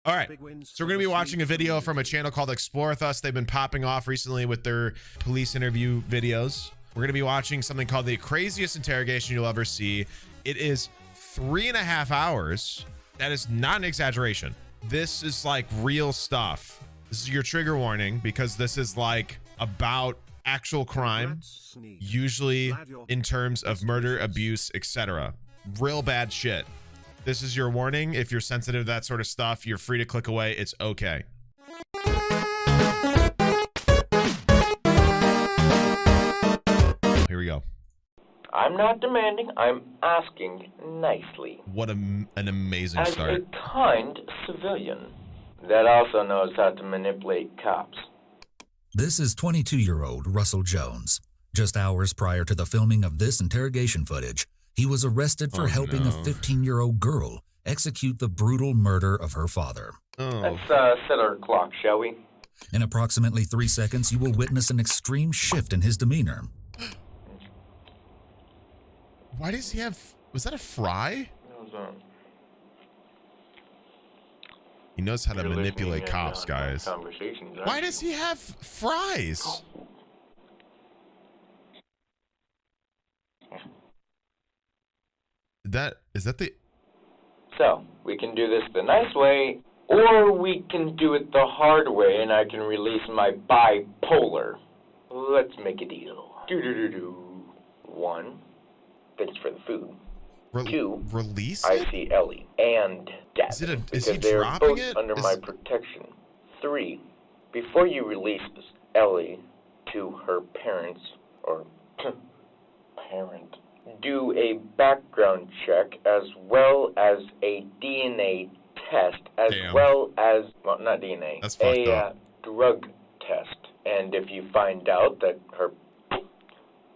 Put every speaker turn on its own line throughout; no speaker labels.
All right, so we're going to be watching a video from a channel called Explore With Us. They've been popping off recently with their police interview videos. We're going to be watching something called the craziest interrogation you'll ever see. It is 3.5 hours. That is not an exaggeration. This is like real stuff. This is your trigger warning because this is like about actual crime, usually in terms of murder, abuse, etc. Real bad shit. This is your warning. If you're sensitive to that sort of stuff, you're free to click away. It's okay. Here we go.
I'm not demanding, I'm asking nicely.
What an amazing start.
As a kind civilian that also knows how to manipulate cops.
This is 22-year-old Russell Jones. Just hours prior to the filming of this interrogation footage, he was arrested for helping a 15-year-old girl execute the brutal murder of her father.
Let's set our clock, shall we?
In approximately 3 seconds, you will witness an extreme shift in his demeanor.
Why does he have... Was that a fry? He knows how to manipulate cops, guys. Why does he have fries? Is that the...
So, we can do this the nice way, or we can do it the hard way, and I can release my bipolar. Let's make a deal. One, thanks for the food. Two,
release
I see Ellie and Dad.
Is he
they are
dropping
both
it?
under my protection. Three, before you release Ellie to her parents, or parent, do a background check as well as a DNA test, as well as, well, not DNA, a drug test. And if you find out that her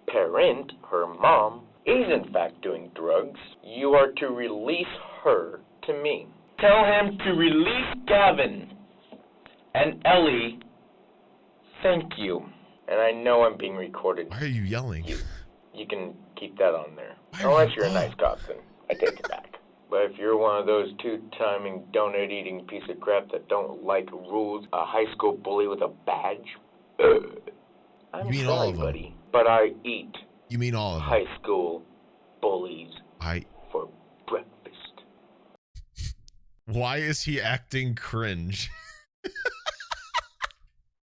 parent, her mom, is in fact doing drugs, you are to release her to me. Tell him to release Gavin and Ellie. Thank you. And I know I'm being recorded.
Why are you yelling?
You can keep that on there. Unless you're a nice cop, then I take it back. But if you're one of those two-timing, donut-eating piece of crap that don't like rules, a high school bully with a badge, I'm sorry, buddy, but I eat.
You mean all of them?
High school bullies for breakfast.
Why is he acting cringe?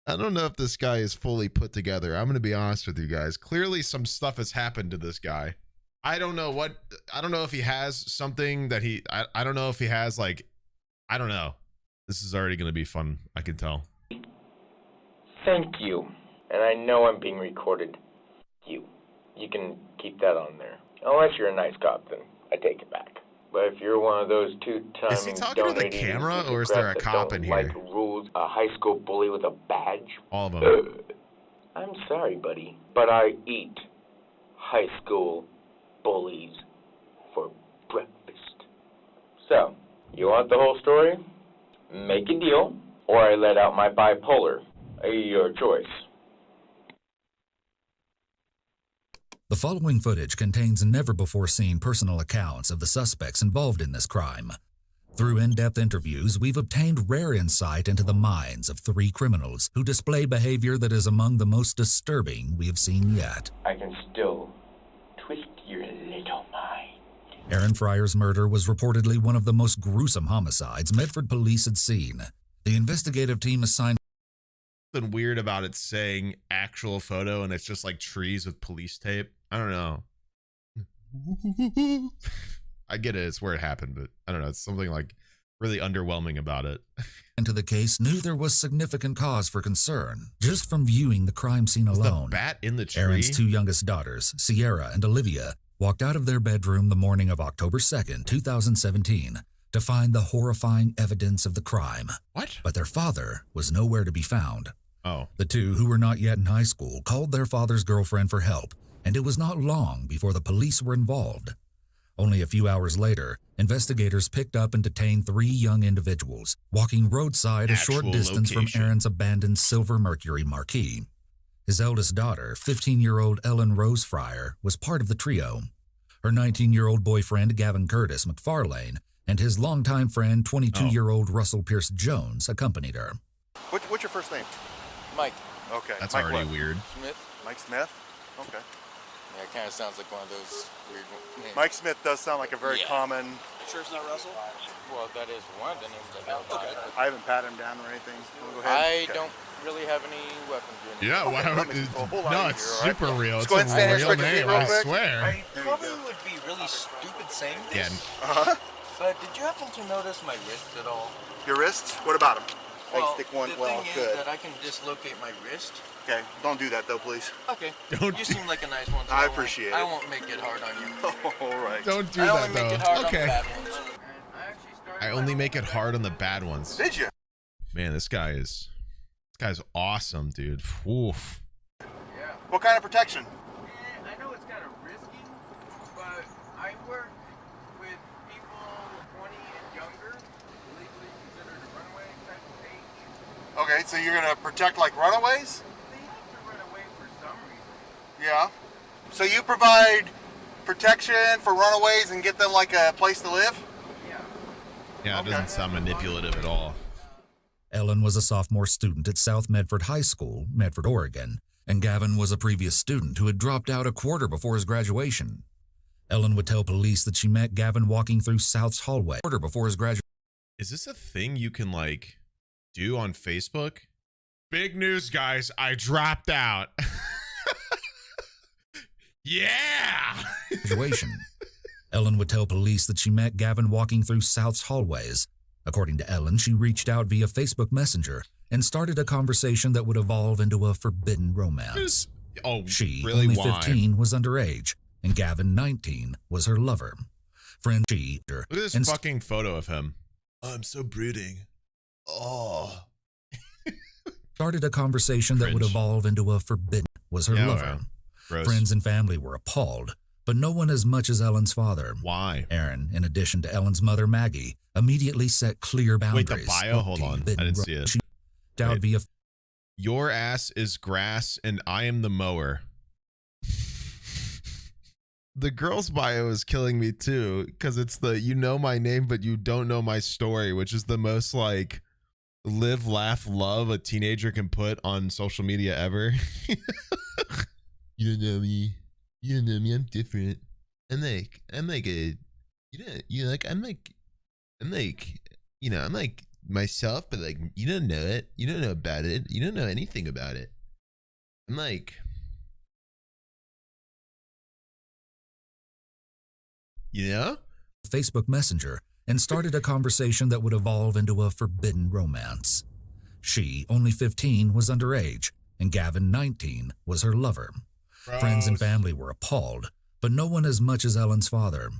I don't know if this guy is fully put together. I'm going to be honest with you guys. Clearly some stuff has happened to this guy. I don't know if he has something that I don't know if he has, like, I don't know. This is already going to be fun. I can tell.
Thank you. And I know I'm being recorded. You can keep that on there. Unless you're a nice cop, then I take it back. But if you're one of those two-timing,
is he talking to the camera, or is there a cop in here?
Like rules, a high school bully with a badge.
All of them.
I'm sorry, buddy, but I eat high school bullies for breakfast. So, you want the whole story? Make a deal, or I let out my bipolar. Your choice.
The following footage contains never-before-seen personal accounts of the suspects involved in this crime. Through in-depth interviews, we've obtained rare insight into the minds of 3 criminals who display behavior that is among the most disturbing we have seen yet.
I can still twist your little mind.
Aaron Fryer's murder was reportedly one of the most gruesome homicides Medford police had seen. The investigative team assigned
Something weird about it saying actual photo and it's just like trees with police tape. I don't know. I get it, it's where it happened, but I don't know, it's something like really underwhelming about it.
Into the case knew there was significant cause for concern just from viewing the crime scene alone.
The bat in the tree?
Aaron's 2 youngest daughters, Sierra and Olivia, walked out of their bedroom the morning of October 2nd, 2017, to find the horrifying evidence of the crime.
What?
But their father was nowhere to be found.
Oh.
The 2, who were not yet in high school, called their father's girlfriend for help, and it was not long before the police were involved. Only a few hours later, investigators picked up and detained 3 young individuals, walking roadside a short distance from Aaron's abandoned silver Mercury Marquis. His eldest daughter, 15-year-old Ellen Rose Fryer, was part of the trio. Her 19-year-old boyfriend, Gavin Curtis McFarlane, and his longtime friend, 22-year-old Russell Pierce Jones, accompanied her.
What's your first name?
Mike.
Okay.
That's
Mike
already
what?
weird.
Smith.
Mike Smith? Okay.
Yeah, it kind of sounds like one of those weird names.
Mike Smith does sound like a very common...
Sure it's not Russell?
Well, that is one of the names I know about.
Okay.
I haven't patted him down or anything. Go ahead.
I don't really have any weapons or anything.
Yeah,
Okay,
wow.
let me just pull a whole lot
No,
of
it's
you, all right?
super real.
Just
It's
go ahead and stand
a
here,
real
spread your feet
name,
real
I
quick.
swear.
I probably would be really stupid saying
Yeah.
this,
But did you happen to notice my wrist at all?
Your wrists? What about them?
Well,
stick one.
the
Well,
thing
good.
is that I can dislocate my wrist.
Okay, don't do that though, please.
Okay.
Don't
You seem like a nice one. So
I
won't-
appreciate
I
it.
won't make it hard on you.
All right.
Don't do
I
that,
only make it hard
though.
on the
Okay.
bad ones.
I only make it hard on the bad ones.
Did you?
Man, this guy's awesome, dude. Oof.
Yeah.
What kind of protection?
I know it's kind of risky, but I work with people 20 and younger, legally considered a runaway type of age.
Okay, so you're gonna protect like runaways?
They have to run away for some reason.
Yeah. So you provide protection for runaways and get them like a place to live?
Yeah.
Yeah, it doesn't sound manipulative at all.
Ellen was a sophomore student at South Medford High School, Medford, Oregon, and Gavin was a previous student who had dropped out a quarter before his graduation. Ellen would tell police that she met Gavin walking through South's hallway quarter before his graduation.
Is this a thing you can like do on Facebook? Big news, guys. I dropped out. Yeah.
Ellen would tell police that she met Gavin walking through South's hallways. According to Ellen, she reached out via Facebook Messenger and started a conversation that would evolve into a forbidden romance.
Oh,
She,
really?
only
Why?
15, was underage, and Gavin, 19, was her lover. Friend she
Look at this
and
fucking photo of him. Oh, I'm so brooding. Oh.
started a conversation that would
Cringe.
evolve into a forbidden was her
Yeah,
lover.
well, gross.
Friends and family were appalled, but no one as much as Ellen's father.
Why?
Aaron, in addition to Ellen's mother, Maggie, immediately set clear
Wait,
boundaries.
the bio? Hold on. I didn't see it.
She out
Wait.
via
Your ass is grass and I am the mower. The girl's bio is killing me too, because it's the you know my name but you don't know my story, which is the most like live, laugh, love a teenager can put on social media ever. You don't know me. You don't know me. I'm different. I'm like a, I'm like myself, but like you don't know it. You don't know about it. You don't know anything about it. I'm like, you know?
Facebook Messenger and started a conversation that would evolve into a forbidden romance. She, only 15, was underage, and Gavin, 19, was her lover. Friends and family were appalled, but no one as much as Ellen's father.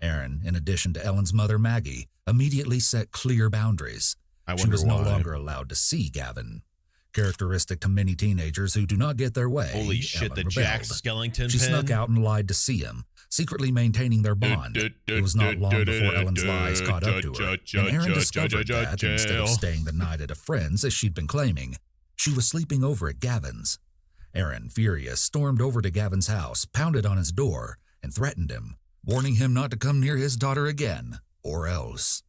Aaron, in addition to Ellen's mother, Maggie, immediately set clear boundaries.
I
She
wonder
was
why.
no longer allowed to see Gavin. Characteristic to many teenagers who do not get their way,
Holy shit,
Ellen
the
rebelled.
Jack Skellington
She
pin.
snuck out and lied to see him, secretly maintaining their bond. It was not long before Ellen's lies caught up to her, and Aaron discovered that instead of staying the night at a friend's as she'd been claiming, she was sleeping over at Gavin's. Aaron, furious, stormed over to Gavin's house, pounded on his door, and threatened him, warning him not to come near his daughter again, or else.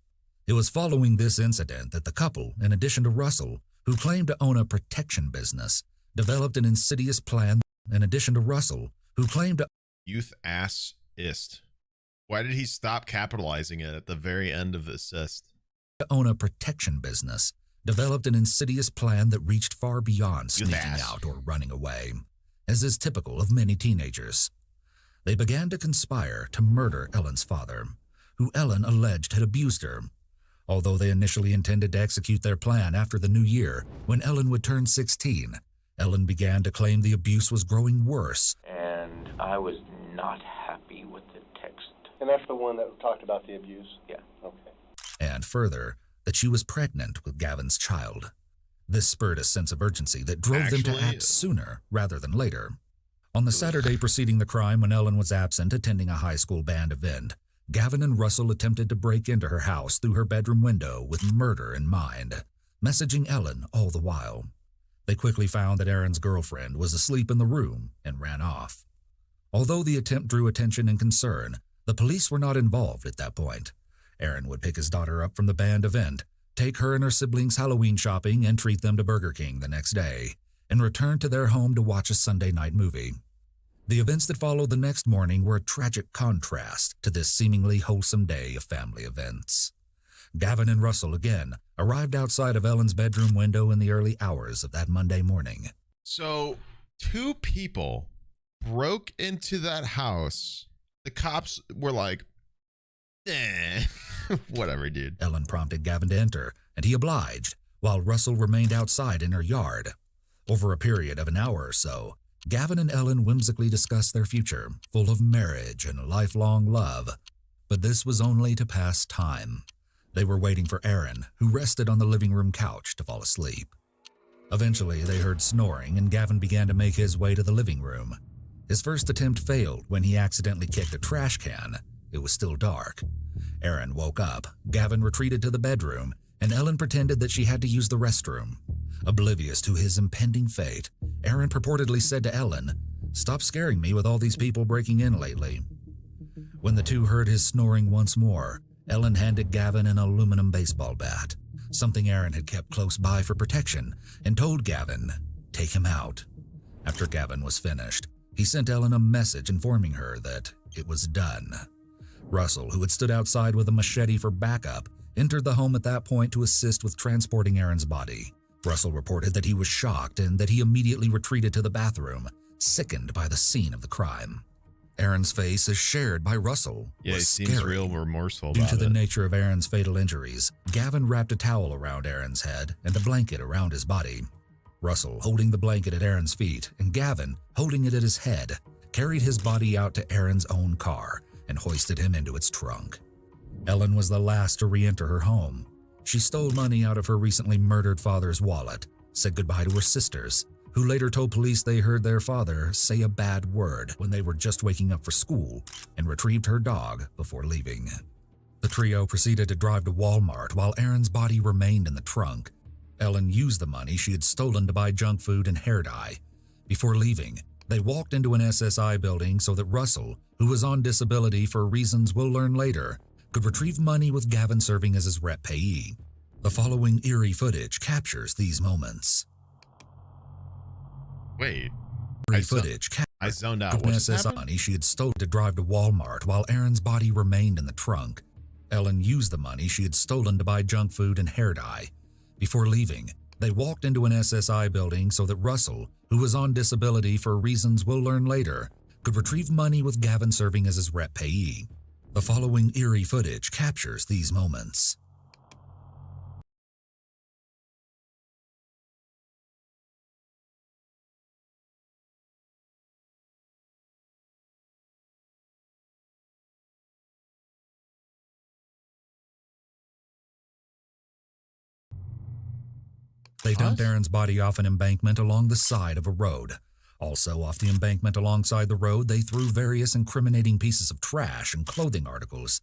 It was following this incident that the couple, in addition to Russell, who claimed to own a protection business, developed an insidious plan. In addition to Russell, who claimed to
Youth ass-ist. Why did he stop capitalizing it at the very end of assist?
own a protection business, developed an insidious plan that reached far beyond sneaking out or running away, as is typical of many teenagers. They began to conspire to murder Ellen's father, who Ellen alleged had abused her. Although they initially intended to execute their plan after the new year, when Ellen would turn 16, Ellen began to claim the abuse was growing worse.
And I was not happy with the text.
And that's the one that talked about the abuse?
Yeah.
Okay.
And further, that she was pregnant with Gavin's child. This spurred a sense of urgency that drove them to
Actually-
act sooner rather than later. On the Saturday preceding the crime, when Ellen was absent attending a high school band event, Gavin and Russell attempted to break into her house through her bedroom window with murder in mind, messaging Ellen all the while. They quickly found that Aaron's girlfriend was asleep in the room and ran off. Although the attempt drew attention and concern, the police were not involved at that point. Aaron would pick his daughter up from the band event, take her and her siblings Halloween shopping, and treat them to Burger King the next day, and return to their home to watch a Sunday night movie. The events that followed the next morning were a tragic contrast to this seemingly wholesome day of family events. Gavin and Russell again arrived outside of Ellen's bedroom window in the early hours of that Monday morning.
So, two people broke into that house. The cops were like, whatever, dude.
Ellen prompted Gavin to enter, and he obliged, while Russell remained outside in her yard. Over a period of an hour or so, Gavin and Ellen whimsically discussed their future, full of marriage and lifelong love. But this was only to pass time. They were waiting for Aaron, who rested on the living room couch, to fall asleep. Eventually, they heard snoring, and Gavin began to make his way to the living room. His first attempt failed when he accidentally kicked a trash can. It was still dark. Aaron woke up, Gavin retreated to the bedroom, and Ellen pretended that she had to use the restroom. Oblivious to his impending fate, Aaron purportedly said to Ellen, "Stop scaring me with all these people breaking in lately." When the two heard his snoring once more, Ellen handed Gavin an aluminum baseball bat, something Aaron had kept close by for protection, and told Gavin, "Take him out." After Gavin was finished, he sent Ellen a message informing her that it was done. Russell, who had stood outside with a machete for backup, entered the home at that point to assist with transporting Aaron's body. Russell reported that he was shocked and that he immediately retreated to the bathroom, sickened by the scene of the crime. Aaron's face, as shared by Russell,
Yeah, he
was
seems
scary.
real remorseful
Due
about
to the
it.
nature of Aaron's fatal injuries, Gavin wrapped a towel around Aaron's head and a blanket around his body. Russell, holding the blanket at Aaron's feet, and Gavin, holding it at his head, carried his body out to Aaron's own car and hoisted him into its trunk. Ellen was the last to re-enter her home. She stole money out of her recently murdered father's wallet, said goodbye to her sisters, who later told police they heard their father say a bad word when they were just waking up for school, and retrieved her dog before leaving. The trio proceeded to drive to Walmart while Aaron's body remained in the trunk. Ellen used the money she had stolen to buy junk food and hair dye. Before leaving, they walked into an SSI building so that Russell, who was on disability for reasons we'll learn later, could retrieve money with Gavin serving as his rep payee. The following eerie footage captures these moments.
Wait.
Eerie footage
I zoned out.
of
What just
SSI
happened?
money she had stolen to drive to Walmart while Aaron's body remained in the trunk. Ellen used the money she had stolen to buy junk food and hair dye. Before leaving, they walked into an SSI building so that Russell, who was on disability for reasons we'll learn later, could retrieve money with Gavin serving as his rep payee. The following eerie footage captures these moments. They dumped Aaron's body off an embankment along the side of a road. Also off the embankment alongside the road, they threw various incriminating pieces of trash and clothing articles.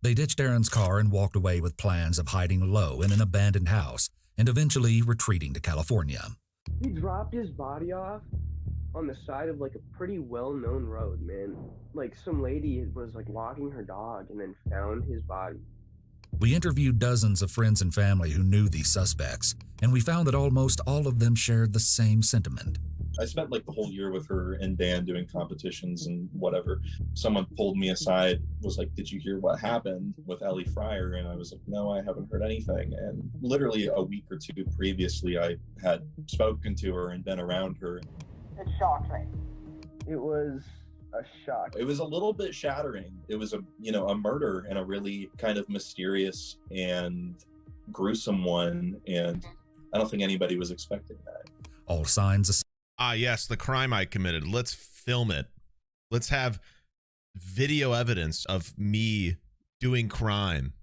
They ditched Aaron's car and walked away with plans of hiding low in an abandoned house and eventually retreating to California.
He dropped his body off on the side of like a pretty well-known road, man. Like some lady was like walking her dog and then found his body.
We interviewed dozens of friends and family who knew these suspects, and we found that almost all of them shared the same sentiment.
I spent like the whole year with her and Dan doing competitions and whatever. Someone pulled me aside, was like, "Did you hear what happened with Ellie Fryer?" And I was like, "No, I haven't heard anything." And literally a week or two previously, I had spoken to her and been around her.
It shocked me. It was a shock.
It was a little bit shattering. It was a murder, and a really kind of mysterious and gruesome one. And I don't think anybody was expecting that.
All signs
Ah, yes, the crime I committed. Let's film it. Let's have video evidence of me doing crime,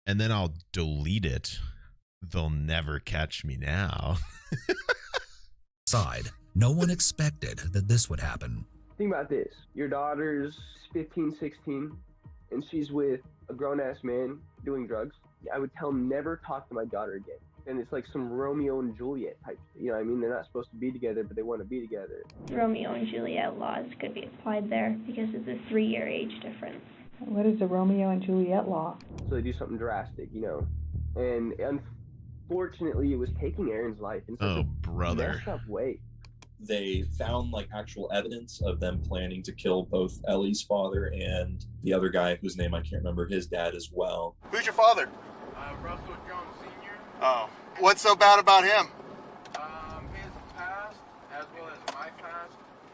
and then I'll delete it. They'll never catch me now.
aside, no one expected that this would happen.
Think about this. Your daughter's 15, 16, and she's with a grown-ass man doing drugs. I would tell him never talk to my daughter again. And it's like some Romeo and Juliet type. You know what I mean? They're not supposed to be together, but they want to be together.
Romeo and Juliet laws could be applied there because of the 3-year age difference. What is the Romeo and Juliet law?
So they do something drastic, you know. And unfortunately, it was taking Aaron's life in such a messed up way.
They found like actual evidence of them planning to kill both Ellie's father and the other guy whose name I can't remember, his dad as well.
Who's your father?
Russell Jones Sr.
Oh. What's so bad about him?
His past, as well as my past,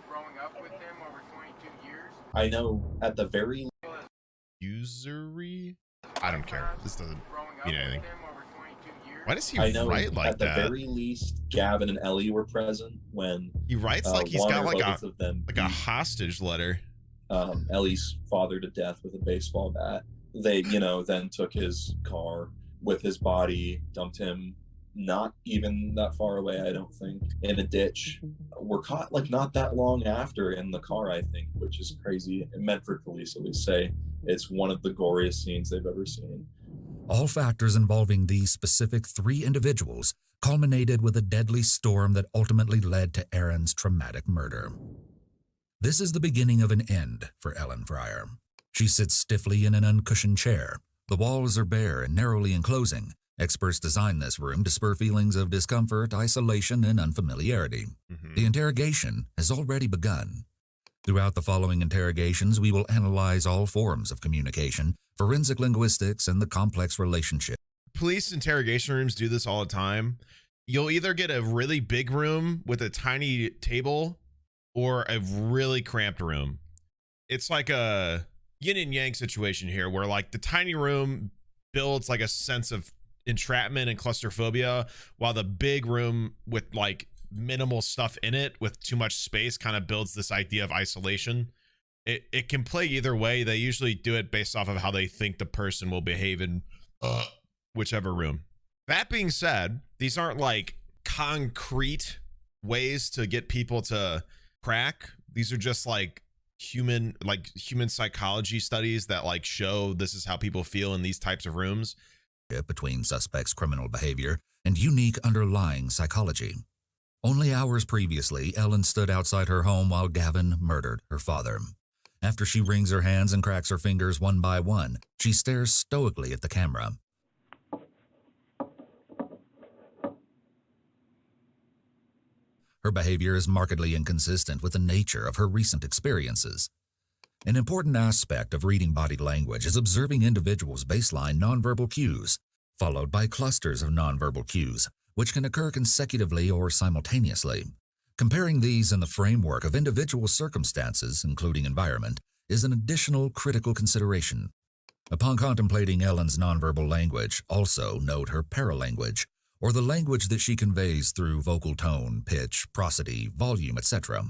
growing up with him over 22 years.
I know at the very
usury. I don't care. This doesn't mean anything. Why does he
I know
write like
at the
that?
very least, Gavin and Ellie were present when
He writes like he's
one
got
or
like
both of them
a hostage letter.
Ellie's father to death with a baseball bat. They, you know, then took his car with his body, dumped him not even that far away, I don't think, in a ditch. Were caught like not that long after in the car, I think, which is crazy. And Medford police at least say it's one of the goriest scenes they've ever seen.
All factors involving these specific 3 individuals culminated with a deadly storm that ultimately led to Aaron's traumatic murder. This is the beginning of an end for Ellen Fryer. She sits stiffly in an uncushioned chair. The walls are bare and narrowly enclosing. Experts designed this room to spur feelings of discomfort, isolation, and unfamiliarity. The interrogation has already begun. Throughout the following interrogations, we will analyze all forms of communication, forensic linguistics, and the complex relationship.
Police interrogation rooms do this all the time. You'll either get a really big room with a tiny table or a really cramped room. It's like a yin and yang situation here where like the tiny room builds like a sense of entrapment and claustrophobia, while the big room with like minimal stuff in it with too much space kind of builds this idea of isolation. It can play either way. They usually do it based off of how they think the person will behave in whichever room. That being said, these aren't like concrete ways to get people to crack. These are just like human psychology studies that like show this is how people feel in these types of rooms.
Between suspects' criminal behavior and unique underlying psychology. Only hours previously, Ellen stood outside her home while Gavin murdered her father. After she wrings her hands and cracks her fingers one by one, she stares stoically at the camera. Her behavior is markedly inconsistent with the nature of her recent experiences. An important aspect of reading body language is observing individuals' baseline nonverbal cues, followed by clusters of nonverbal cues, which can occur consecutively or simultaneously. Comparing these in the framework of individual circumstances, including environment, is an additional critical consideration. Upon contemplating Ellen's nonverbal language, also note her paralanguage, or the language that she conveys through vocal tone, pitch, prosody, volume, etc.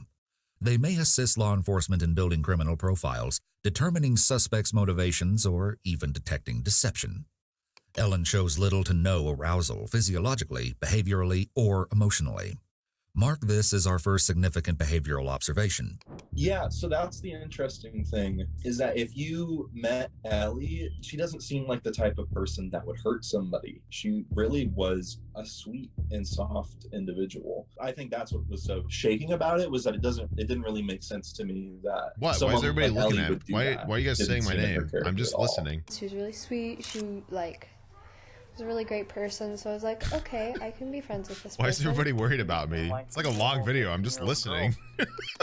They may assist law enforcement in building criminal profiles, determining suspects' motivations, or even detecting deception. Ellen shows little to no arousal physiologically, behaviorally, or emotionally. Mark this as our first significant behavioral observation.
Yeah, so that's the interesting thing, is that if you met Ellie, she doesn't seem like the type of person that would hurt somebody. She really was a sweet and soft individual. I think that's what was so shaking about it, was that it didn't really make sense to me that
What? Why is everybody
like
looking
Ellie
at
would do
why
that.
are you guys
Didn't
saying my
seem like her
name?
character
I'm just
at all.
listening.
She was really sweet. She was a really great person, so I was like, okay, I can be friends with this person.
Why is everybody worried about me? It's like a long video. I'm just listening.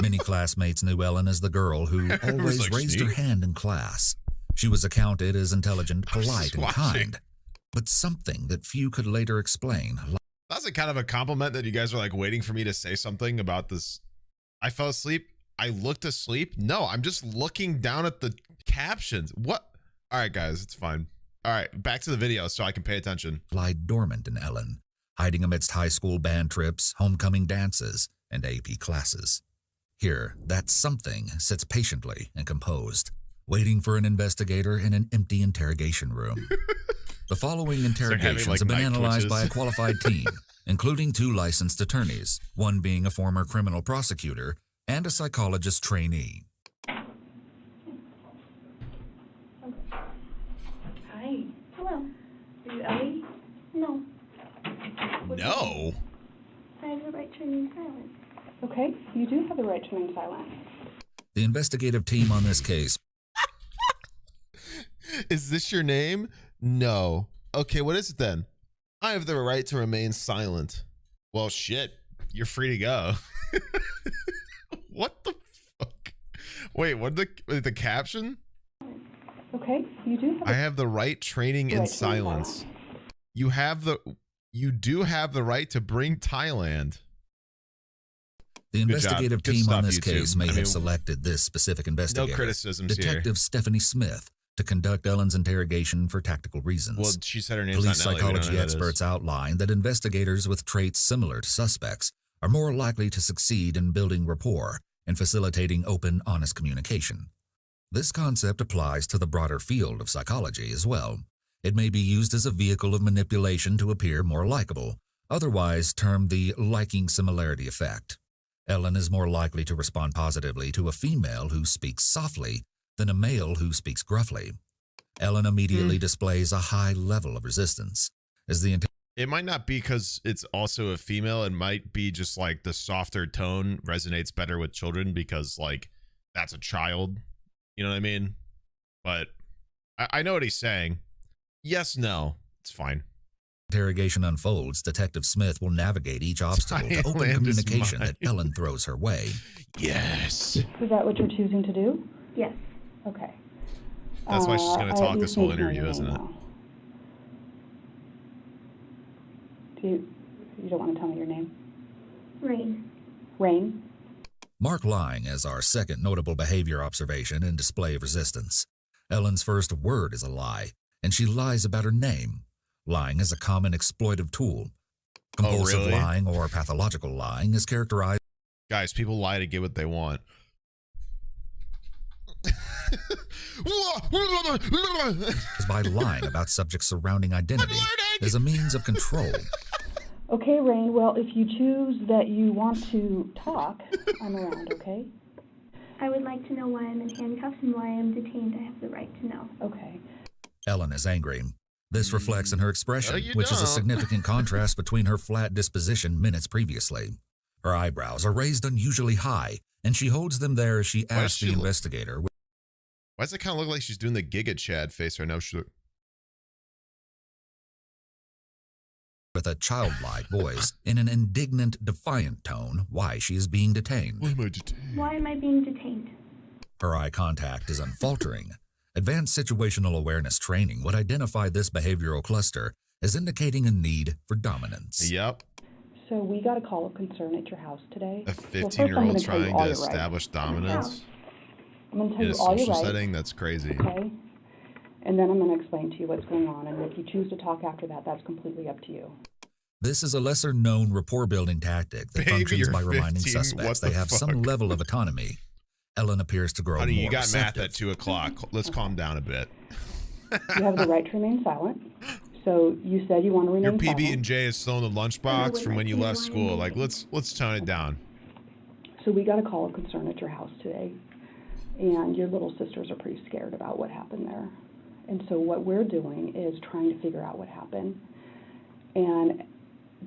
Many classmates knew Ellen as the girl who always
like,
raised her
"Sneak?"
hand in class. She was accounted as intelligent,
I was
polite,
just
and
watching.
kind. But something that few could later explain.
That's a kind of a compliment that you guys are like waiting for me to say something about this. I fell asleep. I looked asleep. No, I'm just looking down at the captions. What? All right, guys, it's fine. All right, back to the video so I can pay attention.
Lied dormant in Ellen, hiding amidst high school band trips, homecoming dances, and AP classes. Here, that something sits patiently and composed, waiting for an investigator in an empty interrogation room. The following interrogations
like,
have been
night
analyzed by a
twitches.
qualified team, including 2 licensed attorneys, one being a former criminal prosecutor and a psychologist trainee.
Hi. Hello. Are you Ellie? No.
No.
I have the right to remain silent. Okay, you do have the right to remain silent.
The investigative team on this case
Is this your name? No. Okay, what is it then? I have the right to remain silent. Well, shit. You're free to go. What the fuck? Wait, what the caption?
Okay, you do have
I have the right training in silence. You do have the right to bring Thailand.
The investigative team on this
YouTube.
case may have selected this specific investigator,
No criticisms
Detective
here.
Stephanie Smith, to conduct Ellen's interrogation for tactical reasons.
Well, she said her name's
Police
not Nellie. We don't know
psychology
who that
experts
is.
outline that investigators with traits similar to suspects are more likely to succeed in building rapport and facilitating open, honest communication. This concept applies to the broader field of psychology as well. It may be used as a vehicle of manipulation to appear more likable, otherwise termed the liking similarity effect. Ellen is more likely to respond positively to a female who speaks softly than a male who speaks gruffly. Ellen immediately displays a high level of resistance. As the
It might not be because it's also a female. It might be just like the softer tone resonates better with children because like that's a child. You know what I mean? But I know what he's saying. Yes, no, it's fine.
interrogation unfolds, Detective Smith will navigate each obstacle to open
Thailand is
communication
mine.
that Ellen throws her way.
Yes.
Is that what you're choosing to do? Yes. Okay.
That's why she's going to
I
talk
at
this
least
whole
need to know
interview,
your
isn't
name
it?
now. You don't want to tell me your name? Rain. Rain?
Mark lying as our second notable behavior observation and display of resistance. Ellen's first word is a lie, and she lies about her name. Lying is a common exploitive tool. Compulsive
really?
lying or pathological lying is characterized
Guys, people lie to get what they want.
by lying about subjects' surrounding identity as a means of control.
Okay, Rain, well, if you choose that you want to talk, I'm around, okay?
I would like to know why I'm in handcuffs and why I'm detained. I have the right to know.
Okay.
Ellen is angry. This reflects in her expression,
No, you
which is a
don't.
significant contrast between her flat disposition minutes previously. Her eyebrows are raised unusually high, and she holds them there as she
Why does
asks
she
the
look-
investigator
Why does it kind of look like she's doing the Giga Chad face right now?
with a childlike voice in an indignant, defiant tone why she is being detained.
Why am I detained?
Why am I being detained?
Her eye contact is unfaltering. Advanced situational awareness training would identify this behavioral cluster as indicating a need for dominance.
Yep.
So we got a call of concern at your house today.
A
Well, first I'm
15-year-old
gonna tell you
trying
all
to
your rights.
establish dominance
I'm going to tell
in a
you all your
social
rights.
setting? That's crazy.
Okay? And then I'm going to explain to you what's going on. And if you choose to talk after that, that's completely up to you.
This is a lesser-known rapport-building tactic that
Baby,
functions
you're
by reminding
15.
suspects
What
they
the
have some
fuck?
level of autonomy. Ellen appears to grow
Honey,
more
you got math
receptive.
at 2 o'clock. Let's calm down a bit.
You have the right to remain silent. So you said you want to
Your
remain silent.
PB&J is still in the lunchbox from when you left school. Like, let's tone it down.
So we got a call of concern at your house today. And your little sisters are pretty scared about what happened there. And so what we're doing is trying to figure out what happened. And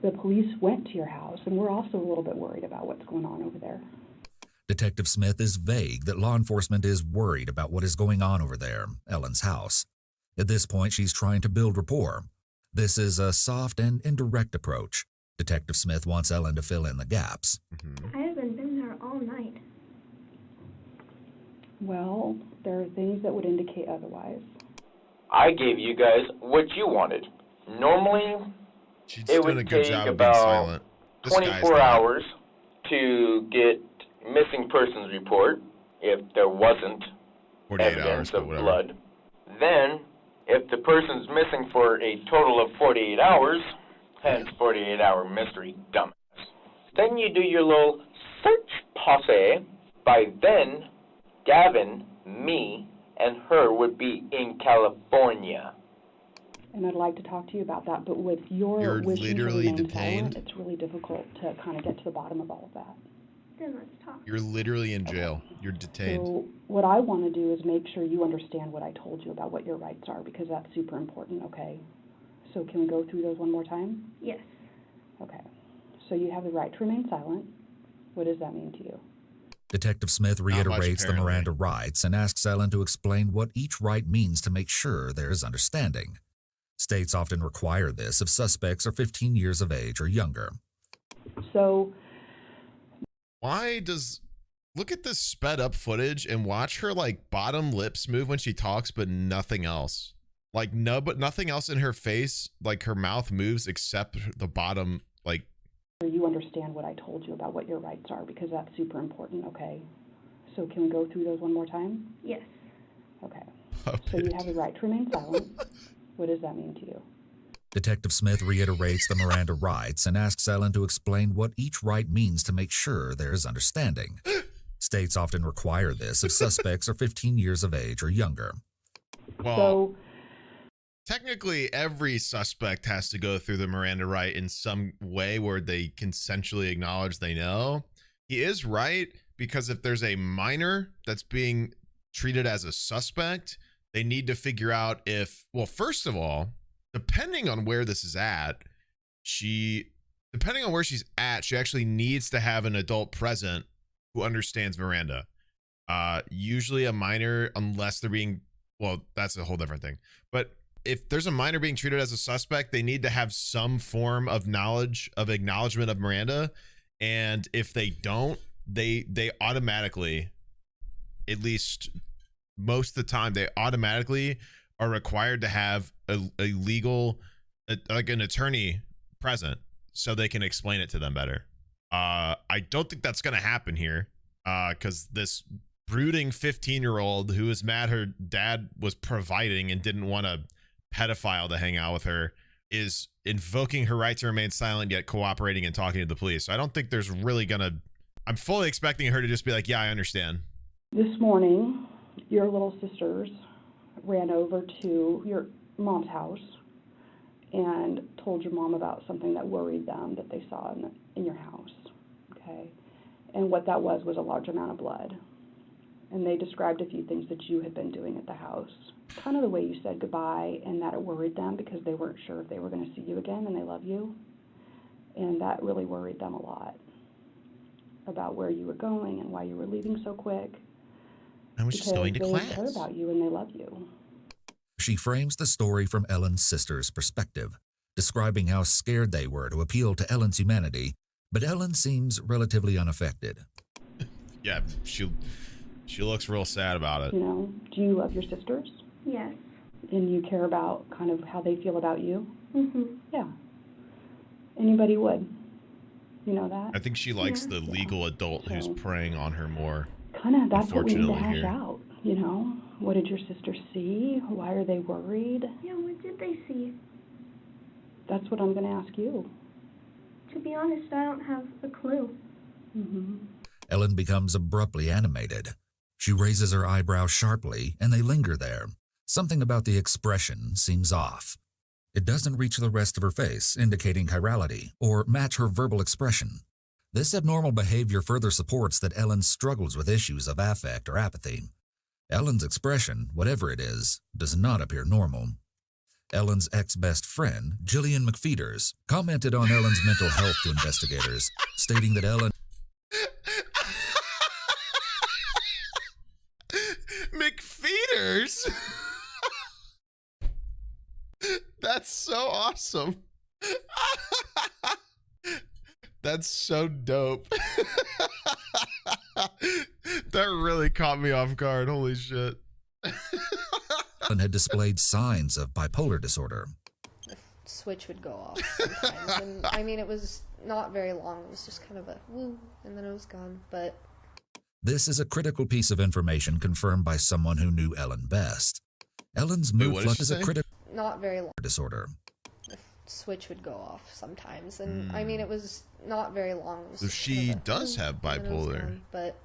the police went to your house, and we're also a little bit worried about what's going on over there.
Detective Smith is vague that law enforcement is worried about what is going on over there, Ellen's house. At this point, she's trying to build rapport. This is a soft and indirect approach. Detective Smith wants Ellen to fill in the gaps.
I haven't been there all night.
Well, there are things that would indicate otherwise.
I gave you guys what you wanted. Normally,
She's
it
doing a
would
good
take
job of being
about
silent. This guy's
24
not.
hours to get missing persons report if there wasn't
48
evidence
hours, but
of
whatever.
blood. Then, if the person's missing for a total of 48 hours, hence 48-hour mystery, dumbass. Then you do your little search posse. By then, Gavin, me, and her would be in California.
And I'd like to talk to you about that, but with your
You're
wishing
literally
to remain
detained?
silent, it's really difficult to kind of get to the bottom of all of that.
Then let's talk.
You're literally in jail. You're detained.
So what I want to do is make sure you understand what I told you about what your rights are, because that's super important, okay? So can we go through those one more time?
Yes.
Okay. So you have the right to remain silent. What does that mean to you?
Detective Smith
much,
reiterates the
apparently.
Miranda rights and asks Ellen to explain what each right means to make sure there is understanding. States often require this if suspects are 15 years of age or younger.
So,
Why does... Look at this sped up footage and watch her like bottom lips move when she talks, but nothing else. Like but nothing else in her face, like her mouth moves except the bottom, like...
you understand what I told you about what your rights are, because that's super important, okay? So can we go through those one more time?
Yes.
Okay. So you have the right to remain silent. What does that mean to you?
Detective Smith reiterates the Miranda rights and asks Ellen to explain what each right means to make sure there is understanding. States often require this if suspects are 15 years of age or younger.
Well,
So,
technically, every suspect has to go through the Miranda right in some way where they consensually acknowledge they know. He is right, because if there's a minor that's being treated as a suspect, they need to figure out if, well, first of all, depending on where this is at, depending on where she's at, she actually needs to have an adult present who understands Miranda. Usually a minor, unless they're being, well, that's a whole different thing. But if there's a minor being treated as a suspect, they need to have some form of knowledge of acknowledgement of Miranda. And if they don't, they automatically, at least most of the time, they automatically are required to have a legal, like an attorney present so they can explain it to them better. I don't think that's going to happen here, because this brooding 15-year-old who is mad her dad was providing and didn't want a pedophile to hang out with her is invoking her right to remain silent, yet cooperating and talking to the police. So I don't think there's really going to... I'm fully expecting her to just be like, yeah, I understand.
this morning, your little sisters ran over to your mom's house and told your mom about something that worried them that they saw in your house, okay? And what that was a large amount of blood. And they described a few things that you had been doing at the house. Kind of the way you said goodbye, and that it worried them because they weren't sure if they were going to see you again, and they love you. And that really worried them a lot about where you were going and why you were leaving so quick.
I was just going to class.
They care about you and they love you.
She frames the story from Ellen's sister's perspective, describing how scared they were to appeal to Ellen's humanity, but Ellen seems relatively unaffected.
Yeah, she looks real sad about it.
You know, do you love your sisters?
Yes.
And you care about kind of how they feel about you?
Mm-hmm.
Yeah. Anybody would. You know that?
I think she likes the legal adult who's preying on her more.
Kind of, that's what we need to hash
here.
out, you know? What did your sisters see? Why are they worried?
Yeah, what did they see?
That's what I'm going to ask you.
To be honest, I don't have a clue.
Mm-hmm.
Ellen becomes abruptly animated. She raises her eyebrows sharply, and they linger there. Something about the expression seems off. It doesn't reach the rest of her face, indicating chirality, or match her verbal expression. This abnormal behavior further supports that Ellen struggles with issues of affect or apathy. Ellen's expression, whatever it is, does not appear normal. Ellen's ex-best friend, Jillian McFeeters, commented on Ellen's mental health to investigators, stating that Ellen...
McFeeters? That's so awesome. That's so dope. That really caught me off guard. Holy shit.
Ellen had displayed signs of bipolar disorder.
The switch would go off sometimes. And I mean, it was not very long. It was just kind of a woo, and then it was gone. But
this is a critical piece of information confirmed by someone who knew Ellen best. Ellen's mood fluctuation is a critical
not very long.
Disorder.
The switch would go off sometimes, and I mean, it was not very long. It was
So
just
she
kind of a
does
woo,
have
and then it was
bipolar.
gone. But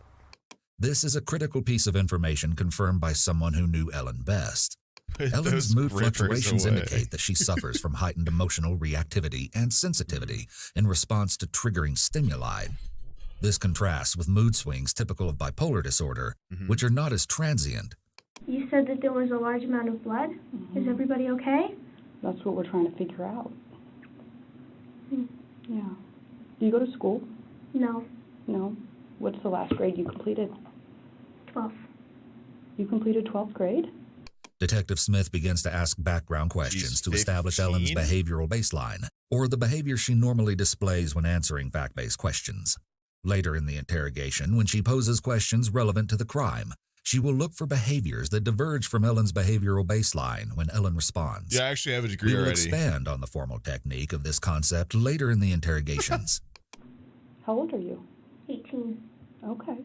This is a critical piece of information confirmed by someone who knew Ellen best.
Put
Ellen's
those
mood
grippers
fluctuations
away.
indicate that she suffers from heightened emotional reactivity and sensitivity in response to triggering stimuli. This contrasts with mood swings typical of bipolar disorder, which are not as transient.
You said that there was a large amount of blood.
Mm-hmm.
Is everybody okay?
That's what we're trying to figure out.
Hmm.
Yeah. Do you go to school?
No.
No? What's the last grade you completed?
12th.
You completed 12th grade?
Detective Smith begins to ask background questions to establish Ellen's behavioral baseline, or the behavior she normally displays when answering fact-based questions. Later in the interrogation, when she poses questions relevant to the crime, she will look for behaviors that diverge from Ellen's behavioral baseline when Ellen responds.
Yeah, I actually have a degree
We will
already.
expand on the formal technique of this concept later in the interrogations.
How old are you?
18.
Okay.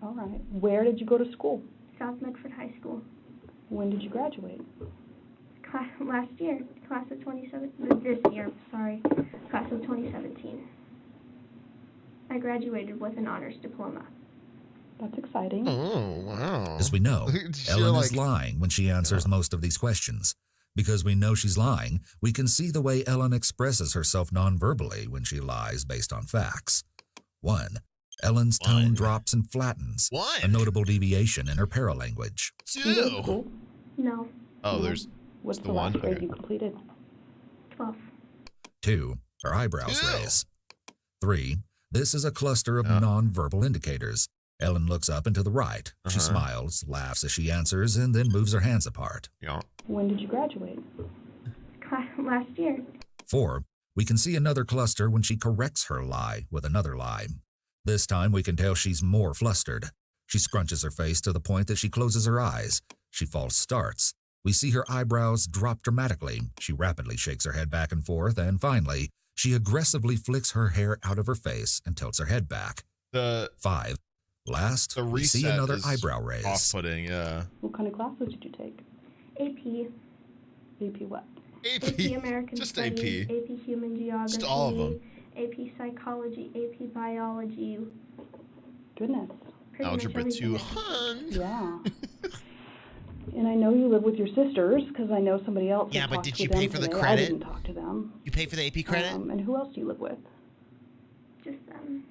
All right. Where did you go to school?
South Medford High School.
When did you graduate?
Last year. Class of 2017. This year, sorry. Class of 2017. I graduated with an honors diploma.
That's exciting.
Oh, wow.
As we know, Ellen is
like-
lying when she answers most of these questions. Because we know she's lying, we can see the way Ellen expresses herself non-verbally when she lies based on facts. 1. Ellen's tone drops and flattens, a notable deviation in her paralanguage.
You go to school?
No.
Oh, there's
What's
the
the last
one?
grade
Okay.
you completed?
12th.
2. Her eyebrows raise. 3. This is a cluster of non-verbal indicators. Ellen looks up and to the right. She smiles, laughs as she answers, and then moves her hands apart.
Yeah.
When did you graduate?
Last year.
4. We can see another cluster when she corrects her lie with another lie. This time we can tell she's more flustered. She scrunches her face to the point that she closes her eyes. She false starts. We see her eyebrows drop dramatically. She rapidly shakes her head back and forth, and finally, she aggressively flicks her hair out of her face and tilts her head back. 5. Last,
The
we see
reset
another
is
eyebrow raise.
Off-putting, yeah.
What kind of classes did you take?
AP.
AP what?
AP American
Just
Studies,
AP.
AP Human Geography,
Just all of them.
AP Psychology, AP Biology.
Goodness.
Pretty much
Algebra
everything.
200.
Yeah. And I know you live with your sisters because I know somebody else.
Yeah,
had
but
talked
did
with
you
them
pay for the
today.
credit?
I didn't talk to them.
You pay for the AP credit?
And who else do you live with?
Just them.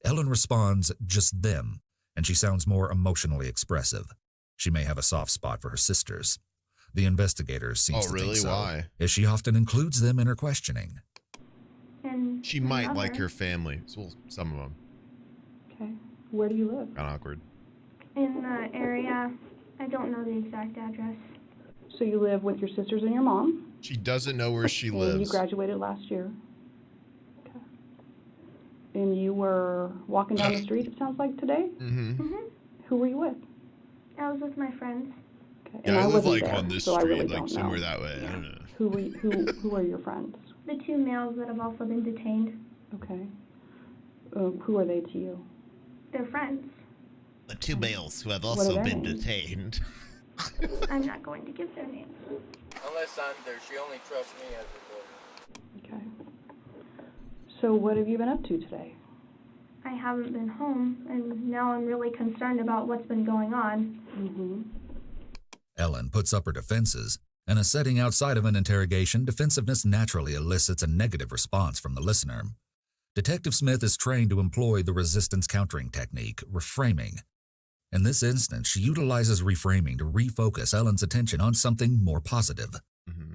Ellen responds, just them, and she sounds more emotionally expressive. She may have a soft spot for her sisters. The investigators seem
Oh,
to
really?
think so,
Why?
as she often includes them in her questioning.
And
She
my
might like
mother.
her family. Well, some of them.
Okay. Where do you live?
Kind of awkward.
In the area. I don't know the exact address.
So you live with your sisters and your mom.
She doesn't know where she
And
lives.
you graduated last year. Okay. And you were walking down the street, it sounds like, today?
Mm-hmm.
Who were you with?
I was with my friends.
Okay.
Yeah,
And
I live
wasn't
like
there,
on this
so I
street,
really
like
don't
somewhere
know.
that way. I don't know.
Who are your friends?
The 2 males that have also been detained.
Okay. Who are they to you?
They're friends.
The 2 males who have
What are
also
their
been
names?
detained.
I'm not going to give their names.
Unless I'm there, she only trusts me as a daughter.
Okay. So what have you been up to today?
I haven't been home, and now I'm really concerned about what's been going on.
Mm-hmm.
Ellen puts up her defenses. In a setting outside of an interrogation, defensiveness naturally elicits a negative response from the listener. Detective Smith is trained to employ the resistance countering technique, reframing. In this instance, she utilizes reframing to refocus Ellen's attention on something more positive.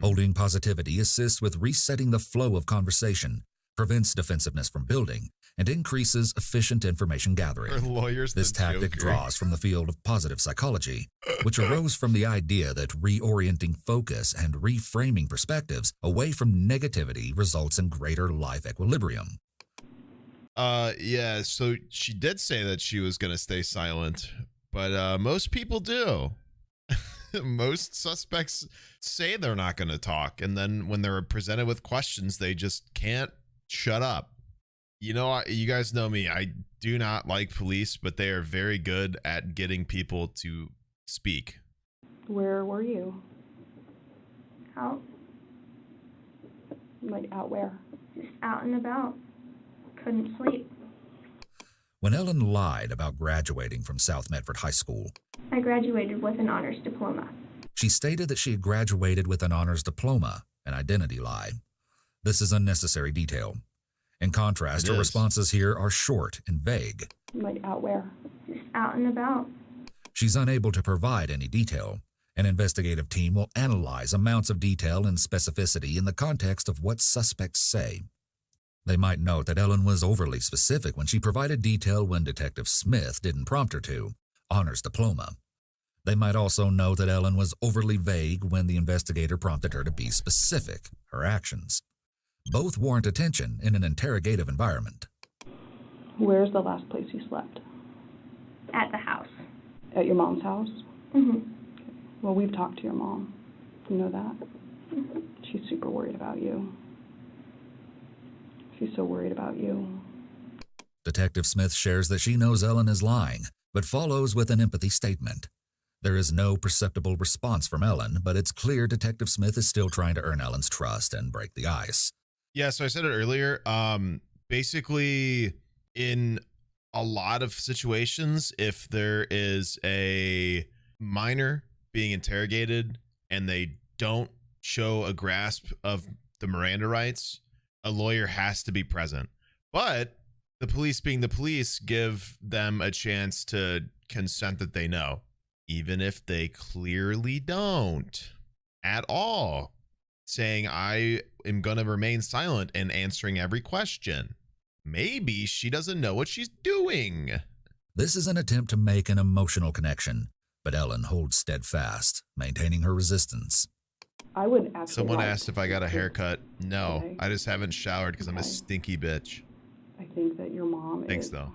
Holding positivity assists with resetting the flow of conversation, prevents defensiveness from building, and increases efficient information gathering.
Her lawyer's
This
the
tactic
Joker.
draws from the field of positive psychology, which arose from the idea that reorienting focus and reframing perspectives away from negativity results in greater life equilibrium.
Yeah, so she did say that she was going to stay silent, but most people do. Most suspects say they're not going to talk, and then when they're presented with questions, they just can't shut up. You know, you guys know me. I do not like police, but they are very good at getting people to speak.
Where were you?
Out.
Like out where?
Just out and about. Couldn't sleep.
When Ellen lied about graduating from South Medford High School,
I graduated with an honors diploma.
she stated that she had graduated with an honors diploma, an identity lie. This is unnecessary detail. In contrast,
It
her
is.
responses here are short and vague.
Like out where?
Just out and about.
She's unable to provide any detail. An investigative team will analyze amounts of detail and specificity in the context of what suspects say. They might note that Ellen was overly specific when she provided detail when Detective Smith didn't prompt her to, honors diploma. They might also note that Ellen was overly vague when the investigator prompted her to be specific, her actions. Both warrant attention in an interrogative environment.
Where's the last place you slept?
At the house.
At your mom's house?
Mhm.
Well, we've talked to your mom. You know that?
Mhm.
She's super worried about you. She's so worried about you.
Detective Smith shares that she knows Ellen is lying, but follows with an empathy statement. There is no perceptible response from Ellen, but it's clear Detective Smith is still trying to earn Ellen's trust and break the ice.
Yeah, so I said it earlier. Basically, in a lot of situations, if there is a minor being interrogated and they don't show a grasp of the Miranda rights, a lawyer has to be present. But the police, being the police, give them a chance to consent that they know, even if they clearly don't at all, saying, I am going to remain silent and answering every question. Maybe she doesn't know what she's doing.
This is an attempt to make an emotional connection, but Ellen holds steadfast, maintaining her resistance.
I would actually.
Someone asked if I got a haircut. No,
Okay.
I just haven't showered because I'm a stinky bitch.
I think that your mom
Thanks,
is.
though.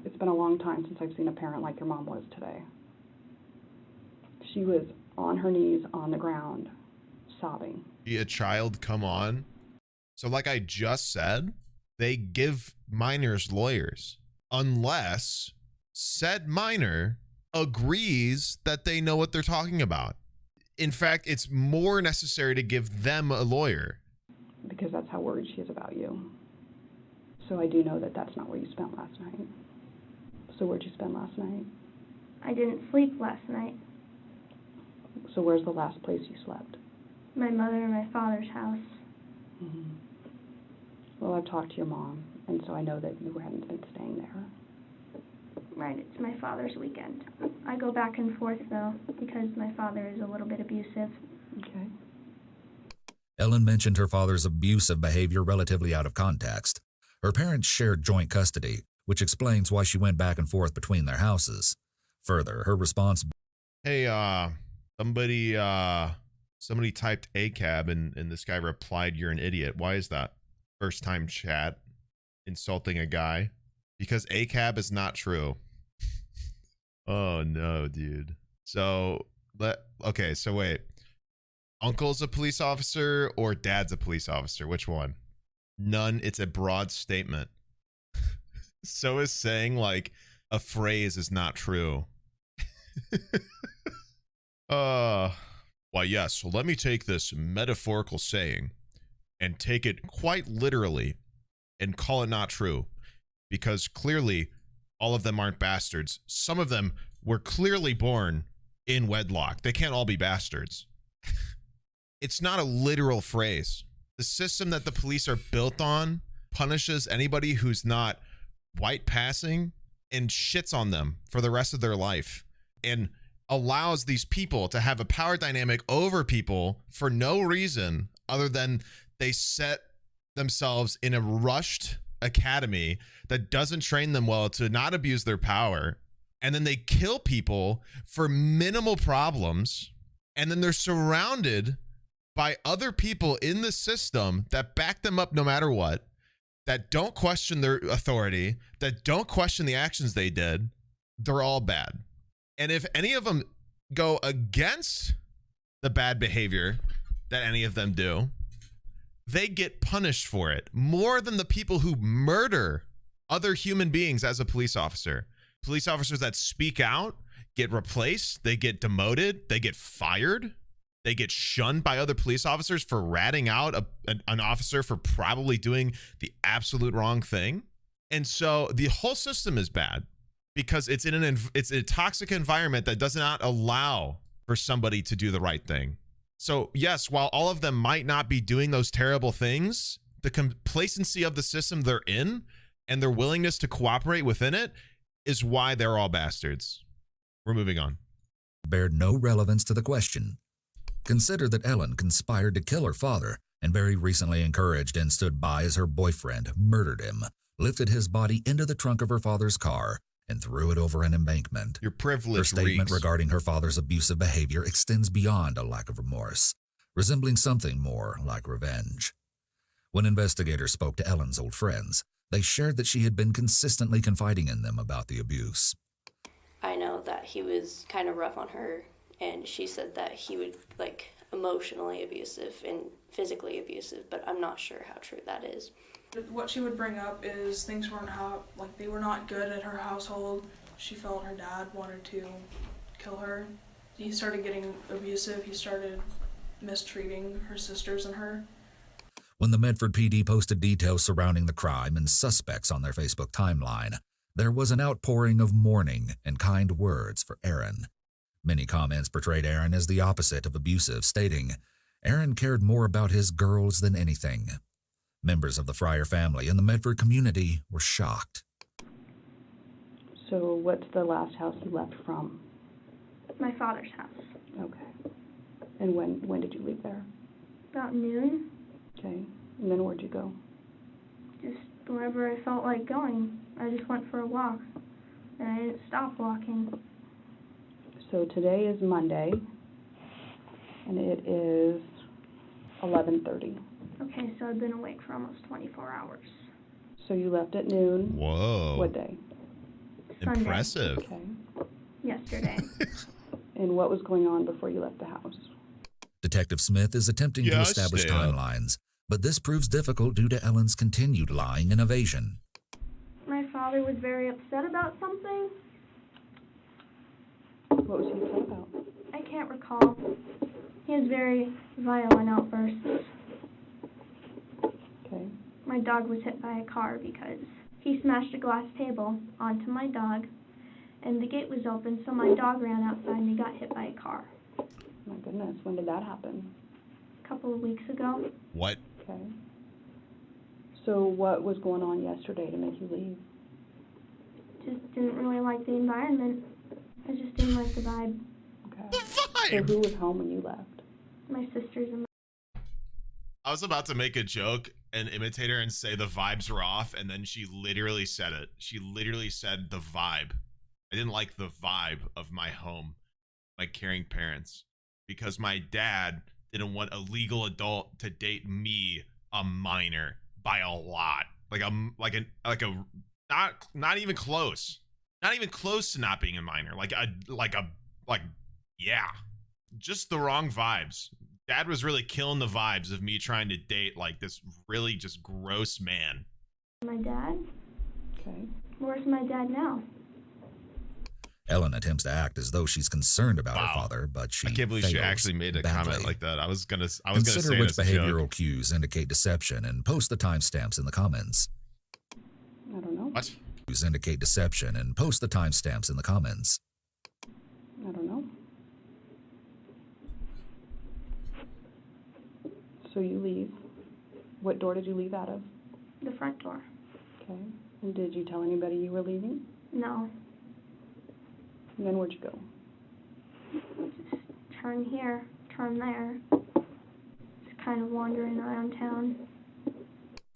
It's been a long time since I've seen a parent like your mom was today. She was on her knees on the ground, sobbing.
A child come on. So like I just said, they give minors lawyers unless said minor agrees that they know what they're talking about. In fact, it's more necessary to give them a lawyer.
Because that's how worried she is about you. So I do know that that's not where you spent last night. So where'd you spend last night?
I didn't sleep last night.
So where's the last place you slept?
My mother and my father's house.
Mm-hmm. Well, I've talked to your mom, and so I know that you hadn't been staying there.
Right, it's my father's weekend. I go back and forth, though, because my father is a little bit abusive.
Okay.
Ellen mentioned her father's abusive behavior relatively out of context. Her parents shared joint custody, which explains why she went back and forth between their houses. Further, her response...
Hey, somebody typed ACAB and this guy replied, "You're an idiot." Why is that? First time chat, insulting a guy. Because ACAB is not true. Oh no, dude. So wait. Uncle's a police officer or dad's a police officer? Which one? None. It's a broad statement. So is saying like a phrase is not true. Why, yes. So let me take this metaphorical saying and take it quite literally and call it not true. Because clearly all of them aren't bastards. Some of them were clearly born in wedlock. They can't all be bastards. It's not a literal phrase. The system that the police are built on punishes anybody who's not white passing and shits on them for the rest of their life and allows these people to have a power dynamic over people for no reason other than they set themselves in a rushed academy that doesn't train them well to not abuse their power. And then they kill people for minimal problems. And then they're surrounded by other people in the system that back them up no matter what, that don't question their authority, that don't question the actions they did. They're all bad. And if any of them go against the bad behavior that any of them do, they get punished for it more than the people who murder other human beings as a police officer. Police officers that speak out get replaced, they get demoted, they get fired, they get shunned by other police officers for ratting out an officer for probably doing the absolute wrong thing. And so the whole system is bad because it's it's a toxic environment that does not allow for somebody to do the right thing. So yes, while all of them might not be doing those terrible things, the complacency of the system they're in and their willingness to cooperate within it is why they're all bastards. We're moving on.
Bared no relevance to the question. Consider that Ellen conspired to kill her father and very recently encouraged and stood by as her boyfriend murdered him, lifted his body into the trunk of her father's car, and threw it over an embankment.
Your privilege
Her statement
reeks.
regarding her father's abusive behavior extends beyond a lack of remorse, resembling something more like revenge. When investigators spoke to Ellen's old friends, they shared that she had been consistently confiding in them about the abuse.
I know that he was kind of rough on her, and she said that he would, emotionally abusive and physically abusive, but I'm not sure how true that is.
What she would bring up is things weren't they were not good at her household. She felt her dad wanted to kill her. He started getting abusive. He started mistreating her sisters and her.
When the Medford PD posted details surrounding the crime and suspects on their Facebook timeline, there was an outpouring of mourning and kind words for Aaron. Many comments portrayed Aaron as the opposite of abusive, stating, Aaron cared more about his girls than anything. Members of the Fryer family and the Medford community were shocked.
So what's the last house you left from?
My father's house.
Okay. And when did you leave there?
About noon.
Okay. And then where'd you go?
Just wherever I felt like going. I just went for a walk. And I didn't stop walking.
So today is Monday, and it is 11:30.
Okay, so I've been awake for almost 24 hours.
So you left at noon.
Whoa.
What day?
Sunday.
Impressive.
Okay.
Yesterday.
And what was going on before you left the house?
Detective Smith is attempting to establish timelines, but this proves difficult due to Ellen's continued lying and evasion.
My father was very upset about something.
What was he upset about?
I can't recall. He has very violent outbursts.
Okay.
My dog was hit by a car because he smashed a glass table onto my dog, and the gate was open, so my dog ran outside and he got hit by a car.
My goodness, when did that happen?
A couple of weeks ago.
What?
Okay. So what was going on yesterday to make you leave?
Just didn't really like the environment. I just didn't like the vibe.
Okay.
The vibe!
So who was home when you left?
My sisters and
I was about to make a joke and imitate her and say the vibes were off, and then she literally said it. She literally said the vibe. I didn't like the vibe of my home, my caring parents, because my dad didn't want a legal adult to date me, a minor, by a lot. Not even close. Not even close to not being a minor. Yeah. Just the wrong vibes. Dad was really killing the vibes of me trying to date this really just gross man.
my dad.
Okay.
Where's my dad now?
Ellen attempts to act as though she's concerned about her father, but she
I can't believe she
fails
actually made a
badly.
comment like that. I was gonna
Consider
say
which
it as a joke.
behavioral cues indicate deception and post the timestamps in the comments.
I don't know.
What?
Cues indicate deception and post the timestamps in the comments.
I don't know. So you leave. What door did you leave out of?
The front door.
Okay. And did you tell anybody you were leaving?
No.
And then where'd you go?
Just turn here, turn there. Just kind of wandering around town.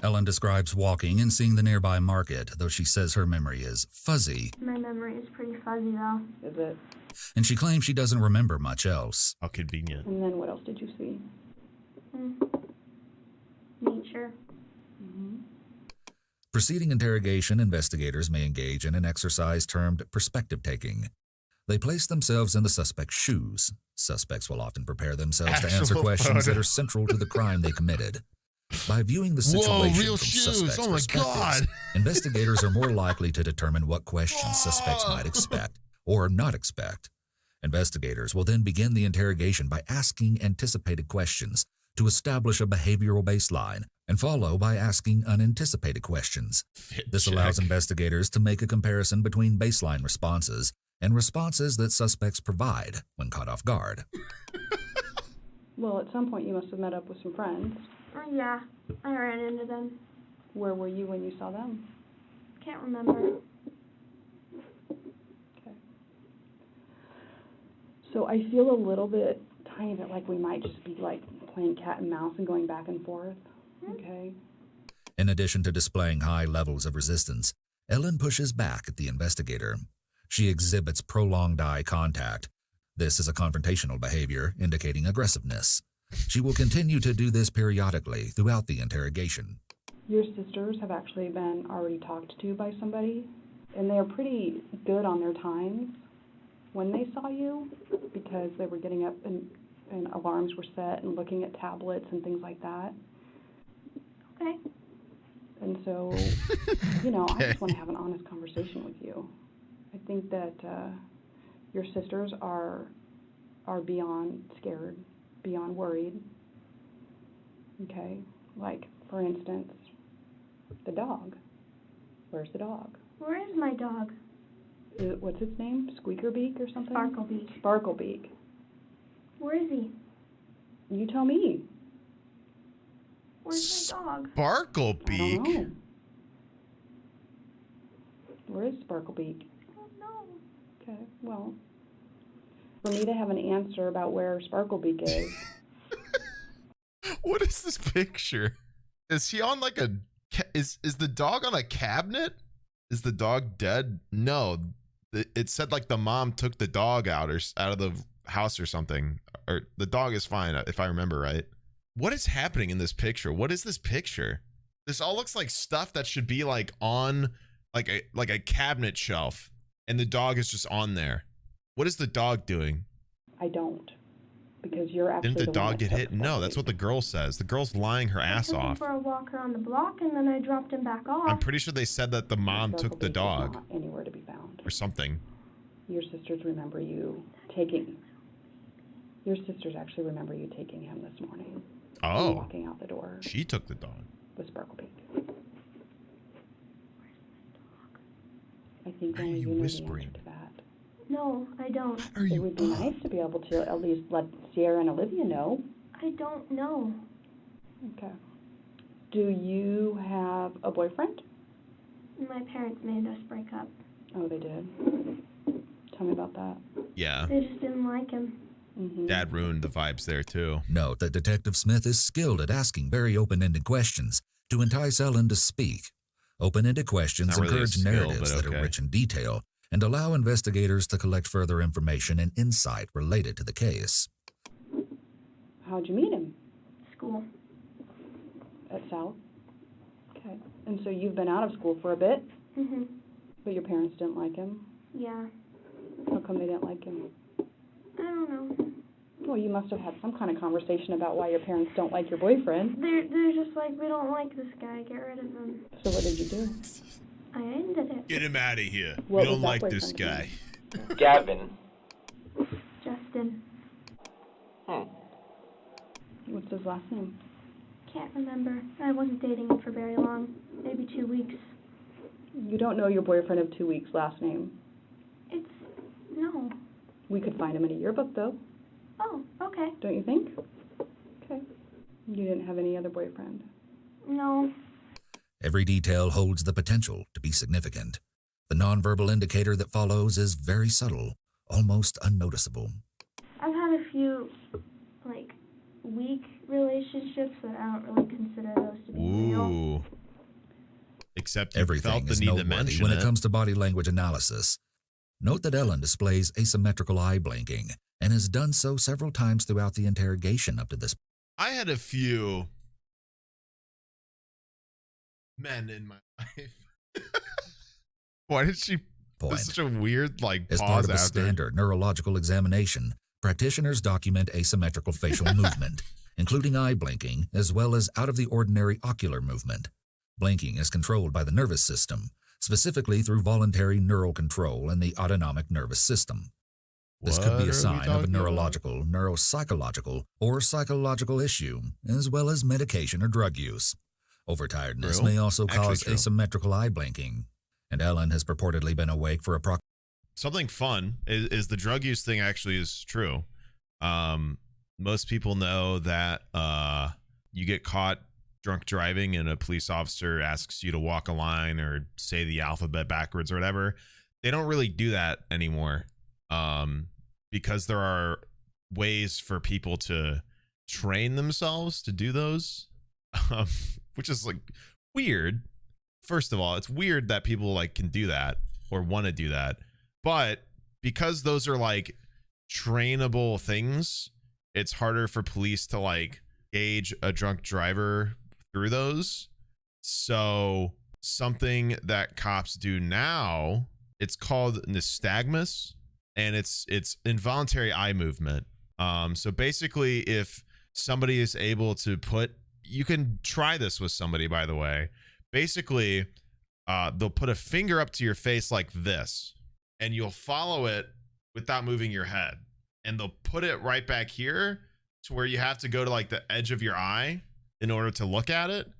Ellen describes walking and seeing the nearby market, though she says her memory is fuzzy,
My memory is pretty fuzzy though.
Is it?
and she claims she doesn't remember much else.
How convenient.
And then what else did you see?
Nature.
Preceding interrogation, investigators may engage in an exercise termed perspective taking. They place themselves in the suspect's shoes. Suspects will often prepare themselves to answer
Actual
questions
photo.
that are central to the crime they committed. By viewing the situation
real
from
shoes.
suspects'
Oh my
perspectives,
God.
investigators are more likely to determine what questions suspects might expect or not expect. Investigators will then begin the interrogation by asking anticipated questions to establish a behavioral baseline, and follow by asking unanticipated questions. This allows investigators to make a comparison between baseline responses and responses that suspects provide when caught off guard.
Well, at some point you must have met up with some friends.
Yeah, I ran into them.
Where were you when you saw them?
Can't remember.
Okay. So I feel a little bit, tiny bit like we might just be playing cat and mouse and going back and forth. Okay.
In addition to displaying high levels of resistance, Ellen pushes back at the investigator. She exhibits prolonged eye contact. This is a confrontational behavior indicating aggressiveness. She will continue to do this periodically throughout the interrogation.
Your sisters have actually been already talked to by somebody, and they're pretty good on their times when they saw you, because they were getting up and alarms were set and looking at tablets and things like that.
Okay.
And so, you know, I just want to have an honest conversation with you. I think that your sisters are beyond scared, beyond worried. Okay? Like, for instance, the dog. Where's the dog?
Where is my dog?
What's its name? Squeakerbeak or something?
Sparklebeak.
Sparklebeak.
Where is he?
You tell me.
Where's my dog?
Sparklebeak?
I don't know. Where is Sparklebeak?
I don't know.
Okay, well, for me to have an answer about where Sparklebeak is.
What is this picture? Is he on like a... Is the dog on a cabinet? Is the dog dead? No. It said like the mom took the dog out of the house or something. Or the dog is fine, if I remember right. What is happening in this picture? What is this picture? This all looks like stuff that should be like on like a cabinet shelf, and the dog is just on there. What is the dog doing?
I don't, because you're actually
Didn't the
one
dog
that
get
took
hit? No, that's what the girl says. The girl's lying her ass
I took him
off.
for a walk around the block, and then I dropped him back off.
I'm pretty sure they said that the mom took the
Sparklebeak is
dog
not anywhere to be found.
or something.
Your sisters remember you taking. Your sisters actually remember you taking him this morning.
Oh.
And walking out the door.
She took the dog.
With Sparklebeak. I think
Why are
only
you
you know
whispering?
the answer to that.
No, I don't.
It would be nice to be able to at least let Sierra and Olivia know.
I don't know.
Okay. Do you have a boyfriend?
My parents made us break up.
Oh, they did. Tell me about that.
Yeah.
They just didn't like him.
Mm-hmm.
Dad ruined the vibes there too.
Note that Detective Smith is skilled at asking very open-ended questions to entice Ellen to speak. Open-ended questions
Not really a
encourage
skill,
narratives
but
that are
okay.
rich in detail and allow investigators to collect further information and insight related to the case.
How'd you meet him?
School.
At South? Okay. And so you've been out of school for a bit,
Mhm.
but your parents didn't like him?
Yeah.
How come they didn't like him?
I don't know.
Well, you must have had some kind of conversation about why your parents don't like your boyfriend.
They're just like, we don't like this guy. Get rid of him.
So what did you do?
I ended it.
Get him out of here.
What
We
was
don't
that
like this
boyfriend's
guy.
Gavin.
Justin.
What's his last name?
Can't remember. I wasn't dating him for very long. Maybe 2 weeks.
You don't know your boyfriend of 2 weeks' last name.
No.
We could find him in a yearbook, though.
Oh, okay.
Don't you think? Okay. You didn't have any other boyfriend?
No.
Every detail holds the potential to be significant. The nonverbal indicator that follows is very subtle, almost unnoticeable.
I've had a few, like, weak relationships that I don't really consider those to be real.
Ooh. Except you
Everything
felt the
is
need to
noteworthy
mention
when it
it.
comes to body language analysis. Note that Ellen displays asymmetrical eye blinking and has done so several times throughout the interrogation up to this.
I had a few men in my life. Why did she
point.
That's such a weird like
As
pause
part of a
after.
standard neurological examination, practitioners document asymmetrical facial movement, including eye blinking, as well as out-of-the-ordinary ocular movement. Blinking is controlled by the nervous system, specifically through voluntary neural control in the autonomic nervous system. This could be a sign of a neurological, neuropsychological, or psychological issue, as well as medication or drug use. Overtiredness may also cause asymmetrical eye blinking, and Ellen has purportedly been awake for
Something fun is the drug use thing actually is true. Most people know that you get caught drunk driving and a police officer asks you to walk a line or say the alphabet backwards or whatever. They don't really do that anymore because there are ways for people to train themselves to do those, which is like weird. First of all, it's weird that people like can do that or want to do that, but because those are like trainable things, it's harder for police to like gauge a drunk driver through those. So something that cops do now, it's called nystagmus, and it's involuntary eye movement. So basically, if somebody is able to you can try this with somebody, by the way. Basically, they'll put a finger up to your face like this, and you'll follow it without moving your head. And they'll put it right back here to where you have to go to like the edge of your eye in order to look at it.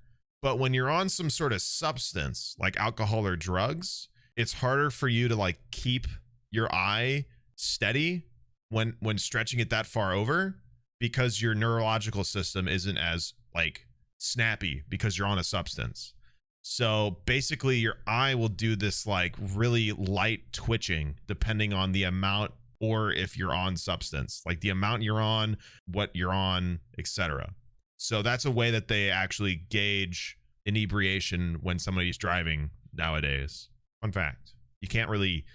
But when you're on some sort of substance like alcohol or drugs, it's harder for you to like keep your eye steady when stretching it that far over, because your neurological system isn't as like snappy because you're on a substance. So basically your eye will do this like really light twitching depending on the amount, or if you're on substance, like the amount you're on, what you're on, etc. So that's a way that they actually gauge inebriation when somebody's driving nowadays. Fun fact. You can't really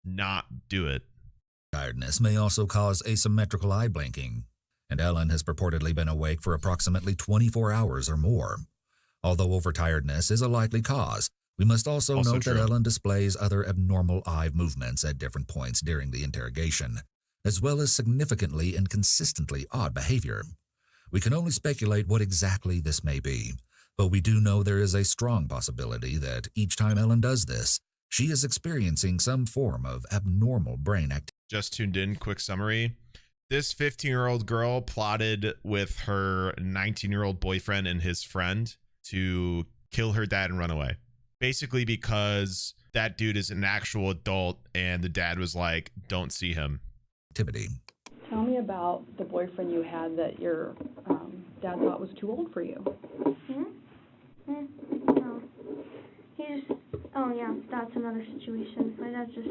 not do it.
Tiredness may also cause asymmetrical eye blinking, and Ellen has purportedly been awake for approximately 24 hours or more. Although overtiredness is a likely cause, we must also note that Ellen displays other abnormal eye movements at different points during the interrogation, as well as significantly and consistently odd behavior. We can only speculate what exactly this may be, but we do know there is a strong possibility that each time Ellen does this, she is experiencing some form of abnormal brain activity.
Just tuned in, quick summary. This 15-year-old girl plotted with her 19-year-old boyfriend and his friend to kill her dad and run away. Basically because that dude is an actual adult and the dad was like, don't see him.
Activity.
Tell me about the boyfriend you had that your dad thought was too old for you.
Oh yeah, that's another situation. My dad's just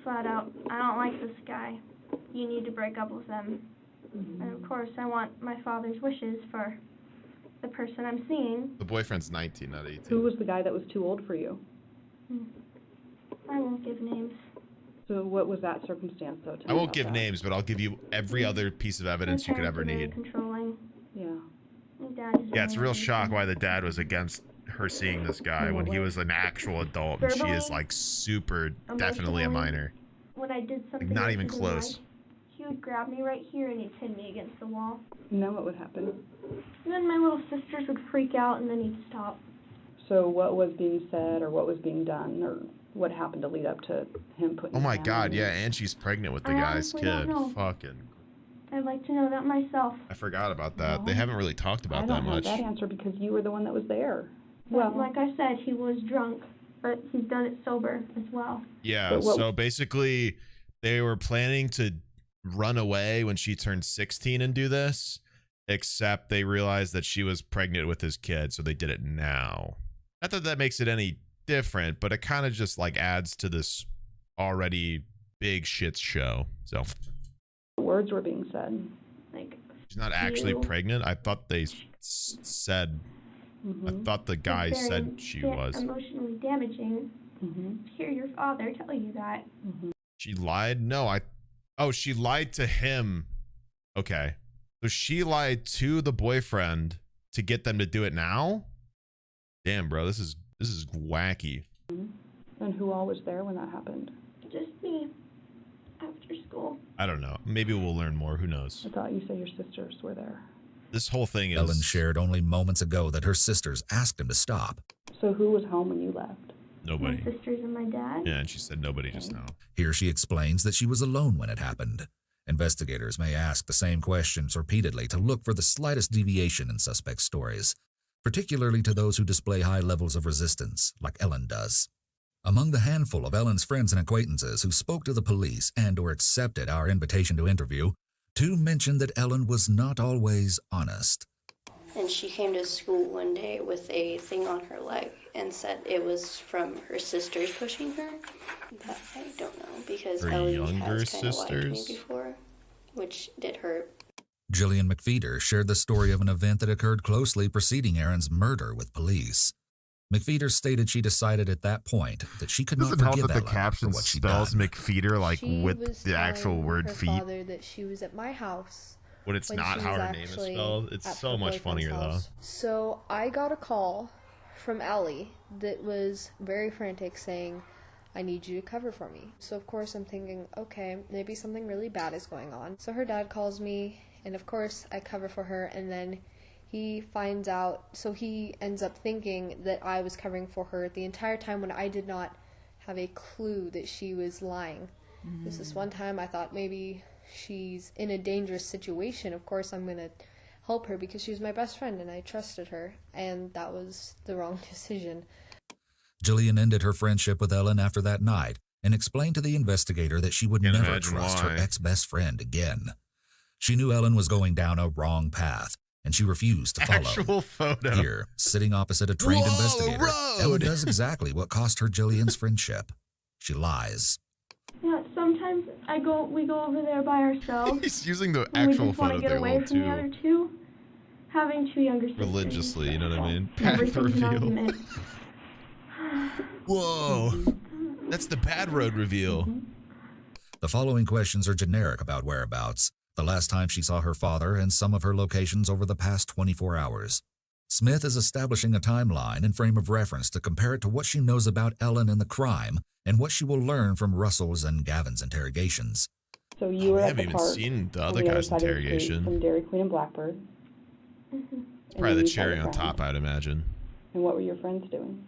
flat out, I don't like this guy. You need to break up with him. And of course, I want my father's wishes for the person I'm seeing.
The boyfriend's 19, not 18.
Who was the guy that was too old for you?
I won't give names.
So what was that circumstance, though?
I won't give names, but I'll give you every other piece of evidence you could ever need.
Controlling.
Yeah.
Yeah, it's a real shock why the dad was against her seeing this guy when he was an actual adult and she is like super definitely a minor.
When I did something
like, not even close.
He would grab me right here and he'd pin me against the wall.
And then what would happen?
And then my little sisters would freak out and then he'd stop.
So what was being said or what was being done or what happened to lead up to him putting
Oh my god, yeah, and she's pregnant with the guy's kid. Fucking.
I'd like to know that myself.
I forgot about that. They haven't really talked about that much.
I don't have that answer because you were the one that was there.
Well, like I said, he was drunk, but he's done it sober as well.
Yeah, so basically they were planning to run away when she turned 16 and do this, except they realized that she was pregnant with his kid, so they did it now. Not that that makes it any different, but it kind of just like adds to this already big shit show. So
words were being said.
Like
she's not actually pregnant. I thought they said I thought the guy said she was.
Emotionally damaging to hear your father tell you that.
She lied? No, she lied to him. Okay. So she lied to the boyfriend to get them to do it now? Damn, bro, this is wacky.
And who all was there when that happened?
Just me. After school.
I don't know. Maybe we'll learn more. Who knows?
I thought you said your sisters were there.
This whole thing is...
Ellen shared only moments ago that her sisters asked him to stop.
So who was home when you left?
Nobody.
My sisters and my dad.
Yeah, and she said nobody just now.
Here she explains that she was alone when it happened. Investigators may ask the same questions repeatedly to look for the slightest deviation in suspect stories, particularly to those who display high levels of resistance, like Ellen does. Among the handful of Ellen's friends and acquaintances who spoke to the police and/or accepted our invitation to interview, two mentioned that Ellen was not always honest.
And she came to school one day with a thing on her leg and said it was from her sisters pushing her. That I don't know, because
her
Ellie
younger
has kind of lied to me
sisters?
before, which did hurt.
Jillian McFeeder shared the story of an event that occurred closely preceding Aaron's murder with police. McFeeder stated she decided at that point that she could not
Doesn't help
forgive
that the
Ellen
caption
for what she'd
spells
done.
McFeeder like
She
with
was
the actual
telling
word
her
feet.
father that she was at my house.
When it's
when
not
she
how
was
her name is
actually
spelled. It's
at
so
her
much
boyfriend's
funnier
house. So I got a call from Ellie that was very frantic saying, I need you to cover for me. So of course I'm thinking, okay, maybe something really bad is going on. So her dad calls me, and of course I cover for her, and then he finds out, so he ends up thinking that I was covering for her the entire time when I did not have a clue that she was lying. This one time I thought maybe she's in a dangerous situation. Of course I'm going to help her because she was my best friend and I trusted her, and that was the wrong decision.
Jillian ended her friendship with Ellen after that night and explained to the investigator that she would never trust her ex-best friend again. She knew Ellen was going down a wrong path, and she refused to follow.
Actual photo.
Here, sitting opposite a trained investigator, Ellen does exactly what cost her Jillian's friendship. She lies.
Yeah, sometimes we go over there by ourselves.
He's using the
when
actual
we just want
photo
to get
thing a
away
little
from the other two. Having two younger sisters.
religiously, you know what I mean? Path
Everything's an
reveal.
argument.
Whoa. That's the bad road reveal.
The following questions are generic about whereabouts, the last time she saw her father, and some of her locations over the past 24 hours. Smith is establishing a timeline and frame of reference to compare it to what she knows about Ellen and the crime and what she will learn from Russell's and Gavin's interrogations.
So you were at
haven't
the
even
park
seen the
on
other
other
guy's
side of the street
interrogation.
from Dairy Queen and Blackbird.
Probably the cherry on top, I'd imagine.
And what were your friends doing?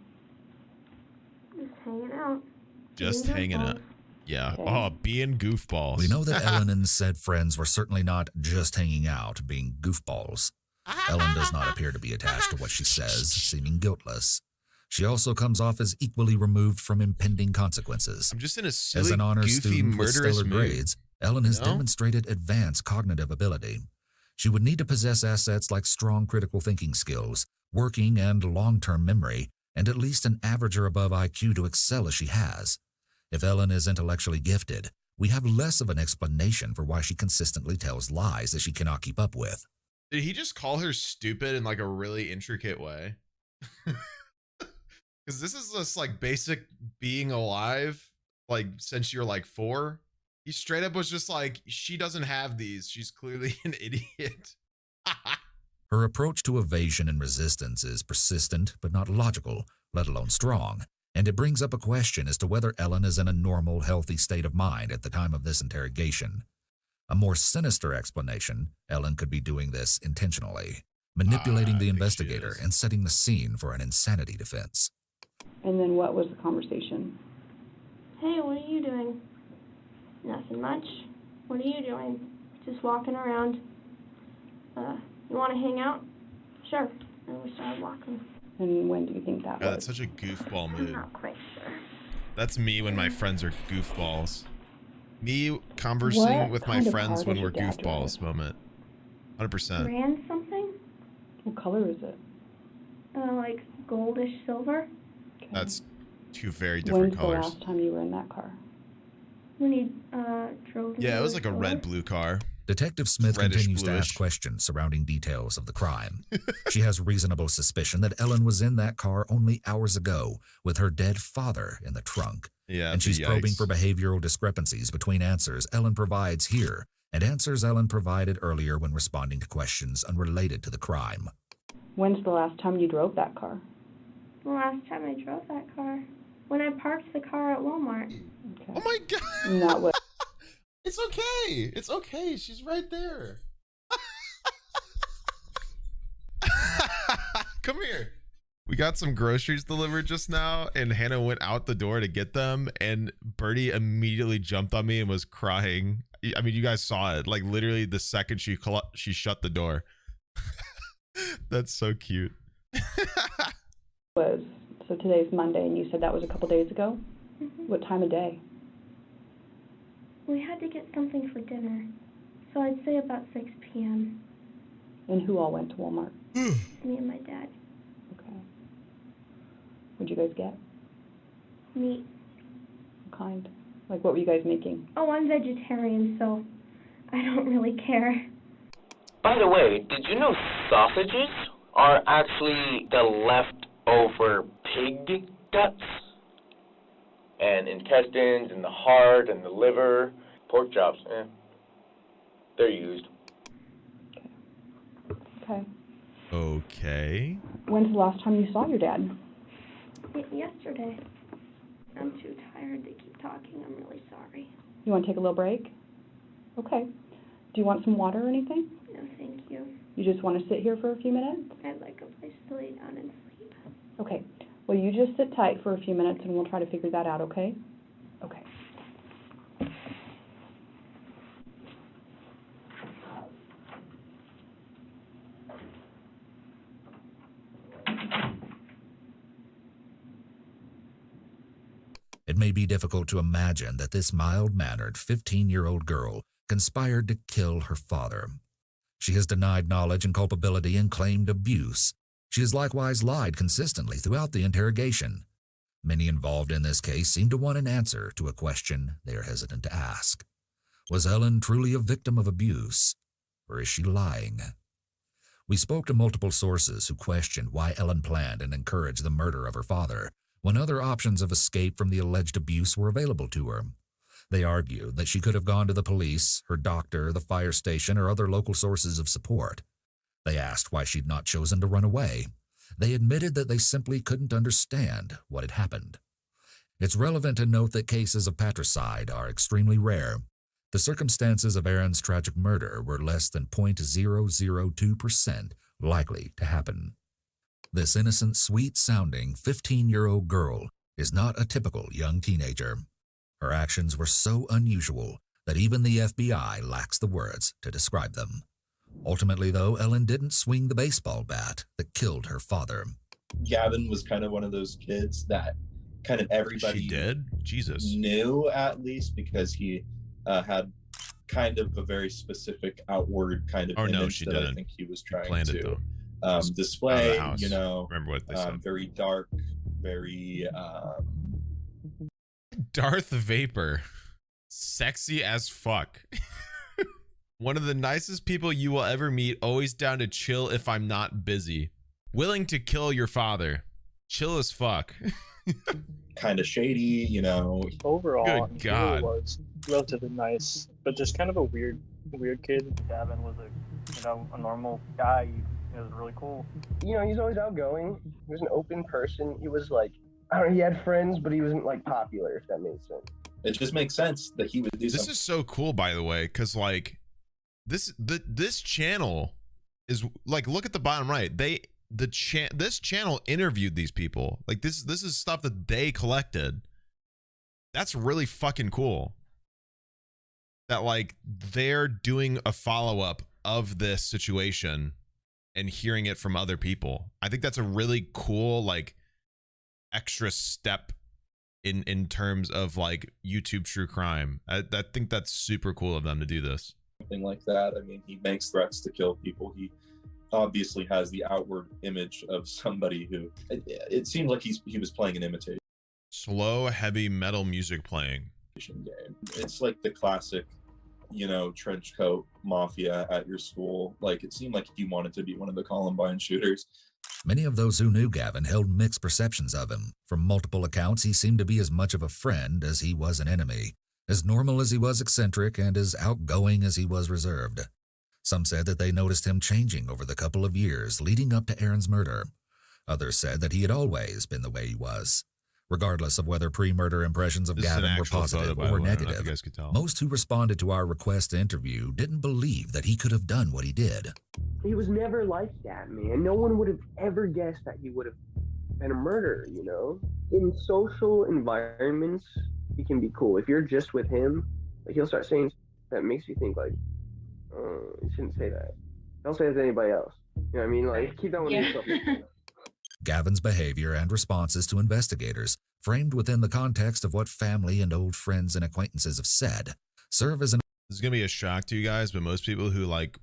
Just hanging out.
Just hanging out. Yeah. Oh, being goofballs.
We know that Ellen and said friends were certainly not just hanging out, being goofballs. Ellen does not appear to be attached to what she says, seeming guiltless. She also comes off as equally removed from impending consequences.
I'm just in a silly,
As an honors
goofy,
student with
murderous
stellar
mood.
grades, Ellen has
You know?
demonstrated advanced cognitive ability. She would need to possess assets like strong critical thinking skills, working and long-term memory, and at least an average or above IQ to excel as she has. If Ellen is intellectually gifted, we have less of an explanation for why she consistently tells lies that she cannot keep up with.
Did he just call her stupid in like a really intricate way? Because this is just like basic being alive, like since you're like 4. He straight up was just like, she doesn't have these. She's clearly an idiot.
Her approach to evasion and resistance is persistent but not logical, let alone strong, and it brings up a question as to whether Ellen is in a normal, healthy state of mind at the time of this interrogation. A more sinister explanation, Ellen could be doing this intentionally, manipulating the investigator and setting the scene for an insanity defense.
And then what was the conversation?
Hey, what are you doing? Nothing much. What are you doing? Just walking around. You want to hang out? Sure. And we started walking.
And when do you think that
God,
was?
that's such a goofball
I'm
mood.
not quite sure.
That's me when my friends are goofballs. Me conversing
What
with my
kind of
friends
car
when
does
we're
your dad
goofballs moment. 100%.
Ran something?
What color is it?
Like goldish silver.
That's two very different
When's
colors.
the last time you were in that car?
When he drove.
Yeah, it was like a red-blue car.
Detective Smith
Reddish
continues to
bluish.
ask questions surrounding details of the crime. She has reasonable suspicion that Ellen was in that car only hours ago with her dead father in the trunk.
Yeah,
and she's
yikes.
probing for behavioral discrepancies between answers Ellen provides here and answers Ellen provided earlier when responding to questions unrelated to the crime.
When's the last time you drove that car?
The last time I drove that car. When I parked the car at Walmart.
Okay.
Oh my god!
And that was
It's okay. It's okay. She's right there. Come here. We got some groceries delivered just now, and Hannah went out the door to get them, and Birdie immediately jumped on me and was crying. I mean, you guys saw it. Like literally the second she shut the door. That's so cute.
so today's Monday, and you said that was a couple days ago?
Mm-hmm.
What time of day?
We had to get something for dinner. So I'd say about 6 p.m.
And who all went to Walmart?
Me and my dad.
Okay. What'd you guys get?
Meat.
What kind? Like, what were you guys making?
Oh, I'm vegetarian, so I don't really care.
By the way, did you know sausages are actually the leftover pig guts? And intestines, and the heart, and the liver, pork chops, they're used.
Okay.
Okay.
When's the last time you saw your dad?
Yesterday. I'm too tired to keep talking. I'm really sorry.
You want to take a little break? Okay. Do you want some water or anything?
No, thank you.
You just want to sit here for a few minutes?
I'd like a place to lay down and sleep.
Okay. Well, you just sit tight for a few minutes and we'll try to figure that out, okay? Okay.
It may be difficult to imagine that this mild-mannered 15-year-old girl conspired to kill her father. She has denied knowledge and culpability and claimed abuse. She has likewise lied consistently throughout the interrogation. Many involved in this case seem to want an answer to a question they are hesitant to ask. Was Ellen truly a victim of abuse, or is she lying? We spoke to multiple sources who questioned why Ellen planned and encouraged the murder of her father when other options of escape from the alleged abuse were available to her. They argued that she could have gone to the police, her doctor, the fire station, or other local sources of support. They asked why she'd not chosen to run away. They admitted that they simply couldn't understand what had happened. It's relevant to note that cases of patricide are extremely rare. The circumstances of Aaron's tragic murder were less than 0.002% likely to happen. This innocent, sweet-sounding 15-year-old girl is not a typical young teenager. Her actions were so unusual that even the FBI lacks the words to describe them. Ultimately, though, Ellen didn't swing the baseball bat that killed her father.
Gavin was kind of one of those kids that kind of everybody
She did? Jesus.
knew, at least, because he had kind of a very specific outward kind of image that
didn't.
I think he was trying
Planned
to
it, though.
display, you know,
Remember what they said.
very dark, very
Darth Vapor. Sexy as fuck. One of the nicest people you will ever meet, always down to chill if I'm not busy. Willing to kill your father. Chill as fuck.
kind of shady, you know.
Overall,
Good
he
God.
really was relatively nice, but just kind of a weird kid.
Gavin was a normal guy. He was really cool.
You know, he's always outgoing. He was an open person. He was like, I don't know, he had friends, but he wasn't like popular, if that makes sense.
It just makes sense that he would do
This is so cool, by the way, because like this channel is like, look at the bottom right. This channel interviewed these people. Like this is stuff that they collected. That's really fucking cool. That like they're doing a follow-up of this situation and hearing it from other people. I think that's a really cool like extra step in terms of like YouTube true crime. I think that's super cool of them to do this.
Something like that. I mean, he makes threats to kill people. He obviously has the outward image of somebody who it seems like he was playing an imitation
Slow, heavy metal music playing.
game. It's like the classic, you know, trench coat mafia at your school. Like, it seemed like he wanted to be one of the Columbine shooters.
Many of those who knew Gavin held mixed perceptions of him. From multiple accounts, he seemed to be as much of a friend as he was an enemy, as normal as he was eccentric, and as outgoing as he was reserved. Some said that they noticed him changing over the couple of years leading up to Aaron's murder. Others said that he had always been the way he was. Regardless of whether pre-murder impressions of Gavin were positive or negative, most who responded to our request to interview didn't believe that he could have done what he did.
He was never like that, man. No one would have ever guessed that he would have been a murderer, you know? In social environments, he can be cool. If you're just with him, like, he'll start saying that makes you think, like, oh, you shouldn't say that. Don't say that to anybody else. You know what I mean? Like, keep that one to yourself.
Gavin's behavior and responses to investigators, framed within the context of what family and old friends and acquaintances have said, serve as an...
This is going to be a shock to you guys, but most people who like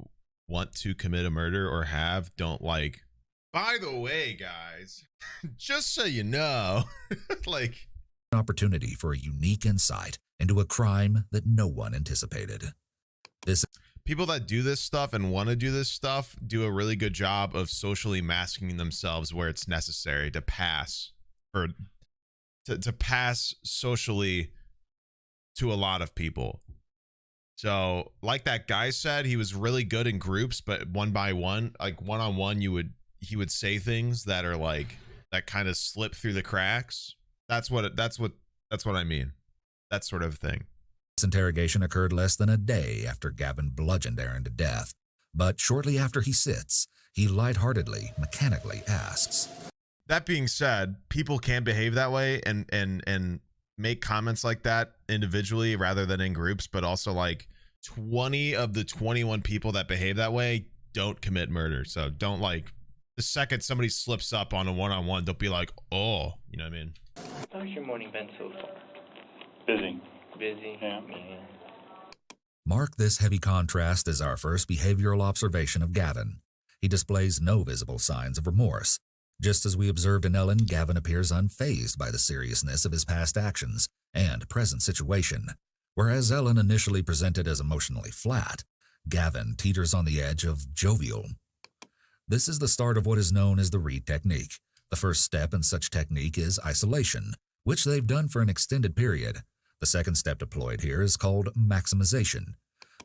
want to commit a murder or have don't like, by the way, guys, just so you know, like...
an opportunity for a unique insight into a crime that no one anticipated.
people that do this stuff and want to do this stuff do a really good job of socially masking themselves where it's necessary to pass, or to pass socially to a lot of people. So like that guy said, he was really good in groups, but one by one, like one-on-one, he would say things that are like, that kind of slip through the cracks. That's what I mean. That sort of thing.
This interrogation occurred less than a day after Gavin bludgeoned Aaron to death. But shortly after he sits, he lightheartedly, mechanically asks.
That being said, people can behave that way and make comments like that individually rather than in groups, but also like 20 of the 21 people that behave that way don't commit murder. So don't, like, the second somebody slips up on a one-on-one, don't be like, oh, you know what I mean?
How's your morning been so far?
Busy.
Busy?
Yeah.
Mark this heavy contrast as our first behavioral observation of Gavin. He displays no visible signs of remorse. Just as we observed in Ellen, Gavin appears unfazed by the seriousness of his past actions and present situation. Whereas Ellen initially presented as emotionally flat, Gavin teeters on the edge of jovial. This is the start of what is known as the Reed technique. The first step in such technique is isolation, which they've done for an extended period. The second step deployed here is called maximization.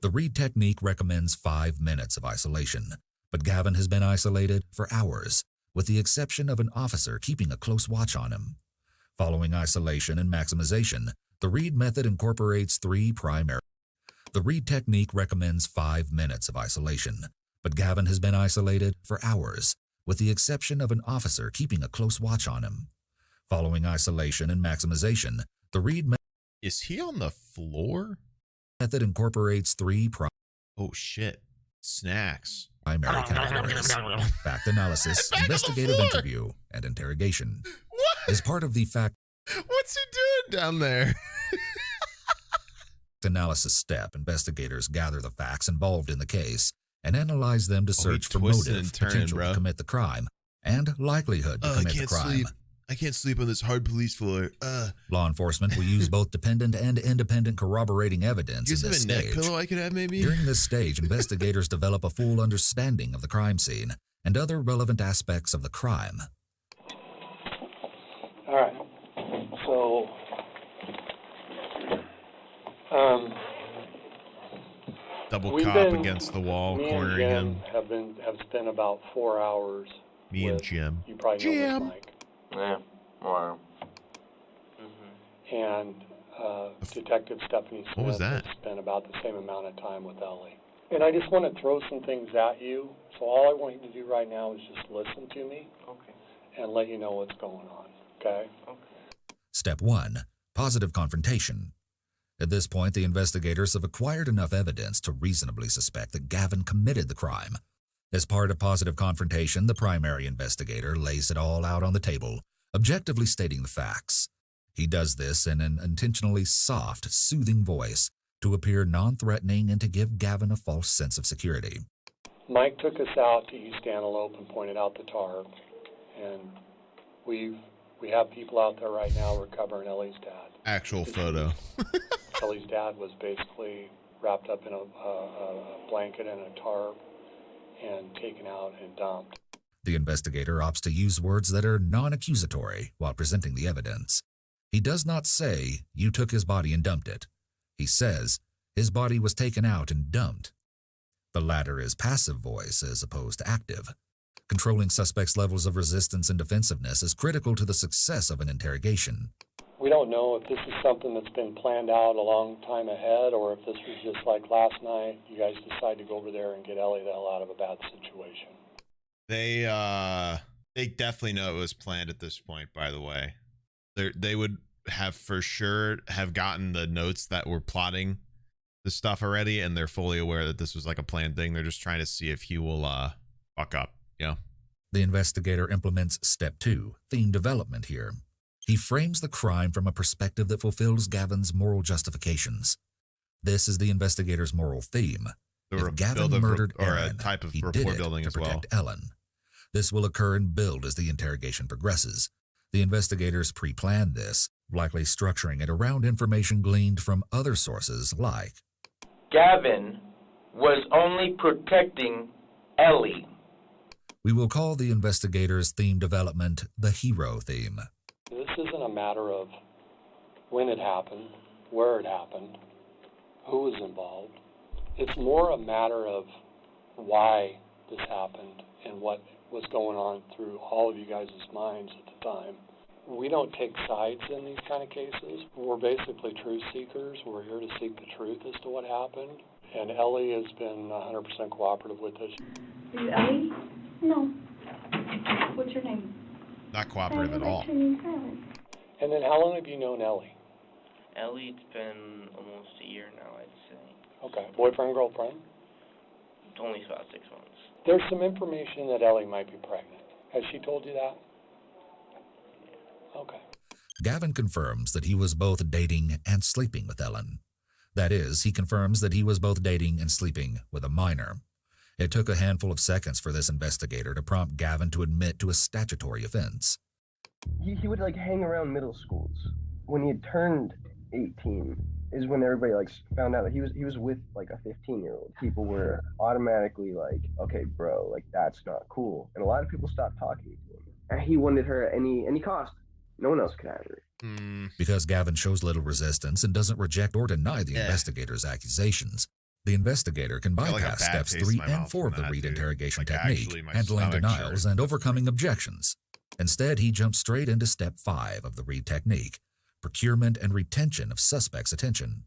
The Reed technique recommends 5 minutes of isolation, but Gavin has been isolated for hours, with the exception of an officer keeping a close watch on him. Following isolation and maximization, the Reed method incorporates 3 primary. The Reed technique recommends 5 minutes of isolation, but Gavin has been isolated for hours, with the exception of an officer keeping a close watch on him. Following isolation and maximization, the Reed method.
Is he on the floor?
Method incorporates 3
oh shit. Snacks.
Primary categories: fact analysis, investigative interview, and interrogation.
What?
As part of the fact
What's he doing down there?
analysis step, investigators gather the facts involved in the case and analyze them to search for
twisted
motive,
and turned,
potential
bro.
to commit the crime, and likelihood to commit the crime.
I can't sleep on this hard police floor.
Law enforcement will use both dependent and independent corroborating evidence
You
in
have
this
a neck
stage.
pillow I could have, maybe?
During this stage, investigators develop a full understanding of the crime scene and other relevant aspects of the crime.
All right. So,
Double
we've
cop
been-
against the wall,
me and
cornering
Jim
him.
have spent about 4 hours.
Me and
with-
Jim.
You probably know
Jim.
this, Mike.
Yeah. Wow.
And Detective Stephanie Smith
What was that?
has spent about the same amount of time with Ellie. And I just want to throw some things at you. So all I want you to do right now is just listen to me.
Okay.
And let you know what's going on. Okay?
Step 1. Positive confrontation. At this point, the investigators have acquired enough evidence to reasonably suspect that Gavin committed the crime. As part of positive confrontation, the primary investigator lays it all out on the table, objectively stating the facts. He does this in an intentionally soft, soothing voice to appear non-threatening and to give Gavin a false sense of security.
Mike took us out to East Antelope and pointed out the tarp. And we have people out there right now recovering Ellie's dad.
Actual photo.
Ellie's dad was basically wrapped up in a blanket and a tarp and taken out and dumped.
The investigator opts to use words that are non-accusatory while presenting the evidence. He does not say, "You took his body and dumped it." He says, "His body was taken out and dumped." The latter is passive voice as opposed to active. Controlling suspects' levels of resistance and defensiveness is critical to the success of an interrogation.
We don't know if this is something that's been planned out a long time ahead or if this was just like last night, you guys decide to go over there and get Ellie the hell out of a bad situation.
They definitely know it was planned at this point, by the way. They would have for sure have gotten the notes that were plotting the stuff already, and they're fully aware that this was like a planned thing. They're just trying to see if he will fuck up. Yeah.
The investigator implements step 2, theme development here. He frames the crime from a perspective that fulfills Gavin's moral justifications. This is the investigator's moral theme. If Gavin murdered Aaron,
a type of
he
rapport
did it
building
to
as well.
protect Ellen. This will occur and build as the interrogation progresses. The investigators pre-planned this, likely structuring it around information gleaned from other sources like
Gavin was only protecting Ellie.
We will call the investigators' theme development the hero theme.
This isn't a matter of when it happened, where it happened, who was involved. It's more a matter of why this happened and what was going on through all of you guys' minds at the time. We don't take sides in these kind of cases. We're basically truth seekers. We're here to seek the truth as to what happened. And Ellie has been 100% cooperative with us.
Are you Ellie? No. What's your name?
Not cooperative at all.
And then how long have you known Ellie?
Ellie, it's been almost a year now, I'd say.
Okay. Boyfriend, girlfriend?
It's only about 6 months.
There's some information that Ellie might be pregnant. Has she told you that? Okay.
Gavin confirms that he was both dating and sleeping with Ellen. That is, he confirms that he was both dating and sleeping with a minor. It took a handful of seconds for this investigator to prompt Gavin to admit to a statutory offense.
He would like hang around middle schools. When he had turned 18 is when everybody like found out that he was with like a 15-year-old. People were automatically like, okay, bro, like that's not cool. And a lot of people stopped talking to him. And he wanted her at any cost. No one else could have her.
Because Gavin shows little resistance and doesn't reject or deny the investigator's accusations, the investigator can bypass steps 3 and 4 of the read interrogation technique, handling denials and overcoming objections. Instead, he jumps straight into step 5 of the read technique, procurement and retention of suspect's attention.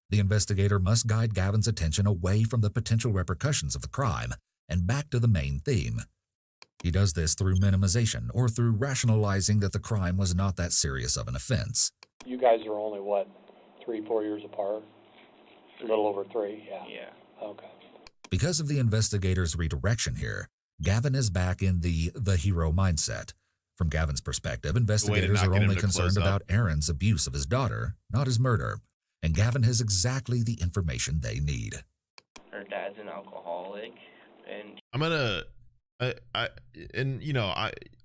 The investigator must guide Gavin's attention away from the potential repercussions of the crime and back to the main theme. He does this through minimization or through rationalizing that the crime was not that serious of an offense.
You guys are only, what, 3-4 years apart? A little over 3, yeah.
Yeah.
Okay.
Because of the investigator's redirection here, Gavin is back in the hero mindset. From Gavin's perspective, investigators are only concerned about Aaron's abuse of his daughter, not his murder, and Gavin has exactly the information they need.
Her dad's an alcoholic, and
I'm gonna,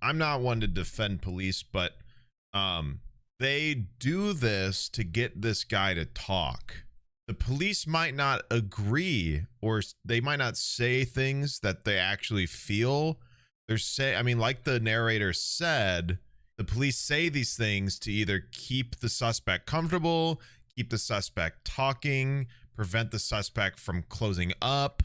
I'm not one to defend police, but they do this to get this guy to talk. The police might not agree, or they might not say things that they actually feel. Like the narrator said, the police say these things to either keep the suspect comfortable, keep the suspect talking, prevent the suspect from closing up.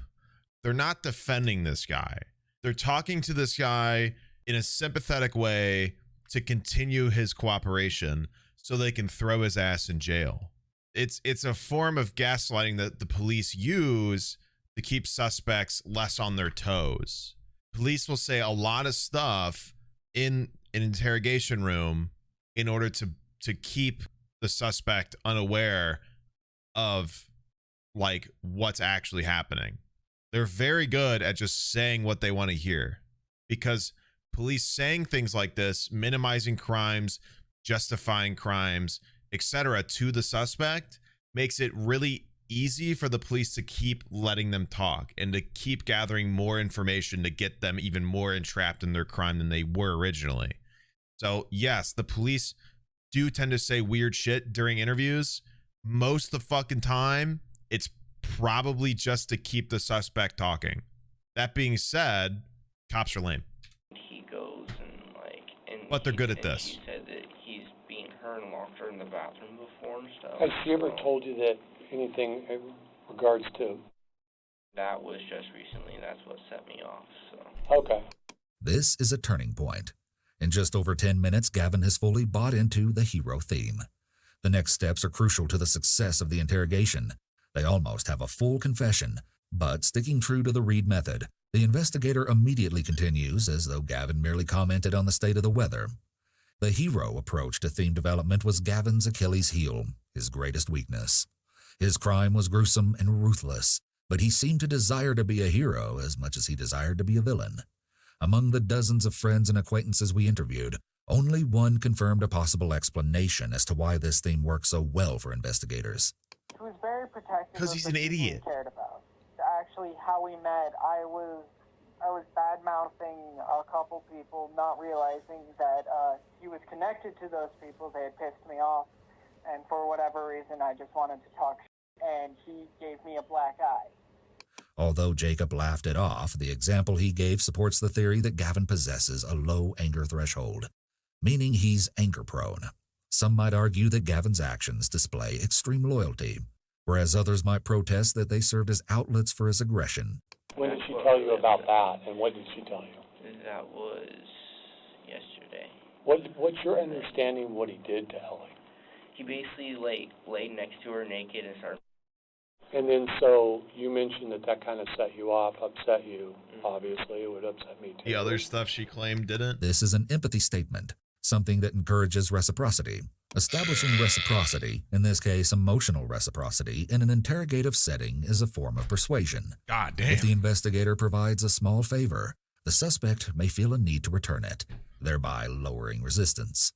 They're not defending this guy. They're talking to this guy in a sympathetic way to continue his cooperation so they can throw his ass in jail. It's a form of gaslighting that the police use to keep suspects less on their toes. Police will say a lot of stuff in an interrogation room in order to keep the suspect unaware of like what's actually happening. They're very good at just saying what they want to hear, because police saying things like this, minimizing crimes, justifying crimes, etc. to the suspect, makes it really easy for the police to keep letting them talk and to keep gathering more information to get them even more entrapped in their crime than they were originally. So yes, the police do tend to say weird shit during interviews. Most of the fucking time, it's probably just to keep the suspect talking. That being said, cops are lame.
he goes and
but they're good at this.
He said that he's beaten her and locked her in the bathroom before and stuff.
Has she ever told you that anything in regards to?
That was just recently, and that's what set me off, so.
Okay.
This is a turning point. In just over 10 minutes, Gavin has fully bought into the hero theme. The next steps are crucial to the success of the interrogation. They almost have a full confession, but sticking true to the Reed method, the investigator immediately continues as though Gavin merely commented on the state of the weather. The hero approach to theme development was Gavin's Achilles heel, his greatest weakness. His crime was gruesome and ruthless, but he seemed to desire to be a hero as much as he desired to be a villain. Among the dozens of friends and acquaintances we interviewed, only one confirmed a possible explanation as to why this theme works so well for investigators.
He was very protective.
Because he's an idiot.
Cared about. Actually, how we met, I was bad-mouthing a couple people, not realizing that he was connected to those people. They had pissed me off, and for whatever reason, I just wanted to talk, and he gave me a black eye.
Although Jacob laughed it off, the example he gave supports the theory that Gavin possesses a low anger threshold, meaning he's anger-prone. Some might argue that Gavin's actions display extreme loyalty, whereas others might protest that they served as outlets for his aggression.
When did she tell you about that, and what did she tell you?
That was yesterday.
What's your understanding of what he did to Ellie?
He basically laid next to her naked and started.
And then so you mentioned that kind of set you off, upset you. Obviously, it would upset me too.
The other stuff she claimed didn't.
This is an empathy statement, something that encourages reciprocity. Establishing reciprocity, in this case emotional reciprocity, in an interrogative setting is a form of persuasion.
God damn.
If the investigator provides a small favor, the suspect may feel a need to return it, thereby lowering resistance.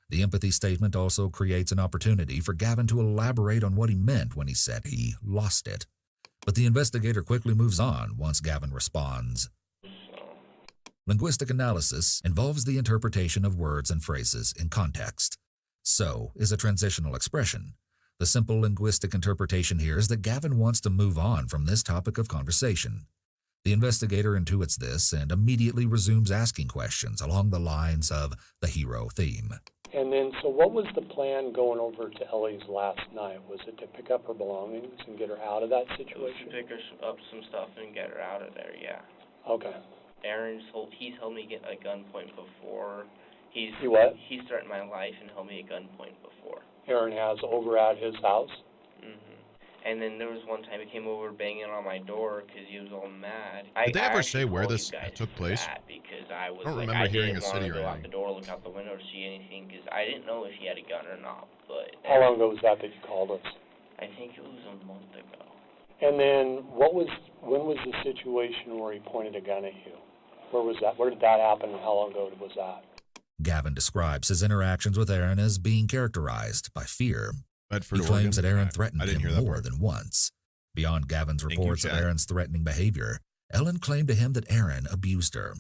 The empathy statement also creates an opportunity for Gavin to elaborate on what he meant when he said he lost it. But the investigator quickly moves on once Gavin responds. Linguistic analysis involves the interpretation of words and phrases in context. So is a transitional expression. The simple linguistic interpretation here is that Gavin wants to move on from this topic of conversation. The investigator intuits this and immediately resumes asking questions along the lines of the hero theme.
And then, so what was the plan going over to Ellie's last night? Was it to pick up her belongings and get her out of that situation?
To pick her up some stuff and get her out of there, yeah.
Okay.
He's held me at gunpoint before.
He what?
He's threatened my life and held me at gunpoint before.
Aaron has over at his house?
And then there was one time he came over banging on my door because he was all mad.
Did they ever say where this took place?
Because I was
I don't remember hearing a city
or
or
anything. Out
anything.
the door, look out the window to see anything because I didn't know if he had a gun or not. But
how long ago was that you called us?
I think it was a month ago.
And then when was the situation where he pointed a gun at you? Where was that? Where did that happen and how long ago was that?
Gavin describes his interactions with Aaron as being characterized by fear. He claims that Aaron threatened him more than once. Beyond Gavin's reports of Aaron's threatening behavior, Ellen claimed to him that Aaron abused her.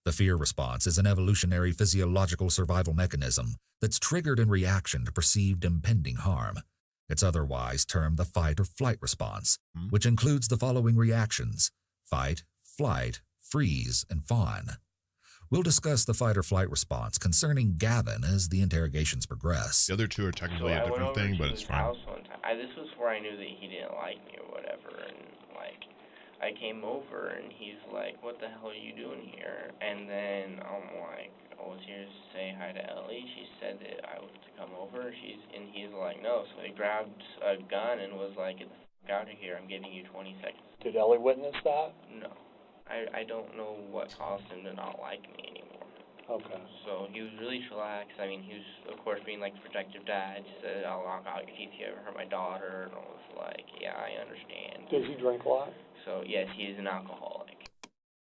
The fear response is an evolutionary physiological survival mechanism that's triggered in reaction to perceived impending harm. It's otherwise termed the fight or flight response, which includes the following reactions: fight, flight, freeze, and fawn. We'll discuss the fight or flight response concerning Gavin as the interrogations progress.
The other two are technically a different thing, but it's fine.
This was where I knew that he didn't like me or whatever, and I came over and he's like, "What the hell are you doing here?" And then I'm like, "I was here to say hi to Ellie. She said that I was to come over." He's like, "No." So he grabbed a gun and was like, "Get the fuck out of here. I'm giving you 20 seconds."
Did Ellie witness that?
No. I don't know what caused him to not like me anymore.
Okay.
So he was really chillaxed. I mean, he was, of course, being like a protective dad. He said, "I'll knock out your teeth if you ever hurt my daughter." And I was like, "Yeah, I understand."
Does he drink a lot?
So, yes, he is an alcoholic.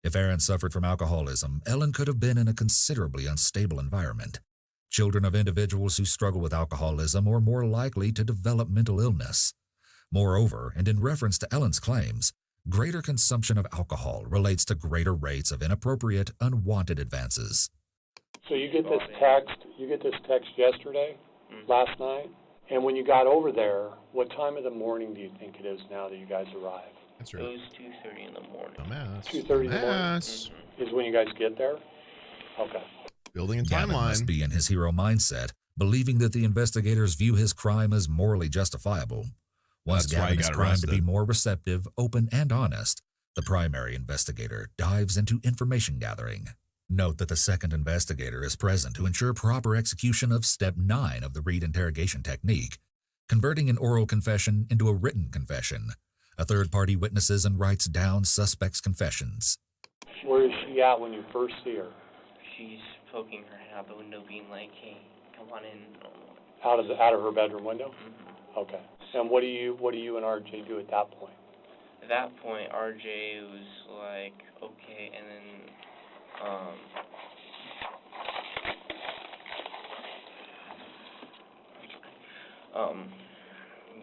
If Aaron suffered from alcoholism, Ellen could have been in a considerably unstable environment. Children of individuals who struggle with alcoholism are more likely to develop mental illness. Moreover, and in reference to Ellen's claims, greater consumption of alcohol relates to greater rates of inappropriate, unwanted advances.
So you get this text yesterday, last night, and when you got over there, what time of the morning do you think it is now that you guys arrive?
That's
right. It was 2:30 in the morning.
2:30 in the morning is when you guys get there? Okay.
Building a
Gavin
timeline.
must be in his hero mindset, believing that the investigators view his crime as morally justifiable. Once
That's why he
Gavin is
got
primed to be
arrested.
more receptive, open, and honest, the primary investigator dives into information gathering. Note that the second investigator is present to ensure proper execution of Step 9 of the Reed interrogation technique, converting an oral confession into a written confession. A third party witnesses and writes down suspects' confessions.
Where is she at when you first see her?
She's poking her head out the window, being like, "Hey, come on in."
Out of her bedroom window? Okay. And what do you and RJ do at that point?
At that point, RJ was like, "Okay," and then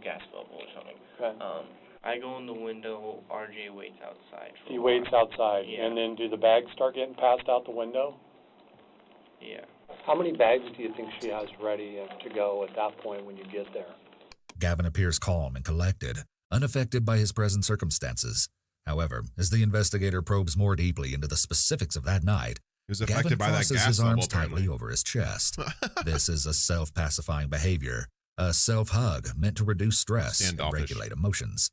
gas bubble or something.
Okay.
I go in the window, RJ waits outside.
He waits outside,
Yeah.
and then do the bags start getting passed out the window?
Yeah.
How many bags do you think she has ready to go at that point when you get there?
Gavin appears calm and collected, unaffected by his present circumstances. However, as the investigator probes more deeply into the specifics of that night,
He was affected
Gavin
by that
crosses
gas
his
level,
arms
apparently.
tightly over his chest. This is a self-pacifying behavior, a self-hug meant to reduce stress and
Standoffish.
regulate emotions.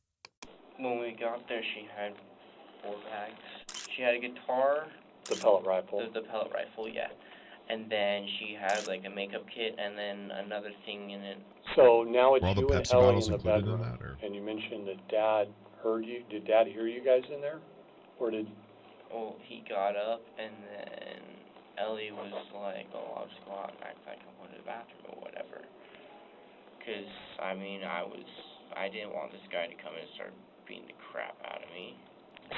When we got there, she had 4 bags. She had a guitar.
The pellet rifle.
The pellet rifle, yeah. And then she had like a makeup kit and then another thing in it.
So now it's
Were all the
you and
Pepsi
Ellie
bottles
in the
included in
bedroom,
that, or?
and you mentioned that Dad heard you. Did Dad hear you guys in there, or did?
Well, he got up and then Ellie was like, "Oh, I'll just go out and act like I'm going to the bathroom or whatever." Because I mean, I didn't want this guy to come in and start beating the crap out of me.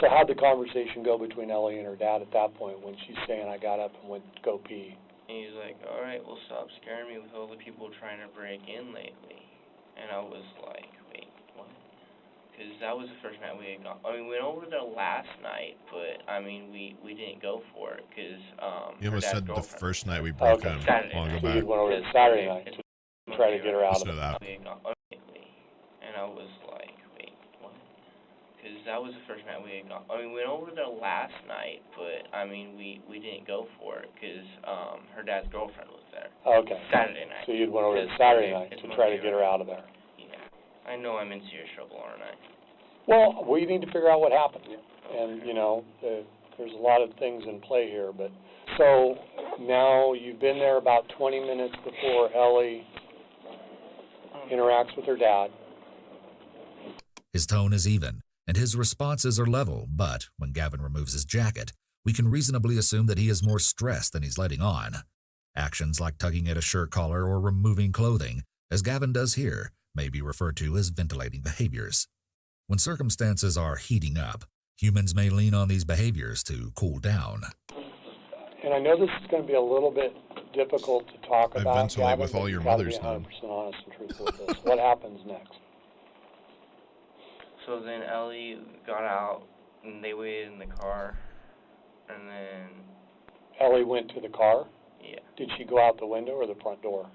So how'd the conversation go between Ellie and her dad at that point when she's saying, "I got up and went to go pee"?
And he's like, "All right, well, stop scaring me with all the people trying to break in lately." And I was like, "Wait, what?" Because that was the first night we had gone. I mean, we went over there last night, but I mean, we didn't go for it because
You almost
her
said
dad's
the
girlfriend-
first night we broke in.
Saturday
I'll go
night.
So
back.
you went over to Saturday night to try to get her out of
Listen to that.
We had gone lately, and I was like, "Wait, what?" Because that was the first night we had gone. I mean, we went over there last night, but I mean, we didn't go for it because her dad's girlfriend was there.
Okay.
Saturday night.
So you went over to
Because
Saturday
Monday-
night
it's
to try to
Monday,
get her out of there.
Yeah. I know I'm in serious trouble, aren't I?
Well, we need to figure out what happened, and you know, there's a lot of things in play here. But so now you've been there about 20 minutes before Ellie interacts with her dad.
His tone is even, and his responses are level, but when Gavin removes his jacket, we can reasonably assume that he is more stressed than he's letting on. Actions like tugging at a shirt collar or removing clothing, as Gavin does here, may be referred to as ventilating behaviors. When circumstances are heating up, humans may lean on these behaviors to cool down.
And I know this is going to be a little bit difficult to talk
I
about.
ventilate
Gavin,
with
but
all
you've
your
gotta
mothers
be
now.
100% honest and truthful with this. What happens next?
So then Ellie got out, and they waited in the car, and then,
Ellie went to the car.
yeah,
Did she go out the window or the front door?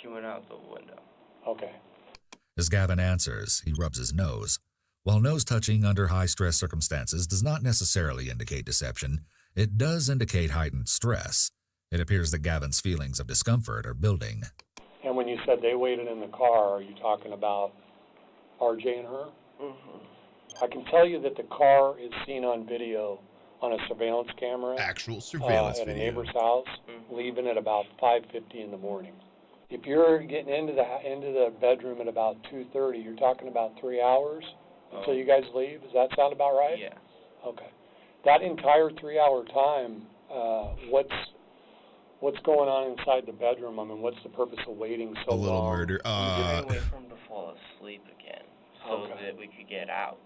she went out the window.
Okay.
As Gavin answers, he rubs his nose. While nose touching under high-stress circumstances does not necessarily indicate deception, it does indicate heightened stress. It appears that Gavin's feelings of discomfort are building.
And when you said they waited in the car, are you talking about RJ and her?
Mm-hmm.
I can tell you that the car is seen on video on a surveillance camera.
Actual surveillance
at a
video.
neighbor's house, leaving at about 5:50 in the morning. If you're getting into the bedroom at about 2:30, you're talking about 3 hours until you guys leave. Does that sound about right?
Yeah.
Okay. That entire 3-hour time, what's going on inside the bedroom? I mean, what's the purpose of waiting so
A little
long?
murder.
We didn't wait for him to fall asleep again, so
Okay.
that we could get out.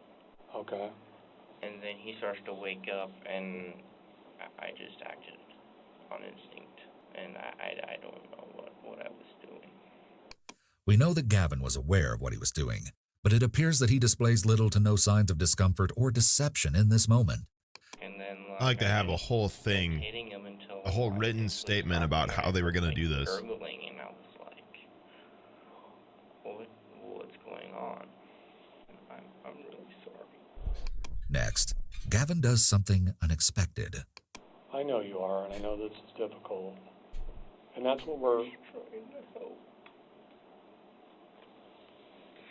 Okay.
And then he starts to wake up, and I just acted on instinct, and I don't know what I was doing.
We know that Gavin was aware of what he was doing, but it appears that he displays little to no signs of discomfort or deception in this moment.
And then
I like to have a whole thing,
hitting him until
a whole written statement about how they were going to do this.
gurgling, and I was like, what's going on? And I'm really sorry.
Next, Gavin does something unexpected.
I know you are, and I know this is difficult. And that's what we're...
Trying to help.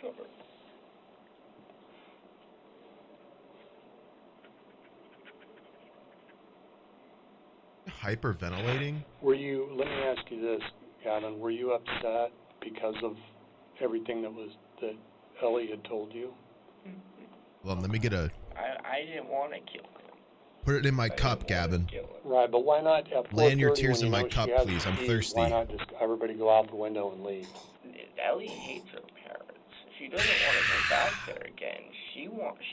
Sorry.
Hyperventilating?
Let me ask you this, Gavin, were you upset because of everything that Ellie had told you?
Well, let me get a...
I didn't want to kill him.
Put it in my cup, Gavin.
Right, but why not at 4:30
Land your tears
when
in
you
my
know she
cup,
has
please.
the
I'm
keys,
thirsty.
Why not just everybody go out the window and leave?
Ellie hates her parents. She doesn't want to go back there again. She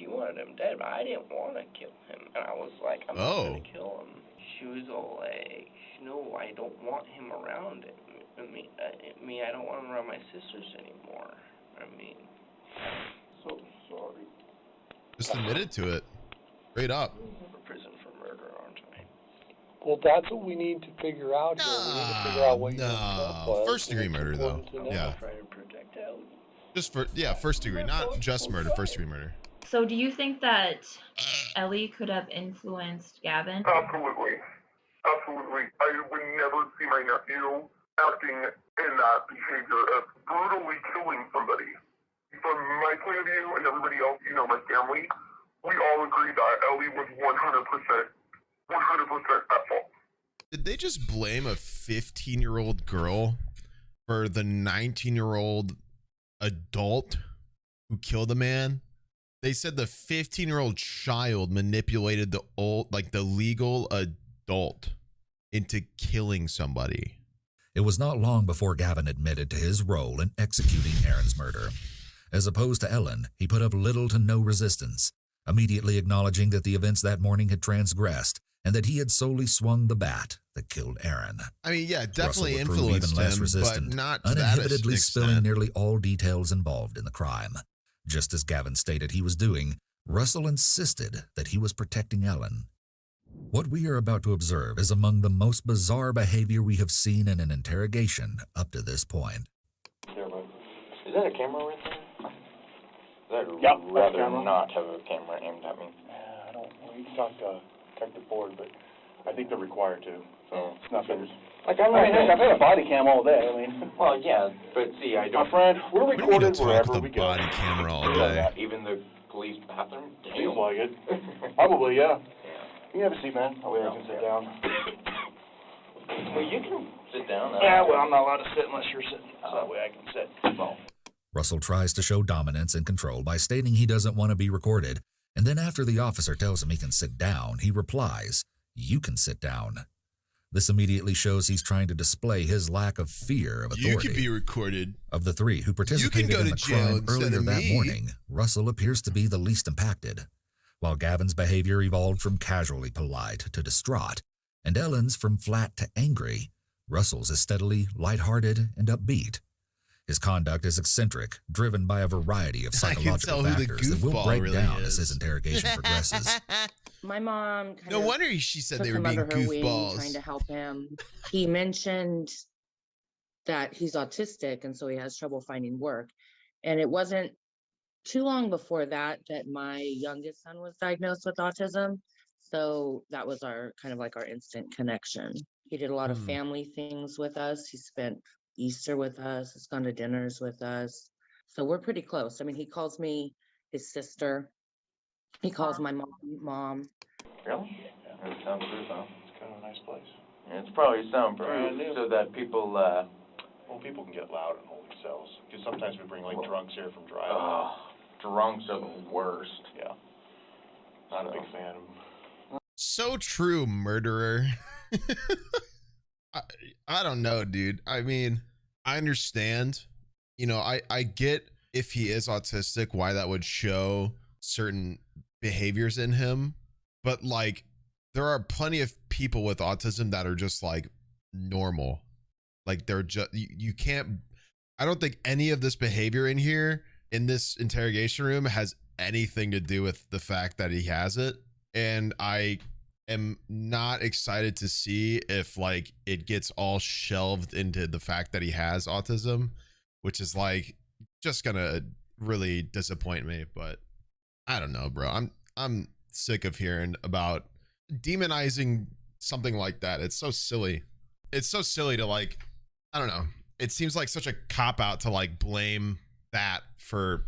wanted him dead, but I didn't want to kill him. And I was like, I'm not going to kill him. She was all like, no, I don't want him around it. I don't want him around my sisters anymore. I mean, I'm so sorry.
Just admitted to it. Straight up.
For prison for murder, aren't I?
Well, that's what we need to figure out here. We need to figure out what your intent was.
First degree
and it's
murder, though.
important to know.
Yeah.
Trying to protect Ellie.
Just first degree, not just murder, first degree murder.
So do you think that Ellie could have influenced Gavin?
Absolutely. Absolutely. I would never see my nephew acting in that behavior of brutally killing somebody. From my point of view and everybody else, my family, we all agree that Ellie was 100% at fault.
Did they just blame a 15-year-old girl for the 19-year-old adult who killed a man? They said the 15-year-old child manipulated the legal adult into killing somebody.
It was not long before Gavin admitted to his role in executing Aaron's murder. As opposed to Ellen, he put up little to no resistance, immediately acknowledging that the events that morning had transgressed and that he had solely swung the bat that killed Aaron.
I mean, yeah, definitely
Russell would prove
influenced
even less
him,
resistant,
but not to that
uninhibitedly spilling
extent.
nearly all details involved in the crime. Just as Gavin stated he was doing, Russell insisted that he was protecting Ellen. What we are about to observe is among the most bizarre behavior we have seen in an interrogation up to this point.
Is that a camera right there? I'd
Yep,
rather
camera.
not have a camera aimed at me.
I don't. We can talk to Detective Ford, but I think they're required to. So it's nothing.
Like,
I've had a body cam all day. I mean,
well, yeah, but see, I don't.
My friend, we're
What do you mean
recorded
to talk
wherever
with
we
a
go.
body camera all day?
Even the police bathroom?
Seems like it. Probably, yeah. You have a seat, man. That way I can sit down.
Well, you can sit down.
Yeah, well, I'm not allowed to sit unless you're sitting. So that way I can sit. Well.
Russell tries to show dominance and control by stating he doesn't want to be recorded, and then after the officer tells him he can sit down, he replies, "You can sit down." This immediately shows he's trying to display his lack of fear of authority.
You can be recorded.
Of the three who participated
go
in
to
the
jail
crime
instead
earlier
of
that
me.
morning, Russell appears to be the least impacted, while Gavin's behavior evolved from casually polite to distraught, and Ellen's from flat to angry. Russell's is steadily lighthearted and upbeat. His conduct is eccentric, driven by a variety of psychological
tell who the
factors that will
goofball
break
really
down
is.
as his interrogation progresses.
My mom kind
No
of
wonder she said
took
they were
him
being
under her wing,
goofballs.
trying to help him. He mentioned that he's autistic and so he has trouble finding work. And it wasn't too long before that my youngest son was diagnosed with autism. So that was our kind of like our instant connection. He did a lot of family things with us. He spent Easter with us. He's gone to dinners with us. So we're pretty close. I mean, he calls me his sister. He calls my mom.
Really? It soundproof, huh?
It's kind of a nice place.
Yeah, it's probably soundproof
Brand new.
so that people,
Well, people can get loud in holding cells. Because sometimes we bring, like, drunks here from driving.
drunks are the worst.
Yeah. Not a big fan of
So true, murderer. I don't know, dude. I mean, I understand. I get if he is autistic, why that would show certain behaviors in him. But like, there are plenty of people with autism that are just like normal. Like they're just, you can't, I don't think any of this behavior in here in this interrogation room has anything to do with the fact that he has it. And I am not excited to see if like it gets all shelved into the fact that he has autism, which is like just gonna really disappoint me. But I don't know, bro. I'm sick of hearing about demonizing something like that. It's so silly. It's so silly to like, I don't know. It seems like such a cop out to like blame that for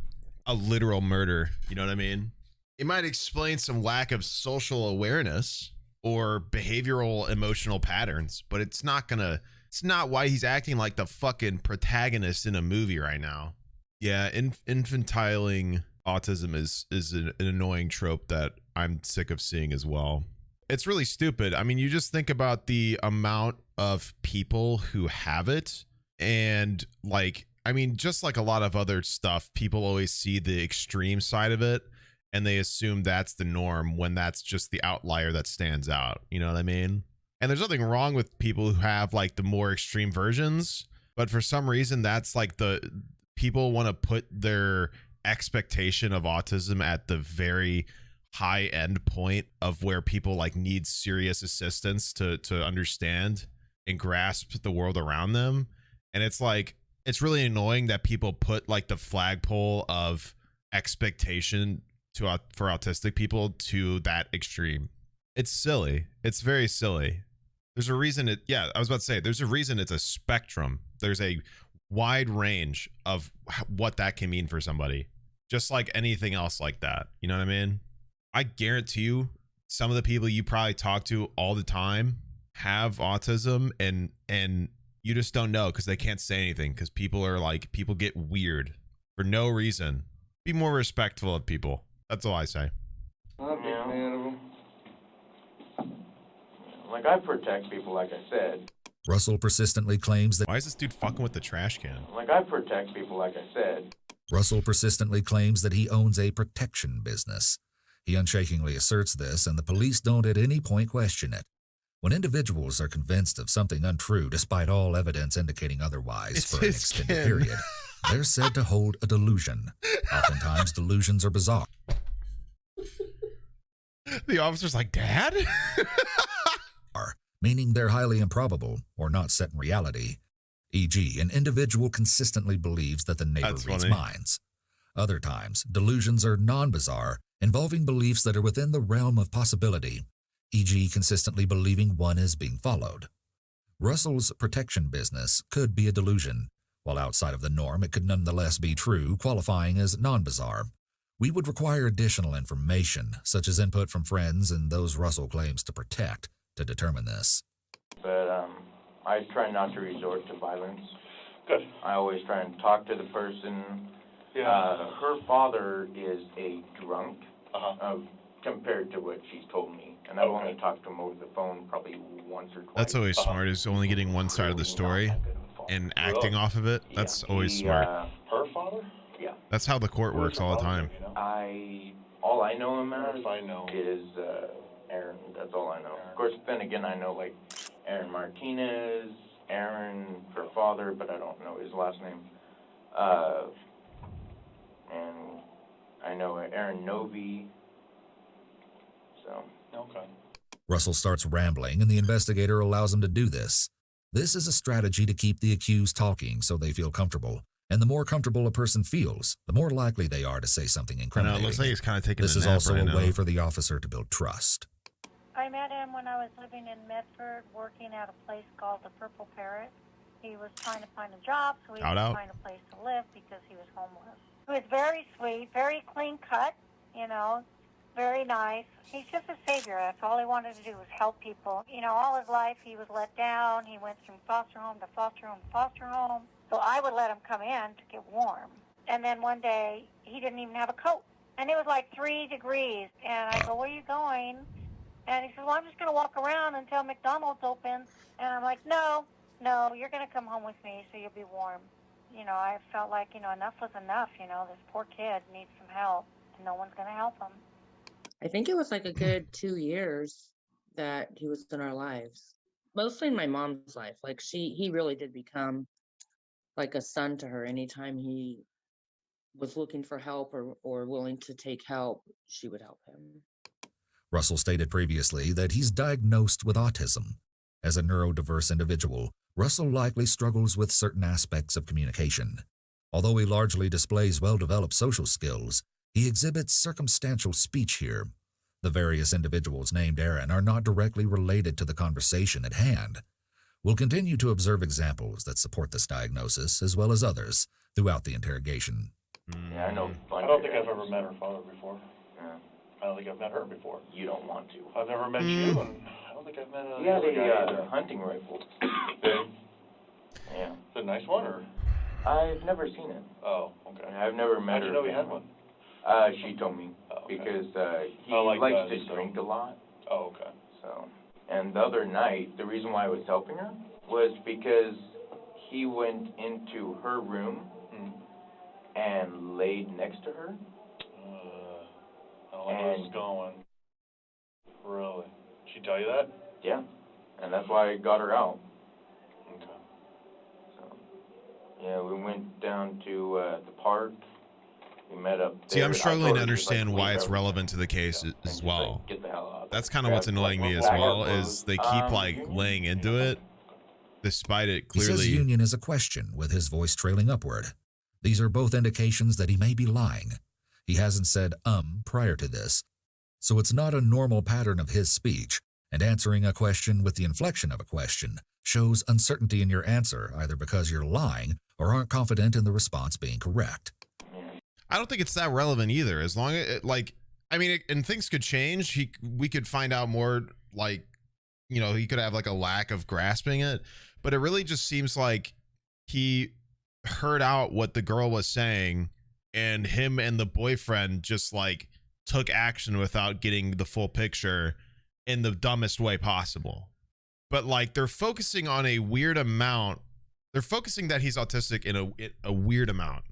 a literal murder. You know what I mean? It might explain some lack of social awareness or behavioral emotional patterns, but it's not why he's acting like the fucking protagonist in a movie right now. Yeah, infantiling autism is an annoying trope that I'm sick of seeing as well. It's really stupid. I mean, you just think about the amount of people who have it, and like, I mean, just like a lot of other stuff, people always see the extreme side of it and they assume that's the norm when that's just the outlier that stands out. You know what I mean? And there's nothing wrong with people who have like the more extreme versions, but for some reason that's like the people want to put their expectation of autism at the very high end point of where people like need serious assistance to understand and grasp the world around them. And it's like, it's really annoying that people put like the flagpole of expectation for autistic people to that extreme. It's silly. It's very silly. There's a reason I was about to say, there's a reason it's a spectrum. There's a wide range of what that can mean for somebody. Just like anything else like that. You know what I mean? I guarantee you, some of the people you probably talk to all the time have autism, and you just don't know because they can't say anything, because people get weird for no reason. Be more respectful of people. That's all I say.
I'm a big fan of them. Like, I protect people, like I said.
Russell persistently claims that...
Why is this dude fucking with the trash can?
Like, I protect people, like I said.
Russell persistently claims that he owns a protection business. He unshakingly asserts this, and the police don't at any point question it. When individuals are convinced of something untrue, despite all evidence indicating otherwise for an extended period, they're said to hold a delusion. Oftentimes, delusions are bizarre.
The officer's like, Dad?
Meaning they're highly improbable or not set in reality. E.g., an individual consistently believes that the neighbor reads minds. Other times, delusions are non-bizarre, involving beliefs that are within the realm of possibility, e.g., consistently believing one is being followed. Russell's protection business could be a delusion. While outside of the norm, it could nonetheless be true, qualifying as non-bizarre. We would require additional information, such as input from friends and those Russell claims to protect, to determine this.
But I try not to resort to violence.
Good.
I always try and talk to the person.
Yeah.
Her father is a drunk compared to what she's told me. And I've only talked to him over the phone probably once or twice.
That's always smart, is only getting one side of the story and acting off of it. That's always smart.
Her father?
Yeah.
That's how the court works all the time.
All I know him as is Aaron. That's all I know. Of course, then again, I know like Aaron Martinez, Aaron, her father, but I don't know his last name. And I know Aaron Novi. So.
Okay.
Russell starts rambling, and the investigator allows him to do this. This is a strategy to keep the accused talking so they feel comfortable. And the more comfortable a person feels, the more likely they are to say something incriminating.
It looks like he's kind of taking
This
a
is
nap
also
right
a
now.
way for the officer to build trust.
I met him when I was living in Medford, working at a place called the Purple Parrot. He was trying to find a job, so he
Shout
was
out.
trying a place to live because he was homeless. He was very sweet, very clean cut, you know, very nice. He's just a savior. That's all he wanted to do was help people. You know, all his life he was let down. He went from foster home to foster home to foster home. So I would let him come in to get warm. And then one day, he didn't even have a coat. And it was like 3 degrees. And I go, where are you going? And he said, well, I'm just going to walk around until McDonald's opens. And I'm like, no, you're going to come home with me so you'll be warm. You know, I felt like, you know, enough was enough. You know, this poor kid needs some help, and no one's going to help him.
I think it was like a good 2 years that he was in our lives. Mostly in my mom's life. Like he really did become like a son to her. Anytime he was looking for help or willing to take help, she would help him.
Russell stated previously that he's diagnosed with autism. As a neurodiverse individual, Russell likely struggles with certain aspects of communication. Although he largely displays well-developed social skills, he exhibits circumstantial speech here. The various individuals named Aaron are not directly related to the conversation at hand. We'll continue to observe examples that support this diagnosis, as well as others, throughout the interrogation.
Yeah, I know.
I don't think I've ever met her father before.
Yeah.
I don't think I've met her before.
You don't want to.
I've never met you, and I don't think I've met
He had
other guy
a hunting rifle. Yeah.
Is it a nice one, or?
I've never seen it.
Oh, okay.
I've never met her.
How'd you know he had one?
She told me.
Okay.
Because he
like
likes
that,
to drink a lot.
Oh, okay.
So, and the other night, the reason why I was helping her was because he went into her room and laid next to her.
I don't like where this is going. Really? She tell you that?
Yeah. And that's why I got her out.
Okay.
So, yeah, we went down to the park. We met up there.
See, I'm struggling to
I told her, just,
understand
like,
why
leave
it's
everything.
relevant to the case as
Just,
well.
like, get the hell out.
That's kind of what's annoying me as well, is they keep like laying into it, despite it
He says
clearly.
union is a question, with his voice trailing upward. These are both indications that he may be lying. He hasn't said prior to this. So it's not a normal pattern of his speech, and answering a question with the inflection of a question shows uncertainty in your answer, either because you're lying or aren't confident in the response being correct.
I don't think it's that relevant either. As long as and things could change. We could find out more, like, he could have like a lack of grasping it, but it really just seems like he heard out what the girl was saying, and him and the boyfriend just like took action without getting the full picture in the dumbest way possible. But like, they're focusing on a weird amount. They're focusing that he's autistic in a weird amount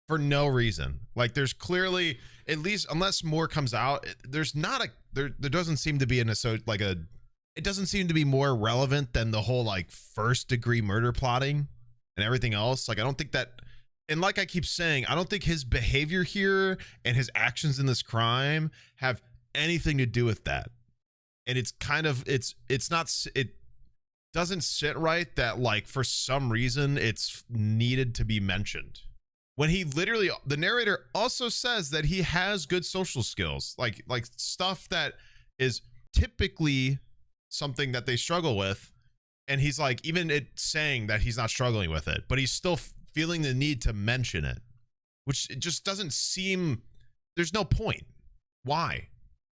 for no reason. Like, there's clearly, at least unless more comes out, there's not there doesn't seem to be it doesn't seem to be more relevant than the whole like first degree murder plotting and everything else. Like, I don't think that, and like I keep saying, I don't think his behavior here and his actions in this crime have anything to do with that. And it's kind of, it doesn't sit right that like for some reason it's needed to be mentioned. When he literally, the narrator also says that he has good social skills, like stuff that is typically something that they struggle with. And he's like, even it saying that he's not struggling with it, but he's still feeling the need to mention it, which it just doesn't seem, there's no point. Why?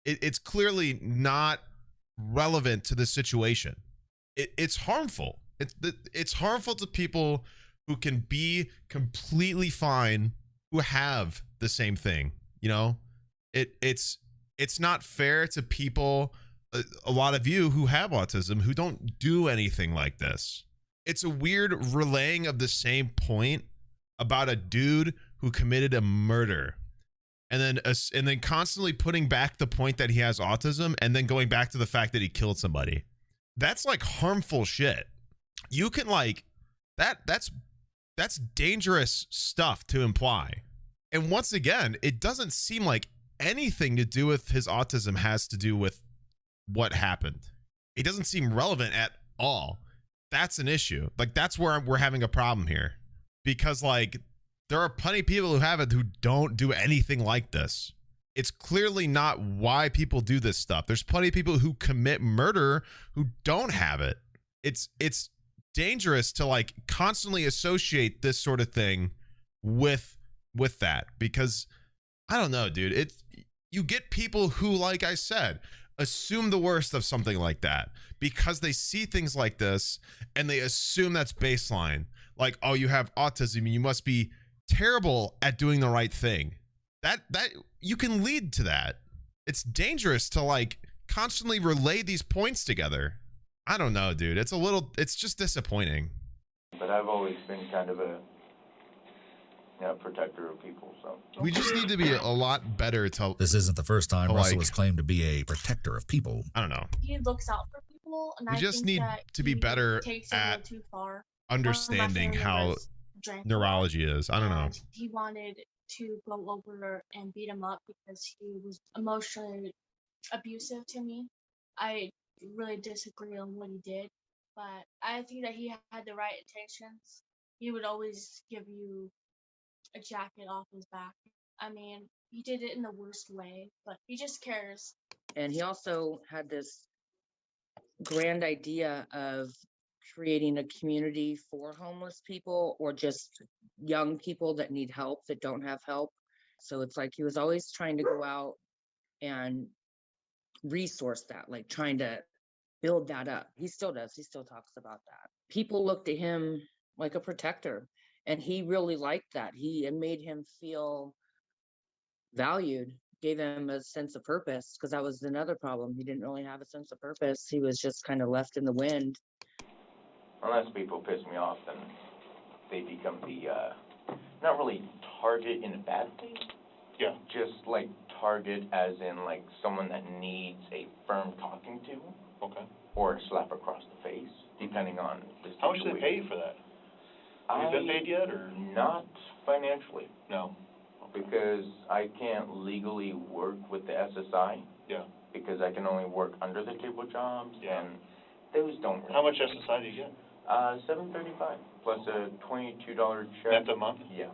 It's clearly not relevant to the situation. It's harmful. It's harmful to people who can be completely fine, who have the same thing. It's not fair to people, a lot of you who have autism, who don't do anything like this. It's a weird relaying of the same point about a dude who committed a murder, and then constantly putting back the point that he has autism, and then going back to the fact that he killed somebody. That's like harmful shit. You can like that's dangerous stuff to imply. And once again, it doesn't seem like anything to do with his autism has to do with what happened. It doesn't seem relevant at all. That's an issue. Like, that's where we're having a problem here, because like there are plenty of people who have it who don't do anything like this. It's clearly not why people do this stuff. There's plenty of people who commit murder who don't have it. It's dangerous to like constantly associate this sort of thing with that, because I don't know, dude. You get people who, like I said, assume the worst of something like that because they see things like this and they assume that's baseline. Like, oh, you have autism and you must be terrible at doing the right thing. That you can lead to that. It's dangerous to like constantly relay these points together. I don't know, dude. It's just disappointing.
But I've always been kind of a protector of people, so.
We just need to be a lot better to.
This isn't the first time Russell has claimed to be a protector of people.
I don't know.
He looks out for people, and
we just need to be better at understanding how neurology is. I don't know.
He wanted to go over and beat him up because he was emotionally abusive to me. I really disagree on what he did, but I think that he had the right intentions. He would always give you a jacket off his back. I mean, he did it in the worst way, but he just cares.
And he also had this grand idea of creating a community for homeless people or just young people that need help, that don't have help. So it's like he was always trying to go out and resource that, like trying to build that up. He still does. He still talks about that. People looked at him like a protector, and he really liked that. It made him feel valued, gave him a sense of purpose, because that was another problem. He didn't really have a sense of purpose. He was just kind of left in the wind.
Unless people piss me off, then they become the, not really target in a bad way.
Yeah.
Just like target as in like someone that needs a firm talking to.
Okay.
Or a slap across the face, depending on the situation.
How much do they pay you for that? Have you been paid yet, or?
Not financially.
No.
Okay. Because I can't legally work with the SSI.
Yeah.
Because I can only work under the table jobs.
Yeah.
And those don't really.
How much SSI do you get?
$735 plus a $22 check.
That's a month?
Yeah.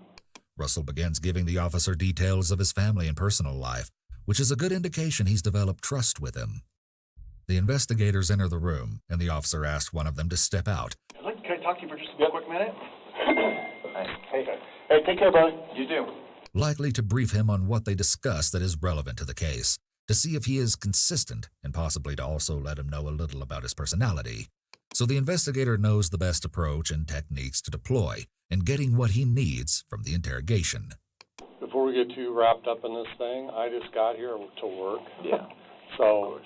Russell begins giving the officer details of his family and personal life, which is a good indication he's developed trust with him. The investigators enter the room, and the officer asks one of them to step out.
Can I talk to you for just a quick minute? Hey, take care, brother. You do.
Likely to brief him on what they discuss that is relevant to the case, to see if he is consistent, and possibly to also let him know a little about his personality. So the investigator knows the best approach and techniques to deploy in getting what he needs from the interrogation.
Before we get too wrapped up in this thing, I just got here to work.
Yeah.
So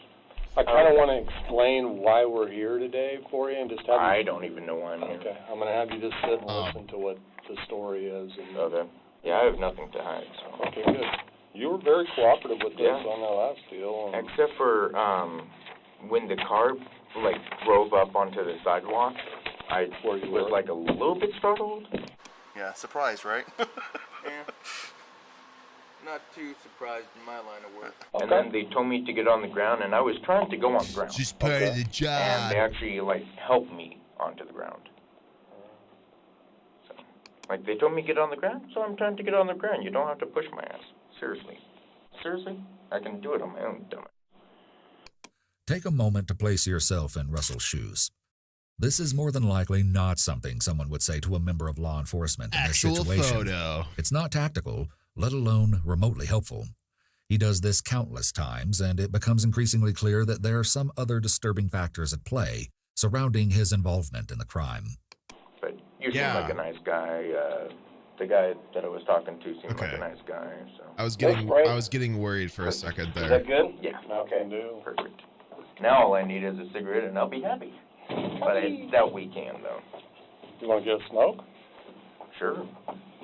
I kind of want to explain why we're here today for you and just have
I don't even know why I'm here.
Okay, I'm going to have you just sit and listen to what the story is. And...
Okay. Yeah, I have nothing to hide. So.
Okay, good. You were very cooperative with this on that last deal. And...
Except for when the car drove up onto the sidewalk, I was like a little bit startled.
Yeah, surprised, right?
Yeah. Not too surprised in my line of work.
And then they told me to get on the ground, and I was trying to go on the ground.
Just part of the job.
And they actually helped me onto the ground. So, they told me to get on the ground, so I'm trying to get on the ground. You don't have to push my ass. Seriously. Seriously? I can do it on my own, dumb it.
Take a moment to place yourself in Russell's shoes. This is more than likely not something someone would say to a member of law enforcement in this situation.
Photo.
It's not tactical, let alone remotely helpful. He does this countless times, and it becomes increasingly clear that there are some other disturbing factors at play surrounding his involvement in the crime.
But you seem like a nice guy. The guy that I was talking to seemed like a nice guy. So
I was getting worried for a second there.
Is that good? Yeah. Okay. Perfect. Now all I need is a cigarette, and I'll be happy. But it's that weekend, though.
You want to get a smoke?
Sure.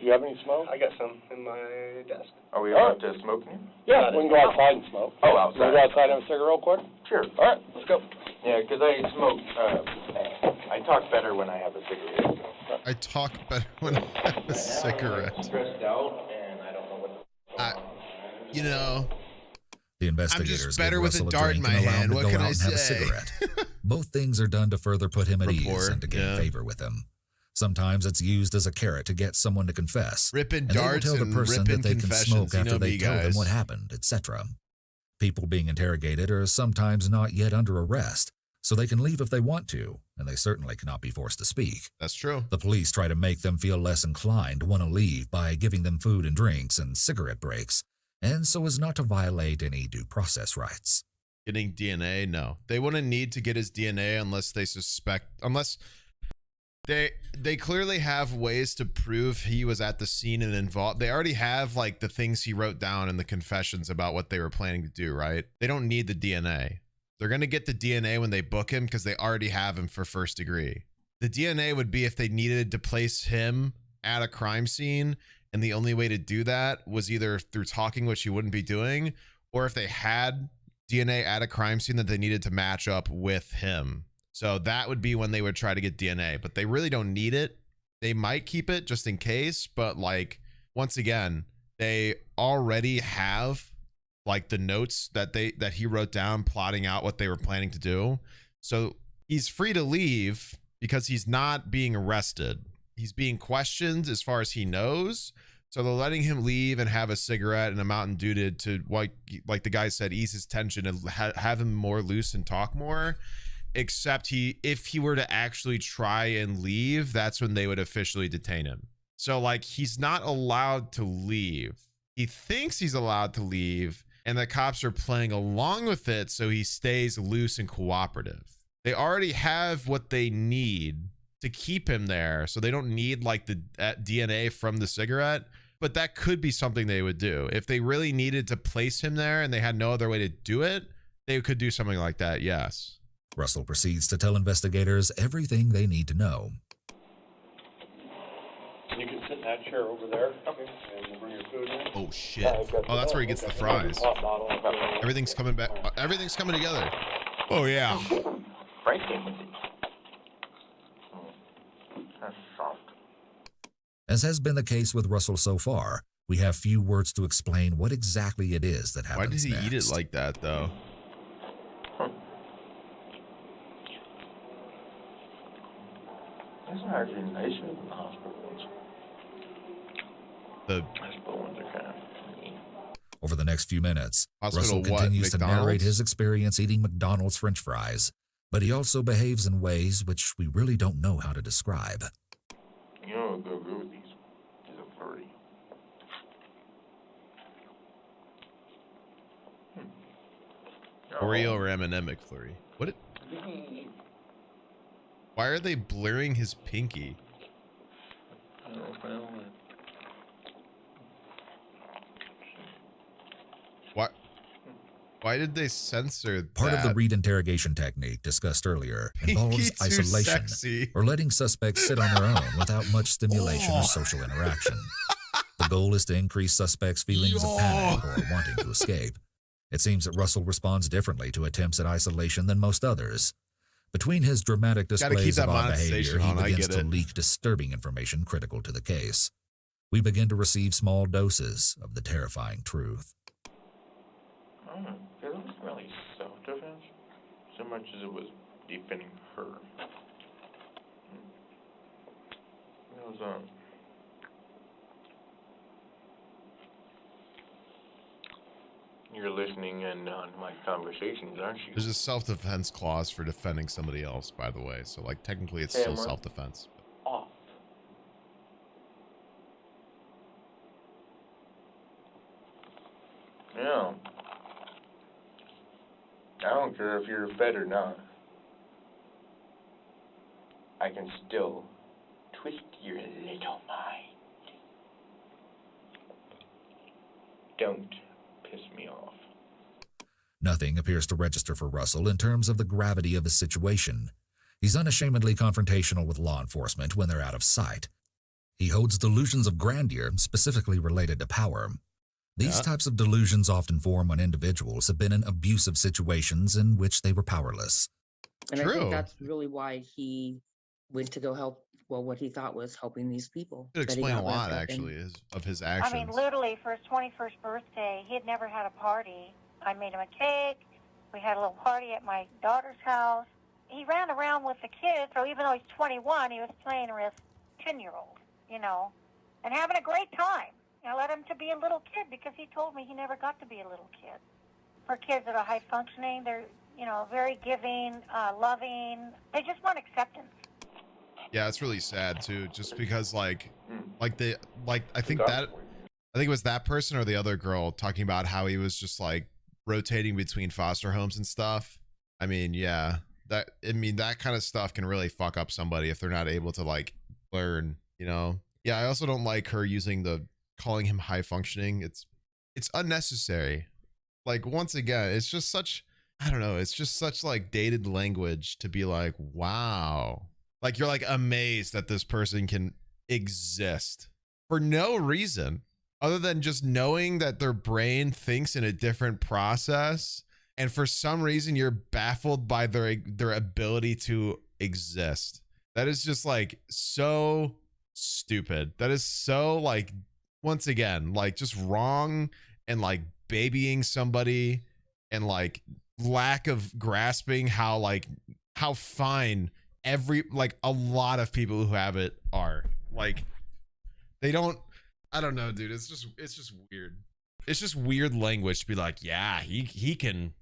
Do you have any smoke?
I got some in my desk.
Are we allowed to smoke here?
Yeah, we can go outside and smoke.
Oh, outside.
Can we go outside and have a cigarette real quick?
Sure.
All right, let's go.
Yeah, because I smoke, I talk better when I have a cigarette.
I talk better when I have a cigarette.
I'm stressed out, and I don't know what
you know...
The investigators
I'm just better
give
with a
Russell
dart in my hand. What can I say?
Have a cigarette. Both things are done to further put him at ease and to gain favor with him. Sometimes it's used as a carrot to get someone to confess.
Ripping
and
darts
they will tell the person that they can smoke after they tell them what happened, etc. People being interrogated are sometimes not yet under arrest, so they can leave if they want to, and they certainly cannot be forced to speak.
That's true.
The police try to make them feel less inclined to want to leave by giving them food and drinks and cigarette breaks, and so as not to violate any due process rights.
Getting DNA? No. They wouldn't need to get his DNA unless they suspect, unless they clearly have ways to prove he was at the scene and involved. They already have the things he wrote down in the confessions about what they were planning to do, right? They don't need the DNA. They're going to get the DNA when they book him because they already have him for first degree. The DNA would be if they needed to place him at a crime scene, and the only way to do that was either through talking, which he wouldn't be doing, or if they had DNA at a crime scene that they needed to match up with him. So that would be when they would try to get DNA, but they really don't need it. They might keep it just in case, but once again, they already have the notes that he wrote down plotting out what they were planning to do. So he's free to leave because he's not being arrested. He's being questioned as far as he knows. So they're letting him leave and have a cigarette and a Mountain Dew to like the guy said, ease his tension and have him more loose and talk more. Except if he were to actually try and leave, that's when they would officially detain him. So he's not allowed to leave. He thinks he's allowed to leave, and the cops are playing along with it so he stays loose and cooperative. They already have what they need to keep him there, so they don't need the DNA from the cigarette, but that could be something they would do. If they really needed to place him there and they had no other way to do it, they could do something like that, yes.
Russell proceeds to tell investigators everything they need to know.
You can sit in that chair over there. Okay. And bring your food in.
Oh, shit. Oh, that's where he gets the fries. Everything's coming back. Everything's coming together. Oh, yeah.
Frank came with it. That's soft.
As has been the case with Russell so far, we have few words to explain what exactly it is that happens.
Why did he eat it like that, though?
It's actually nicer than the hospital ones.
The
hospital ones are kind of mean.
Over the next few minutes,
Hospital
Russell
what?
continues to narrate
McDonald's?
his experience eating McDonald's French fries, but he also behaves in ways which we really don't know how to describe.
You know, I'll go good with these. These are flirty.
Oreo or M&M McFlurry. What? Why are they blurring his pinky? What? Why did they censor
Part of
that?
the Reed interrogation technique discussed earlier involves
Pinky too
isolation
sexy.
or letting suspects sit on their own without much stimulation or social interaction. The goal is to increase suspects' feelings of panic or wanting to escape. It seems that Russell responds differently to attempts at isolation than most others. Between his dramatic
Gotta keep
displays
that
of odd behavior,
monetization
he
on, I
begins
get
to
it.
leak disturbing information critical to the case. We begin to receive small doses of the terrifying truth.
I don't know. It wasn't really self-defense so much as it was defending her. It was, you're listening in on my conversations, aren't you?
There's a self-defense clause for defending somebody else, by the way. So, like, technically, it's
Camera
still self-defense.
off. Yeah. I don't care if you're fed or not. I can still twist your little mind. Don't piss me off.
Nothing appears to register for Russell in terms of the gravity of his situation. He's unashamedly confrontational with law enforcement when they're out of sight. He holds delusions of grandeur specifically related to power. These types of delusions often form when individuals have been in abusive situations in which they were powerless.
And I think that's really why he went to go help, well, what he thought was helping these people.
It
that he
explain a
got wrapped
lot,
up in.
actually, of his
I
actions.
mean, literally, for his 21st birthday, he had never had a party. I made him a cake. We had a little party at my daughter's house. He ran around with the kids, so even though he's 21, he was playing with 10-year-old, you know, and having a great time. I let him to be a little kid because he told me he never got to be a little kid. For kids that are high functioning, they're, you know, very giving, loving. They just want acceptance.
Yeah, it's really sad too, just because I think it was that person or the other girl talking about how he was just like rotating between foster homes and stuff. I mean, yeah, that kind of stuff can really fuck up somebody if they're not able to like learn, you know? Yeah, I also don't like her calling him high functioning. It's unnecessary. Like, once again, it's just such, I don't know, it's just such like dated language to be like, wow. Like, you're like amazed that this person can exist for no reason other than just knowing that their brain thinks in a different process. And for some reason, you're baffled by their ability to exist. That is just like so stupid. That is so like, once again, like just wrong and like babying somebody and like lack of grasping how fine a lot of people who have it are. Like, they don't, I don't know, dude. It's just weird. It's just weird language to be like, yeah, he can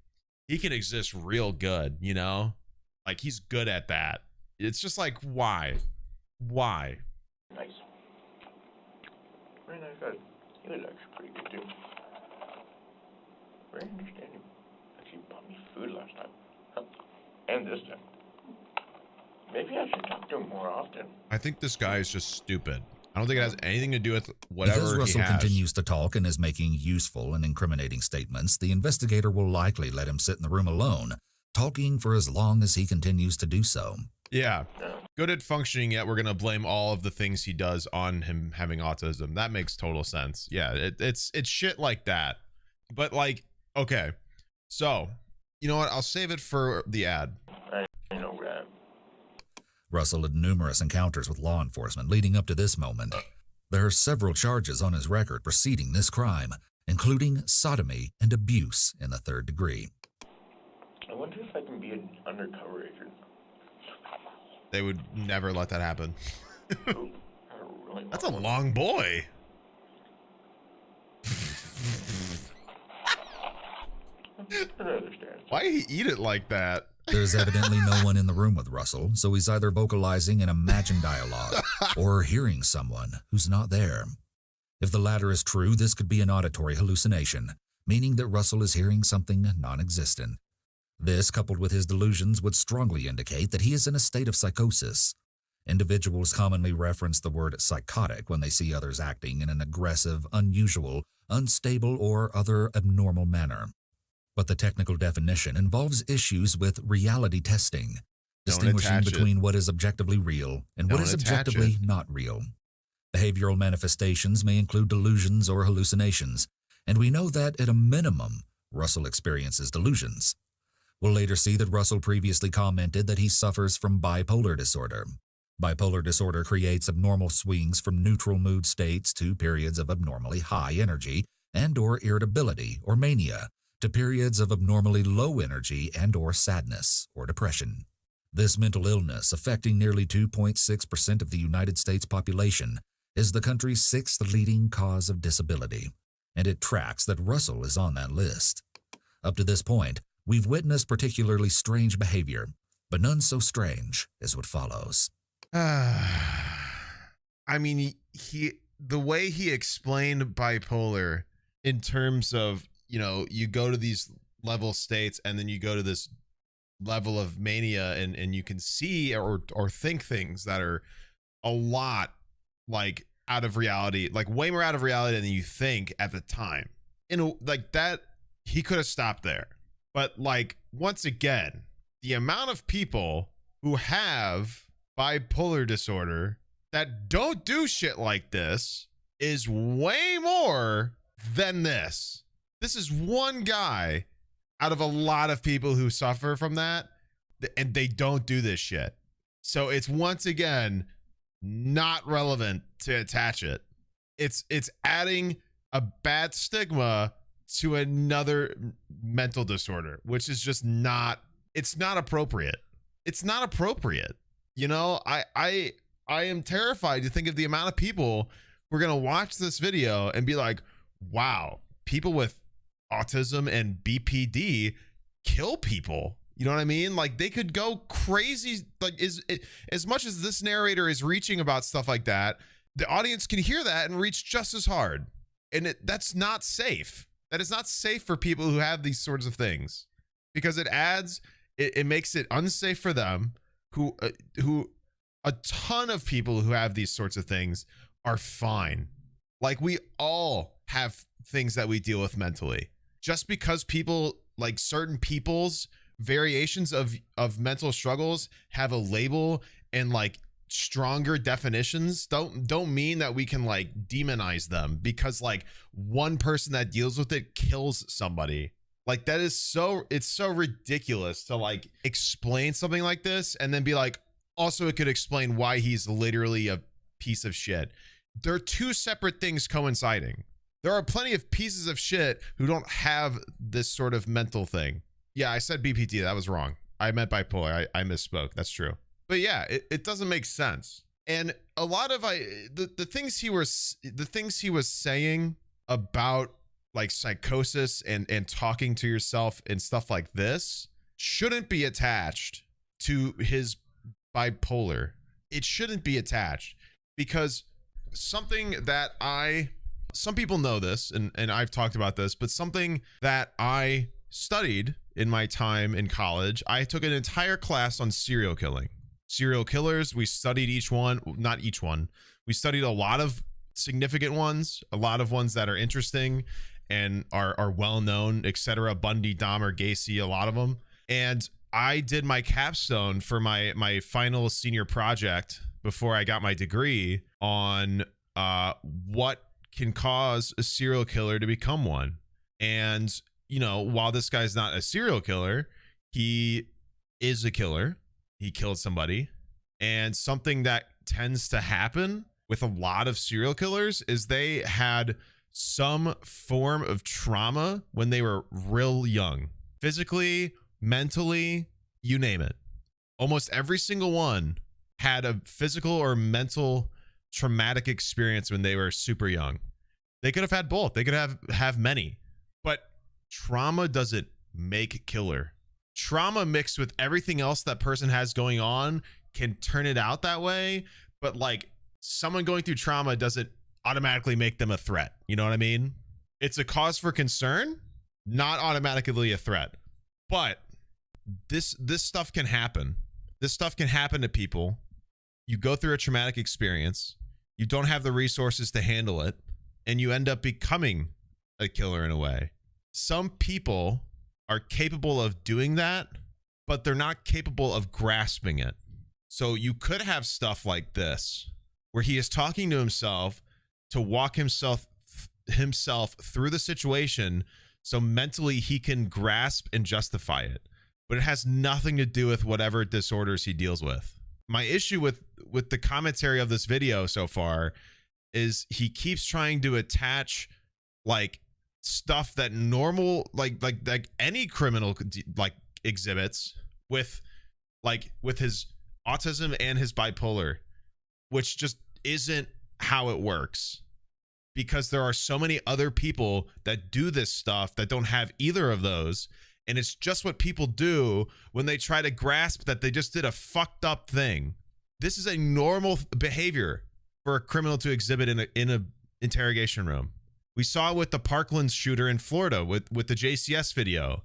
exist real good, you know? Like, he's good at that. It's just like, why?
Nice. Very nice guy. He was actually pretty good too. Very understanding. Actually bought me food last time. Huh. And this time. Maybe I should talk to him more often.
I think this guy is just stupid. I don't think it has anything to do with whatever
Because Russell
he has.
continues to talk and is making useful and incriminating statements, the investigator will likely let him sit in the room alone, talking for as long as he continues to do so.
Yeah. Good at functioning, yet we're going to blame all of the things he does on him having autism. That makes total sense. Yeah, it's shit like that. But like, okay. So, you know what? I'll save it for the ad.
I know that.
Russell had numerous encounters with law enforcement leading up to this moment. There are several charges on his record preceding this crime, including sodomy and abuse in the 3rd degree.
I wonder if I can be an undercover agent.
They would never let that happen.
Really
That's a long boy.
I understand.
Why he eat it like that?
There's evidently no one in the room with Russell, so he's either vocalizing an imagined dialogue or hearing someone who's not there. If the latter is true, this could be an auditory hallucination, meaning that Russell is hearing something non-existent. This, coupled with his delusions, would strongly indicate that he is in a state of psychosis. Individuals commonly reference the word psychotic when they see others acting in an aggressive, unusual, unstable, or other abnormal manner. But the technical definition involves issues with reality testing, distinguishing between what is objectively real and what is objectively not real. Behavioral manifestations may include delusions or hallucinations, and we know that, at a minimum, Russell experiences delusions. We'll later see that Russell previously commented that he suffers from bipolar disorder. Bipolar disorder creates abnormal swings from neutral mood states to periods of abnormally high energy and/or irritability or mania, to periods of abnormally low energy and/or sadness or depression. This mental illness, affecting nearly 2.6% of the United States population, is the country's 6th leading cause of disability, and it tracks that Russell is on that list. Up to this point, we've witnessed particularly strange behavior, but none so strange as what follows.
I mean, the way he explained bipolar in terms of, you go to these level states and then you go to this level of mania and you can see or think things that are a lot like out of reality, like way more out of reality than you think at the time. Like that, he could have stopped there. But like, once again, the amount of people who have bipolar disorder that don't do shit like this is way more than this. This is one guy out of a lot of people who suffer from that, and they don't do this shit. So it's, once again, not relevant to attach it. It's adding a bad stigma to another mental disorder, which is just it's not appropriate. It's not appropriate. I am terrified to think of the amount of people who are going to watch this video and be like, wow, people with autism and BPD kill people. You know what I mean? Like, they could go crazy. Like, as much as this narrator is reaching about stuff like that, the audience can hear that and reach just as hard. And that's not safe. That is not safe for people who have these sorts of things, because it makes it unsafe for them, who a ton of people who have these sorts of things are fine. Like, we all have things that we deal with mentally. Just because people, like certain people's variations of mental struggles have a label and like stronger definitions, don't mean that we can like demonize them because like one person that deals with it kills somebody. Like, that is it's so ridiculous to like explain something like this and then be like, also it could explain why he's literally a piece of shit. They're two separate things coinciding. There are plenty of pieces of shit who don't have this sort of mental thing. Yeah, I said BPD. That was wrong. I meant bipolar. I misspoke. That's true. But yeah, it doesn't make sense. And a lot of the things he was saying about like psychosis and talking to yourself and stuff like this shouldn't be attached to his bipolar. It shouldn't be attached, because something that some people know this, and I've talked about this, but something that I studied in my time in college, I took an entire class on serial killing. Serial killers, we studied not each one. We studied a lot of significant ones, a lot of ones that are interesting and are well known, etc. Bundy, Dahmer, Gacy, a lot of them. And I did my capstone for my final senior project before I got my degree on what can cause a serial killer to become one. And, while this guy's not a serial killer, he is a killer. He killed somebody. And something that tends to happen with a lot of serial killers is they had some form of trauma when they were real young. Physically, mentally, you name it. Almost every single one had a physical or mental traumatic experience when they were super young. They could have had both. They could have many. But trauma doesn't make killer. Trauma mixed with everything else that person has going on can turn it out that way, but like someone going through trauma doesn't automatically make them a threat. You know what I mean? It's a cause for concern, not automatically a threat. But this stuff can happen. This stuff can happen to people. You go through a traumatic experience, you don't have the resources to handle it, and you end up becoming a killer in a way. Some people are capable of doing that, but they're not capable of grasping it. So you could have stuff like this, where he is talking to himself to walk himself through the situation so mentally he can grasp and justify it. But it has nothing to do with whatever disorders he deals with. My issue with the commentary of this video so far is he keeps trying to attach like stuff that normal like any criminal like exhibits with his autism and his bipolar, which just isn't how it works, because there are so many other people that do this stuff that don't have either of those. And it's just what people do when they try to grasp that they just did a fucked up thing. This is a normal behavior for a criminal to exhibit in a interrogation room. We saw it with the Parkland shooter in Florida with the JCS video.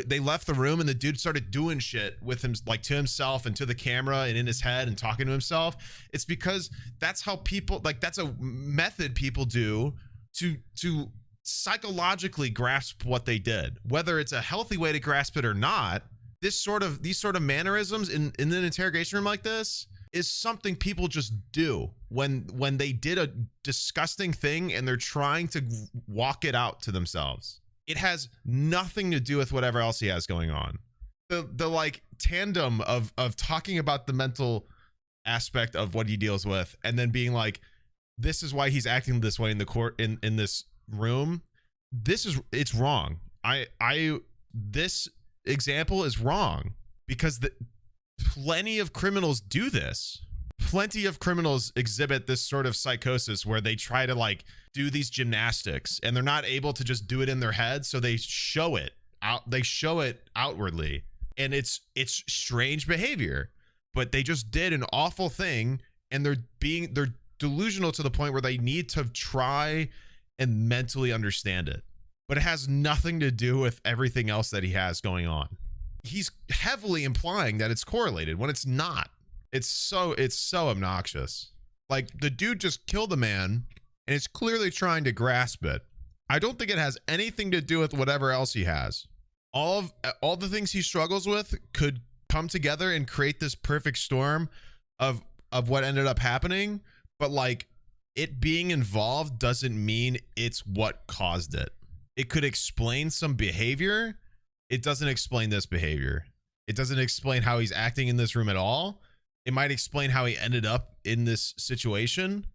They left the room and the dude started doing shit with him, like to himself and to the camera and in his head and talking to himself. It's because that's how people, like, that's a method people do to psychologically grasp what they did. Whether it's a healthy way to grasp it or not, these sort of mannerisms in an interrogation room like this is something people just do when they did a disgusting thing and they're trying to walk it out to themselves. It has nothing to do with whatever else he has going on. The like tandem of talking about the mental aspect of what he deals with and then being like, this is why he's acting this way in the court in this room. It's wrong. This example is wrong because plenty of criminals do this. Plenty of criminals exhibit this sort of psychosis where they try to like do these gymnastics and they're not able to just do it in their head, so they show it out. They show it outwardly, and it's strange behavior, but they just did an awful thing, and they're delusional to the point where they need to try and mentally understand it. But it has nothing to do with everything else that he has going on. He's heavily implying that it's correlated when it's not. It's so obnoxious. Like, the dude just killed a man and is clearly trying to grasp it. I don't think it has anything to do with whatever else he has. All the things he struggles with could come together and create this perfect storm of what ended up happening, but like, it being involved doesn't mean it's what caused it. It could explain some behavior. It doesn't explain this behavior. It doesn't explain how he's acting in this room at all. It might explain how he ended up in this situation.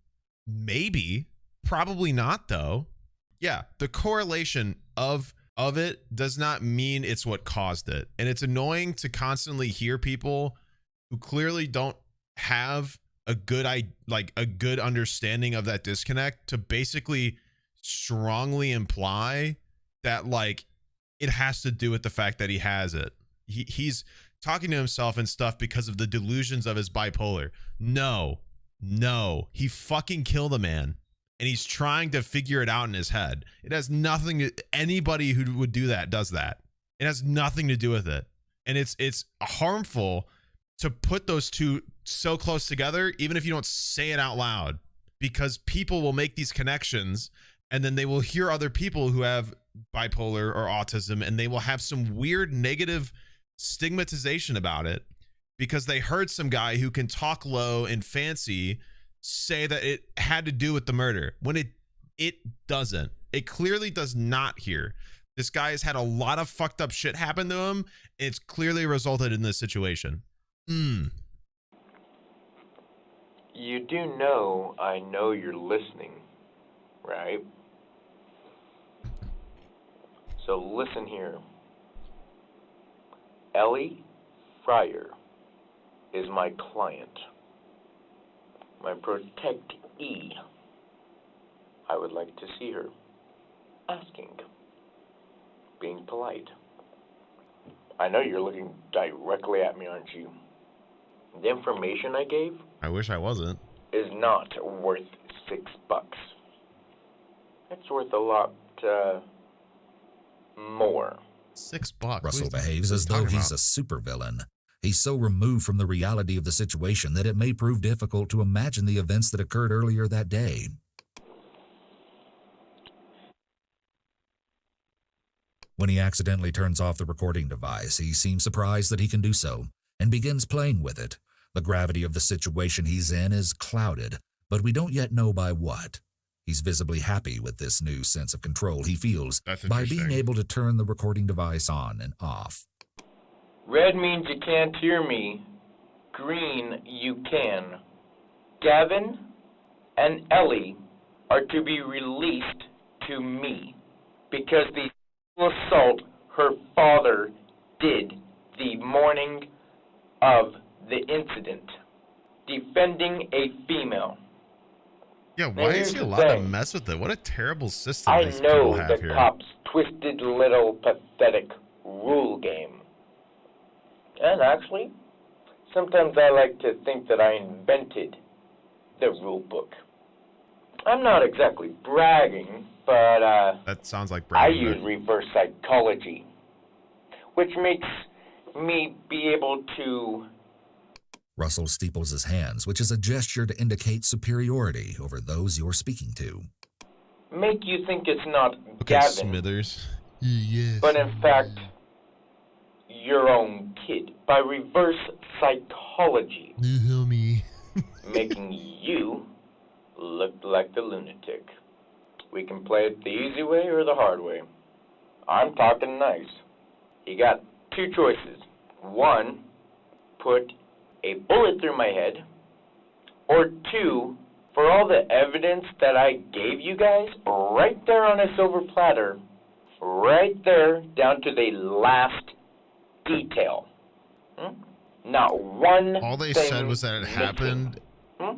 Maybe. Probably not, though. Yeah, the correlation of it does not mean it's what caused it. And it's annoying to constantly hear people who clearly don't have a good understanding of that disconnect to basically strongly imply that like it has to do with the fact that he has it. He's talking to himself and stuff because of the delusions of his bipolar. No, he fucking killed a man and he's trying to figure it out in his head. It has nothing to, anybody who would do that does that. It has nothing to do with it. And it's harmful to put those two so close together, even if you don't say it out loud, because people will make these connections and then they will hear other people who have bipolar or autism and they will have some weird negative stigmatization about it because they heard some guy who can talk low and fancy say that it had to do with the murder when it doesn't. It clearly does not here. This guy has had a lot of fucked up shit happen to him. And it's clearly resulted in this situation.
You do know I know you're listening, right? So listen here. Ellie Fryer is my client, my protectee. I would like to see her. Asking. Being polite. I know you're looking directly at me, aren't you? The information I gave
I wish I wasn't.
is not worth $6. It's worth a lot more.
$6.
Russell behaves as though he's a supervillain. He's so removed from the reality of the situation that it may prove difficult to imagine the events that occurred earlier that day. When he accidentally turns off the recording device, he seems surprised that he can do so and begins playing with it. The gravity of the situation he's in is clouded, but we don't yet know by what. He's visibly happy with this new sense of control he feels by being able to turn the recording device on and off.
Red means you can't hear me. Green, you can. Gavin and Ellie are to be released to me because the assault her father did the morning of the incident, defending a female.
Yeah, why is he allowed to mess with it? What a terrible system
I
these
know
people have
the
here.
cops' twisted little pathetic rule game. And actually, sometimes I like to think that I invented the rule book. I'm not exactly bragging, but
that sounds like
I
bragging.
use reverse psychology, which makes me be able to...
Russell steeples his hands, which is a gesture to indicate superiority over those you're speaking to.
make you think it's not
Okay,
Gavin,
Smithers. Yes.
but in fact, your own kid, by reverse psychology,
me.
making you look like the lunatic. We can play it the easy way or the hard way. I'm talking nice. You got two choices. One, put a bullet through my head, or two, for all the evidence that I gave you guys, right there on a silver platter, right there, down to the last detail. Not one
All they
thing
said was that it
missing.
happened.
Hmm?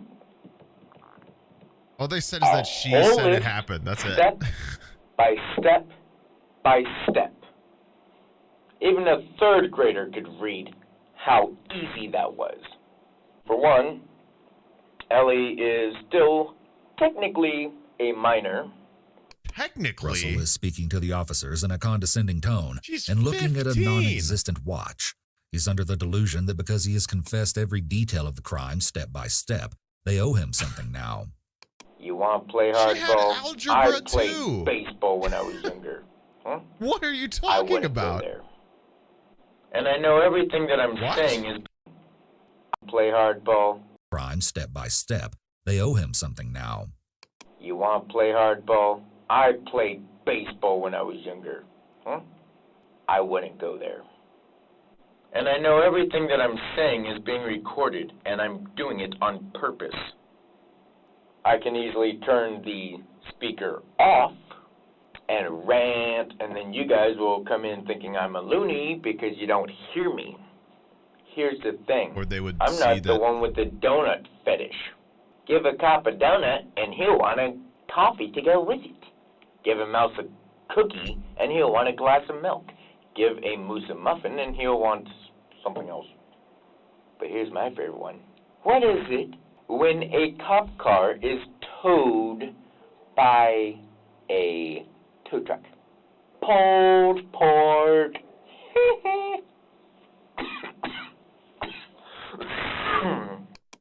All they said is that she
whole
said it
list,
happened. That's it.
Step by step by step. Even a third grader could read how easy that was. For one, Ellie is still technically a minor.
Technically?
Russell is speaking to the officers in a condescending tone and looking at a
15.
non-existent watch. He's under the delusion that because he has confessed every detail of the crime step by step, they owe him something now.
You want to play
She had
hardball?
algebra
I played
too.
baseball when I was younger. Huh?
What are you
I
talking
wouldn't go
about?
there. And I know everything that I'm
What?
saying is play hardball.
Crime step by step, they owe him something now.
You want to play hardball? I played baseball when I was younger. Huh? I wouldn't go there. And I know everything that I'm saying is being recorded, and I'm doing it on purpose. I can easily turn the speaker off and rant, and then you guys will come in thinking I'm a loony because you don't hear me. Here's the thing.
Or they would
I'm
see
not the
that.
one with the donut fetish. Give a cop a donut, and he'll want a coffee to go with it. Give a mouse a cookie, and he'll want a glass of milk. Give a moose a muffin, and he'll want something else. But here's my favorite one. What is it when a cop car is towed by a tow truck? Pulled pork.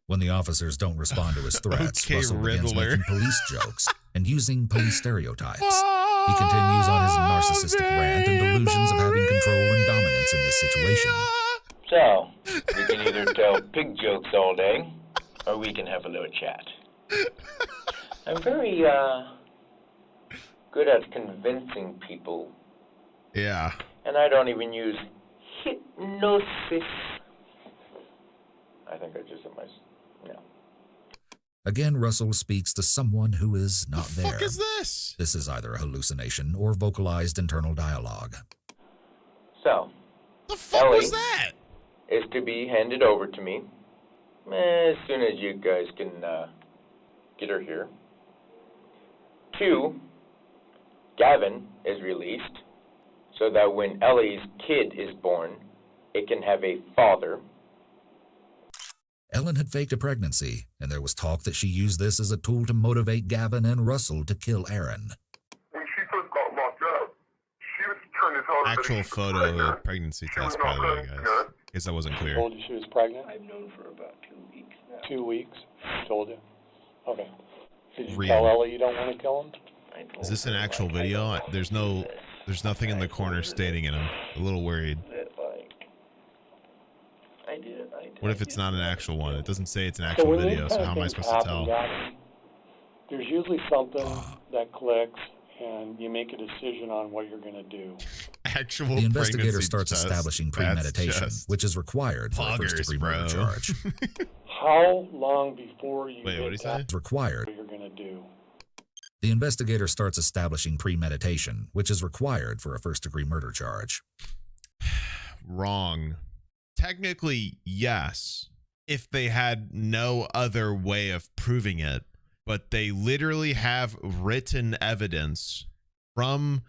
When the officers don't respond to his threats,
Okay,
Russell begins
Riddler.
making police jokes and using police stereotypes. He continues on his narcissistic rant and delusions of having control and dominance in this situation.
So, we can either tell pig jokes all day, or we can have a little chat. I'm very, good at convincing people,
Yeah.
and I don't even use hypnosis. I think I just said
Again, Russell speaks to someone who is not there.
What the fuck is this?
This is either a hallucination or vocalized internal dialogue.
So,
the fuck
Ellie
was that?
is to be handed over to me as soon as you guys can get her here. 2, Gavin is released so that when Ellie's kid is born, it can have a father.
Ellen had faked a pregnancy, and there was talk that she used this as a tool to motivate Gavin and Russell to kill Aaron.
When she first got locked up, she was trying to tell her that
Actual
she was
photo of the
pregnant.
pregnancy
She was
test, by
not
the way,
pregnant.
guys. I guess that wasn't
She
clear.
told you she was pregnant?
I've known for about 2 weeks now.
2 weeks? She told you? Okay. Did you
Real.
tell Ellie you don't want to kill him?
Is this an actual video? There's nothing in the corner stating it. I'm a little worried.
I did.
What if it's not an actual one? It doesn't say it's an
So
actual
when these
video, so
kind
how
of
am I
things
supposed to
happen,
tell?
Gavin, there's usually something that clicks, and you make a decision on what you're going to do.
Actual
The investigator
pregnancy
starts
test.
establishing
That's
premeditation,
just
which is required for a first-degree murder
bro.
charge.
How long before you
Wait, what did he say?
It's required.
what you're going to do?
The investigator starts establishing premeditation, which is required for a first-degree murder charge.
Wrong. Technically, yes, if they had no other way of proving it, but they literally have written evidence from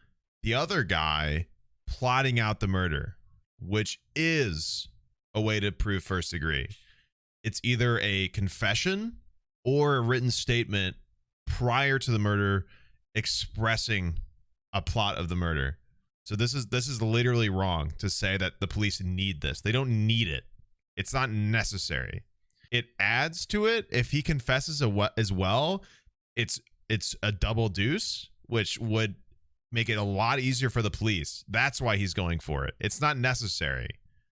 the other guy plotting out the murder, which is a way to prove first degree. It's either a confession or a written statement prior to the murder expressing a plot of the murder. So this is literally wrong to say that the police need this. They don't need it. It's not necessary. It adds to it if he confesses as well. It's a double deuce, which would make it a lot easier for the police. That's why he's going for it. It's not necessary.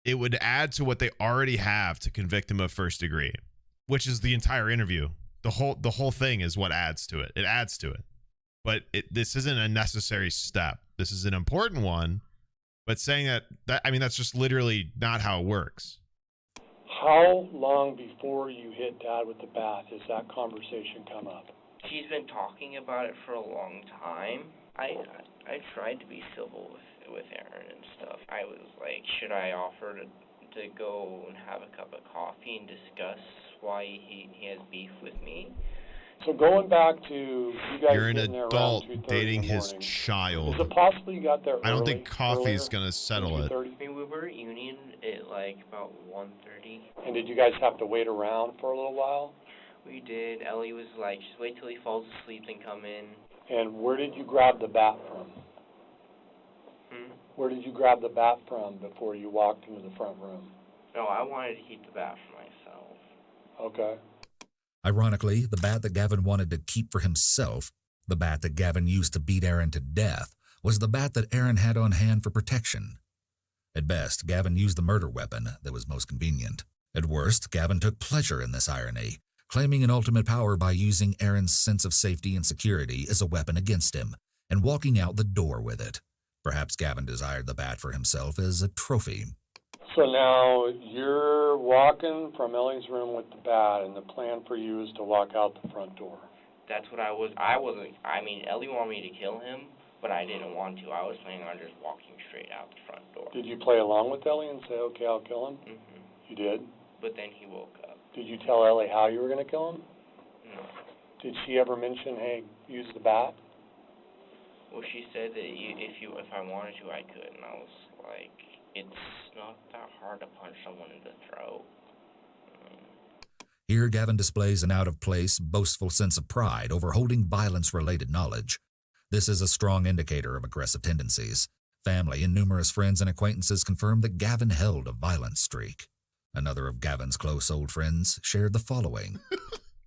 It would add to what they already have to convict him of first degree, which is the entire interview. The whole thing is what adds to it. It adds to it. But this isn't a necessary step. This is an important one. But saying that I mean, that's just literally not how it works.
How long before you hit Dad with the bat does that conversation come up?
She's been talking about it for a long time. I tried to be civil with Aaron and stuff. I was like, should I offer to go and have a cup of coffee and discuss why he has beef with me?
So going back to you guys
You're an
getting there
adult
around 2:30
dating
in the
his
morning.
child.
Is it possible you got there early?
I don't think coffee's
earlier,
gonna settle it.
2:30?
I mean, we were at Union at like about 1:30.
And did you guys have to wait around for a little while?
We did. Ellie was like, just wait till he falls asleep and come in.
And where did you grab the bat from? Where did you grab the bat from before you walked into the front room?
No, I wanted to keep the bat for myself.
Okay.
Ironically, the bat that Gavin wanted to keep for himself, the bat that Gavin used to beat Aaron to death, was the bat that Aaron had on hand for protection. At best, Gavin used the murder weapon that was most convenient. At worst, Gavin took pleasure in this irony, claiming an ultimate power by using Aaron's sense of safety and security as a weapon against him, and walking out the door with it. Perhaps Gavin desired the bat for himself as a trophy.
So now you're walking from Ellie's room with the bat, and the plan for you is to walk out the front door.
That's what I mean, Ellie wanted me to kill him, but I didn't want to. I was planning on just walking straight out the front door.
Did you play along with Ellie and say, okay, I'll kill him?
Mm-hmm.
You did?
But then he woke up.
Did you tell Ellie how you were going to kill him?
No.
Did she ever mention, hey, use the bat?
Well, she said that if I wanted to, I could, and I was like, it's not that hard to punch someone in the throat.
Here, Gavin displays an out-of-place, boastful sense of pride over holding violence-related knowledge. This is a strong indicator of aggressive tendencies. Family and numerous friends and acquaintances confirm that Gavin held a violent streak. Another of Gavin's close old friends shared the following.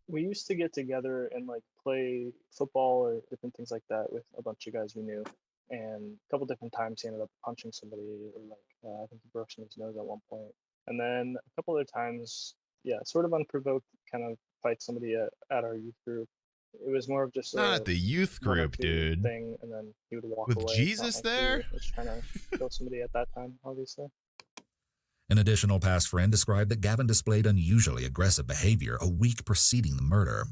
We used to get together and like play football or different things like that with a bunch of guys we knew. And a couple different times he ended up punching somebody, or like I think he broke someone's nose at one point. And then a couple other times, yeah, sort of unprovoked, kind of fight somebody at our youth group. It was more of just
not the youth group, dude.
Thing, and then he would walk
with
away.
Jesus there.
He was trying to kill somebody at that time, obviously.
An additional past friend described that Gavin displayed unusually aggressive behavior a week preceding the murder.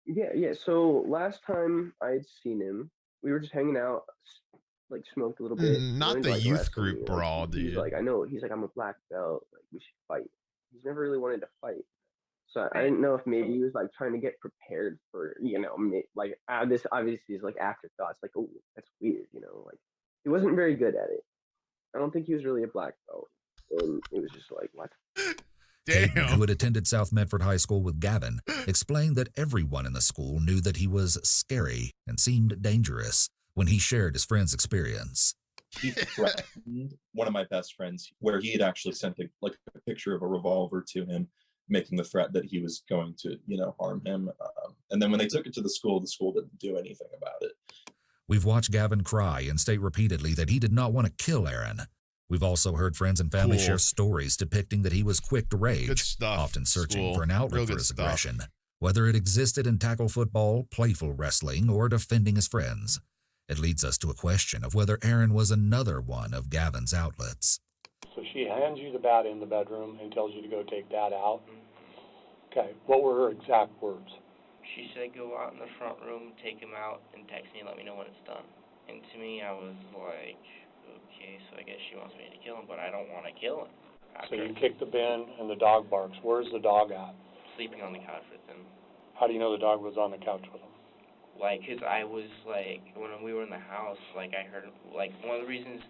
Yeah. So last time I'd seen him, we were just hanging out, like smoked a little bit.
Not the
like,
youth group brawl, dude.
He's like, I know. He's like, I'm a black belt. Like, we should fight. He's never really wanted to fight. So I didn't know if maybe he was like trying to get prepared for, like this obviously is like afterthoughts. Like, oh, that's weird, Like he wasn't very good at it. I don't think he was really a black belt. And it was just like, what?
Caden, who had attended South Medford High School with Gavin, explained that everyone in the school knew that he was scary and seemed dangerous when he shared his friend's experience.
He threatened one of my best friends, where he had actually sent a picture of a revolver to him, making the threat that he was going to, harm him. And then when they took it to the school didn't do anything about it.
We've watched Gavin cry and state repeatedly that he did not want to kill Aaron. We've also heard friends and family share stories depicting that he was quick to rage, often searching for an outlet for his aggression, whether it existed in tackle football, playful wrestling, or defending his friends. It leads us to a question of whether Aaron was another one of Gavin's outlets.
So she hands you the bat in the bedroom and tells you to go take Dad out. Okay, what were her exact words?
She said go out in the front room, take him out, and text me and let me know when it's done. And to me, I was like, okay, so I guess she wants me to kill him, but I don't want to kill him.
So you kick the bin and the dog barks. Where's the dog at?
Sleeping on the couch with him.
How do you know the dog was on the couch with him?
Because I was, when we were in the house, I heard, one of the reasons...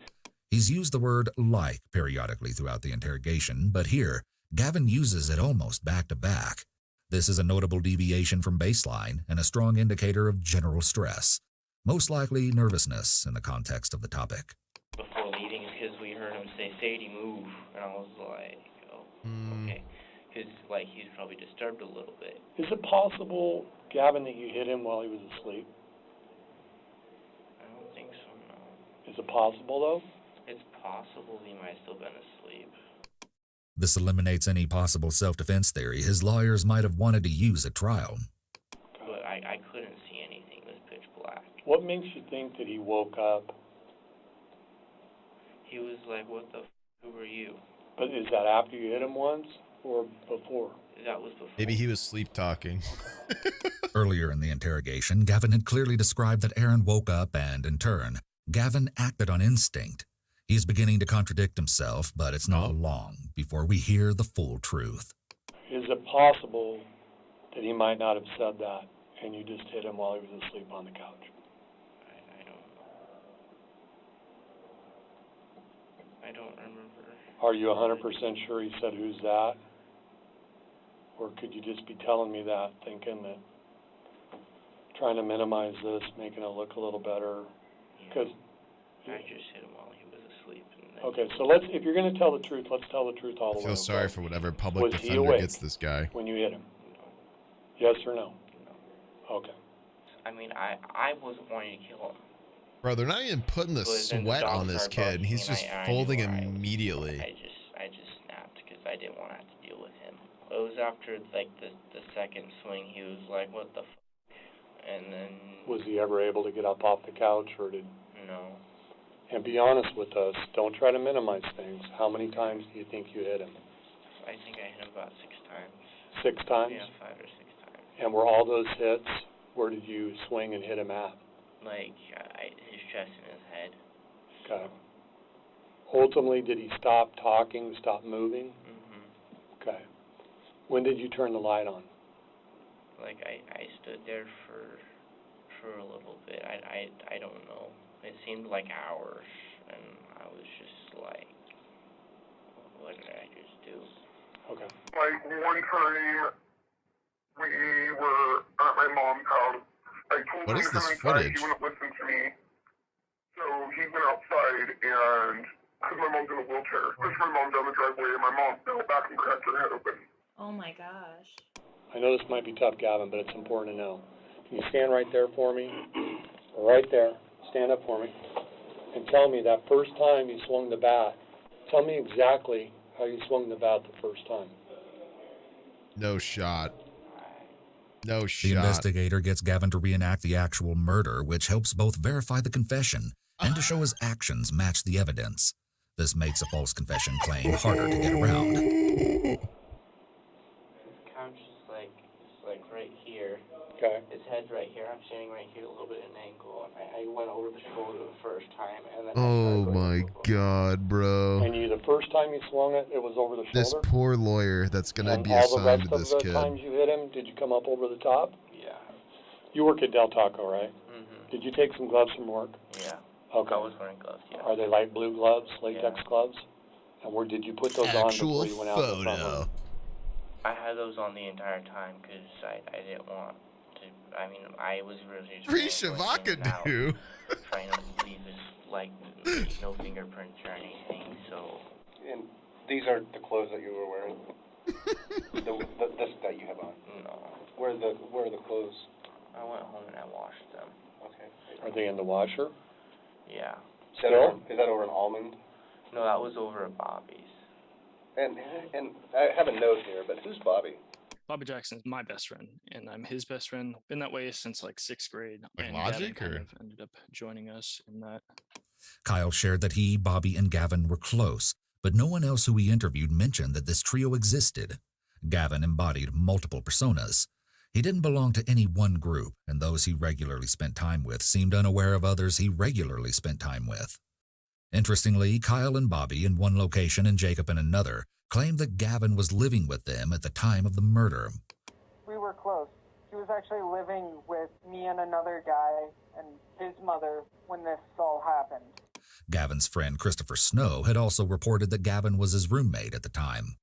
He's used the word like periodically throughout the interrogation, but here, Gavin uses it almost back to back. This is a notable deviation from baseline and a strong indicator of general stress, most likely nervousness in the context of the topic.
Before leaving, because we heard him say, Sadie, move, and I was like, oh, okay. Because, he's probably disturbed a little bit.
Is it possible, Gavin, that you hit him while he was asleep?
I don't think so, no.
Is it possible, though?
It's possible he might have still been asleep.
This eliminates any possible self-defense theory his lawyers might have wanted to use at trial.
But I couldn't see anything. It was pitch black.
What makes you think that he woke up?
He was like, what the f***, who are you?
But is that after you hit him once or before?
That was before.
Maybe he was sleep talking.
Earlier in the interrogation, Gavin had clearly described that Aaron woke up and, in turn, Gavin acted on instinct. He is beginning to contradict himself, but it's not long before we hear the full truth.
Is it possible that he might not have said that and you just hit him while he was asleep on the couch?
I don't remember.
Are you 100% sure he said, who's that? Or could you just be telling me that, thinking that, trying to minimize this, making it look a little better? Because
I just hit him while he was asleep.
Okay, so if you're going to tell the truth, let's tell the truth all the way.
I feel sorry for whatever public
Was he
defender
awake
gets this guy.
when you hit him? Yes or no?
No.
Okay.
I mean, I wasn't wanting to kill him.
Bro, they're not even putting the sweat on this kid, and he's just folding immediately.
I just snapped because I didn't want to have to deal with him. It was after the second swing, he was like, what the f***? And then...
Was he ever able to get up off the couch, or did...
No.
And be honest with us, don't try to minimize things. How many times do you think you hit him?
I think I hit him about 6 times.
6 times?
Yeah, 5 or 6 times.
And were all those hits, where did you swing and hit him at?
His chest and his head.
Okay. Ultimately, did he stop talking, stop moving?
Mm-hmm.
Okay. When did you turn the light on?
I stood there for a little bit. I don't know. It seemed like hours, and I was just like, what did I just do?
Okay.
One time, we were at my mom's house. I told him to come inside. He wouldn't listen to me. So he went outside, and because my mom's in a wheelchair, pushed my mom down the driveway, and my mom fell back and cracked her head open.
Oh my gosh.
I know this might be tough, Gavin, but it's important to know. Can you stand right there for me? Right there. Stand up for me. And tell me that first time you swung the bat, tell me exactly how you swung the bat the first time.
No shot. No shot.
The investigator gets Gavin to reenact the actual murder, which helps both verify the confession and to show his actions match the evidence. This makes a false confession claim harder to get around.
His couch is like right here.
Okay.
His head's right here. I'm standing right here, a little bit at an angle. I went over the shoulder the first time, and then.
Oh my God, bro!
And the first time you swung it, it was over the shoulder.
This poor lawyer that's gonna be
all the
assigned
rest
to this
of the
kid.
times you hit him, did you come up over the top?
Yeah.
You work at Del Taco, right?
Mm-hmm.
Did you take some gloves from work?
Yeah.
Okay.
I was wearing gloves. Yeah.
Are they light blue gloves, latex gloves? And where did you put those on before you went out the front room?
I had those on the entire time because I didn't want to. I mean, I was really just
Shavaka
trying to leave his like no fingerprints or anything. So.
And these are the clothes that you were wearing. This that you have on.
No.
Where are the clothes?
I went home and I washed them.
Okay.
Are they in the washer?
Yeah.
Is that over an almond?
No, that was over at Bobby's.
And I have a note here, but who's Bobby?
Bobby Jackson's my best friend, and I'm his best friend. Been that way since like 6th grade.
Like
and
Logic,
Gavin
or
kind of ended up joining us in that.
Kyle shared that he, Bobby, and Gavin were close, but no one else who he interviewed mentioned that this trio existed. Gavin embodied multiple personas. He didn't belong to any one group, and those he regularly spent time with seemed unaware of others he regularly spent time with. Interestingly, Kyle and Bobby in one location and Jacob in another claimed that Gavin was living with them at the time of the murder.
We were close. He was actually living with me and another guy and his mother when this all happened.
Gavin's friend Christopher Snow had also reported that Gavin was his roommate at the time.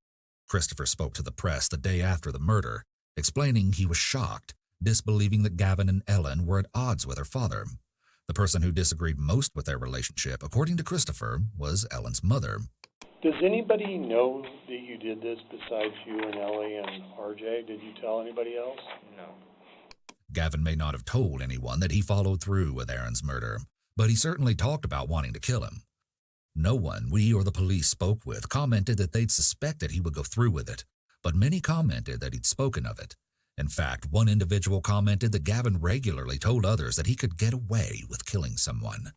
Christopher spoke to the press the day after the murder, explaining he was shocked, disbelieving that Gavin and Ellen were at odds with her father. The person who disagreed most with their relationship, according to Christopher, was Ellen's mother.
Does anybody know that you did this besides you and Ellie and RJ? Did you tell anybody else?
No.
Gavin may not have told anyone that he followed through with Aaron's murder, but he certainly talked about wanting to kill him. No one we or the police spoke with commented that they'd suspected he would go through with it, but many commented that he'd spoken of it. In fact, one individual commented that Gavin regularly told others that he could get away with killing someone.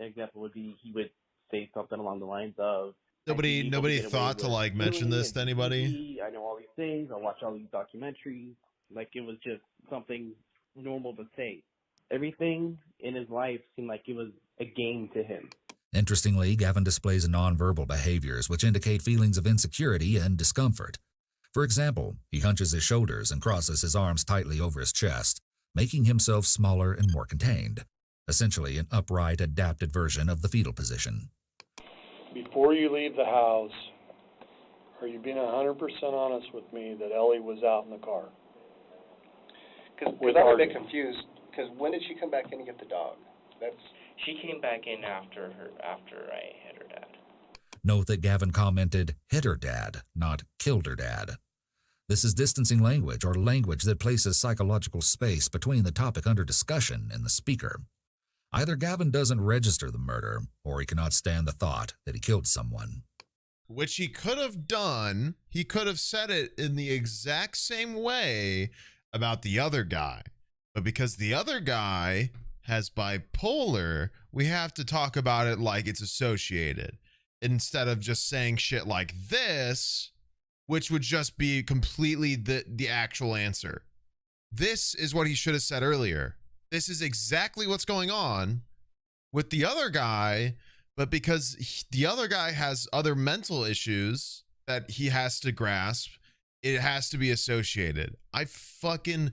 An example would be he would say something along the lines of,
Nobody thought to like mention this to anybody.
I know all these things. I watch all these documentaries. Like it was just something normal to say. Everything in his life seemed like it was a game to him.
Interestingly, Gavin displays nonverbal behaviors which indicate feelings of insecurity and discomfort. For example, he hunches his shoulders and crosses his arms tightly over his chest, making himself smaller and more contained, essentially an upright, adapted version of the fetal position.
Before you leave the house, are you being 100% honest with me that Ellie was out in the car?
Because I'm a bit confused, because when did she come back in and get the dog?
She came back in after I hit her dad.
Note that Gavin commented, hit her dad, not killed her dad. This is distancing language, or language that places psychological space between the topic under discussion and the speaker. Either Gavin doesn't register the murder, or he cannot stand the thought that he killed someone.
Which he could have done. He could have said it in the exact same way about the other guy. But because the other guy has bipolar, we have to talk about it like it's associated, instead of just saying shit like this, which would just be completely the actual answer. This is what he should have said earlier. This is exactly what's going on with the other guy, but because the other guy has other mental issues that he has to grasp, it has to be associated. I fucking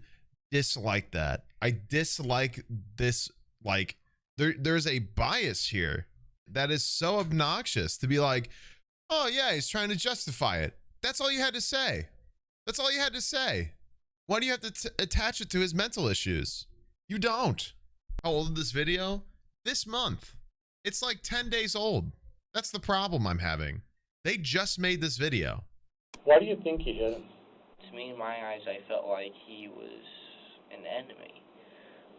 dislike that. I dislike this. Like, there's a bias here that is so obnoxious to be like, oh yeah, he's trying to justify it. That's all you had to say. That's all you had to say. Why do you have to attach it to his mental issues? You don't. How old is this video? This month. It's like 10 days old. That's the problem I'm having. They just made this video.
Why do you think he hit him?
To me, in my eyes, I felt like he was an enemy.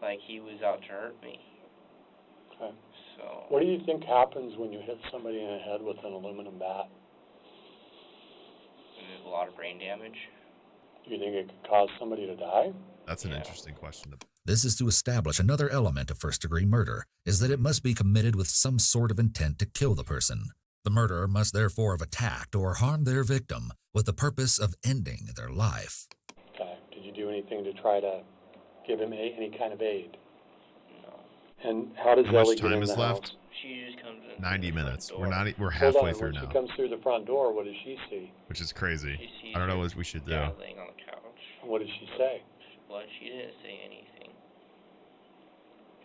Like he was out to hurt me.
Okay.
So.
What do you think happens when you hit somebody in the head with an aluminum bat?
There's a lot of brain damage.
Do you think it could cause somebody to die?
That's an interesting question.
This is to establish another element of first-degree murder, is that it must be committed with some sort of intent to kill the person. The murderer must therefore have attacked or harmed their victim with the purpose of ending their life.
Okay. Did you do anything to try to give him any kind of aid?
No.
And how does Ellie get in the house?
She just comes in.
90 minutes. We're halfway through now.
When she comes through the front door, what does she see?
Which is crazy. I don't know what we should do.
Laying on the couch.
What did she say?
Well, she didn't say anything.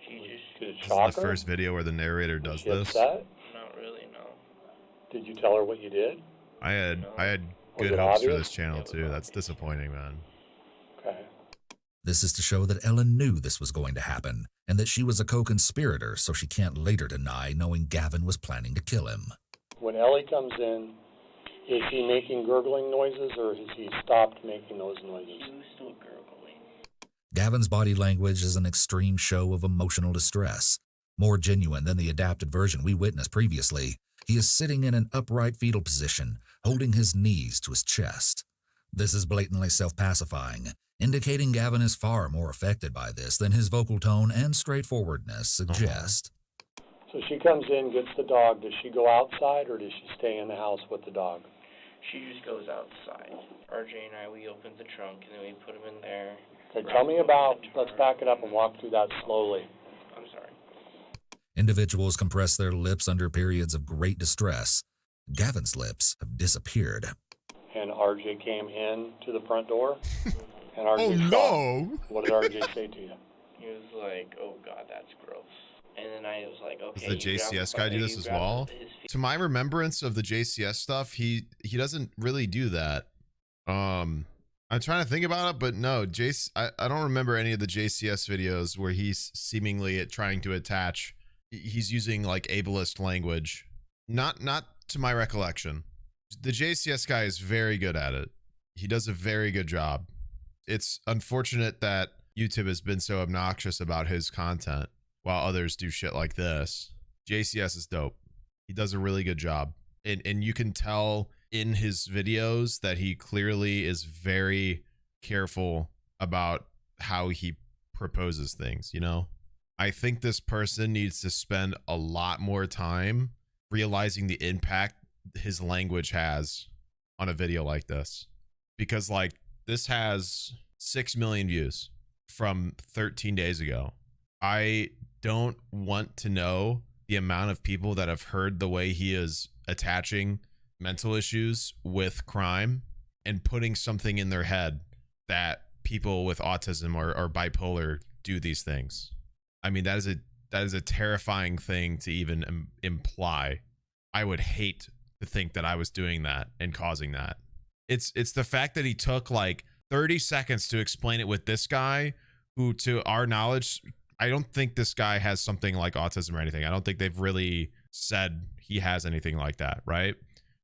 She just.
This is the first video where the narrator does this.
Not really, no.
Did you tell her what you did?
I had
Was
good
it
hopes for
obvious?
this channel too. That's disappointing, man.
Okay.
This is to show that Ellen knew this was going to happen, and that she was a co-conspirator, so she can't later deny knowing Gavin was planning to kill him.
When Ellie comes in, is he making gurgling noises, or has he stopped making those noises?
He was still gurgling.
Gavin's body language is an extreme show of emotional distress, more genuine than the adapted version we witnessed previously. He is sitting in an upright fetal position, holding his knees to his chest. This is blatantly self-pacifying, indicating Gavin is far more affected by this than his vocal tone and straightforwardness suggest.
So she comes in, gets the dog. Does she go outside, or does she stay in the house with the dog?
She just goes outside. RJ and I, we opened the trunk and then we put him in there.
Okay, tell me about, let's back it up and walk through that slowly.
I'm sorry.
Individuals compress their lips under periods of great distress. Gavin's lips have disappeared.
And RJ came in to the front door, and RJ
Oh, no!
What did RJ say to you?
He was like, oh God, that's gross. And then I was like, okay.
Does the JCS guy do this as well? To my remembrance of the JCS stuff, he doesn't really do that. I'm trying to think about it, but no, I don't remember any of the JCS videos where he's seemingly trying to attach. He's using like ableist language. Not to my recollection. The JCS guy is very good at it. He does a very good job. It's unfortunate that YouTube has been so obnoxious about his content while others do shit like this. JCS is dope. He does a really good job. And you can tell in his videos that he clearly is very careful about how he proposes things, you know? I think this person needs to spend a lot more time realizing the impact his language has on a video like this. Because like this has 6 million views from 13 days ago. I don't want to know the amount of people that have heard the way he is attaching mental issues with crime and putting something in their head that people with autism or bipolar do these things. I mean, that is a terrifying thing to even imply. I would hate to think that I was doing that and causing that. It's the fact that he took like 30 seconds to explain it with this guy who, to our knowledge, I don't think this guy has something like autism or anything. I don't think they've really said he has anything like that, right?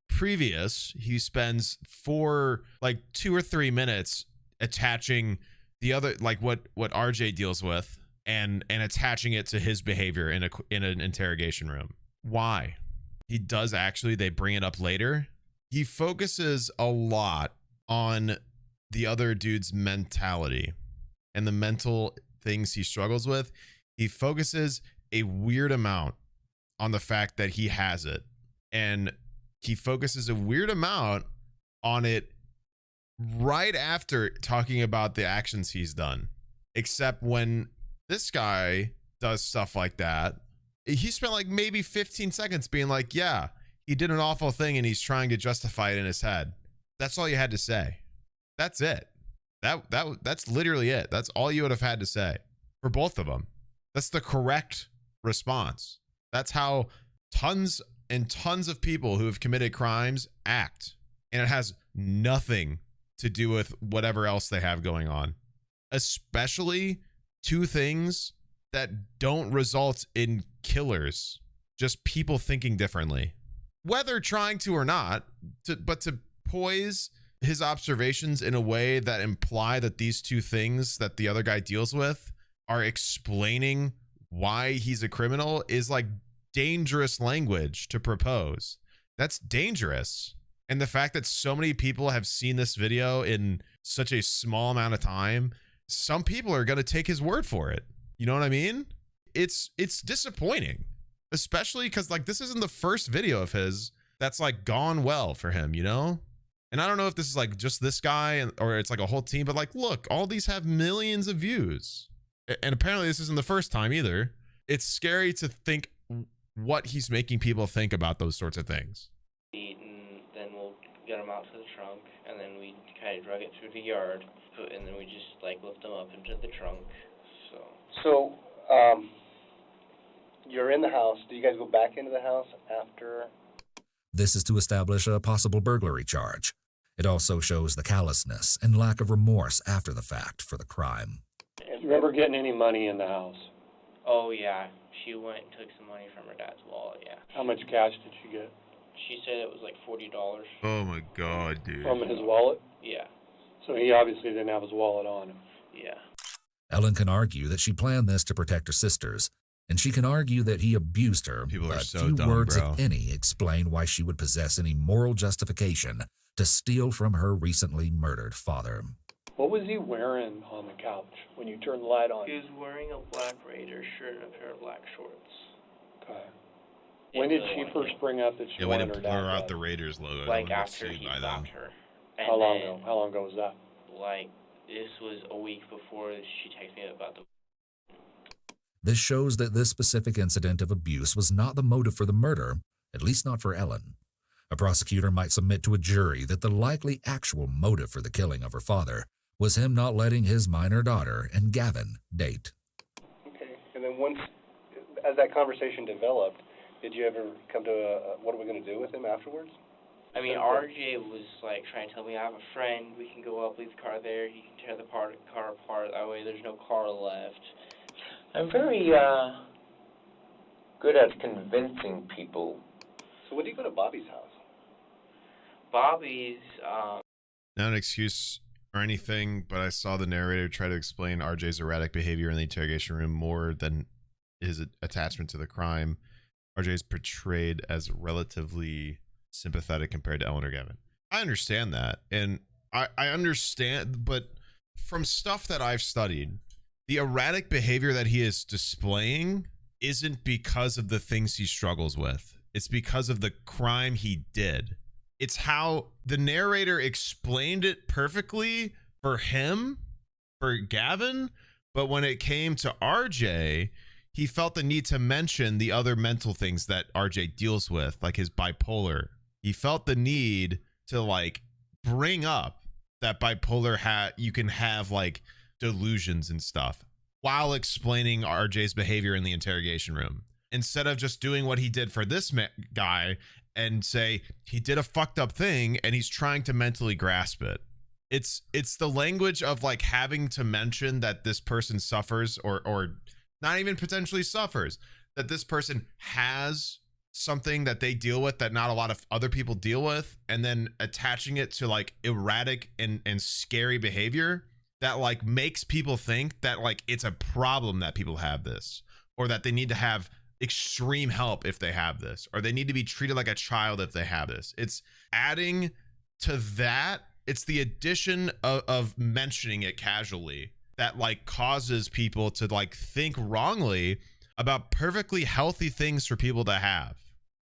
Previous, he spends 2 or 3 minutes attaching the other, like what RJ deals with, and attaching it to his behavior in an interrogation room. Why? He does actually, they bring it up later. He focuses a lot on the other dude's mentality and the mental things he struggles with. He focuses a weird amount on the fact that he has it, and he focuses a weird amount on it right after talking about the actions he's done. Except when this guy does stuff like that, he spent like maybe 15 seconds being like, yeah, he did an awful thing and he's trying to justify it in his head. That's all you had to say. That's it. That's literally it. That's all you would have had to say for both of them. That's the correct response. That's how tons and tons of people who have committed crimes act. And it has nothing to do with whatever else they have going on. Especially two things that don't result in killers, just people thinking differently. Whether trying to or not, but to poise his observations in a way that imply that these two things that the other guy deals with are explaining why he's a criminal is like dangerous language to propose. That's dangerous. And the fact that so many people have seen this video in such a small amount of time, some people are going to take his word for it. You know what I mean? It's disappointing, especially because like this isn't the first video of his that's like gone well for him, you know? And I don't know if this is like just this guy or it's like a whole team, but like, look, all these have millions of views. And apparently this isn't the first time either. It's scary to think what he's making people think about those sorts of things.
And then we'll get him out to the trunk, and then we kind of drug it through the yard, and then we just like lift him up into the trunk.
So, you're in the house. Do you guys go back into the house after?
This is to establish a possible burglary charge. It also shows the callousness and lack of remorse after the fact for the crime.
Do you remember getting any money in the house?
Oh yeah, she went and took some money from her dad's wallet. Yeah.
How much cash did she get?
She said it was like $40.
Oh my God, dude.
From his wallet?
Yeah.
So he obviously didn't have his wallet on him.
Yeah.
Ellen can argue that she planned this to protect her sisters, and she can argue that he abused her,
People are
but
so
few
dumb,
words,
bro.
if any, explain why she would possess any moral justification to steal from her recently murdered father.
What was he wearing on the couch when you turned the light on?
He was wearing a black Raider shirt and a pair of black shorts.
Okay. When did she first bring up that she
Yeah, when
wanted
it
her
blur
dad
out
dead?
the Raiders logo.
Like
Everyone
after
gets
he
sued by
stopped
them.
her.
How long ago? How long ago was that?
Like, this was a week before she texted me about the...
This shows that this specific incident of abuse was not the motive for the murder, at least not for Ellen. A prosecutor might submit to a jury that the likely actual motive for the killing of her father was him not letting his minor daughter and Gavin date.
Okay, and then once, as that conversation developed, did you ever come to what are we going to do with him afterwards?
I mean, RJ was like trying to tell me, I have a friend, we can go up, leave the car there, he can tear the car apart, that way there's no car left.
I'm very, good at convincing people.
So when do you go to Bobby's house?
Bobby's,
Not an excuse or anything, but I saw the narrator try to explain RJ's erratic behavior in the interrogation room more than his attachment to the crime. RJ is portrayed as relatively sympathetic compared to Ellen or Gavin. I understand that, and I understand, but from stuff that I've studied, the erratic behavior that he is displaying isn't because of the things he struggles with. It's because of the crime he did. It's how the narrator explained it perfectly for him, for Gavin, but when it came to RJ, he felt the need to mention the other mental things that RJ deals with, like his bipolar. He felt the need to like bring up that bipolar you can have like delusions and stuff while explaining RJ's behavior in the interrogation room, instead of just doing what he did for this guy and say he did a fucked up thing and he's trying to mentally grasp it. It's the language of like having to mention that this person suffers or not even potentially suffers, that this person has something that they deal with that not a lot of other people deal with, and then attaching it to like erratic and scary behavior that like makes people think that like it's a problem that people have this, or that they need to have extreme help if they have this, or they need to be treated like a child if they have this. It's adding to that. It's the addition of mentioning it casually that like causes people to like think wrongly about perfectly healthy things for people to have.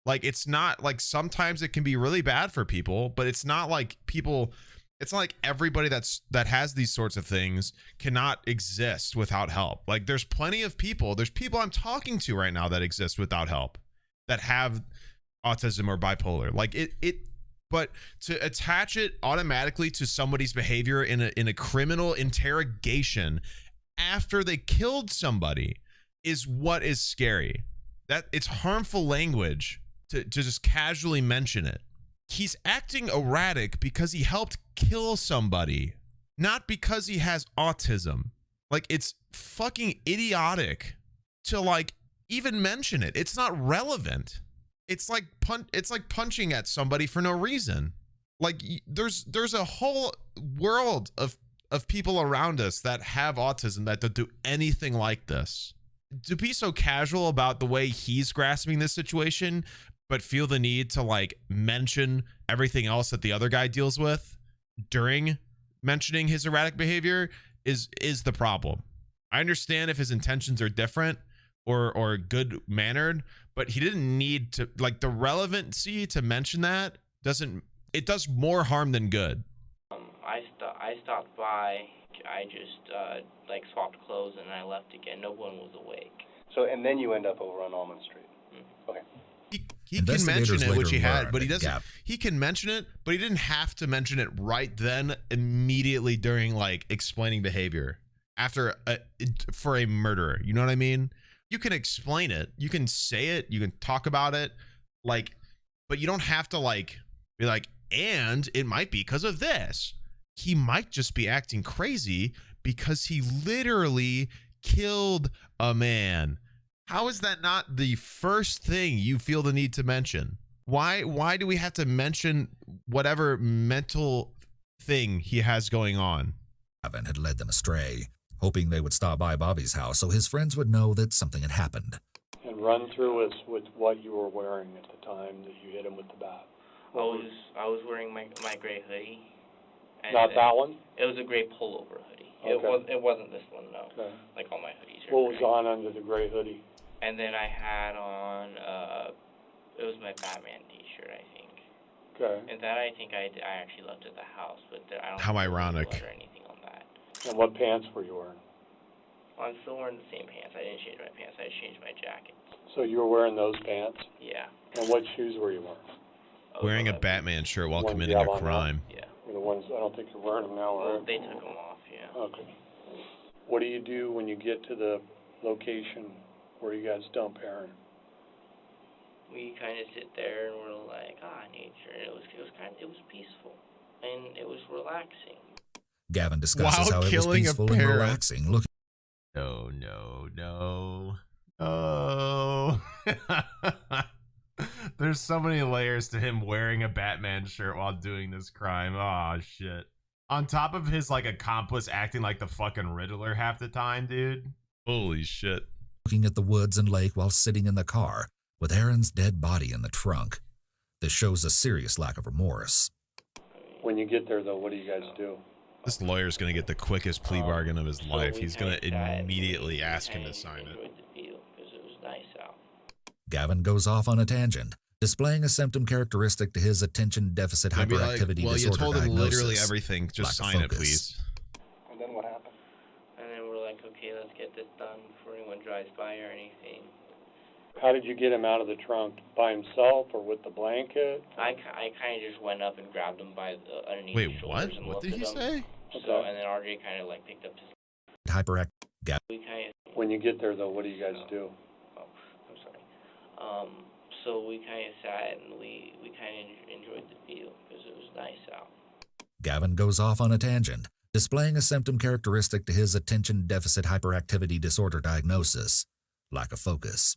Like, it's not like, sometimes it can be really bad for people, but it's not like people, it's not like everybody that has these sorts of things cannot exist without help. Like, there's plenty of people, there's people I'm talking to right now that exist without help, that have autism or bipolar. Like but to attach it automatically to somebody's behavior in a criminal interrogation after they killed somebody is what is scary. That it's harmful language to just casually mention it. He's acting erratic because he helped kill somebody, not because he has autism. Like, it's fucking idiotic to like even mention it. It's not relevant. It's like punching at somebody for no reason. Like, there's a whole world of people around us that have autism that don't do anything like this. To be so casual about the way he's grasping this situation, but feel the need to like mention everything else that the other guy deals with during mentioning his erratic behavior is the problem. I understand if his intentions are different or good mannered, but he didn't need to, like, the relevancy to mention that it does more harm than good.
I stopped by. I just like swapped clothes and I left again. No one was awake.
So, and then you end up over on Almond Street. Okay.
He can mention it, which he had, but he doesn't. He can mention it, but he didn't have to mention it right then, immediately during like explaining behavior for a murderer. You know what I mean? You can explain it, you can say it, you can talk about it. Like, But you don't have to like be like, and it might be because of this. He might just be acting crazy because he literally killed a man. How is that not the first thing you feel the need to mention? Why do we have to mention whatever mental thing he has going on?
Gavin had led them astray, hoping they would stop by Bobby's house so his friends would know that something had happened.
And run through us with what you were wearing at the time that you hit him with the bat.
I was wearing my gray hoodie. And
Not that one?
It was a gray pullover hoodie.
Okay.
It wasn't this one, no.
Okay.
Like all my hoodies are
What was
gray.
on under the gray hoodie?
And then I had on it was my Batman T-shirt, I think.
Okay.
And that I think I actually left at the house, but I don't.
How
think there was
ironic.
blood or anything on that.
And what pants were you wearing?
Well, I'm still wearing the same pants. I didn't change my pants. I just changed my jacket.
So you were wearing those pants?
Yeah.
And what shoes were you wearing?
Wearing a Batman shirt while
Ones
committing
you
a
have on now?
crime.
Yeah.
The ones, I don't think you're wearing them now,
Well,
right?
they took them off, yeah.
Okay. What do you do when you get to the location where you guys dump Aaron?
We kind of sit there and we're like, nature. And it was peaceful and it was relaxing.
Gavin discusses
While
how it was
killing a
peaceful and
parent.
relaxing. Look,
No. Oh. There's so many layers to him wearing a Batman shirt while doing this crime. Oh, shit. On top of his, like, accomplice acting like the fucking Riddler half the time, dude. Holy shit.
looking at the woods and lake while sitting in the car with Aaron's dead body in the trunk. This shows a serious lack of remorse.
When you get there, though, what do you guys do?
This lawyer's going to get the quickest plea bargain of his life. He's going to immediately ask him to sign it.
Gavin goes off on a tangent, displaying a symptom characteristic to his attention deficit
Maybe like,
hyperactivity
well, you
disorder
told him
diagnosis.
literally everything. Just
lack of
sign it,
focus.
please.
And then what happened?
And then we're like, okay, let's get this done before anyone drives by or anything.
How did you get him out of the trunk? By himself or with the blanket?
I kind of just went up and grabbed him by underneath
Wait,
his shoulders
what?
and
What
lifted
did he
him.
say?
So, and then RJ kind of like picked up his.
Hyperactive.
We kind of.
When you get there, though, what do you guys do?
Oh, I'm sorry. So we kind of sat and we kind of enjoyed the view because it was nice out.
Gavin goes off on a tangent, displaying a symptom characteristic to his attention deficit hyperactivity disorder diagnosis. Lack of focus.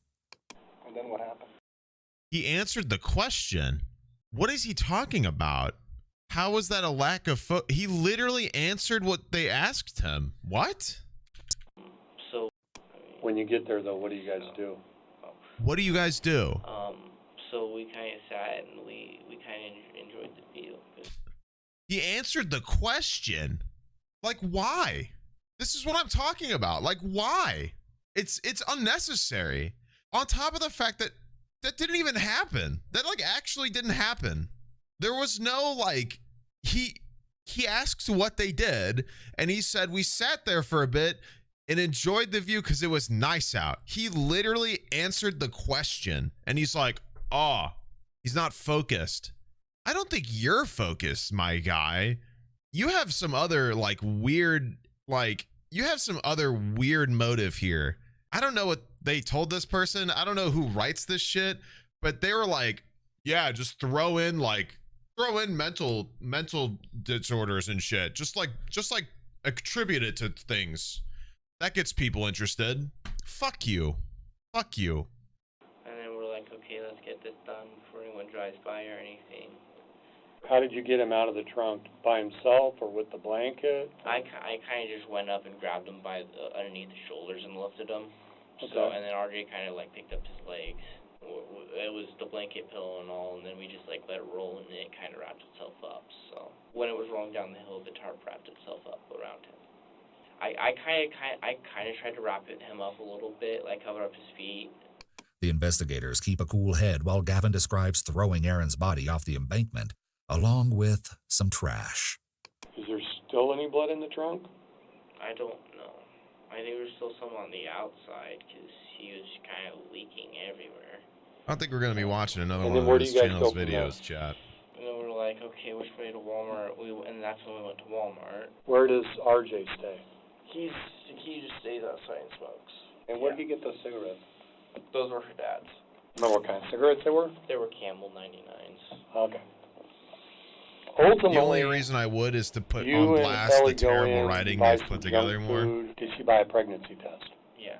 And then what happened?
He answered the question. What is he talking about? How was that a lack of he literally answered what they asked him. What?
So
when you get there, though, what do you guys do?
What do you guys do?
So we kind of sat and we kind of enjoyed the view.
He answered the question. Like, why? This is what I'm talking about. Like, why? It's unnecessary. On top of the fact that that didn't even happen. That like actually didn't happen. There was no like he asked what they did and he said we sat there for a bit and enjoyed the view because it was nice out. He literally answered the question and he's like, oh, he's not focused. I don't think you're focused, my guy. You have some other like weird, you have some other weird motive here. I don't know what they told this person. I don't know who writes this shit, but they were like, yeah, just throw in mental disorders and shit. Just like attribute it to things. That gets people interested. Fuck you. Fuck you.
And then we're like, okay, let's get this done before anyone drives by or anything.
How did you get him out of the trunk? By himself or with the blanket?
I kind of just went up and grabbed him by underneath the shoulders and lifted him.
Okay.
So, and then RJ kind of like picked up his legs. It was the blanket pillow and all, and then we just like let it roll and it kind of wrapped itself up. So when it was rolling down the hill, the tarp wrapped itself up around him. I kind of tried to wrap him up a little bit, like cover up his feet.
The investigators keep a cool head while Gavin describes throwing Aaron's body off the embankment, along with some trash.
Is there still any blood in the trunk?
I don't know. I think there's still some on the outside because he was kind of leaking everywhere.
I don't think we're going to be watching another
And
one
then where
of
do
his
you guys
channel's
go from
videos,
there?
chat.
And then we were like, okay, which way to Walmart? And that's when we went to Walmart.
Where does RJ stay?
He just stays outside and smokes.
And where did he get those cigarettes?
Those were her dad's.
Remember what kind of cigarettes they were?
They were Camel 99s.
Okay.
The only reason I would is to put on blast the terrible writing they've put together more.
Did she buy a pregnancy test?
Yeah.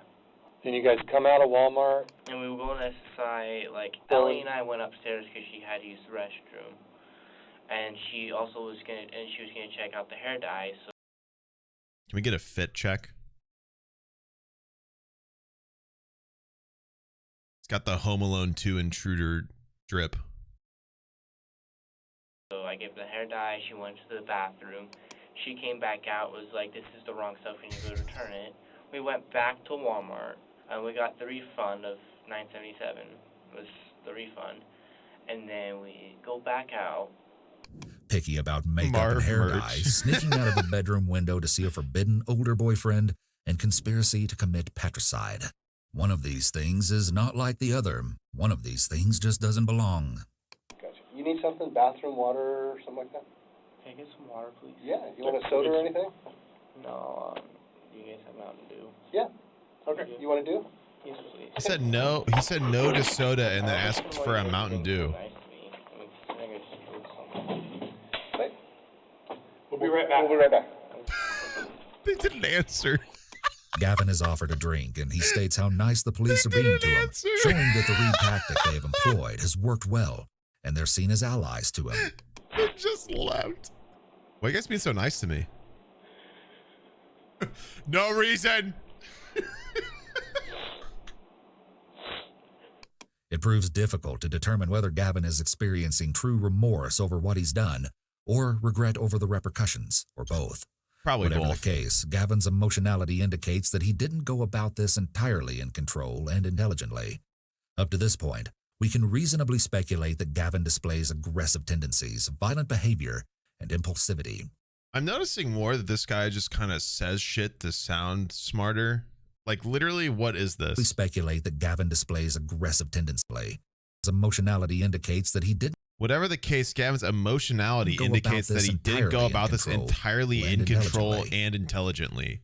Then you guys come out of Walmart.
And we were going to SSI, like, Ellie and I went upstairs because she had to use the restroom. And she also was gonna check out the hair dye, so.
Can we get a fit check? It's got the Home Alone 2 intruder drip.
So I gave her the hair dye, she went to the bathroom. She came back out, was like, this is the wrong stuff, we need to go return it. We went back to Walmart, and we got the refund of $9.77 was the refund. And then we go back out.
Picky about makeup and hair dye, sneaking out of a bedroom window to see a forbidden older boyfriend, and conspiracy to commit patricide. One of these things is not like the other. One of these things just doesn't belong.
Gotcha. You need something? Bathroom water or something like that?
Can I get some water, please?
Yeah. You want a soda or anything?
No, you guys have Mountain Dew?
Yeah. Okay. You want to do?
Yes, please.
He said no. He said no to soda and then asked for a Mountain Dew.
We'll be right back. We'll be right back.
They didn't answer.
Gavin is offered a drink, and he states how nice the police are being to him, showing that the read tactic they have employed has worked well, and they're seen as allies to him.
They just left. Why are you guys being so nice to me? No reason.
It proves difficult to determine whether Gavin is experiencing true remorse over what he's done, or regret over the repercussions, or both.
Probably
Whatever
both.
the case, Gavin's emotionality indicates that he didn't go about this entirely in control and intelligently. Up to this point, we can reasonably speculate that Gavin displays aggressive tendencies, violent behavior, and impulsivity.
I'm noticing more that this guy just kind of says shit to sound smarter. Like, literally, what is this?
We speculate that Gavin displays aggressive tendency. His emotionality indicates that he didn't.
Whatever the case, Gavin's emotionality indicates that he did go about this entirely in control and intelligently.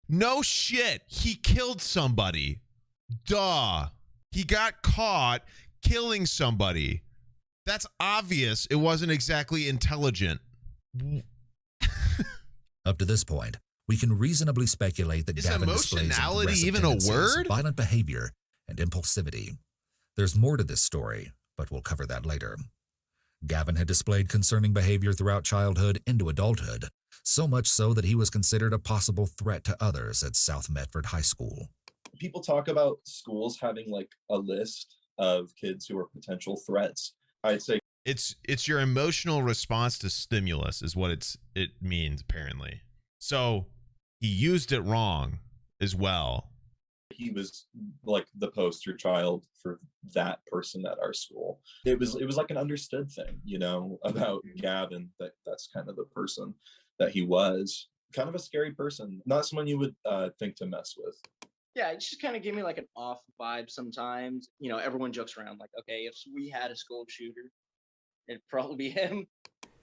No shit. He killed somebody. Duh. He got caught killing somebody. That's obvious. It wasn't exactly intelligent.
Up to this point, we can reasonably speculate that Gavin displays
emotionality even a
tendencies,
word?
violent behavior, and impulsivity. There's more to this story, but we'll cover that later. Gavin had displayed concerning behavior throughout childhood into adulthood, so much so that he was considered a possible threat to others at South Medford High School.
People talk about schools having like a list of kids who are potential threats. I'd say
it's your emotional response to stimulus is what it means, apparently. So he used it wrong as well.
he was like the poster child for that person at our school. It was like an understood thing, you know, about Gavin, that's kind of the person that he was. Kind of a scary person, not someone you would think to mess with.
Yeah, it just kind of gave me like an off vibe sometimes. You know, everyone jokes around like, okay, if we had a school shooter, it'd probably be him.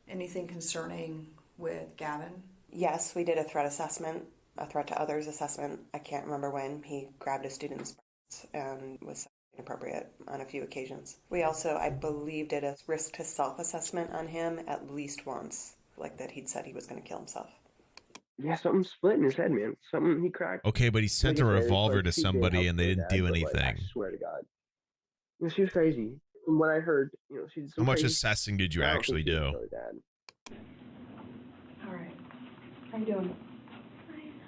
Anything concerning with Gavin? Yes, we did a threat assessment, a threat to others assessment. I can't remember when he grabbed a student's breasts and was inappropriate on a few occasions. We also, I believe, did a risk to self assessment on him at least once, like that he'd said he was going to kill himself.
Yeah, something split in his head, man. Something he cracked.
Okay, but he sent a revolver to somebody and they didn't do anything.
I swear to God. You know, she was crazy. From what I heard, you know, she did some
How much
crazy
assessing did you actually do?
Really bad.
All right. How you doing?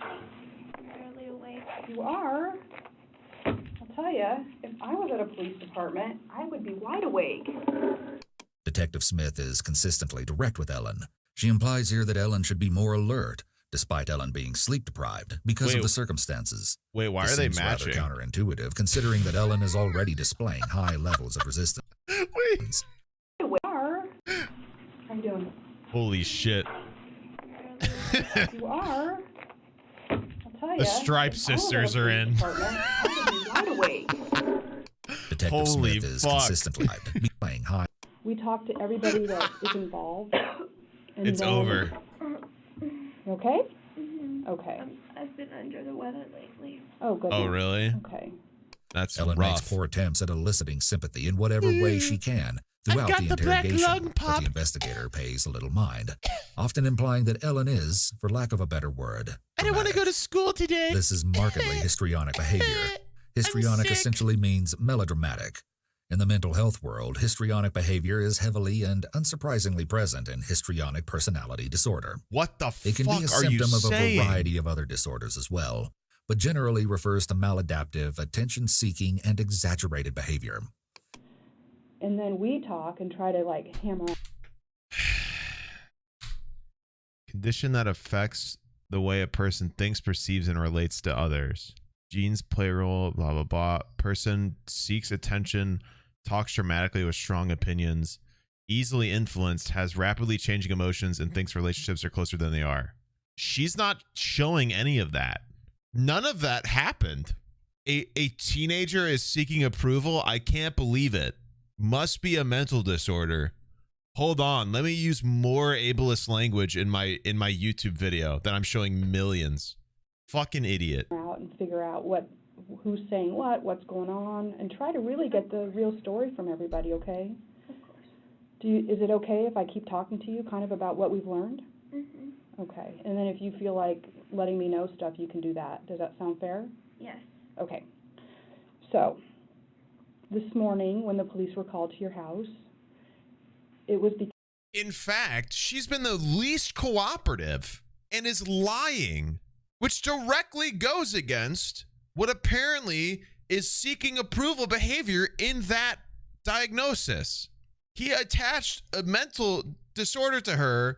I'm barely awake.
You are? I'll tell you, if I was at a police department, I would be wide awake.
Detective Smith is consistently direct with Ellen. She implies here that Ellen should be more alert, despite Ellen being sleep-deprived because of the circumstances.
Wait, why
This
are they
seems
matching?
rather counterintuitive, considering that Ellen is already displaying high levels of resistance.
Wait.
You are? How you doing?
Holy shit.
You are? I'll tell you.
The Stripe
if I was at a
Sisters are
police
in.
department, I would be wide awake.
Detective
Holy
Smith is
fuck.
consistently playing high.
We talked to everybody that is involved. And
It's over.
You okay?
Mm-hmm.
Okay.
I've been under the weather lately.
Oh, good.
Oh, really?
Okay.
That's
Ellen
rough.
makes poor attempts at eliciting sympathy in whatever way she can throughout the interrogation, but the investigator pays little mind, often implying that Ellen is, for lack of a better word,
I don't want to go to school today.
this is markedly histrionic behavior. Histrionic essentially means melodramatic. In the mental health world, histrionic behavior is heavily and unsurprisingly present in histrionic personality disorder.
What the
It can
fuck
be a
are you
symptom of a
saying?
variety of other disorders as well, but generally refers to maladaptive, attention-seeking, and exaggerated behavior.
And then we talk and try to like hammer.
Condition that affects the way a person thinks, perceives, and relates to others. Genes play a role, blah, blah, blah. Person seeks attention, talks dramatically with strong opinions, easily influenced, has rapidly changing emotions, and thinks relationships are closer than they are. She's not showing any of that. None of that happened. A teenager is seeking approval. I can't believe it. Must be a mental disorder. Hold on, let me use more ableist language in my YouTube video that I'm showing millions. Fucking idiot.
Out and figure out who's saying what's going on, and try to really get the real story from everybody. Okay? Of course. Is it okay if I keep talking to you, kind of about what we've learned?
Mm-hmm.
Okay. And then if you feel like letting me know stuff, you can do that. Does that sound fair?
Yes.
Okay. So, this morning when the police were called to your house, it was because...
In fact, she's been the least cooperative and is lying, which directly goes against what apparently is seeking approval behavior in that diagnosis. He attached a mental disorder to her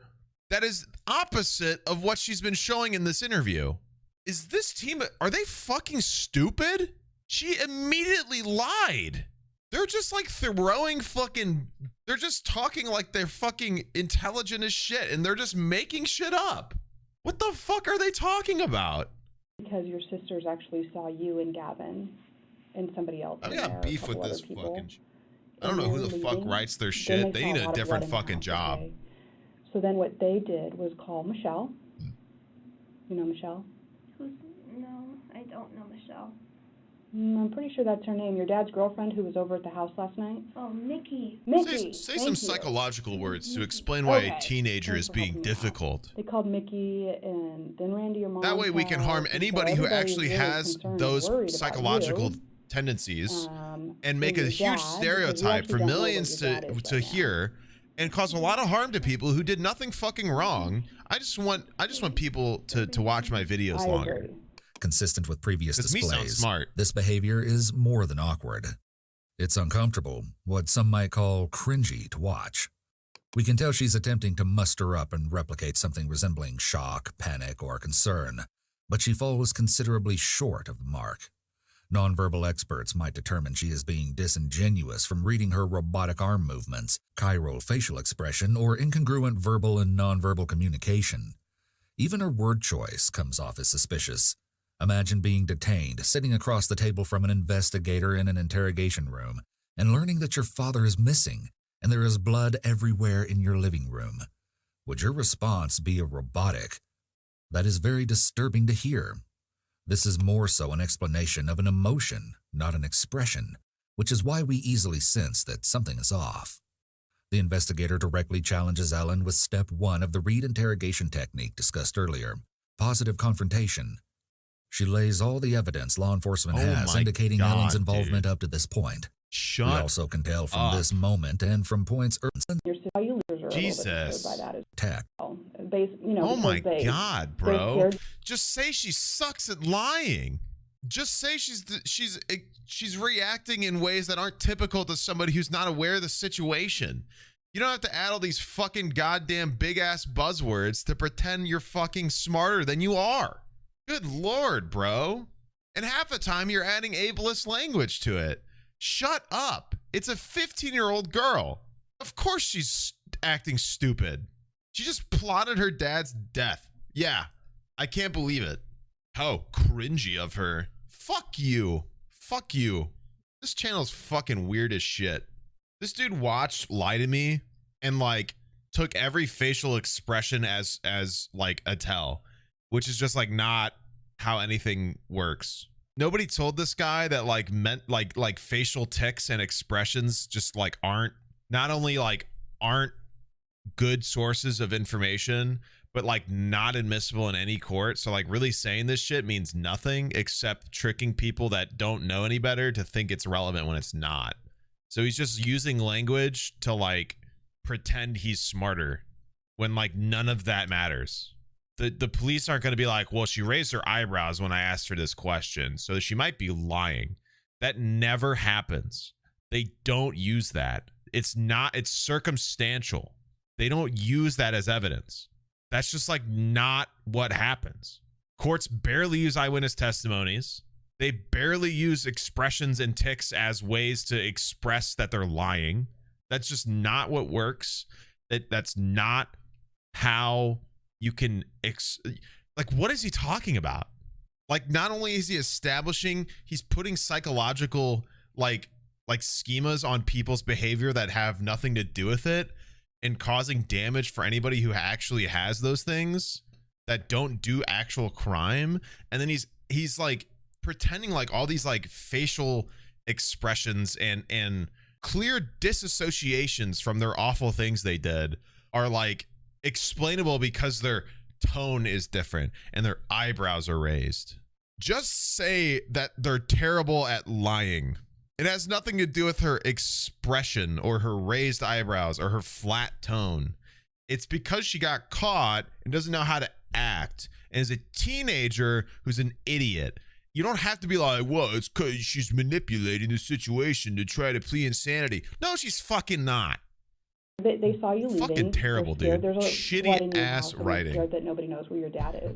that is opposite of what she's been showing in this interview. Is this team, are they fucking stupid? She immediately lied. They're just like throwing fucking, they're just talking like they're fucking intelligent as shit, and they're just making shit up. What the fuck are they talking about?
Because your sisters actually saw you and Gavin and somebody else.
I
in
got
there,
beef
a
with
couple
this
other people.
fucking, I don't know who the fuck writes their shit. They need a different fucking job.
Okay. So then what they did was call Michelle. You know Michelle?
No, I don't know Michelle.
I'm pretty sure that's her name. Your dad's girlfriend who was over at the house last night?
Oh, Mickey.
Mickey.
Say some psychological words to explain why a teenager is being difficult.
They called Mickey, and then Randy, your mom.
That way we can harm anybody who actually has those psychological tendencies and make a huge stereotype for millions to hear and cause a lot of harm to people who did nothing fucking wrong. I just want people to watch my videos longer.
Consistent with previous displays,
smart.
This behavior is more than awkward. It's uncomfortable, what some might call cringy to watch. We can tell she's attempting to muster up and replicate something resembling shock, panic, or concern, but she falls considerably short of the mark. Nonverbal experts might determine she is being disingenuous from reading her robotic arm movements, chiral facial expression, or incongruent verbal and nonverbal communication. Even her word choice comes off as suspicious. Imagine being detained, sitting across the table from an investigator in an interrogation room, and learning that your father is missing and there is blood everywhere in your living room. Would your response be a robotic? That is very disturbing to hear. This is more so an explanation of an emotion, not an expression, which is why we easily sense that something is off. The investigator directly challenges Ellen with step 1 of the Reed interrogation technique discussed earlier, positive confrontation. She lays all the evidence law enforcement has indicating Ellen's involvement up to this point. We also can tell from this moment and from points
Jesus.
Tech.
Oh my God, bro. Just say she sucks at lying. Just say she's reacting in ways that aren't typical to somebody who's not aware of the situation. You don't have to add all these fucking goddamn big ass buzzwords to pretend you're fucking smarter than you are. Good Lord, bro. And half the time you're adding ableist language to it. Shut up. It's a 15-year-old girl. Of course she's acting stupid. She just plotted her dad's death. Yeah, I can't believe it. How cringy of her. Fuck you. Fuck you. This channel's fucking weird as shit. This dude watched Lie to Me and like took every facial expression as like a tell, which is just like not how anything works. Nobody told this guy that like meant like facial tics and expressions just like aren't not only like aren't good sources of information, but like not admissible in any court. So like really saying this shit means nothing except tricking people that don't know any better to think it's relevant when it's not. So he's just using language to like pretend he's smarter when like none of that matters. The police aren't going to be like, well, she raised her eyebrows when I asked her this question, so she might be lying. That never happens. They don't use that. It's circumstantial. They don't use that as evidence. That's just like not what happens. Courts barely use eyewitness testimonies. They barely use expressions and tics as ways to express that they're lying. That's just not what works. That's not how you can like, what is he talking about? Like, not only is he establishing, he's putting psychological like schemas on people's behavior that have nothing to do with it and causing damage for anybody who actually has those things that don't do actual crime. And then he's like pretending like all these like facial expressions and clear disassociations from their awful things they did are like explainable because their tone is different and their eyebrows are raised. Just say that they're terrible at lying. It has nothing to do with her expression or her raised eyebrows or her flat tone. It's because she got caught and doesn't know how to act and is a teenager who's an idiot. You don't have to be like, well, it's because she's manipulating the situation to try to plead insanity. No, she's fucking not.
They saw you leaving.
Fucking terrible, dude.
There's a
Shitty ass writing.
Scared that nobody knows where your dad is.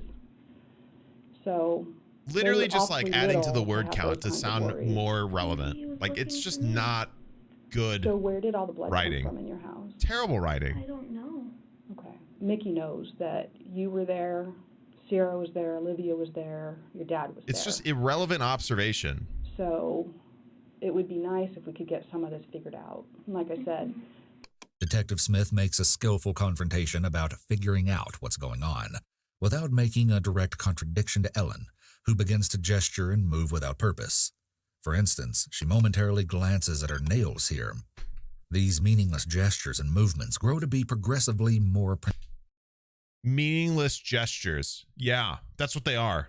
So
literally just like adding to the word count to sound more relevant. Like, it's just not good.
So where did all the blood
writing
come from in your house?
Terrible writing.
I don't know.
Okay. Mickey knows that you were there, Sierra was there, Olivia was there, your dad was there.
It's just irrelevant observation.
So it would be nice if we could get some of this figured out. And like I said,
Detective Smith makes a skillful confrontation about figuring out what's going on, without making a direct contradiction to Ellen, who begins to gesture and move without purpose. For instance, she momentarily glances at her nails here. These meaningless gestures and movements grow to be progressively more
meaningless gestures. Yeah, that's what they are.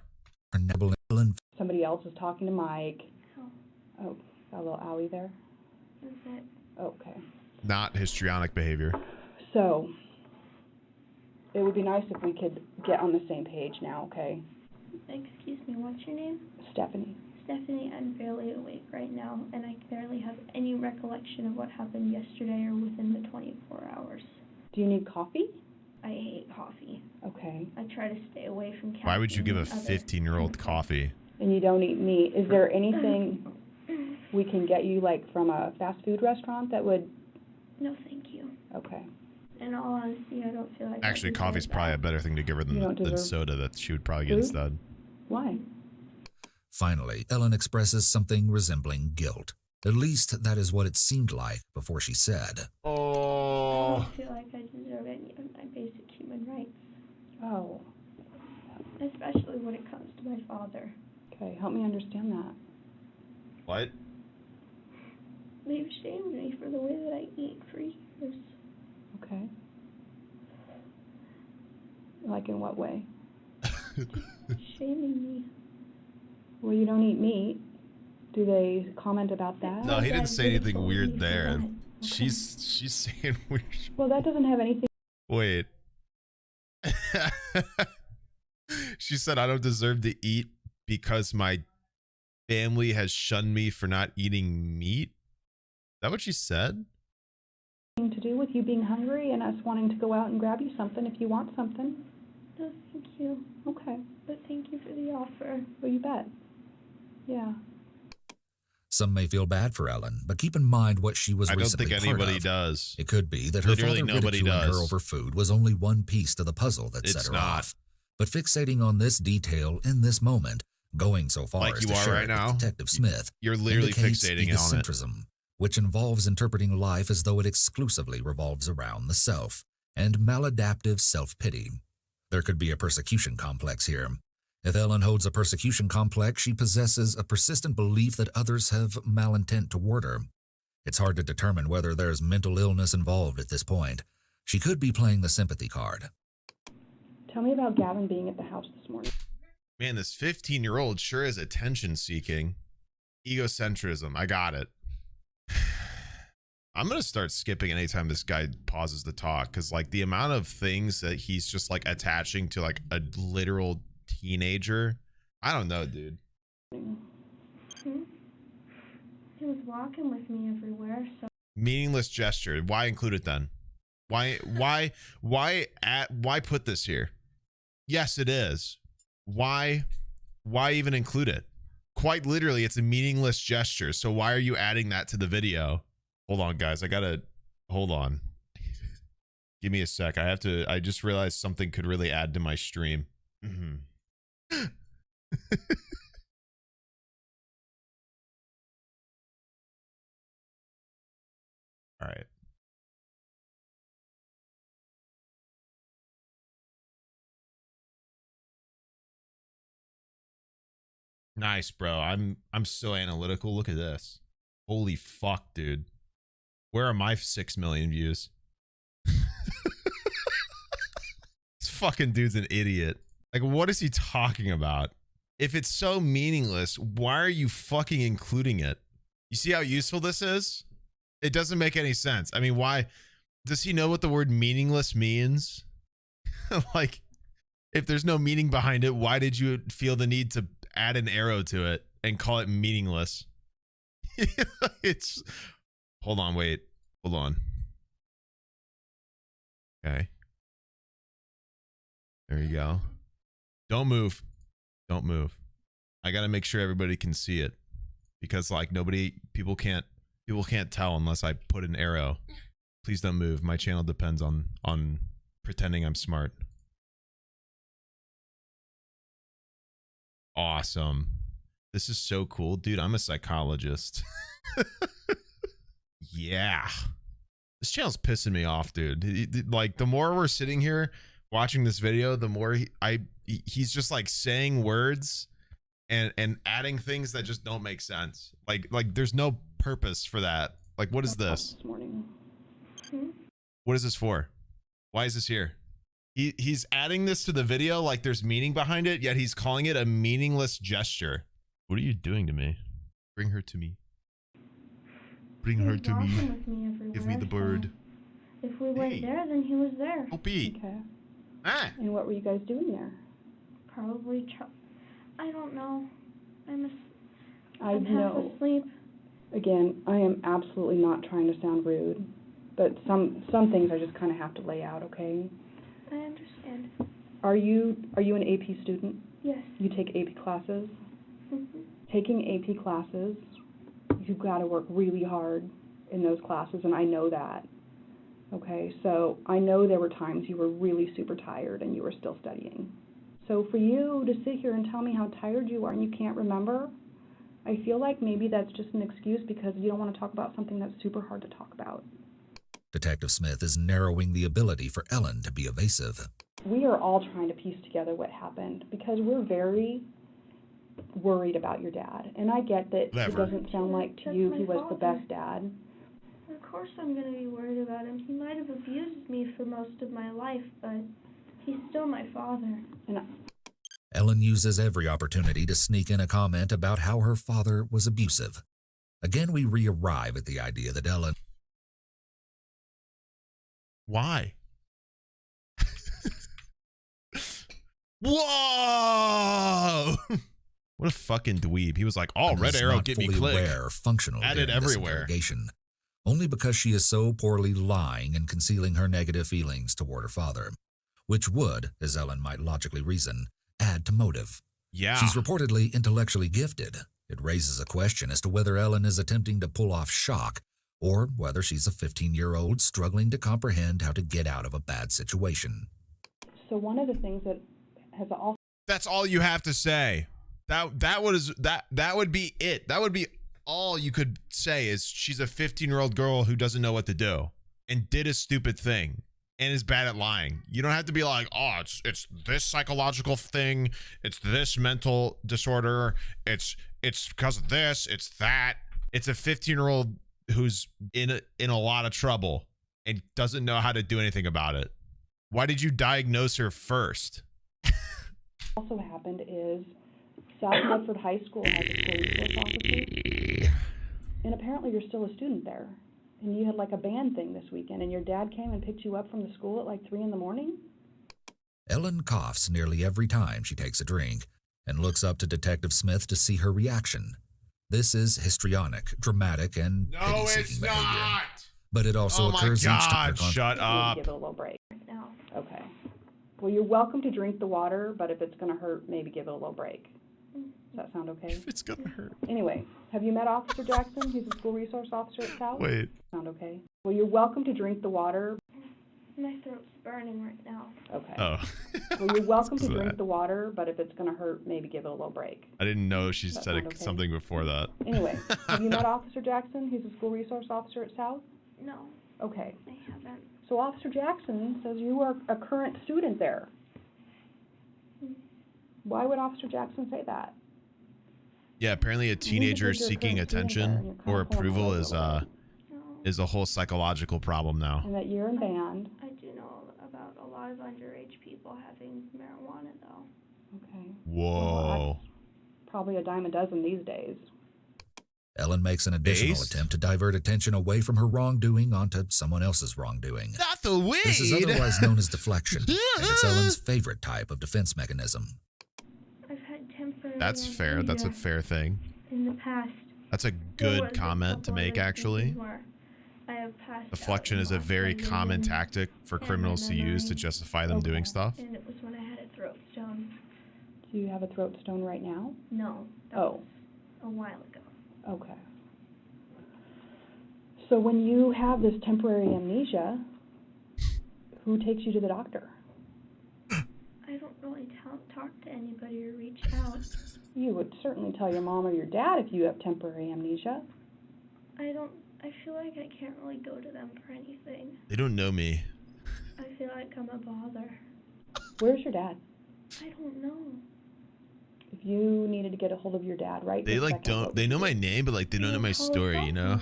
Somebody else is talking to Mike. Oh, got a little owie there.
Is it?
Okay.
Not histrionic behavior.
So it would be nice if we could get on the same page now, okay?
Excuse me, what's your name?
Stephanie.
Stephanie, I'm barely awake right now, and I barely have any recollection of what happened yesterday or within the 24 hours.
Do you need coffee?
I hate coffee.
Okay.
I try to stay away from caffeine.
Why would you give a 15-year-old coffee?
And you don't eat meat. Is there anything we can get you, like, from a fast food restaurant that would...
No, thank you.
Okay.
In all honesty, I don't feel like...
Actually, coffee's probably a better thing to give her than soda that she would probably get instead.
Why?
Finally, Ellen expresses something resembling guilt. At least that is what it seemed like before she said,
I don't feel like I deserve any of my basic human rights.
Oh.
Especially when it comes to my father.
Okay, help me understand that.
What?
They've shamed me for the way that I eat for years.
Okay. Like in what way?
Shaming me.
Well, you don't eat meat. Do they comment about that?
No, he didn't say anything weird there.
Okay.
She's saying weird.
Well, that doesn't have anything.
Wait. She said, I don't deserve to eat because my family has shunned me for not eating meat. Is that what she said?
To do with you being hungry and us wanting to go out and grab you something if you want something.
No, thank you.
Okay.
But thank you for the offer.
Well, you bet. Yeah.
Some may feel bad for Ellen, but keep in mind what she was recently part of.
I don't think anybody does.
It could be that her
Literally
father
nobody
ridiculing
does.
her over food was only one piece to the puzzle that set her off. But fixating on this detail in this moment, going so far
Like
as
you
to
are
share
right
it
now?
with Detective Smith,
You're literally
indicates
fixating on it.
egocentrism, which involves interpreting life as though it exclusively revolves around the self, and maladaptive self-pity. There could be a persecution complex here. If Ellen holds a persecution complex, she possesses a persistent belief that others have malintent toward her. It's hard to determine whether there's mental illness involved at this point. She could be playing the sympathy card.
Tell me about Gavin being at the house this morning.
Man, this 15-year-old sure is attention-seeking. Egocentrism. I got it. I'm going to start skipping anytime this guy pauses to talk, because, like, the amount of things that he's just, like, attaching to, like, a literal teenager. I don't know, dude.
He was walking with me everywhere, so.
Meaningless gesture. Why include it then? Why put this here? Yes, it is. Why even include it? Quite literally, it's a meaningless gesture. So why are you adding that to the video? Hold on, guys. Hold on. Give me a sec. I just realized something could really add to my stream. All right. Nice, bro. I'm so analytical. Look at this. Holy fuck, dude. Where are my 6 million views? This fucking dude's an idiot. Like, what is he talking about? If it's so meaningless, why are you fucking including it? You see how useful this is? It doesn't make any sense. I mean, why? Does he know what the word meaningless means? Like, if there's no meaning behind it, why did you feel the need to add an arrow to it and call it meaningless? It's, hold on, wait, hold on. Okay. There you go. Don't move. Don't move. I got to make sure everybody can see it, because, like, people can't tell unless I put an arrow. Please don't move. My channel depends on pretending I'm smart. Awesome. This is so cool, dude. I'm a psychologist. Yeah. This channel's pissing me off, dude. Like, the more we're sitting here watching this video, the more he's just, like, saying words and adding things that just don't make sense. Like there's no purpose for that. Like, what is this? What is this for? Why is this here? He's adding this to the video like there's meaning behind it, yet he's calling it a meaningless gesture. What are you doing to me? Bring her to me. Bring her to me. Give me the bird.
So if we weren't there, then he was there.
Opie.
Okay.
Ah.
And what were you guys doing there?
Probably, I don't know. I'm
I
half
know.
asleep.
Again, I am absolutely not trying to sound rude, but some things I just kind of have to lay out, okay?
I understand.
Are you an AP student?
Yes.
You take AP classes?
Mm-hmm.
Taking AP classes, you've got to work really hard in those classes, and I know that. Okay, so I know there were times you were really super tired and you were still studying. So for you to sit here and tell me how tired you are and you can't remember, I feel like maybe that's just an excuse because you don't want to talk about something that's super hard to talk about.
Detective Smith is narrowing the ability for Ellen to be evasive.
We are all trying to piece together what happened because we're very worried about your dad. And I get that it doesn't sound like to you he was the best dad.
Of course I'm going to be worried about him. He might have abused me for most of my life, but he's still my father.
Ellen uses every opportunity to sneak in a comment about how her father was abusive. Again, we re-arrive at the idea that Ellen...
Why? Whoa! What a fucking dweeb. He was like, oh, red arrow, get me click.
Aware, functional
added everywhere.
Only because she is so poorly lying and concealing her negative feelings toward her father, which would, as Ellen might logically reason, add to motive.
Yeah.
She's reportedly intellectually gifted. It raises a question as to whether Ellen is attempting to pull off shock or whether she's a 15-year-old struggling to comprehend how to get out of a bad situation.
So one of the things that has also...
That's all you have to say. That would be it. That would be all you could say is she's a 15-year-old girl who doesn't know what to do and did a stupid thing. and is bad at lying. You don't have to be like, oh, it's this psychological thing, it's this mental disorder, it's because of this, it's that. It's a 15-year-old who's in a lot of trouble and doesn't know how to do anything about it. Why did you diagnose her first?
Also happened is South Medford High School has a school resource officer, and apparently you're still a student there. And you had like a band thing this weekend, and your dad came and picked you up from the school at like 3 in the morning?
Ellen coughs nearly every time she takes a drink and looks up to Detective Smith to see her reaction. This is histrionic, dramatic, and pity-seeking behavior. But it also occurs each time.
Shut up.
Give it a little break. No. Okay. Well, you're welcome to drink the water, but if it's going to hurt, maybe give it a little break. Does that sound okay?
If it's going to hurt.
Anyway, have you met Officer Jackson? He's a school resource officer at South.
Wait.
Sound okay? Well, you're welcome to drink the water.
My throat's burning right now.
Okay.
Oh.
Well, you're welcome to drink the water, but if it's going to hurt, maybe give it a little break.
I didn't know she
Does that
said
sound okay?
something before that.
Anyway, have you met Officer Jackson? He's a school resource officer at South.
No,
Okay.
I haven't.
So Officer Jackson says you are a current student there. Why would Officer Jackson say that?
Yeah, apparently a teenager seeking attention or approval is a whole psychological problem now.
And that you're in band.
I do know about a lot of underage people having marijuana, though.
Okay.
Whoa.
Probably a dime a dozen these days.
Ellen makes an additional attempt to divert attention away from her wrongdoing onto someone else's wrongdoing.
Not the weed!
This is otherwise known as deflection, and it's Ellen's favorite type of defense mechanism.
I've had temporary
That's fair. That's a fair thing.
in the past.
That's a good comment to make, actually.
Where I have passed
Deflection is a very common tactic for criminals to use to justify them doing stuff.
And it was when I had a throat stone.
Do you have a throat stone right now?
No. That
Oh.
was a while ago.
Okay. So when you have this temporary amnesia, who takes you to the doctor?
I don't really talk to anybody or reach out.
You would certainly tell your mom or your dad if you have temporary amnesia.
I feel like I can't really go to them for anything.
They don't know me.
I feel like I'm a bother.
Where's your dad?
I don't know.
If you needed to get a hold of your dad, right?
They like don't. They know my name, but like they don't know my story. You know.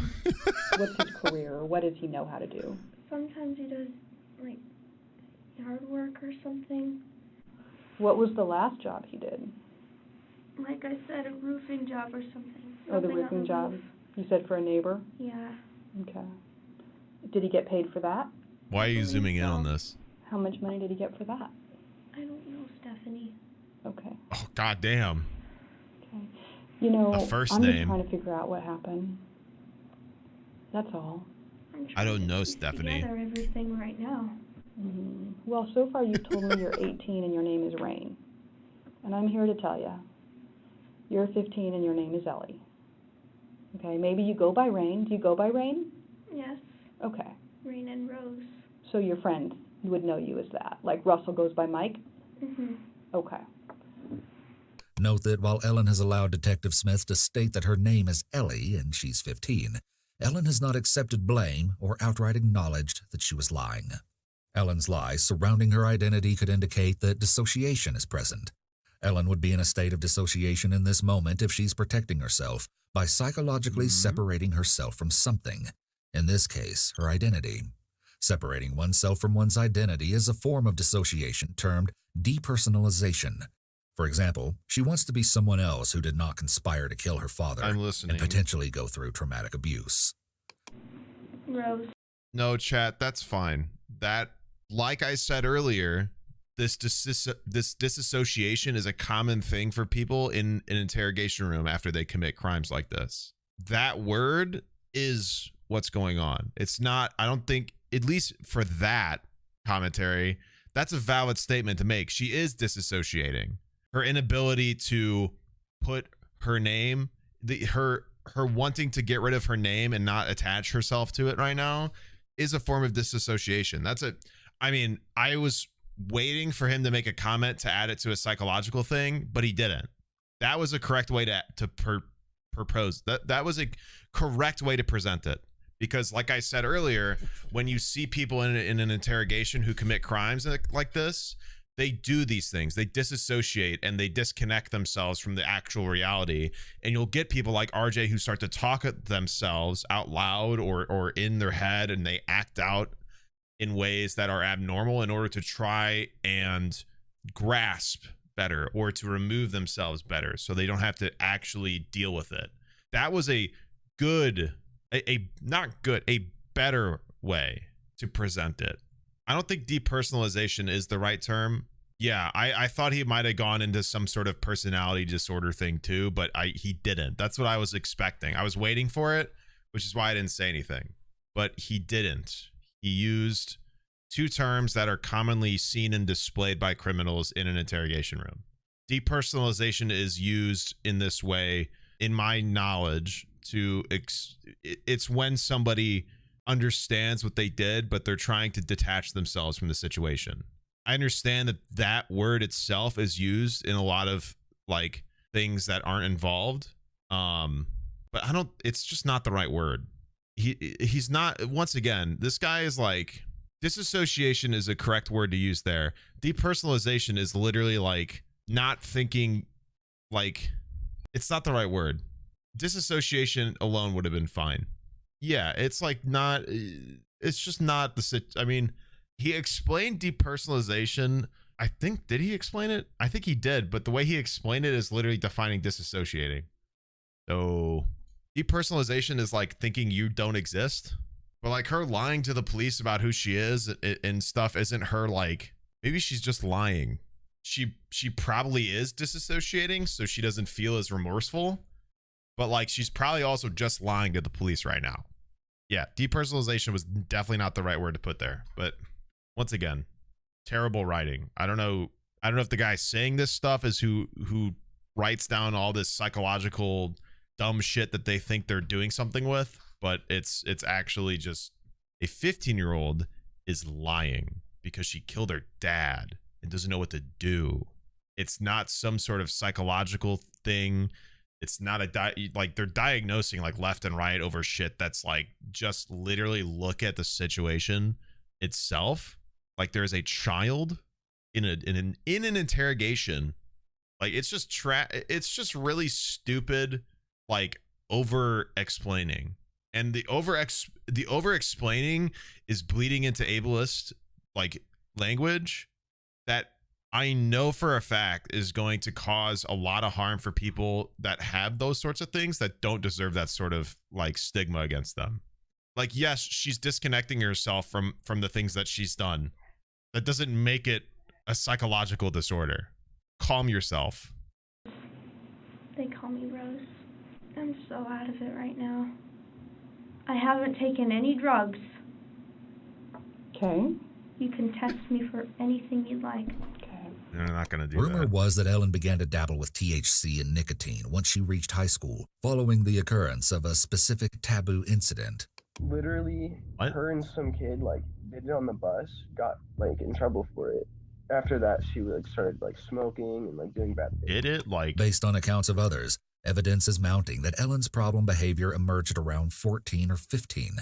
What's his career, or what does he know how to do?
Sometimes he does, like, yard work or something.
What was the last job he did?
Like I said, a roofing job or something.
Oh, the
Something on
roofing job.
roof.
You said for a neighbor?
Yeah.
Okay. Did he get paid for that?
Why are you zooming in on this?
How much money did he get for that?
I don't know, Stephanie.
Okay.
Oh, goddamn.
Okay. You know,
The first
I'm
name.
just trying to figure out what happened. That's all.
I don't know, Stephanie.
Together everything right now.
Well, so far you've told me you're 18 and your name is Rain. And I'm here to tell you, you're 15 and your name is Ellie. Okay, maybe you go by Rain. Do you go by Rain?
Yes.
Okay.
Rain and Rose.
So your friend would know you as that. Like Russell goes by Mike?
Mm-hmm.
Okay.
Note that while Ellen has allowed Detective Smith to state that her name is Ellie and she's 15, Ellen has not accepted blame or outright acknowledged that she was lying. Ellen's lies surrounding her identity could indicate that dissociation is present. Ellen would be in a state of dissociation in this moment if she's protecting herself by psychologically separating herself from something, in this case, her identity. Separating oneself from one's identity is a form of dissociation termed depersonalization. For example, she wants to be someone else who did not conspire to kill her father
I'm listening.
and potentially go through traumatic abuse.
Rose.
No, chat, that's fine. That, like I said earlier, this disassociation is a common thing for people in an interrogation room after they commit crimes like this. That word is what's going on. It's not, I don't think, at least for that commentary, that's a valid statement to make. She is disassociating. Her inability to put her name, her wanting to get rid of her name and not attach herself to it right now is a form of disassociation. I mean, I was waiting for him to make a comment to add it to a psychological thing, but he didn't. That was a correct way to propose. That was a correct way to present it, Because like I said earlier, when you see people in an interrogation who commit crimes like this, they do these things. They disassociate and they disconnect themselves from the actual reality. And you'll get people like RJ who start to talk at themselves out loud or in their head, and they act out in ways that are abnormal in order to try and grasp better or to remove themselves better so they don't have to actually deal with it. That was a better way to present it. I don't think depersonalization is the right term. Yeah, I thought he might have gone into some sort of personality disorder thing too, but he didn't. That's what I was expecting. I was waiting for it, which is why I didn't say anything. But he didn't. He used two terms that are commonly seen and displayed by criminals in an interrogation room. Depersonalization is used in this way, in my knowledge, it's when somebody understands what they did, but they're trying to detach themselves from the situation. I understand that word itself is used in a lot of like things that aren't involved, but it's just not the right word. He's not. Once again, this guy is like, disassociation is a correct word to use there. Depersonalization is literally like not thinking, like, it's not the right word. Disassociation alone would have been fine. Yeah, it's like not, it's just not I mean, he explained depersonalization. I think, did he explain it? I think he did, but the way he explained it is literally defining disassociating. So depersonalization is like thinking you don't exist. But like her lying to the police about who she is and stuff isn't her, like, maybe she's just lying. She probably is disassociating, so she doesn't feel as remorseful. But like she's probably also just lying to the police right now. Yeah, depersonalization was definitely not the right word to put there. But once again, terrible writing. I don't know if the guy saying this stuff is who writes down all this psychological dumb shit that they think they're doing something with, but it's actually just a 15-year-old is lying because she killed her dad and doesn't know what to do. It's not some sort of psychological thing. It's not like they're diagnosing like left and right over shit that's like, just literally look at the situation itself. Like there's a child in an interrogation. Like it's just really stupid, like over explaining. And the over explaining is bleeding into ableist like language that I know for a fact is going to cause a lot of harm for people that have those sorts of things that don't deserve that sort of like stigma against them. Like, yes, she's disconnecting herself from the things that she's done. That doesn't make it a psychological disorder. Calm yourself.
They call me Rose. I'm so out of it right now. I haven't taken any drugs.
Okay.
You can test me for anything you'd like.
They're not going to do
Rumor
that.
was that Ellen began to dabble with THC and nicotine once she reached high school, following the occurrence of a specific taboo incident.
Literally, her and some kid like did it on the bus, got like in trouble for it. After that, she like started like smoking and like doing bad things.
Did it like?
Based on accounts of others, evidence is mounting that Ellen's problem behavior emerged around 14 or 15.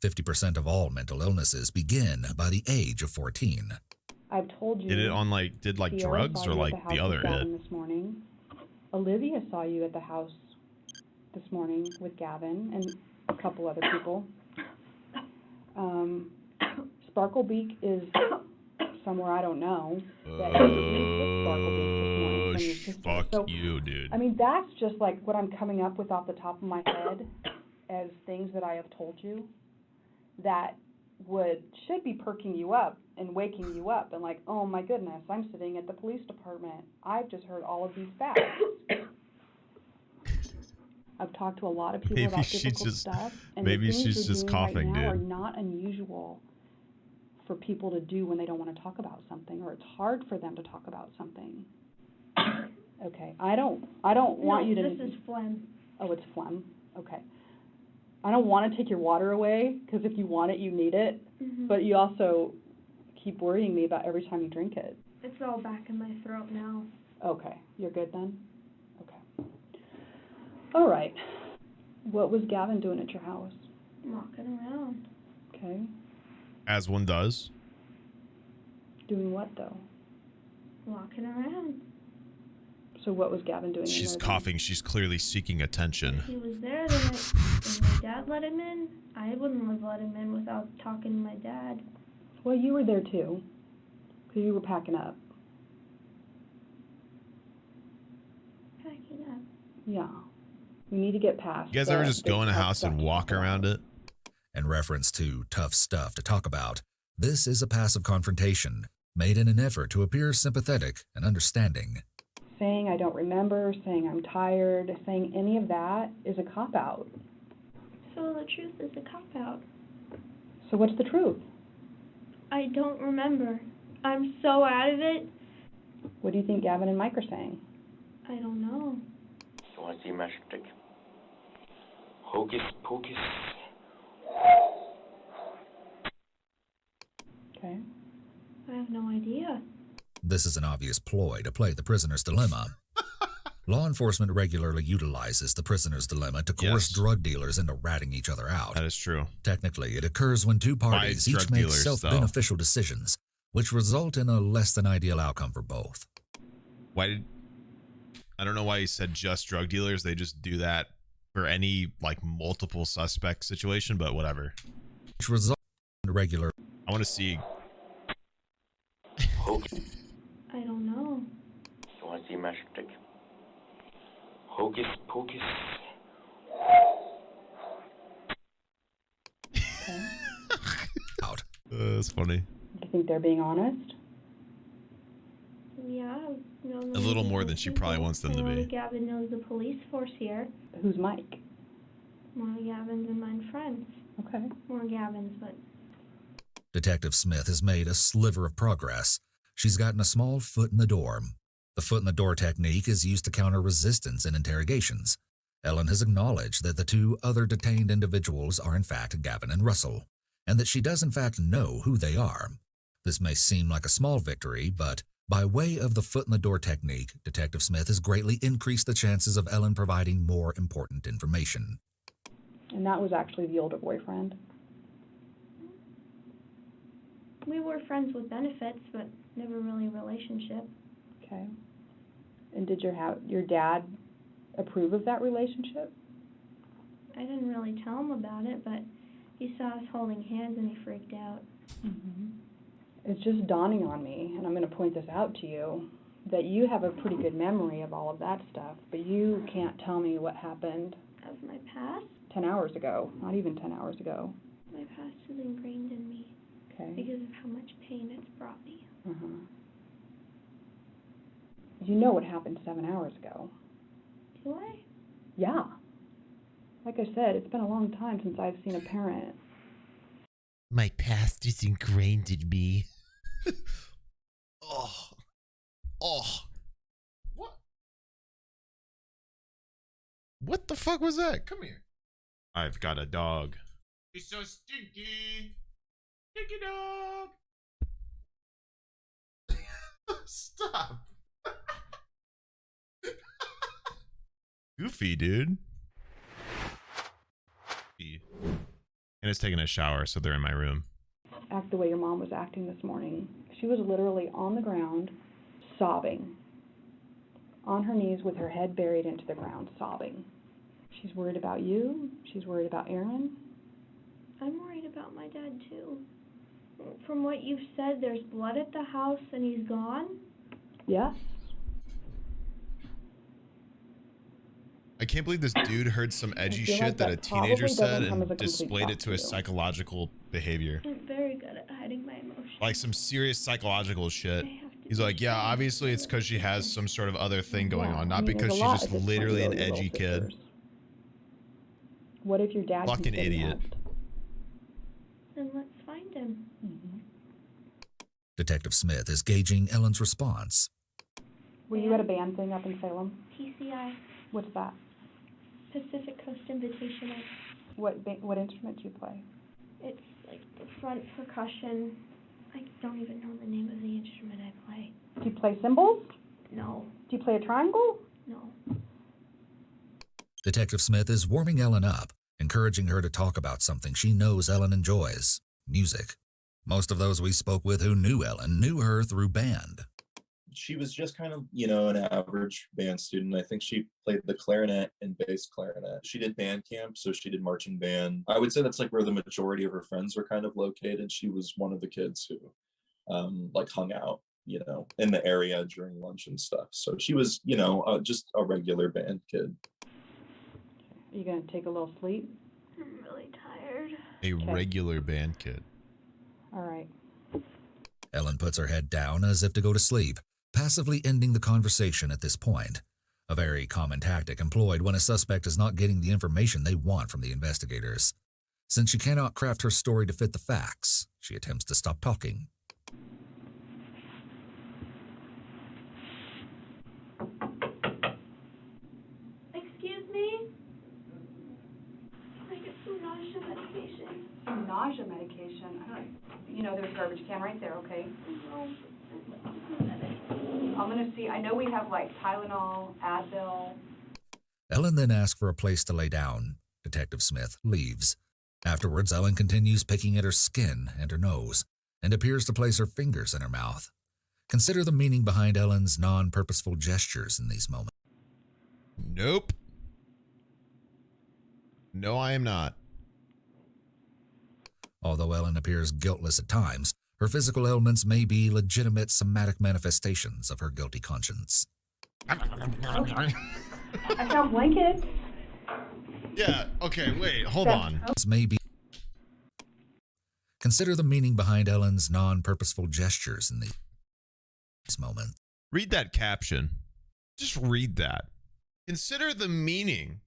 50% of all mental illnesses begin by the age of 14.
I've told you.
Did it on like
Sierra
drugs
saw
or
you
like
at
the
house
other
with Gavin
it?
this morning. Olivia saw you at the house this morning with Gavin and a couple other people. Sparklebeak is somewhere I don't know.
Fuck so, you, dude.
I mean, that's just like what I'm coming up with off the top of my head as things that I have told you that should be perking you up and waking you up and like, oh my goodness, I'm sitting at the police department. I've just heard all of these facts. I've talked to a lot of people about difficult stuff, and the things you're doing
coughing,
right now
dude.
are not unusual for people to do when they don't want to talk about something, or it's hard for them to talk about something. Okay, I don't want you to.
This is phlegm.
Oh, it's phlegm. Okay. I don't want to take your water away, because if you want it, you need it.
Mm-hmm.
But you also keep worrying me about every time you drink it.
It's all back in my throat now.
Okay, you're good then? Okay. All right. What was Gavin doing at your house?
Walking around.
Okay.
As one does.
Doing what, though?
Walking around.
So what was Gavin doing?
She's
in there
coughing. She's clearly seeking attention.
He was there the night when my dad let him in. I wouldn't have let him in without talking to my dad.
Then? Well, you were there too. Because you were packing up.
Packing up.
Yeah. We need to get past.
You guys ever just go in a house and walk around it?
In reference to tough stuff to talk about, this is a passive confrontation made in an effort to appear sympathetic and understanding.
Saying I don't remember, saying I'm tired, saying any of that is a cop-out.
So the truth is a cop-out.
So what's the truth?
I don't remember. I'm so out of it.
What do you think Gavin and Mike are saying?
I don't know.
You want to see magic trick? Hocus pocus.
Okay.
I have no idea.
This is an obvious ploy to play the prisoner's dilemma. Law enforcement regularly utilizes the prisoner's dilemma to coerce drug dealers into ratting each other out.
That is true.
Technically, it occurs when two parties each make self-beneficial decisions, which result in a less than ideal outcome for both.
I don't know why he said just drug dealers. They just do that for any like multiple suspect situation, but whatever.
Which result in regular.
I want to see.
I don't know.
You want to see magic trick? Hocus pocus.
Out.
That's funny.
Do you think they're being honest?
Yeah.
A little more than she probably wants them to be.
Gavin knows the police force here.
Who's Mike?
One of Gavin's and mine friends.
Okay.
More Gavin's, but...
Detective Smith has made a sliver of progress. She's gotten a small foot in the door. The foot in the door technique is used to counter resistance in interrogations. Ellen has acknowledged that the two other detained individuals are in fact Gavin and Russell, and that she does in fact know who they are. This may seem like a small victory, but by way of the foot in the door technique, Detective Smith has greatly increased the chances of Ellen providing more important information.
And that was actually the older boyfriend.
We were friends with benefits, but never really a relationship.
Okay. And did your dad approve of that relationship?
I didn't really tell him about it, but he saw us holding hands and he freaked out.
Mm-hmm. It's just dawning on me, and I'm going to point this out to you, that you have a pretty good memory of all of that stuff, but you can't tell me what happened.
Of my past?
10 hours ago. Not even 10 hours ago.
My past is ingrained in me.
Okay.
Because of how much pain it's brought me.
Uh-huh. You know what happened 7 hours ago.
Do I?
Yeah. Like I said, it's been a long time since I've seen a parent.
My past is ingrained in me. Oh. What the fuck was that? Come here. I've got a dog. He's so stinky. Stinky dog. Stop. Goofy, dude. And it's taking a shower, so they're in my room.
Act the way your mom was acting this morning. She was literally on the ground, sobbing. On her knees with her head buried into the ground, sobbing. She's worried about you. She's worried about Aaron.
I'm worried about my dad, too. From what you've said, there's blood at the house and he's gone?
Yes.
I can't believe this dude heard some edgy shit
like
that
that
a teenager said
probably doesn't come as a
and
complete
displayed
shock
it to
to
his
you.
psychological behavior.
I'm very good at hiding my emotions.
Like some serious psychological shit. He's like, yeah, obviously it's because she has some sort of other thing going on, not because she's just literally an edgy kid.
What if your dad
Fucking idiot.
Then let's find him.
Mm-hmm.
Detective Smith is gauging Ellen's response.
Were you at a band thing up in Salem?
PCI.
What's that?
Pacific Coast Invitation.
What instrument do you play?
It's like the front percussion. I don't even know the name of the instrument I play.
Do you play cymbals?
No.
Do you play a triangle?
No.
Detective Smith is warming Ellen up encouraging her to talk about something she knows Ellen enjoys, music. Most of those we spoke with who knew Ellen knew her through band.
She was just kind of, an average band student. I think she played the clarinet and bass clarinet. She did band camp, so she did marching band. I would say that's like where the majority of her friends were kind of located. She was one of the kids who hung out, in the area during lunch and stuff. So she was, just a regular band kid.
Are you going to take a little sleep?
I'm really tired.
A regular band kid.
All right.
Ellen puts her head down as if to go to sleep, passively ending the conversation at this point. A very common tactic employed when a suspect is not getting the information they want from the investigators. Since she cannot craft her story to fit the facts, she attempts to stop talking.
Excuse me? Can I get some nausea medication?
Some nausea medication? All right. There's a garbage can right there, okay? I'm going to see. I know we have like Tylenol, Advil.
Ellen then asks for a place to lay down. Detective Smith leaves. Afterwards, Ellen continues picking at her skin and her nose and appears to place her fingers in her mouth. Consider the meaning behind Ellen's non-purposeful gestures in these moments.
Nope. No, I am not.
Although Ellen appears guiltless at times, her physical ailments may be legitimate somatic manifestations of her guilty conscience.
I found blankets.
Yeah, okay, wait, hold on.
Maybe. Consider the meaning behind Ellen's non-purposeful gestures in these moments.
Read that caption. Just read that. Consider the meaning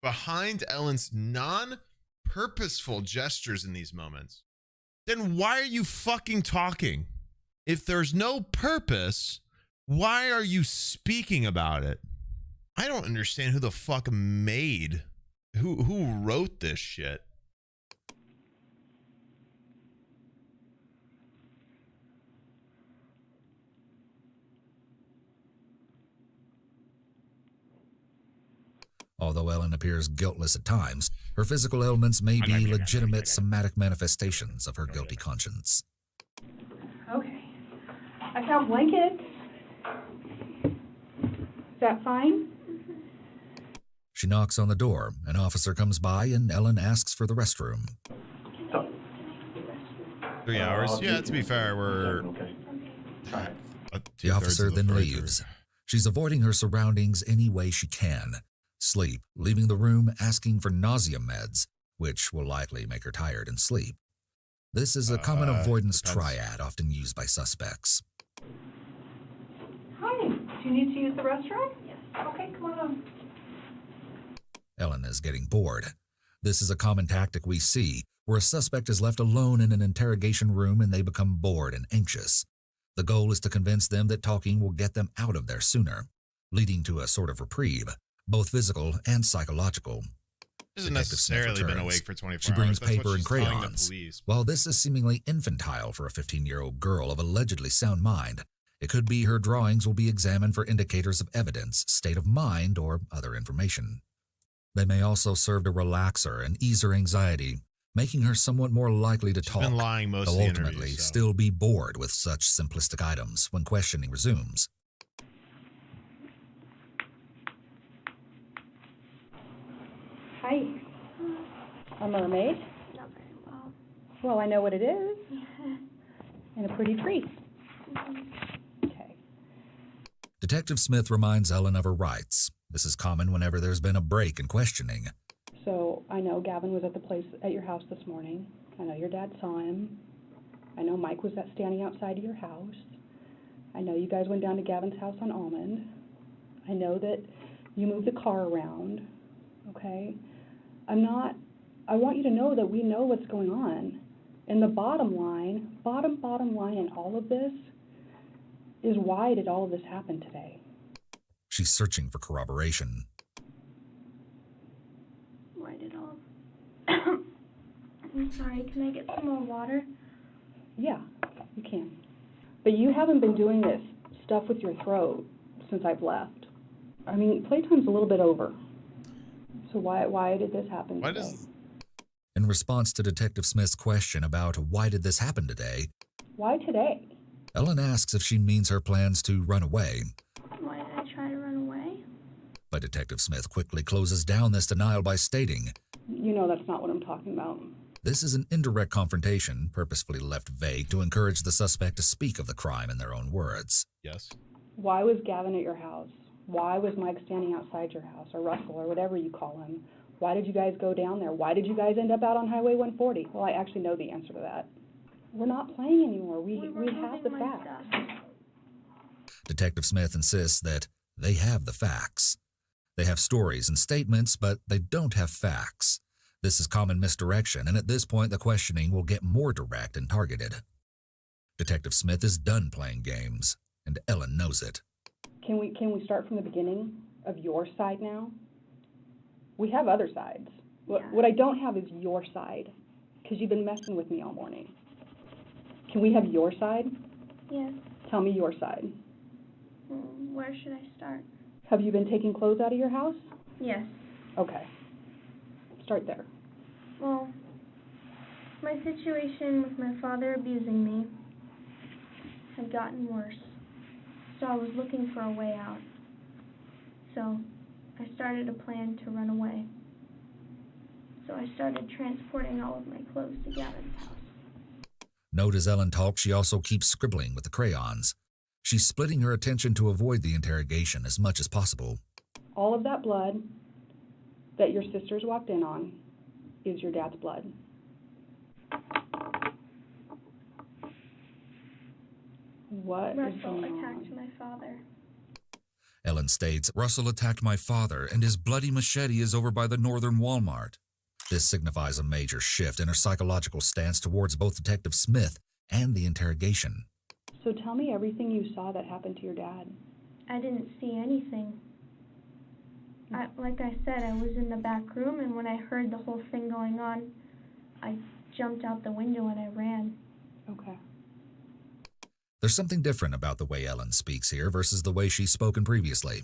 behind Ellen's non-purposeful gestures in these moments. Then why are you fucking talking? If there's no purpose, why are you speaking about it? I don't understand who the fuck who wrote this shit.
Although Ellen appears guiltless at times, her physical ailments may be legitimate somatic manifestations of her guilty conscience.
Okay. I found blankets. Is that fine?
She knocks on the door. An officer comes by and Ellen asks for the restroom.
3 hours? Yeah, to be fair, we're...
The officer then leaves. She's avoiding her surroundings any way she can. Sleep, leaving the room, asking for nausea meds, which will likely make her tired and sleep. This is a common avoidance triad often used by suspects.
Hi. Do you need to use the restroom? Yes. Okay, come on.
Ellen is getting bored. This is a common tactic we see, where a suspect is left alone in an interrogation room and they become bored and anxious. The goal is to convince them that talking will get them out of there sooner, leading to a sort of reprieve, both physical and psychological.
Hasn't necessarily been awake for 24 hours.
She brings
That's what
paper and
she's telling the
crayons.
police.
While this is seemingly infantile for a 15-year-old girl of allegedly sound mind, it could be her drawings will be examined for indicators of evidence, state of mind, or other information. They may also serve to relax her and ease her anxiety, making her somewhat more likely to talk,
been lying most of
though
the
ultimately
interview, so.
still be bored with such simplistic items when questioning resumes.
Hi. A mermaid?
Not very well.
Well, I know what it is. And a pretty treat. Okay.
Detective Smith reminds Ellen of her rights. This is common whenever there's been a break in questioning.
So I know Gavin was at the place at your house this morning. I know your dad saw him. I know Mike was standing outside of your house. I know you guys went down to Gavin's house on Almond. I know that you moved the car around. Okay? I want you to know that we know what's going on. And the bottom line in all of this is, why did all of this happen today?
She's searching for corroboration.
Why did all... I'm sorry, can I get some more water?
Yeah, you can. But you haven't been doing this stuff with your throat since I've left. I mean, playtime's a little bit over. So why did this happen
Why
today?
does
In response to Detective Smith's question about why did this happen today,
Why today?
Ellen asks if she means her plans to run away,
Why did I try to run away?
but Detective Smith quickly closes down this denial by stating,
You know that's not what I'm talking about.
this is an indirect confrontation purposefully left vague to encourage the suspect to speak of the crime in their own words.
Yes.
Why was Gavin at your house? Why was Mike standing outside your house, or Russell, or whatever you call him? Why did you guys go down there? Why did you guys end up out on Highway 140? Well, I actually know the answer to that. We're not playing anymore. We have the facts.
Detective Smith insists that they have the facts. They have stories and statements, but they don't have facts. This is common misdirection, and at this point the questioning will get more direct and targeted. Detective Smith is done playing games, and Ellen knows it.
Can we start from the beginning of your side now? We have other sides. What I don't have is your side, because you've been messing with me all morning. Can we have your side?
Yes.
Tell me your side.
Where should I start?
Have you been taking clothes out of your house?
Yes.
Okay. Start there.
Well, my situation with my father abusing me had gotten worse, so I was looking for a way out. So I started a plan to run away. So I started transporting all of my clothes to Gavin's house.
Note as Ellen talks, she also keeps scribbling with the crayons. She's splitting her attention to avoid the interrogation as much as possible.
All of that blood that your sisters walked in on is your dad's blood. What is
Russell
going
attacked
on?
my father.
Ellen states, Russell attacked my father, and his bloody machete is over by the northern Walmart. This signifies a major shift in her psychological stance towards both Detective Smith and the interrogation.
So tell me everything you saw that happened to your dad.
I didn't see anything. Like I said, I was in the back room, and when I heard the whole thing going on, I jumped out the window and I ran.
Okay.
There's something different about the way Ellen speaks here versus the way she's spoken previously.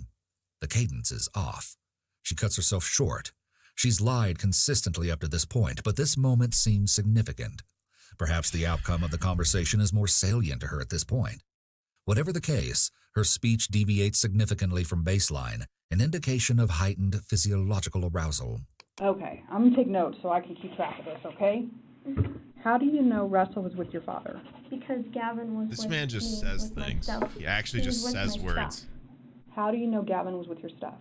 The cadence is off. She cuts herself short. She's lied consistently up to this point, but this moment seems significant. Perhaps the outcome of the conversation is more salient to her at this point. Whatever the case, her speech deviates significantly from baseline, an indication of heightened physiological arousal.
Okay, I'm going to take notes so I can keep track of this, okay? How do you know Russell was with your father?
Because Gavin was
This
with
man just
me,
says
with my
things.
stuff.
He actually
He was
just
with
says
my
words.
stuff.
How do you know Gavin was with your stuff?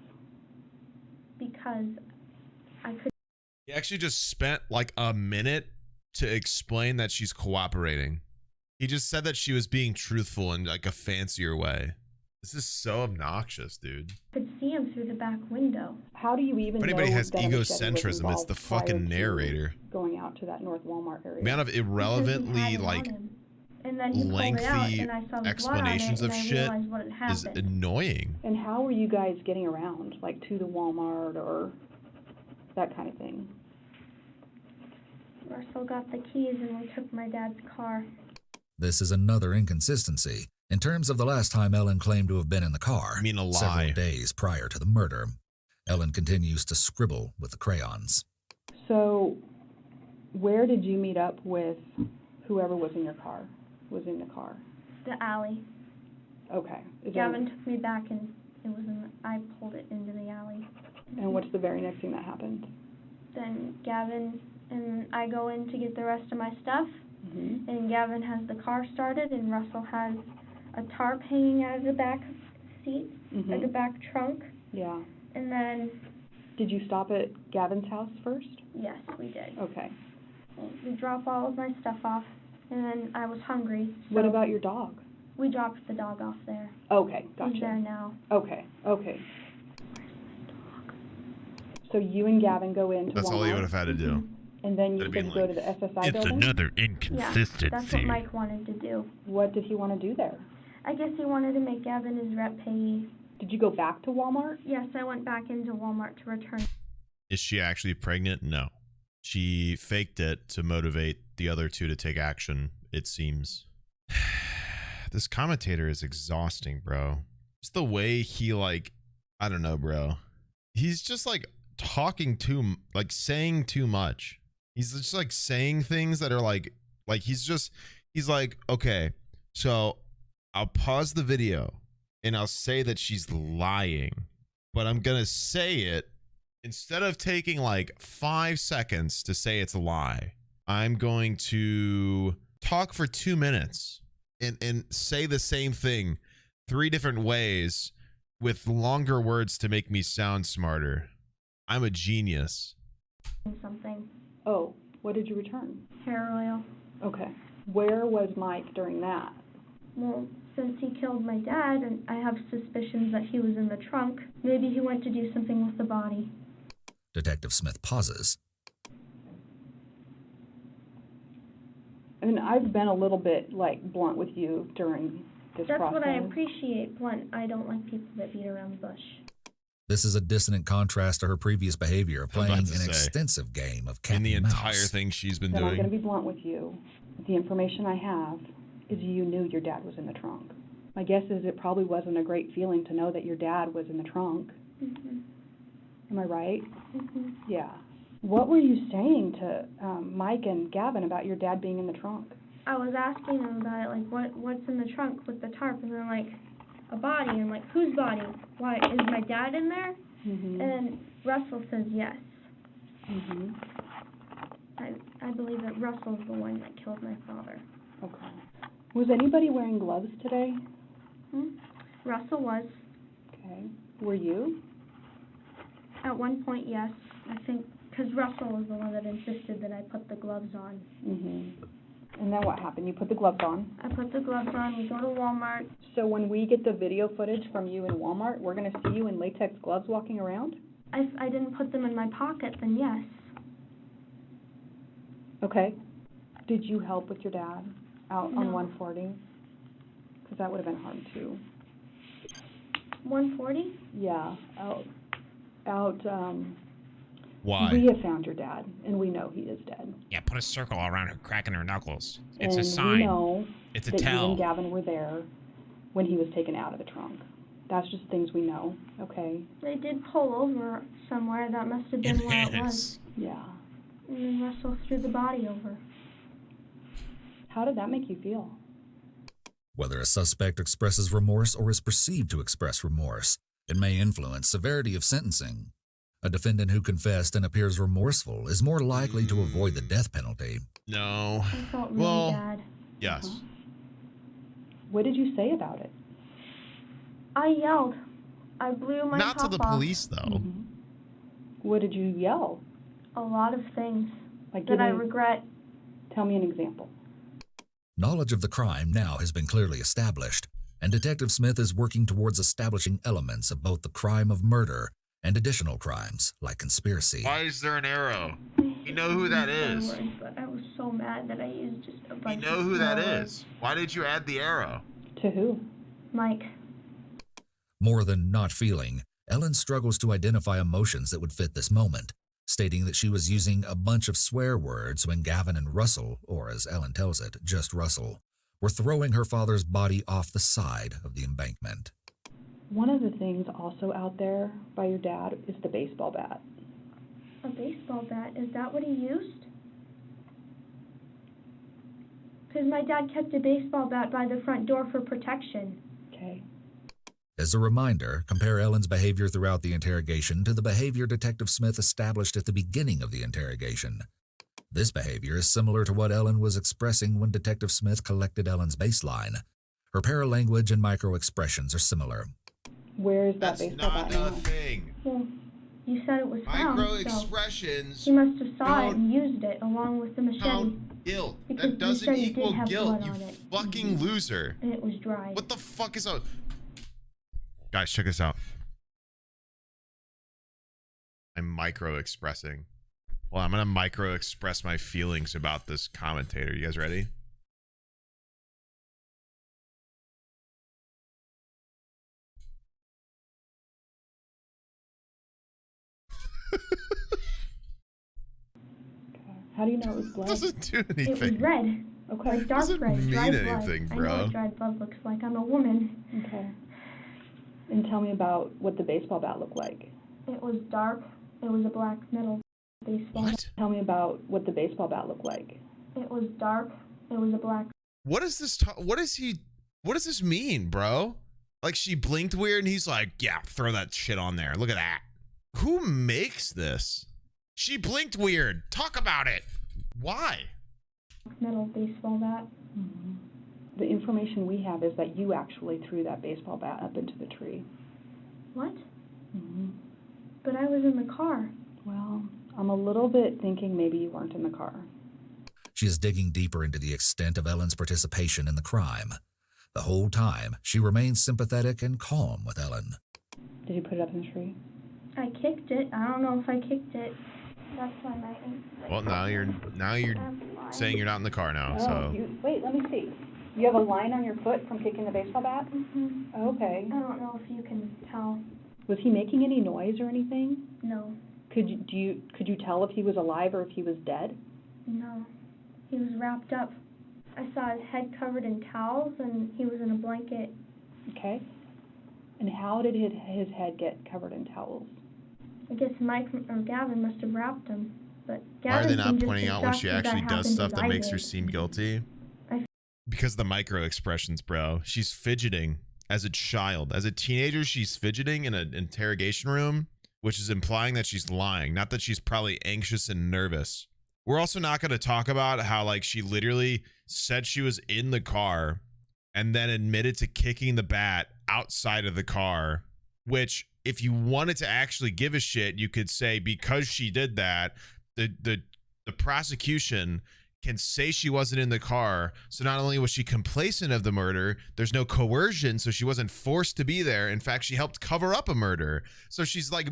Because I could.
He actually just spent like a minute to explain that she's cooperating. He just said that she was being truthful in like a fancier way. This is so obnoxious, dude.
Could see him through the back window.
How do you even
If anybody
know
has
that a machete was
egocentrism, it's
involved
the
prior
fucking
to
narrator.
going out to that North Walmart area?
The amount of
Because he
irrelevantly
had it on
like
him. And then he pulled it out,
lengthy
and I saw the blood on it,
explanations
and
of
I
shit
realized what had
is
happened.
annoying.
And how were you guys getting around, like to the Walmart or that kind of thing?
Russell got the keys, and we took my dad's car.
This is another inconsistency. In terms of the last time Ellen claimed to have been in the car,
I mean a lie.
several days prior to the murder, Ellen continues to scribble with the crayons.
So, where did you meet up with whoever was in your car? Was in the car?
The alley.
Okay.
Gavin took me back, and it was I pulled it into the alley.
And what's the very next thing that happened?
Then Gavin and I go in to get the rest of my stuff, and Gavin has the car started, and Russell has a tarp hanging out of the back seat, or the back trunk.
Yeah.
And then...
Did you stop at Gavin's house first?
Yes, we did.
Okay.
We dropped all of my stuff off, and then I was hungry. So
What about your dog?
We dropped the dog off there.
Okay, gotcha.
He's there now.
Okay. So you and Gavin go into
That's
Walmart.
all he would have had to do.
And then you
That'd
said
be
you go to the SSI
It's
building?
another inconsistency.
Yeah, that's what Mike wanted to do.
What did he want to do there?
I guess he wanted to make Gavin his rep payee.
Did you go back to Walmart?
Yes, I went back into Walmart to return.
Is she actually pregnant? No. She faked it to motivate the other two to take action, it seems. This commentator is exhausting, bro. Just the way he, like, I don't know, bro. He's just like talking saying too much. He's just like saying things that are like he's like, okay, so I'll pause the video and I'll say that she's lying, but I'm gonna say it instead of taking like 5 seconds to say it's a lie. I'm going to talk for 2 minutes and say the same thing 3 different ways with longer words to make me sound smarter. I'm a genius.
Something.
Oh, what did you return?
Hair oil.
Okay. Where was Mike during that?
Well, since he killed my dad, and I have suspicions that he was in the trunk, maybe he went to do something with the body.
Detective Smith pauses.
I mean, I've been a little bit, blunt with you during this
That's
process.
what I appreciate, blunt. I don't like people that beat around the bush.
This is a dissonant contrast to her previous behavior of playing an extensive game of cat and mouse.
In the entire thing she's been doing.
I'm going to be blunt with you. The information I have is you knew your dad was in the trunk. My guess is it probably wasn't a great feeling to know that your dad was in the trunk.
Mm-hmm.
Am I right?
Mm-hmm.
Yeah. What were you saying to Mike and Gavin about your dad being in the trunk?
I was asking them about it, like, what's in the trunk with the tarp, and they're like, a body. I'm like, whose body? Why, is my dad in there?
Mm-hmm.
And Russell says yes.
Mm-hmm.
I believe that Russell's the one that killed my father.
Okay. Was anybody wearing gloves today?
Russell was.
Okay. Were you?
At one point, yes. I think, because Russell was the one that insisted that I put the gloves on.
Mm-hmm. And then what happened? You put the gloves on?
I put the gloves on. We go to Walmart.
So when we get the video footage from you in Walmart, we're going to see you in latex gloves walking around?
If I didn't put them in my pocket, then yes.
Okay. Did you help with your dad out
No.
on 140? Because that would have been hard too.
140?
Yeah.
Why?
We have found your dad, and we know he is dead.
Yeah, put a circle around her cracking her knuckles. It's
and
a sign.
We know
it's a
that
tell.
You and Gavin were there when he was taken out of the trunk. That's just things we know, okay?
They did pull over somewhere. That must have been where it was.
Yeah.
And then Russell threw the body over.
How did that make you feel?
Whether a suspect expresses remorse or is perceived to express remorse, it may influence severity of sentencing. A defendant who confessed and appears remorseful is more likely to avoid the death penalty.
No.
I felt really bad.
Yes.
Uh-huh. What did you say about it?
I yelled. I blew my
Not to
top
the
off.
police, though.
Mm-hmm. What did you yell?
A lot of things
like
that I regret.
Tell me an example.
Knowledge of the crime now has been clearly established, and Detective Smith is working towards establishing elements of both the crime of murder and additional crimes like conspiracy.
Why is there an arrow? You know who that is.
Words, but I was so mad that I used just a bunch
You know
of
who that
swear
is.
words.
Why did you add the arrow?
To who?
Mike.
More than not feeling, Ellen struggles to identify emotions that would fit this moment, stating that she was using a bunch of swear words when Gavin and Russell, or as Ellen tells it, just Russell, were throwing her father's body off the side of the embankment.
One of the things also out there by your dad is the baseball bat.
A baseball bat? Is that what he used? Because my dad kept a baseball bat by the front door for protection.
Okay.
As a reminder, compare Ellen's behavior throughout the interrogation to the behavior Detective Smith established at the beginning of the interrogation. This behavior is similar to what Ellen was expressing when Detective Smith collected Ellen's baseline. Her paralanguage and micro-expressions are similar.
Where is that
That's
baseball
not
bat now?
a thing.
Well, you said it was found,
Micro-expressions.
so he must have saw it and used it along with the machete.
Guilt.
Because
That
you
doesn't
said it did
equal
have
guilt,
blood
you
on it.
fucking loser.
And it was dry.
What the fuck is up? Guys, check this out. I'm micro-expressing. Well, I'm gonna micro-express my feelings about this commentator. You guys ready?
How do you know it was blood?
Doesn't do anything.
It was red.
Okay.
Like dark
Doesn't
red.
mean
Dried
anything,
blood.
bro.
I know what dried blood looks like. I'm a woman.
Okay. And tell me about what the baseball bat looked like.
It was dark. It was a black metal baseball bat.
Tell me about what the baseball bat looked like.
It was dark. It was a black.
What is this? What does this mean, bro? Like, she blinked weird and he's like, yeah, throw that shit on there. Look at that. Who makes this? She blinked weird. Talk about it. Why?
Metal baseball bat.
Mm-hmm. The information we have is that you actually threw that baseball bat up into the tree.
What?
Mm-hmm.
But I was in the car.
Well, I'm a little bit thinking maybe you weren't in the car.
She is digging deeper into the extent of Ellen's participation in the crime. The whole time, she remains sympathetic and calm with Ellen.
Did you put it up in the tree?
I kicked it. I don't know if I kicked it. That's why my.
Well, now you're saying you're not in the car now. So
Wait, let me see. You have a line on your foot from kicking the baseball bat?
Mm-hmm.
Okay.
I don't know if you can tell.
Was he making any noise or anything?
No.
Could you tell if he was alive or if he was dead?
No. He was wrapped up. I saw his head covered in towels, and he was in a blanket.
Okay. And how did his head get covered in towels?
I guess Mike or Gavin must have wrapped him. But Gavin
why are they not
seemed just
pointing
as
out when
shocked
she
that
actually does
happened
stuff
as
that
I
makes her
did.
seem guilty? Because of the micro expressions, bro. She's fidgeting as a child. As a teenager, she's fidgeting in an interrogation room, which is implying that she's lying, not that she's probably anxious and nervous. We're also not going to talk about how, like, she literally said she was in the car and then admitted to kicking the bat outside of the car, which, if you wanted to actually give a shit, you could say because she did that, the prosecution can say she wasn't in the car. So not only was she complacent of the murder, there's no coercion, so she wasn't forced to be there. In fact, she helped cover up a murder. So she's like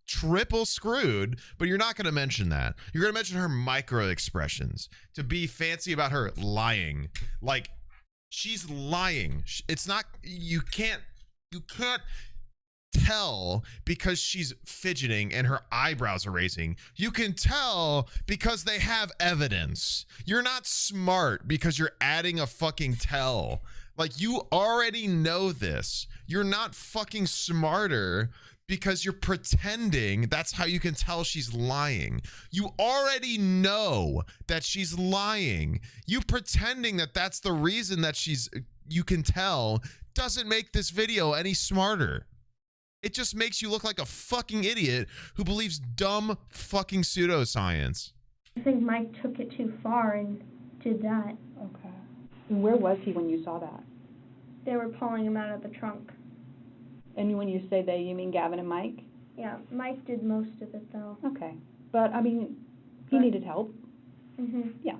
triple screwed, but you're not going to mention that. You're going to mention her micro expressions to be fancy about her lying. Like, she's lying. It's not, you can't tell because she's fidgeting and her eyebrows are raising. You can tell because they have evidence. You're not smart because you're adding a fucking tell. Like, you already know this. You're not fucking smarter because you're pretending. That's how you can tell she's lying. You already know that she's lying. You pretending that that's the reason that you can tell doesn't make this video any smarter. It just makes you look like a fucking idiot who believes dumb fucking pseudoscience.
I think Mike took it too far and did that.
Okay. And where was he when you saw that?
They were pulling him out of the trunk.
And when you say they, you mean Gavin and Mike?
Yeah, Mike did most of it, though.
Okay. But, I mean, he needed help.
Mm-hmm.
Yeah.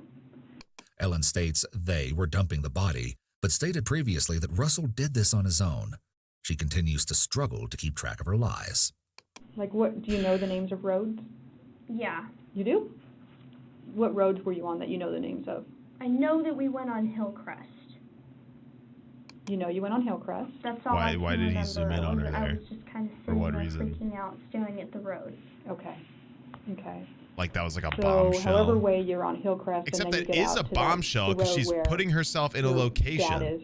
Ellen states they were dumping the body, but stated previously that Russell did this on his own. She continues to struggle to keep track of her lies.
Like, what, do you know the names of roads?
Yeah.
You do? What roads were you on that you know the names of?
I know that we went on Hillcrest.
You know you went on Hillcrest.
That's all I can
Why did he
remember.
zoom in on her
I
there?
was just kind of
For
sitting
what
there
reason?
freaking out, staring at the road.
Okay. Okay.
Like that was like a
So,
bombshell.
however way you're on Hillcrest,
Except
and then
that
you get
is
out
a
to
bombshell
the
because
road
she's
where
putting herself in a
your
location.
dad is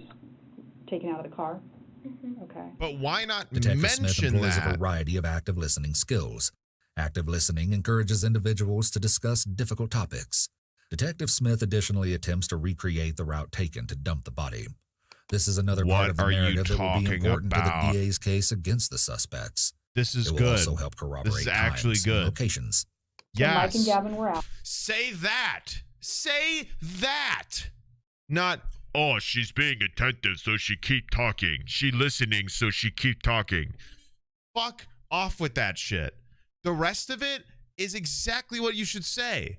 taken out of the car.
Mm-hmm.
Okay.
But why not
Detective Smith
mention
employs
that?
a variety of active listening skills. Active listening encourages individuals to discuss difficult topics. Detective Smith additionally attempts to recreate the route taken to dump the body. This is another part of the narrative that will be important to the DA's case against the suspects.
This is
it will
good.
also help corroborate
This is actually
times
good.
and locations.
So
Yes.
Mike and Gavin were out.
Say that. Say that. Not, oh, she's being attentive, so she keep talking. She listening, so she keep talking. Fuck off with that shit. The rest of it is exactly what you should say.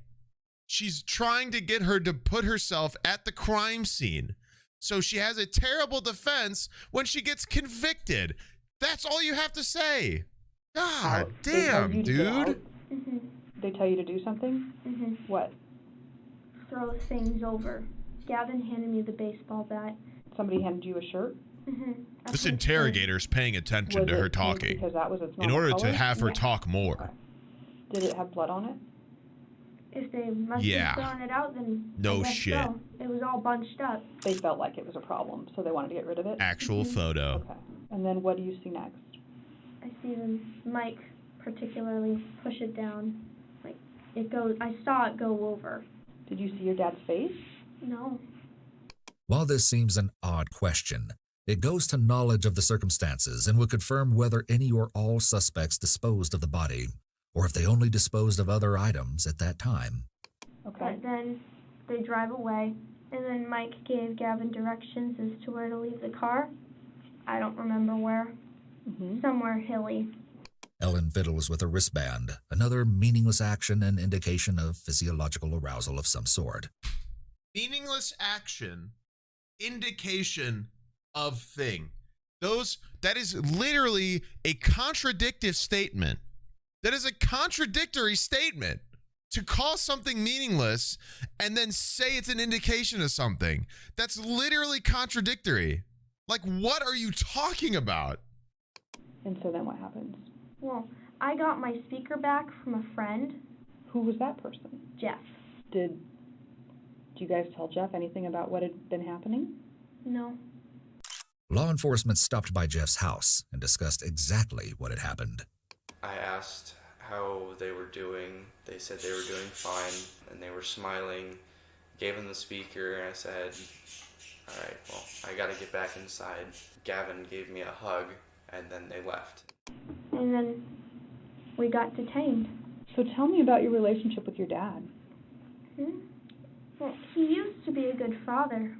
She's trying to get her to put herself at the crime scene, so she has a terrible defense when she gets convicted. That's all you have to say. God damn, dude.
Mm-hmm.
They tell you to do something?
Mm-hmm.
What?
Throw things over. Gavin handed me the baseball bat.
Somebody handed you a shirt?
Mm-hmm.
This interrogator's paying attention
Was
to her
it pink
talking
because that was its
in
normal
order
color?
to have her
Yeah.
talk more.
Did it have blood on it?
If they must
Yeah.
have thrown it out, then
No
I guess
shit.
so. It was all bunched up.
They felt like it was a problem, so they wanted to get rid of it?
Actual photo.
Okay. And then what do you see next?
I see them, Mike particularly push it down. Like, I saw it go over.
Did you see your dad's face?
No.
While this seems an odd question, it goes to knowledge of the circumstances and would confirm whether any or all suspects disposed of the body, or if they only disposed of other items at that time.
Okay. But then they drive away, and then Mike gave Gavin directions as to where to leave the car. I don't remember where. Somewhere hilly.
Ellen fiddles with a wristband, another meaningless action and indication of physiological arousal of some sort.
Meaningless action, indication of thing. That is literally a contradictive statement. That is a contradictory statement. To call something meaningless and then say it's an indication of something. That's literally contradictory. Like, what are you talking about?
And so then what happens?
Well, I got my speaker back from a friend.
Who was that person?
Jeff.
Did you guys tell Jeff anything about what had been happening?
No.
Law enforcement stopped by Jeff's house and discussed exactly what had happened.
I asked how they were doing. They said they were doing fine, and they were smiling. Gave them the speaker, and I said, all right, well, I gotta get back inside. Gavin gave me a hug, and then they left.
And then we got detained.
So tell me about your relationship with your dad.
Well, he used to be a good father,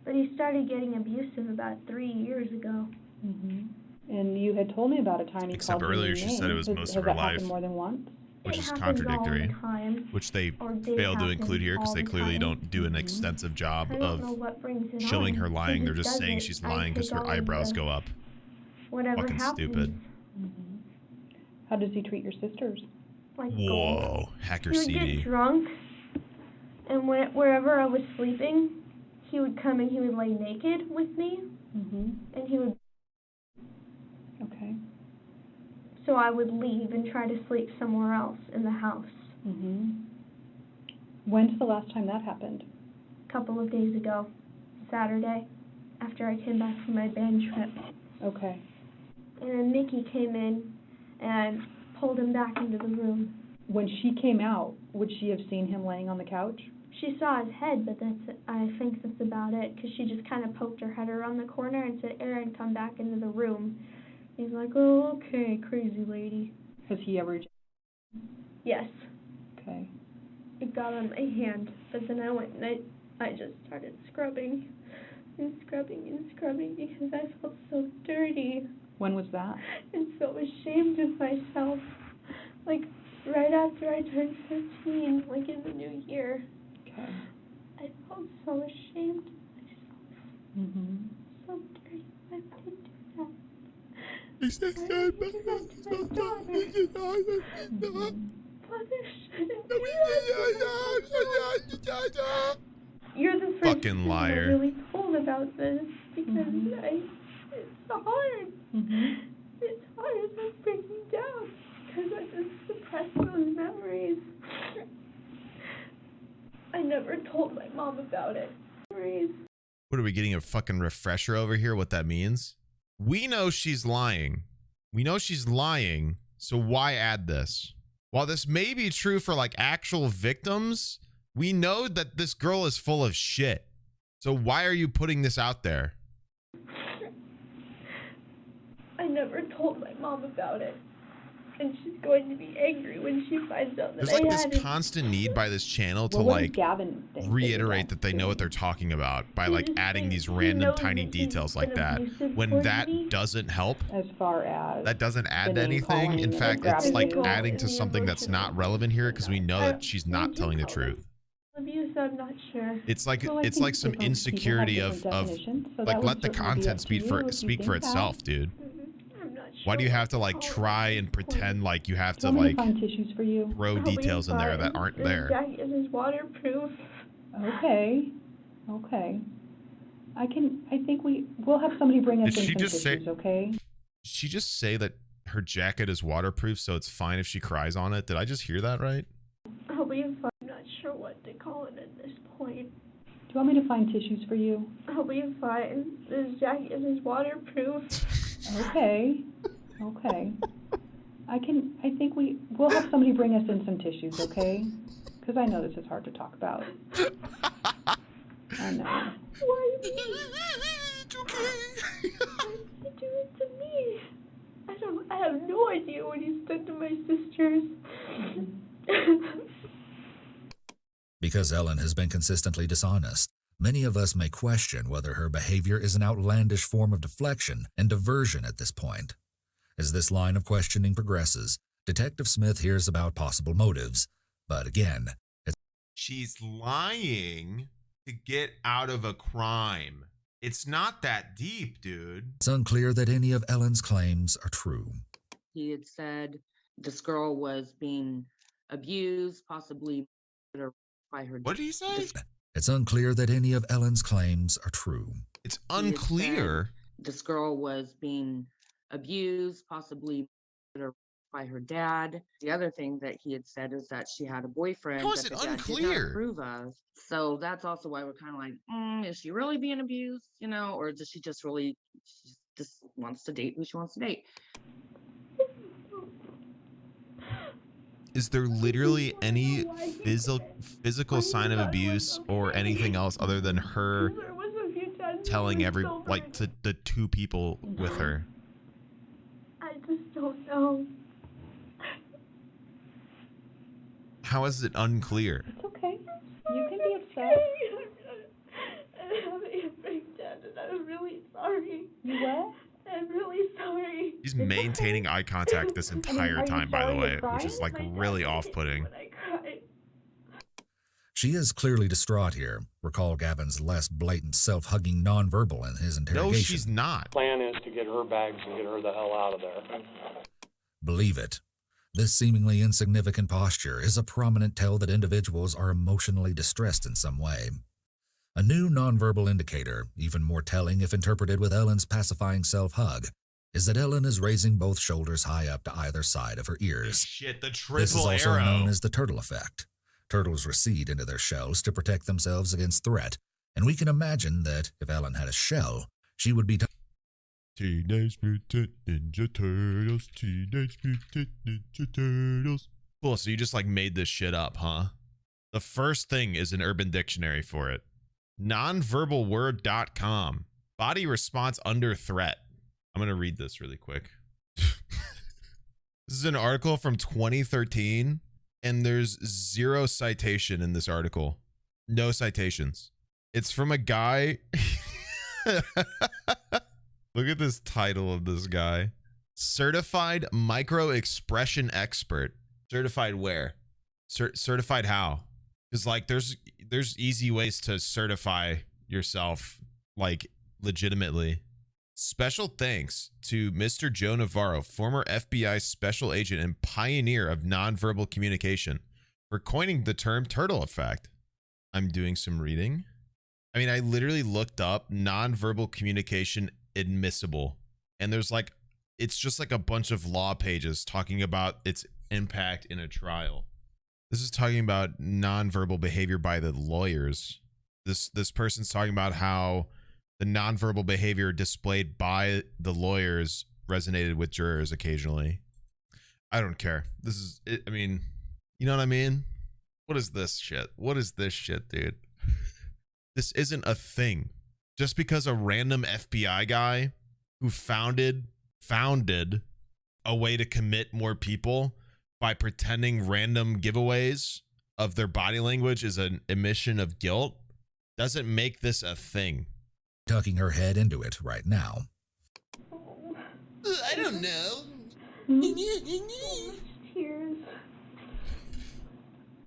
but he started getting abusive about 3 years ago.
And you had told me about a time he
Except
called you
earlier
names.
she said it was most of
Has
her
that happened
life.
more than once?
Which
It
is
happens all the
contradictory,
time,
which they
or did
fail to
happen
include here because
all
they
the
clearly
time.
don't do an extensive job
I don't know
of
what brings it
showing
on.
her lying.
He
They're just
does
saying
it.
she's
I
lying because
take
her
all of
eyebrows
the-
go up.
Whatever
Fucking
happens.
stupid.
How does he treat your sisters?
Like
Whoa, hacker
he would
CD.
get drunk, and wherever I was sleeping, he would come and he would lay naked with me, and he would.
Okay.
So I would leave and try to sleep somewhere else in the house.
When's the last time that happened?
A couple of days ago, Saturday, after I came back from my band trip.
Okay.
And then Nikki came in and pulled him back into the room.
When she came out, would she have seen him laying on the couch?
She saw his head, but I think that's about it, because she just kind of poked her head around the corner and said, Aaron, come back into the room. He's like, oh, okay, crazy lady.
Has he ever?
Yes.
Okay.
It got on my hand, but then I went and I just started scrubbing and scrubbing and scrubbing because I felt so dirty.
When was that?
And so ashamed of myself. Like, right after I turned 15, like in the new year.
Okay.
I felt so ashamed of myself. So dirty. I didn't do that. You're the first
Fucking
person
liar.
I really told about this because it's hard. It's hard. I'm breaking down because I just suppressed those memories. I never told my mom about it.
What are we getting, a fucking refresher over here? What that means? We know she's lying. We know she's lying. So why add this? While this may be true for like actual victims, we know that this girl is full of shit. So why are you putting this out there?
I never told my mom about it. And she's going to be angry when she finds out that
There's like
I
this
had it.
constant need by this channel to
Well, what does
like
Gavin think
reiterate that they know what they're talking about by like adding these random tiny details like that. When that doesn't help,
As far as
that doesn't add
the name
anything.
calling
In
and
fact,
the
it's like
grabbing you.
adding to something that's not relevant here because we know that she's not telling the truth.
Abuse, I'm not sure.
It's like
Well, I
it's
think
like some
different people have
insecurity
different
of
definitions, so
like
that
let
would
the
certainly be
content
up to
speak
you
for
if you
speak
think
for
that.
itself, dude.
I'm not sure.
Why do you have to like try and pretend like you have
Do
to
you want me
like
to find tissues for you?
throw details in there that aren't
This
there?
jacket is waterproof.
Okay. Okay. I think we'll have somebody bring us
Did
in
she
some
just say-
tissues, okay?
Did she just say that her jacket is waterproof, so it's fine if she cries on it? Did I just hear that right?
I'll be fine. I'm not sure what to call it at this point.
Do you want me to find tissues for you?
I'll be fine. This jacket is waterproof.
Okay. Okay. I think we'll have somebody bring us in some tissues, okay? Because I know this is hard to talk about. I know.
Why me? It's okay. Why did you do it to me? I have no idea what he's done to my sisters.
Because Ellen has been consistently dishonest, many of us may question whether her behavior is an outlandish form of deflection and diversion at this point. As this line of questioning progresses, Detective Smith hears about possible motives, but again,
she's lying to get out of a crime. It's not that deep, dude.
it's unclear that any of Ellen's claims are true.
He had said this girl was being abused, possibly by her.
What did he say?
It's unclear that any of Ellen's claims are true.
It's unclear.
This girl was being abused, possibly by her dad. The other thing that he had said is that she had a boyfriend
How is
that
it
the dad did not
unclear?
approve of. So that's also why we're kind of like, is she really being abused, or does she just really just wants to date who she wants to date?
Is there literally any physical sign of abuse or anything else other than her telling the two people with her?
I just don't know.
How is it unclear?
It's okay. You can be upset.
I'm having a breakdown and I'm really sorry.
You what?
I'm really sorry.
She's maintaining eye contact this entire time, by the way, which is like really off-putting.
She is clearly distraught here. Recall Gavin's less blatant self-hugging nonverbal in his interrogation.
No, she's not.
Plan is to get her bags and get her the hell out of there.
Believe it. This seemingly insignificant posture is a prominent tell that individuals are emotionally distressed in some way. A new nonverbal indicator, even more telling if interpreted with Ellen's pacifying self-hug, is that Ellen is raising both shoulders high up to either side of her ears.
Shit, the triple
This is also
arrow.
known as the turtle effect. Turtles recede into their shells to protect themselves against threat, and we can imagine that if Ellen had a shell, she would be
Teenage Mutant Ninja Turtles, Teenage Mutant Ninja Turtles. Cool, so you just like made this shit up, huh? The first thing is an Urban Dictionary for it. Nonverbalword.com. Body response under threat. I'm going to read this really quick. This is an article from 2013, and there's zero citation in this article. No citations. It's from a guy. Look at this title of this guy. Certified Micro Expression Expert. Certified where? Certified how? Because like there's easy ways to certify yourself like legitimately. Special thanks to Mr. Joe Navarro, former FBI special agent and pioneer of nonverbal communication, for coining the term turtle effect. I'm doing some reading. I mean, I literally looked up nonverbal communication admissible, and there's like, it's just like a bunch of law pages talking about its impact in a trial. This is talking about nonverbal behavior by the lawyers. This person's talking about how the nonverbal behavior displayed by the lawyers resonated with jurors occasionally. I don't care. This is it. I mean, you know what I mean? What is this shit? What is this shit, dude? This isn't a thing. Just because a random FBI guy who founded a way to commit more people by pretending random giveaways of their body language is an admission of guilt doesn't make this a thing.
tucking her head into it right now.
I don't know.
Tears.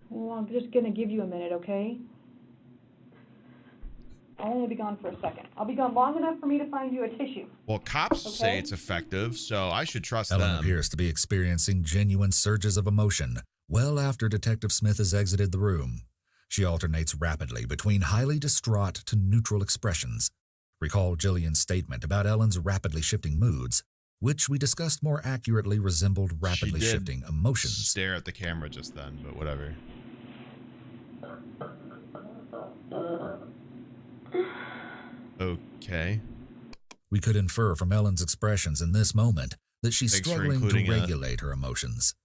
Well, I'm just going to give you a minute, okay? I'll only be gone for a second. I'll be gone long enough for me to find you a tissue.
Well, cops say it's effective, so I should trust
Ellen
them.
appears to be experiencing genuine surges of emotion well after Detective Smith has exited the room. She alternates rapidly between highly distraught to neutral expressions. Recall Jillian's statement about Ellen's rapidly shifting moods, which we discussed more accurately resembled rapidly
She did
shifting emotions.
Stare at the camera just then, but whatever. Okay.
We could infer from Ellen's expressions in this moment that she's
Thanks for
struggling to
including
regulate her emotions.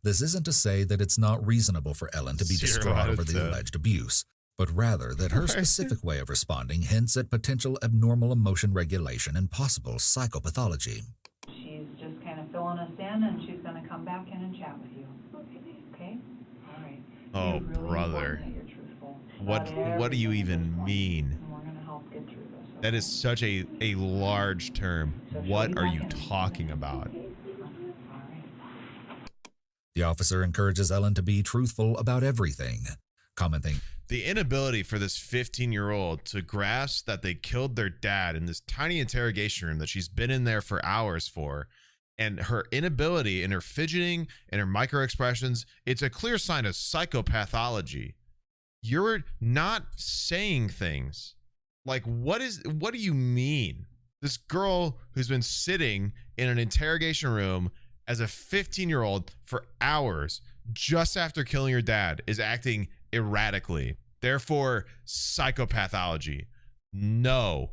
This isn't to say that it's not reasonable for Ellen to be
0
distraught
out of
over the
10.
alleged abuse, but rather that her
Right.
specific way of responding hints at potential abnormal emotion regulation and possible psychopathology.
She's just kind of filling us in, and she's going to come back in and chat with you. Okay? All right.
Oh,
It's really
brother.
important that you're truthful
What
about
do you
everything at
even
this point,
mean?
and we're going to help get through this.
That is such a large term.
So she'll
What
be
are
back
you
in.
talking about?
The officer encourages Ellen to be truthful about everything, commenting,
The inability for this 15-year-old to grasp that they killed their dad in this tiny interrogation room that she's been in there for hours for, and her inability and her fidgeting and her micro expressions, it's a clear sign of psychopathology. You're not saying things. Like, what do you mean? This girl who's been sitting in an interrogation room as a 15-year-old for hours just after killing her dad is acting erratically. Therefore, psychopathology. No.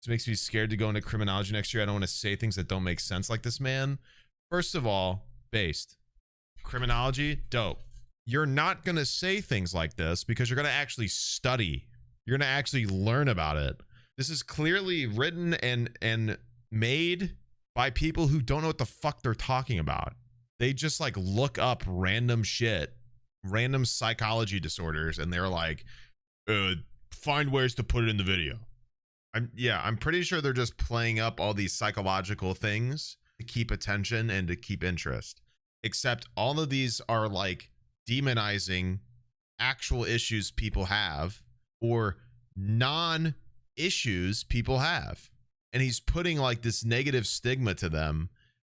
This makes me scared to go into criminology next year. I don't want to say things that don't make sense like this man. First of all, based. Criminology, dope. You're not going to say things like this because you're going to actually study. You're going to actually learn about it. This is clearly written and made by people who don't know what the fuck they're talking about. They just like look up random shit, random psychology disorders, and they're like, find ways to put it in the video. I'm pretty sure they're just playing up all these psychological things to keep attention and to keep interest. Except all of these are like demonizing actual issues people have or non-issues people have. And he's putting like this negative stigma to them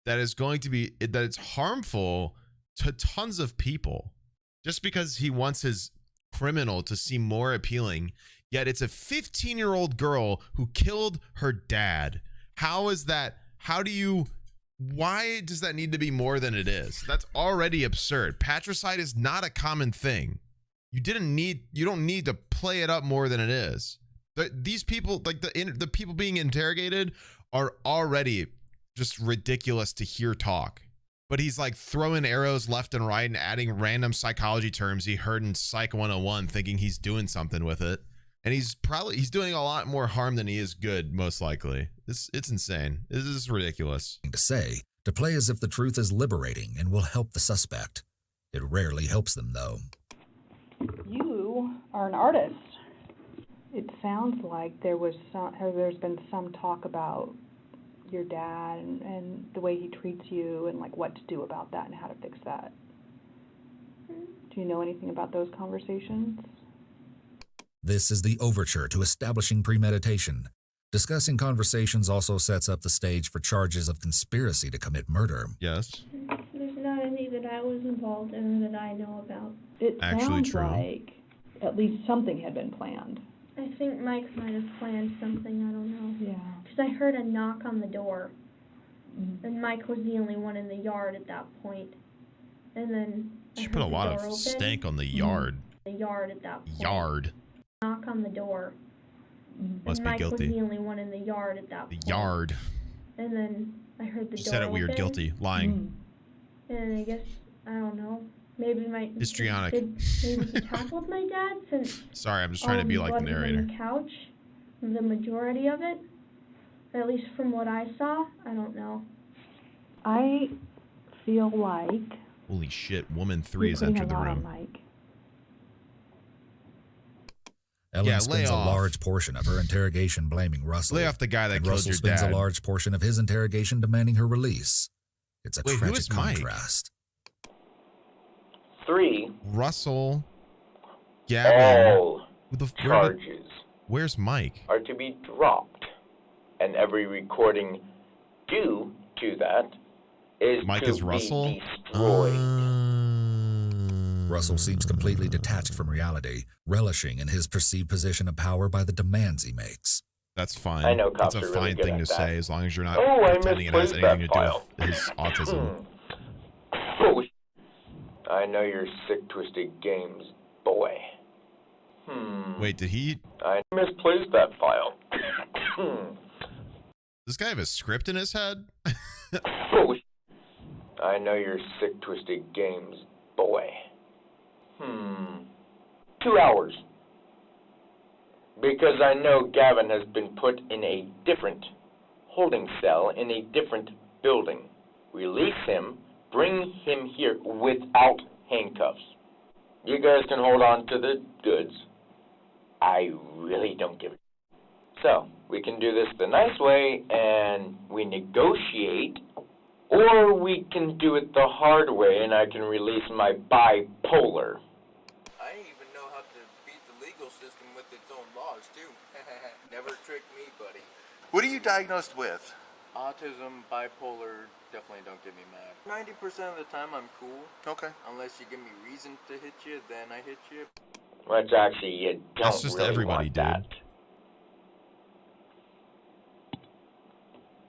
that is going to be, that it's harmful to tons of people just because he wants his criminal to seem more appealing. Yet it's a 15-year-old girl who killed her dad. How is that? Why does that need to be more than it is? That's already absurd. Patricide is not a common thing. You don't need to play it up more than it is. These people, like the people being interrogated, are already just ridiculous to hear talk. But he's like throwing arrows left and right and adding random psychology terms he heard in Psych 101, thinking he's doing something with it. And he's doing a lot more harm than he is good, most likely. It's insane. This is ridiculous.
To play as if the truth is liberating and will help the suspect. It rarely helps them, though.
You are an artist. It sounds like there's been some talk about your dad and the way he treats you and like what to do about that and how to fix that. Do you know anything about those conversations?
This is the overture to establishing premeditation. Discussing conversations also sets up the stage for charges of conspiracy to commit murder.
Yes.
There's not any that I was involved in or that I know about.
It
Actually
sounds
true.
like at least something had been planned.
I think Mike might have planned something, I don't know.
Yeah.
Because I heard a knock on the door. And Mike was the only one in the yard at that point. And then
She put a lot of stank on the yard.
The yard at that point.
Yard.
Knock on the door.
Must
and
be
Mike
guilty.
was the only one in the yard at that point.
Yard.
And then I heard the
She
door
said it weird.
open,
Guilty. Lying.
And I guess, I don't know, maybe
Histrionic.
Maybe he tackled my dad since
Sorry, I'm just trying to be like the
blood was
narrator.
on the couch, the majority of it, at least from what I saw. I don't know.
I feel like
Holy shit, woman 3 has
you're putting
entered the
a lot on
room.
Mike.
Ellen
Yeah, lay
spends a
off.
large portion of her interrogation blaming Russell.
Lay off the guy that
and
killed
Russell
your
spends
dad.
a large portion of his interrogation demanding her release. It's a
Wait, who
tragic
is Mike?
contrast.
3.
Russell. Gavin.
All charges
Where's Mike?
are to be dropped, and every recording due to that is
Mike
to
is Russell?
be destroyed.
Russell seems completely detached from reality, relishing in his perceived position of power by the demands he makes.
That's fine.
I know
That's
cops
a
are really
fine
good
thing
at
to
that.
say as long as you're not
Oh, I
pretending it has
misplaced
anything to
that
do
file.
with his autism.
Oh, I know your sick, twisted games, boy.
Wait, did he?
I misplaced that file.
Does this guy have a script in his head?
Oh, I know your sick, twisted games, boy. 2 hours. Because I know Gavin has been put in a different holding cell in a different building. Release him, bring him here without handcuffs. You guys can hold on to the goods. I really don't give a So, we can do this the nice way and we negotiate, or we can do it the hard way and I can release my bipolar.
I even know how to beat the legal system with its own laws, too. Never tricked me, buddy.
What are you diagnosed with?
Autism, bipolar, definitely don't get me mad. 90% of the time I'm cool.
Okay.
Unless you give me reason to hit you, then I hit you.
Which actually, you don't
That's just
really
everybody,
want
dude.
that.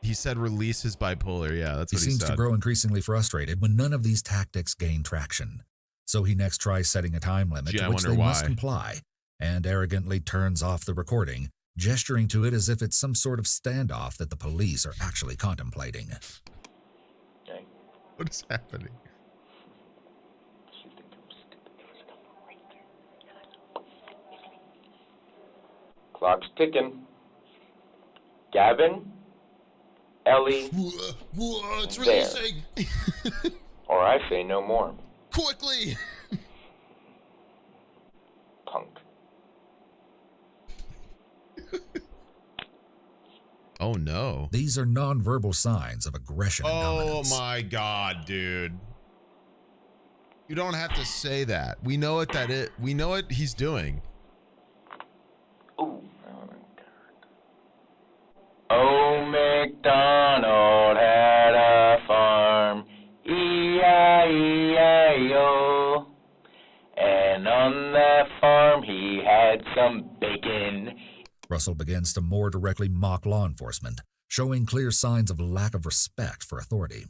He said release his bipolar. Yeah, that's
He
what he
seems
said.
to grow increasingly frustrated when none of these tactics gain traction. So he next tries setting a time limit
Gee, I
to which
wonder
they must
why.
comply, and arrogantly turns off the recording, gesturing to it as if it's some sort of standoff that the police are actually contemplating.
What is happening?
Clock's ticking. Gavin, Ellie,
It's
there.
releasing.
Or I say no more.
Quickly.
Punk.
Oh no.
These are nonverbal signs of aggression and
Oh
dominance.
my god, dude. You don't have to say that. We know what that is. We know what he's doing.
Old MacDonald had a farm, E-I-E-I-O. And on that farm he had some bacon.
Russell begins to more directly mock law enforcement, showing clear signs of lack of respect for authority.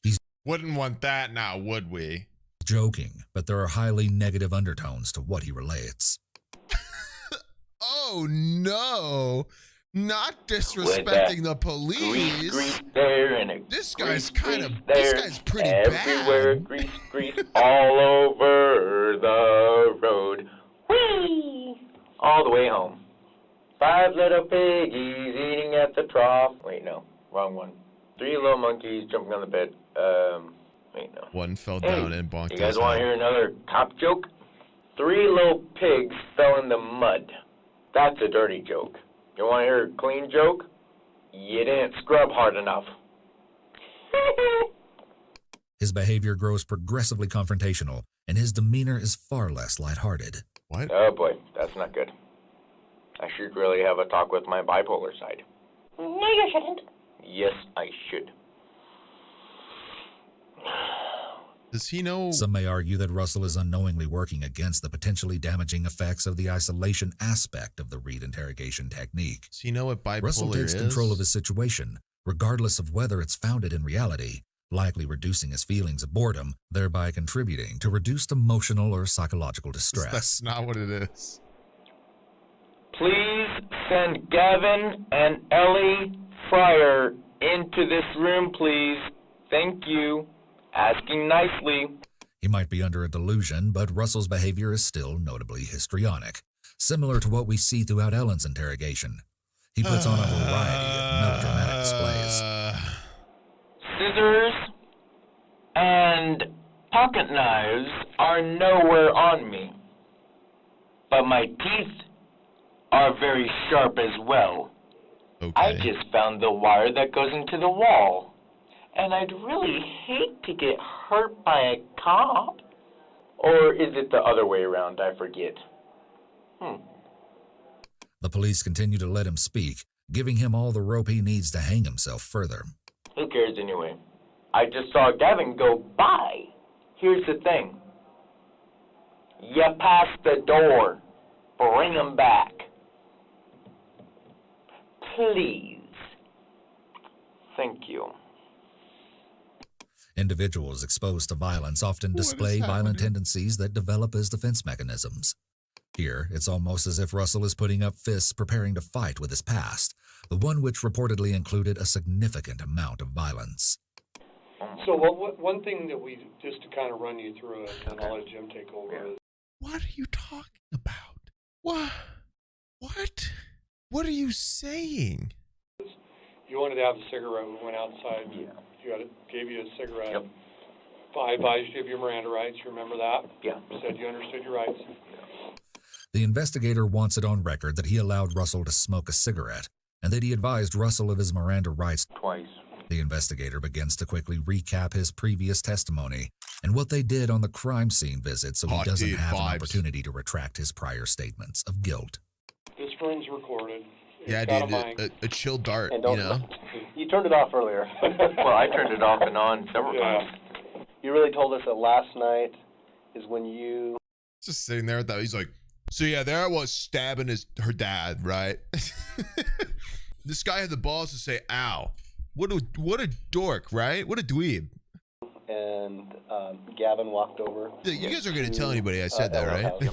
He's
Wouldn't want that now, would we?
joking, but there are highly negative undertones to what he relates.
Oh no. Not disrespecting the police.
Grease there and a
This guy's
grease,
kind of.
grease
This
there,
guy's pretty
everywhere,
bad.
grease all over the road. Whee! All the way home. 5 little piggies eating at the trough. Wait, no, wrong one. 3 little monkeys jumping on the bed. Wait, no.
One fell
Hey,
down and bonked
you guys
his
want to
head.
hear another cop joke? 3 little pigs fell in the mud. That's a dirty joke. You want to hear a clean joke? You didn't scrub hard enough.
His behavior grows progressively confrontational, and his demeanor is far less lighthearted.
What?
Oh boy, that's not good. I should really have a talk with my bipolar side.
No, you shouldn't.
Yes, I should.
Does he know?
Some may argue that Russell is unknowingly working against the potentially damaging effects of the isolation aspect of the Reed interrogation technique.
Does he know what bipolar
Russell takes
is?
control of his situation, regardless of whether it's founded in reality, likely reducing his feelings of boredom, thereby contributing to reduced emotional or psychological distress.
That's not what it is.
Please send Gavin and Ellie Fryer into this room, please. Thank you. Asking nicely.
He might be under a delusion, but Russell's behavior is still notably histrionic, similar to what we see throughout Ellen's interrogation. He puts on a variety of melodramatic displays.
Scissors and pocket knives are nowhere on me. But my teeth are very sharp as well.
Okay.
I just found the wire that goes into the wall. And I'd really hate to get hurt by a cop. Or is it the other way around? I forget.
The police continue to let him speak, giving him all the rope he needs to hang himself further.
Who cares anyway? I just saw Gavin go by. Here's the thing. You passed the door. Bring him back. Please. Thank you.
Individuals exposed to violence often display violent tendencies that develop as defense mechanisms. Here, it's almost as if Russell is putting up fists preparing to fight with his past, the one which reportedly included a significant amount of violence.
So one thing that we, just to kind of run you through it, and I'll let Jim take over. Is,
What are you talking about? What? What are you saying?
you wanted to have a cigarette. We went outside. Yeah. Gave you a cigarette. Yep. I advised you of your Miranda rights. You remember that? Yeah. Said you understood your rights.
The investigator wants it on record that he allowed Russell to smoke a cigarette and that he advised Russell of his Miranda rights
twice.
The investigator begins to quickly recap his previous testimony and what they did on the crime scene visit so he doesn't have an opportunity to retract his prior statements of guilt.
This room's recorded.
Yeah, dude, a chill dart, you know?
You turned it off earlier.
Well, I turned it off and on several times.
You really told us that last night is when you...
Just sitting there with that, he's like, so yeah, there I was stabbing her dad, right? This guy had the balls to say, ow. What a dork, right? What a dweeb.
And Gavin walked over.
Yeah, you guys aren't going to tell anybody I said that, right?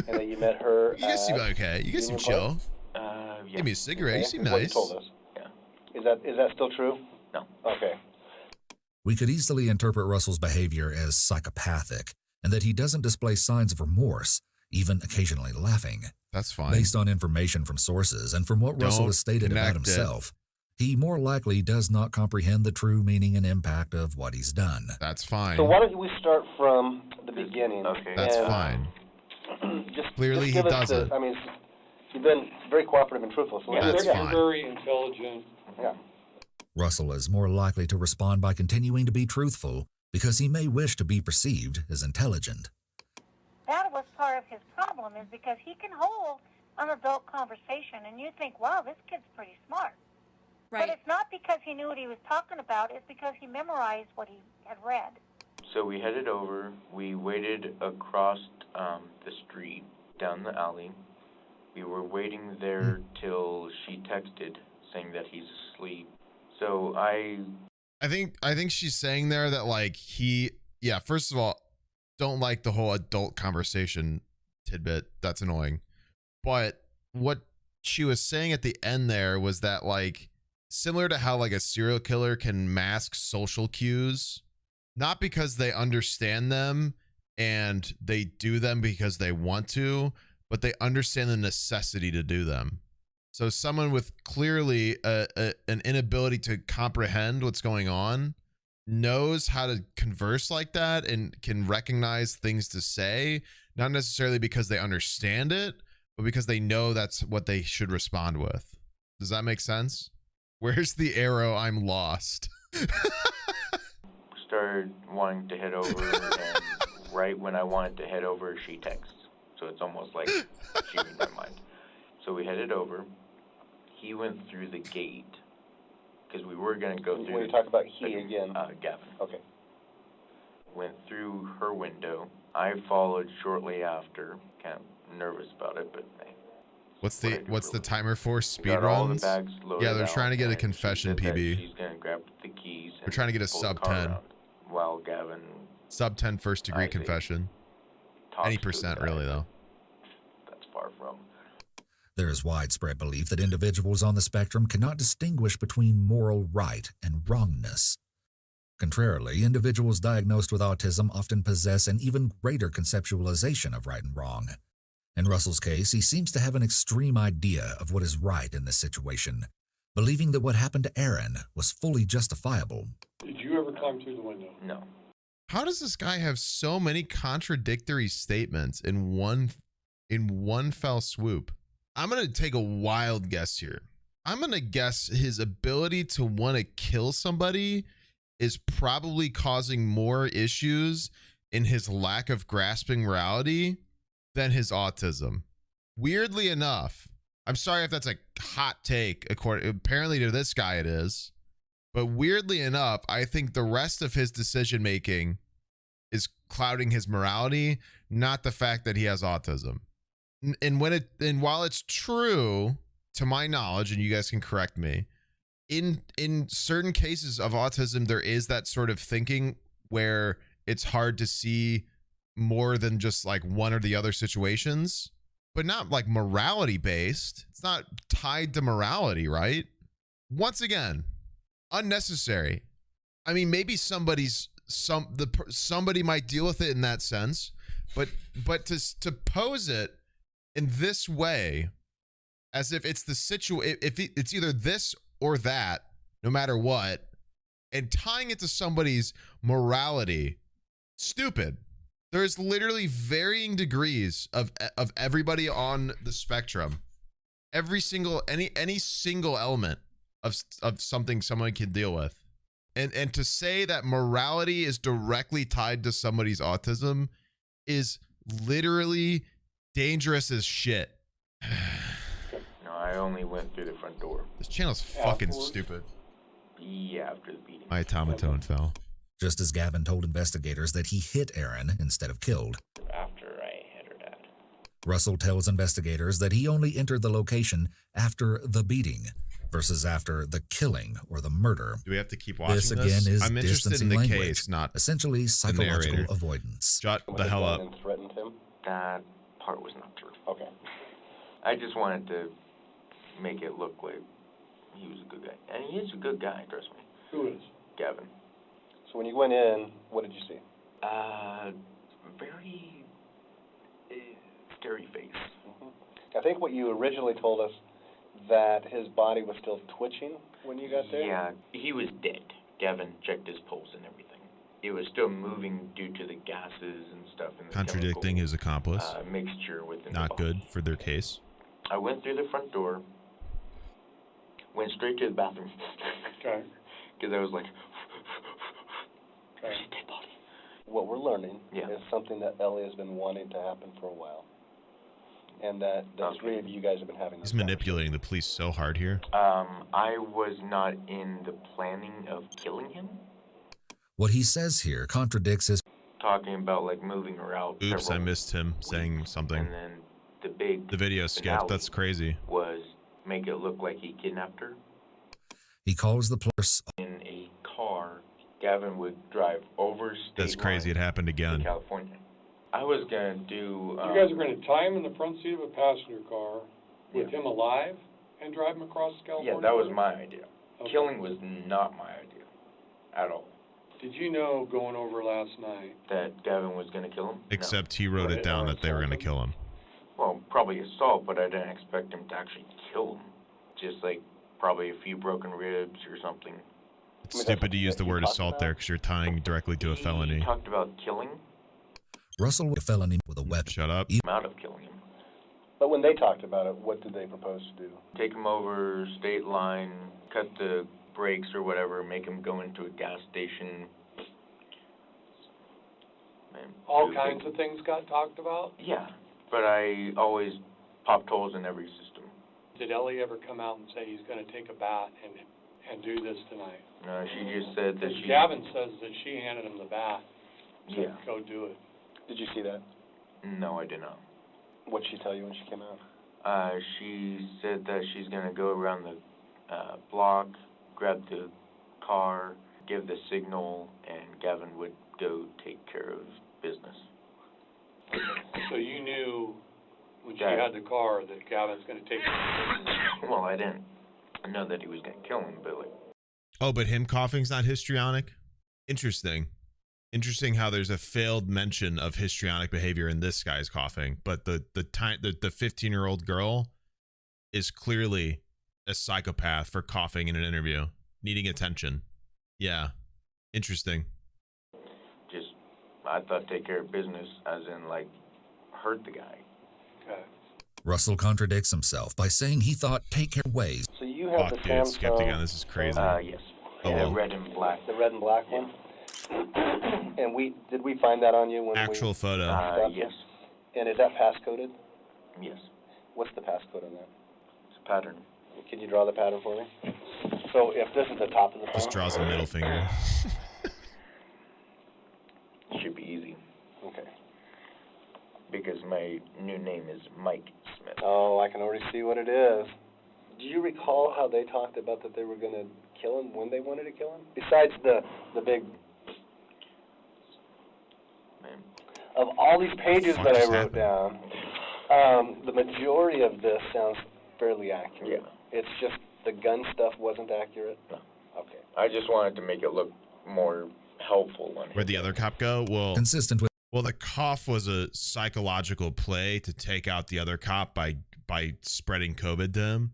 And then you met her.
You guys seem okay. You guys seem chill.
Yeah.
Give me a cigarette. You seem
What you
nice.
told us.
Yeah.
Is that still true?
No.
Okay.
We could easily interpret Russell's behavior as psychopathic and that he doesn't display signs of remorse, even occasionally laughing.
That's fine.
Based on information from sources and from what Russell has stated about himself, he more likely does not comprehend the true meaning and impact of what he's done.
That's fine.
So why don't we start from the beginning?
Okay.
That's fine. Clearly he doesn't.
I mean, you've been very cooperative and truthful. So
That's
You're
fine.
very intelligent.
Yeah.
Russell is more likely to respond by continuing to be truthful because he may wish to be perceived as intelligent.
That was part of his problem, is because he can hold an adult conversation, and you think, wow, this kid's pretty smart.
Right.
But it's not because he knew what he was talking about, it's because he memorized what he had read.
So we headed over. We waited across the street, down the alley. We were waiting there till she texted saying that he's asleep. So I
think she's saying there that like first of all, don't like the whole adult conversation tidbit. That's annoying. But what she was saying at the end there was that like similar to how like a serial killer can mask social cues, not because they understand them and they do them because they want to, but they understand the necessity to do them. So someone with clearly an inability to comprehend what's going on knows how to converse like that and can recognize things to say, not necessarily because they understand it, but because they know that's what they should respond with. Does that make sense? Where's the arrow? I'm lost.
started wanting to head over, and right when I wanted to head over, she texts. So it's almost like she read my mind. So we headed over. He went through the gate because we were going to go through.
When you talk about he again.
Gavin.
Okay.
Went through her window. I followed shortly after. Kind of nervous about it, but hey.
What's the timer for speed
Got all the
runs?
bags loaded
Yeah, they're
out,
trying to get a
and
confession
she said that
PB.
She's going to grab the keys.
We're trying to get a
pull the
sub
car
10.
around while Gavin
Sub 10 first degree confession.
talks
Any
to the
percent
guy.
really though.
That's far from.
There is widespread belief that individuals on the spectrum cannot distinguish between moral right and wrongness. Contrarily, individuals diagnosed with autism often possess an even greater conceptualization of right and wrong. In Russell's case, he seems to have an extreme idea of what is right in this situation, believing that what happened to Aaron was fully justifiable.
Did you ever climb through the window?
No.
How does this guy have so many contradictory statements in one fell swoop? I'm going to take a wild guess here. I'm going to guess his ability to want to kill somebody is probably causing more issues in his lack of grasping morality than his autism. Weirdly enough, I'm sorry if that's a hot take, apparently to this guy it is, but weirdly enough, I think the rest of his decision making is clouding his morality, not the fact that he has autism. And while it's true, to my knowledge, and you guys can correct me, in certain cases of autism, there is that sort of thinking where it's hard to see more than just like one or the other situations. but not like morality based. It's not tied to morality, right? Once again, unnecessary. I mean, maybe somebody might deal with it in that sense, but to pose it in this way, as if it's the if it's either this or that, no matter what, and tying it to somebody's morality, stupid. There's literally varying degrees of everybody on the spectrum. Any single element of something someone can deal with. And to say that morality is directly tied to somebody's autism is literally dangerous as shit.
No, I only went through the front door.
This channel's fucking stupid.
Yeah, after the beating.
My automaton fell.
Just as Gavin told investigators that he hit Erin instead of killed.
After I hit her dad.
Russell tells investigators that he only entered the location after the beating versus after the killing or the murder.
Do we have to keep watching this?
This again is
I'm interested in the
language,
case, not
essentially psychological avoidance.
Shut the hell up.
And threatened him?
That part was not true.
Okay.
I just wanted to make it look like he was a good guy. And he is a good guy, trust me.
Who is?
Gavin.
So when you went in, what did you see?
Very scary face.
Mm-hmm. I think what you originally told us, that his body was still twitching when you got there?
Yeah, he was dead. Gavin checked his pulse and everything. It was still moving due to the gases and stuff. In the
Contradicting his accomplice.
Mixture within
Not
the body.
good for their case.
I went through the front door, went straight to the bathroom.
Okay.
Because I was like,
okay. What we're learning is something that Ellie has been wanting to happen for a while. And that the three of you guys have been having this
He's manipulating the police so hard here.
I was not in the planning of killing him.
What he says here contradicts his...
Talking about like moving her out.
Oops, I missed him saying something.
And then
the video skipped. That's crazy.
Was make it look like he kidnapped her.
He calls the police.
In a car, Gavin would drive over state
That's crazy. It happened again.
to California. I was gonna do.
You guys are going to tie him in the front seat of a passenger car with him alive and drive him across California?
Yeah, that was my idea. Okay. Killing was not my idea at all.
Did you know going over last night
that Gavin was going to kill him?
Except he wrote it down that they were going to kill him.
Well, probably assault, but I didn't expect him to actually kill him. Just like probably a few broken ribs or something.
It's stupid to use the word assault there because you're tying directly to a felony.
He talked about killing.
Russell with a felony with a weapon.
Shut up.
Out of killing him.
But when they talked about it, what did they propose to do?
Take him over state line, cut the brakes or whatever, make him go into a gas station.
all kinds of things got talked about?
Yeah, but I always popped holes in every system.
Did Ellie ever come out and say he's going to take a bat and do this tonight?
No, she just said that she...
Gavin says that she handed him the bat to
Yeah.
go do it.
Did you see that?
No, I did not.
What did she tell you when she came out?
She said that she's going to go around the block, grab the car, give the signal, and Gavin would go take care of business.
So you knew when she had the car that Gavin's going to take care of business?
Well, I didn't know that he was going to kill him, but like...
Oh, but him coughing's not histrionic? Interesting. Interesting how there's a failed mention of histrionic behavior in this guy's coughing, but the 15-year-old girl is clearly a psychopath for coughing in an interview, needing attention. Yeah. Interesting.
Just, I thought take care of business as in, like, hurt the guy.
Okay.
Russell contradicts himself by saying he thought take care ways.
So you have the
dude,
Samsung...
skipped again. This is crazy.
Yes.
Oh,
Yeah,
well.
red and black.
The red and black one? And did we find that on you when
Actual photo.
Yes.
And is that passcoded?
Yes.
What's the passcode on that?
It's a pattern.
Can you draw the pattern for me? So if this is the top of the phone...
Just draws a middle finger.
Should be easy.
Okay.
Because my new name is Mike Smith.
Oh, I can already see what it is. Do you recall how they talked about that they were going to kill him, when they wanted to kill him? Besides the big...
Man.
Of all these pages that I wrote down, The majority of this sounds fairly accurate.
Yeah.
It's just the gun stuff wasn't accurate?
No.
Okay.
I just wanted to make it look more helpful.
Where'd the other cop go? Well,
consistent with.
Well, the cough was a psychological play to take out the other cop by spreading COVID to him.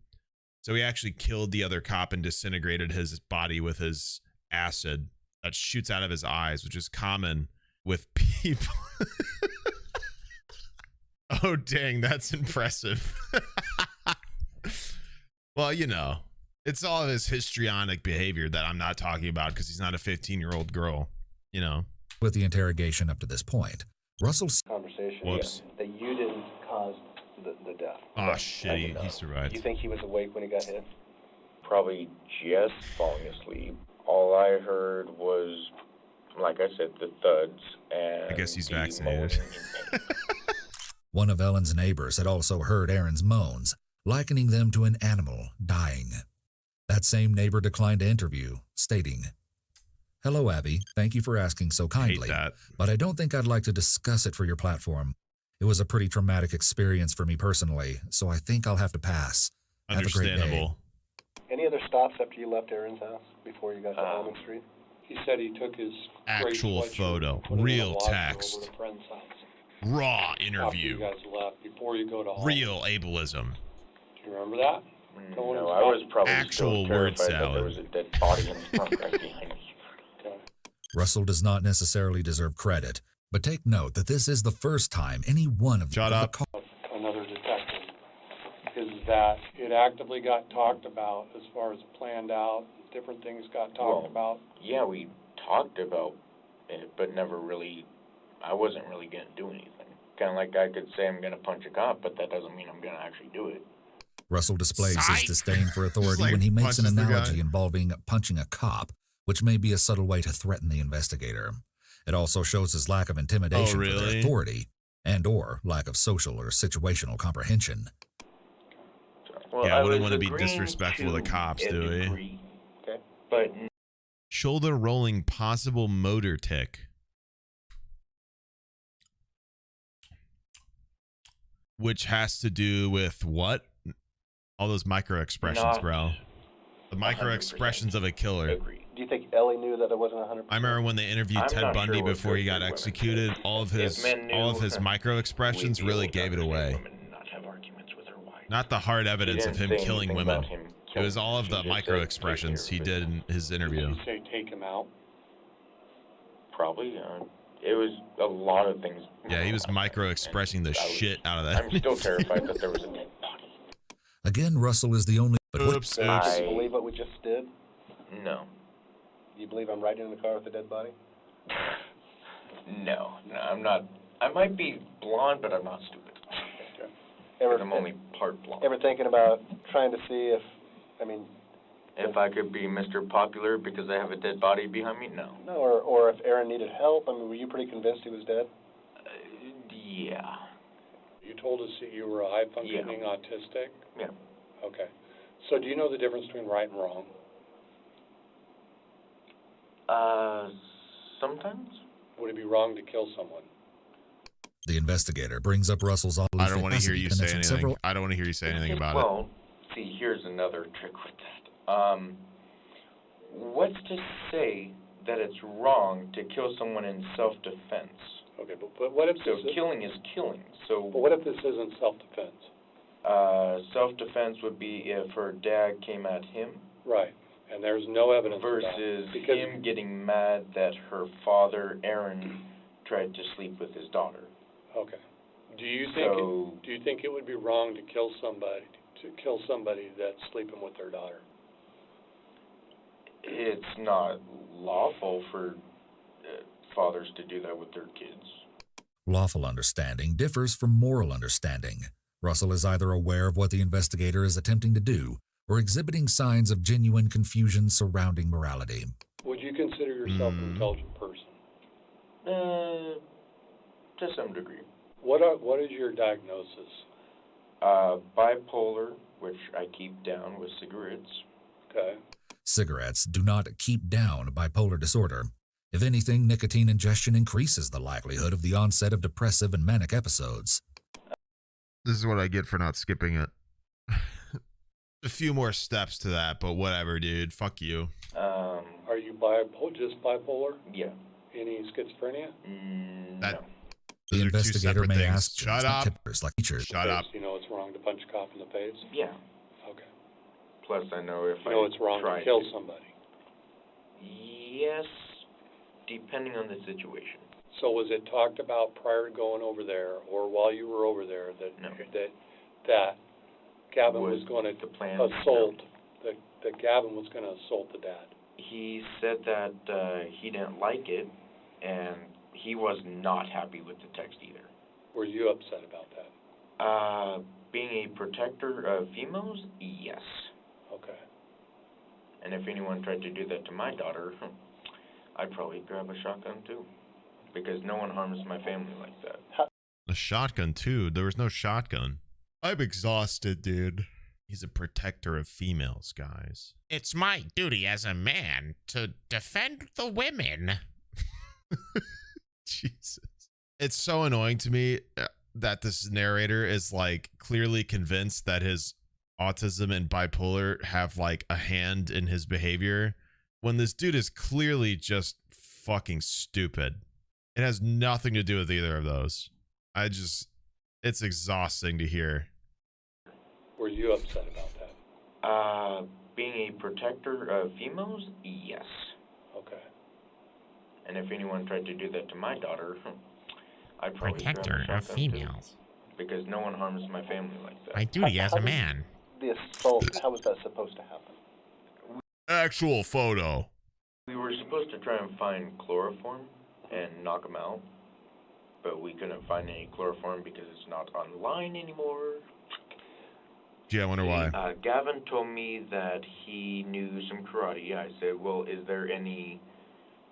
So he actually killed the other cop and disintegrated his body with his acid that shoots out of his eyes, which is common with people. Oh, dang, that's impressive. Well, you know, it's all of his histrionic behavior that I'm not talking about because he's not a 15-year-old girl, you know.
With the interrogation up to this point, Russell's
conversation
Whoops.
that you didn't cause the death.
Oh, shit, he survived.
Do you think he was awake when he got hit?
Probably just falling asleep. All I heard was, like I said, the thuds and
I guess he's vaccinated.
One of Ellen's neighbors had also heard Aaron's moans, likening them to an animal dying. That same neighbor declined to interview, stating, "Hello, Abby. Thank you for asking so kindly, but I don't think I'd like to discuss it for your platform. It was a pretty traumatic experience for me personally, so I think I'll have to pass. Have a great day."
Understandable.
Any other stops after you left Aaron's house before you got to Almond Street?
He said he took his
Actual photo, real text, raw interview,
you guys left before you go to home.
real ableism,
Do you remember that?
No, I was probably
actual
still
word
terrified that
salad.
there was a dead body in front right behind me.
Russell does not necessarily deserve credit, but take note that this is the first time any one of
up.
Another detective is that it actively got talked about as far as planned out, different things got talked about.
Yeah, we talked about it, but never really, I wasn't really going to do anything. Kind of like I could say I'm going to punch a cop, but that doesn't mean I'm going to actually do it.
Russell displays his disdain for authority
Like
when he makes an
punches the guy.
analogy involving punching a cop, which may be a subtle way to threaten the investigator. It also shows his lack of intimidation for their
really?
authority and/or lack of social or situational comprehension.
Well,
yeah, I wouldn't
was
want to be
agreeing
disrespectful to the cops,
a
do we?
degree. Okay. But
Shoulder rolling possible motor tick. Which has to do with what? All those micro expressions,
Not
bro. The micro expressions of a killer.
Do you think Ellie knew that it wasn't 100%?
I remember when they interviewed
I'm
Ted
not
Bundy
sure what
before he
good
got
for women
executed. All of his
men knew,
micro expressions
we'd be
really
able to
gave it away.
understand women, not have arguments with her wife.
Not the hard evidence of
didn't
him
say
killing
anything
women.
about him
It was all of
He
the
just
micro
said,
expressions
"Take
he
care
did in his interview.
Did you say take him out?
Probably. It was a lot of things.
Yeah, he was micro expressing the shit out of that.
I'm still terrified that there was a dead body.
Again, Russell is the only. But
Oops.
Do you believe what we just did?
No.
Do you believe I'm riding in the car with a dead body?
No, I'm not. I might be blonde, but I'm not stupid. I'm only part blonde.
Ever thinking about trying to see
If I could be Mr. Popular because I have a dead body behind me? No.
No, or if Aaron needed help? I mean, were you pretty convinced he was dead?
Yeah.
You told us that you were a high-functioning autistic?
Yeah.
Okay. So do you know the difference between right and wrong?
Sometimes.
Would it be wrong to kill someone?
The investigator brings up Russell's.
I don't want to hear you say anything.
Several...
I don't want to hear you say anything about
Well, see, here's another trick with that. What's to say that it's wrong to kill someone in self-defense?
Okay, but what if
So killing is killing. So.
But what if this isn't self-defense?
Self-defense would be if her dad came at him.
Right, and there's no evidence of that.
Versus him getting mad that her father, Aaron, tried to sleep with his daughter.
Okay. Do you think it would be wrong to kill somebody that's sleeping with their daughter?
It's not lawful for fathers to do that with their kids.
Lawful understanding differs from moral understanding. Russell is either aware of what the investigator is attempting to do or exhibiting signs of genuine confusion surrounding morality.
Would you consider yourself an intelligent person?
To some degree.
What is your diagnosis?
Bipolar, which I keep down with cigarettes.
Okay.
Cigarettes do not keep down bipolar disorder. If anything, nicotine ingestion increases the likelihood of the onset of depressive and manic episodes.
This is what I get for not skipping it. A few more steps to that, but whatever, dude. Fuck you.
Are you just bipolar?
Yeah.
Any schizophrenia?
That,
The investigator may
things.
ask
Shut up.
tippers like teachers.
Shut up.
You know it's wrong to punch a cop in the face?
Yeah.
Okay.
Plus, I know if
You know it's wrong to kill somebody?
Yes, depending on the situation.
So was it talked about prior to going over there, or while you were over there, that Gavin was going to assault, that Gavin was going to assault the dad?
He said that he didn't like it, and he was not happy with the text either.
Were you upset about that?
Being a protector of females, yes.
Okay.
And if anyone tried to do that to my daughter, I'd probably grab a shotgun too. Because no one harms my family like that.
A shotgun, too. There was no shotgun. I'm exhausted, dude. He's a protector of females, guys.
It's my duty as a man to defend the women.
Jesus. It's so annoying to me that this narrator is like clearly convinced that his autism and bipolar have like a hand in his behavior when this dude is clearly just fucking stupid. It has nothing to do with either of those. It's exhausting to hear.
Were you upset about that?
Being a protector of females, yes.
Okay.
And if anyone tried to do that to my daughter, I'd probably
Protector
grab a
of
shotgun
females.
too. Because no one harms my family like that.
My duty as a man.
The assault, how was that supposed to happen?
Actual photo.
We were supposed to try and find chloroform and knock him out, but we couldn't find any chloroform because it's not online anymore.
Gee, I wonder why.
Gavin told me that he knew some karate. I said, well, is there any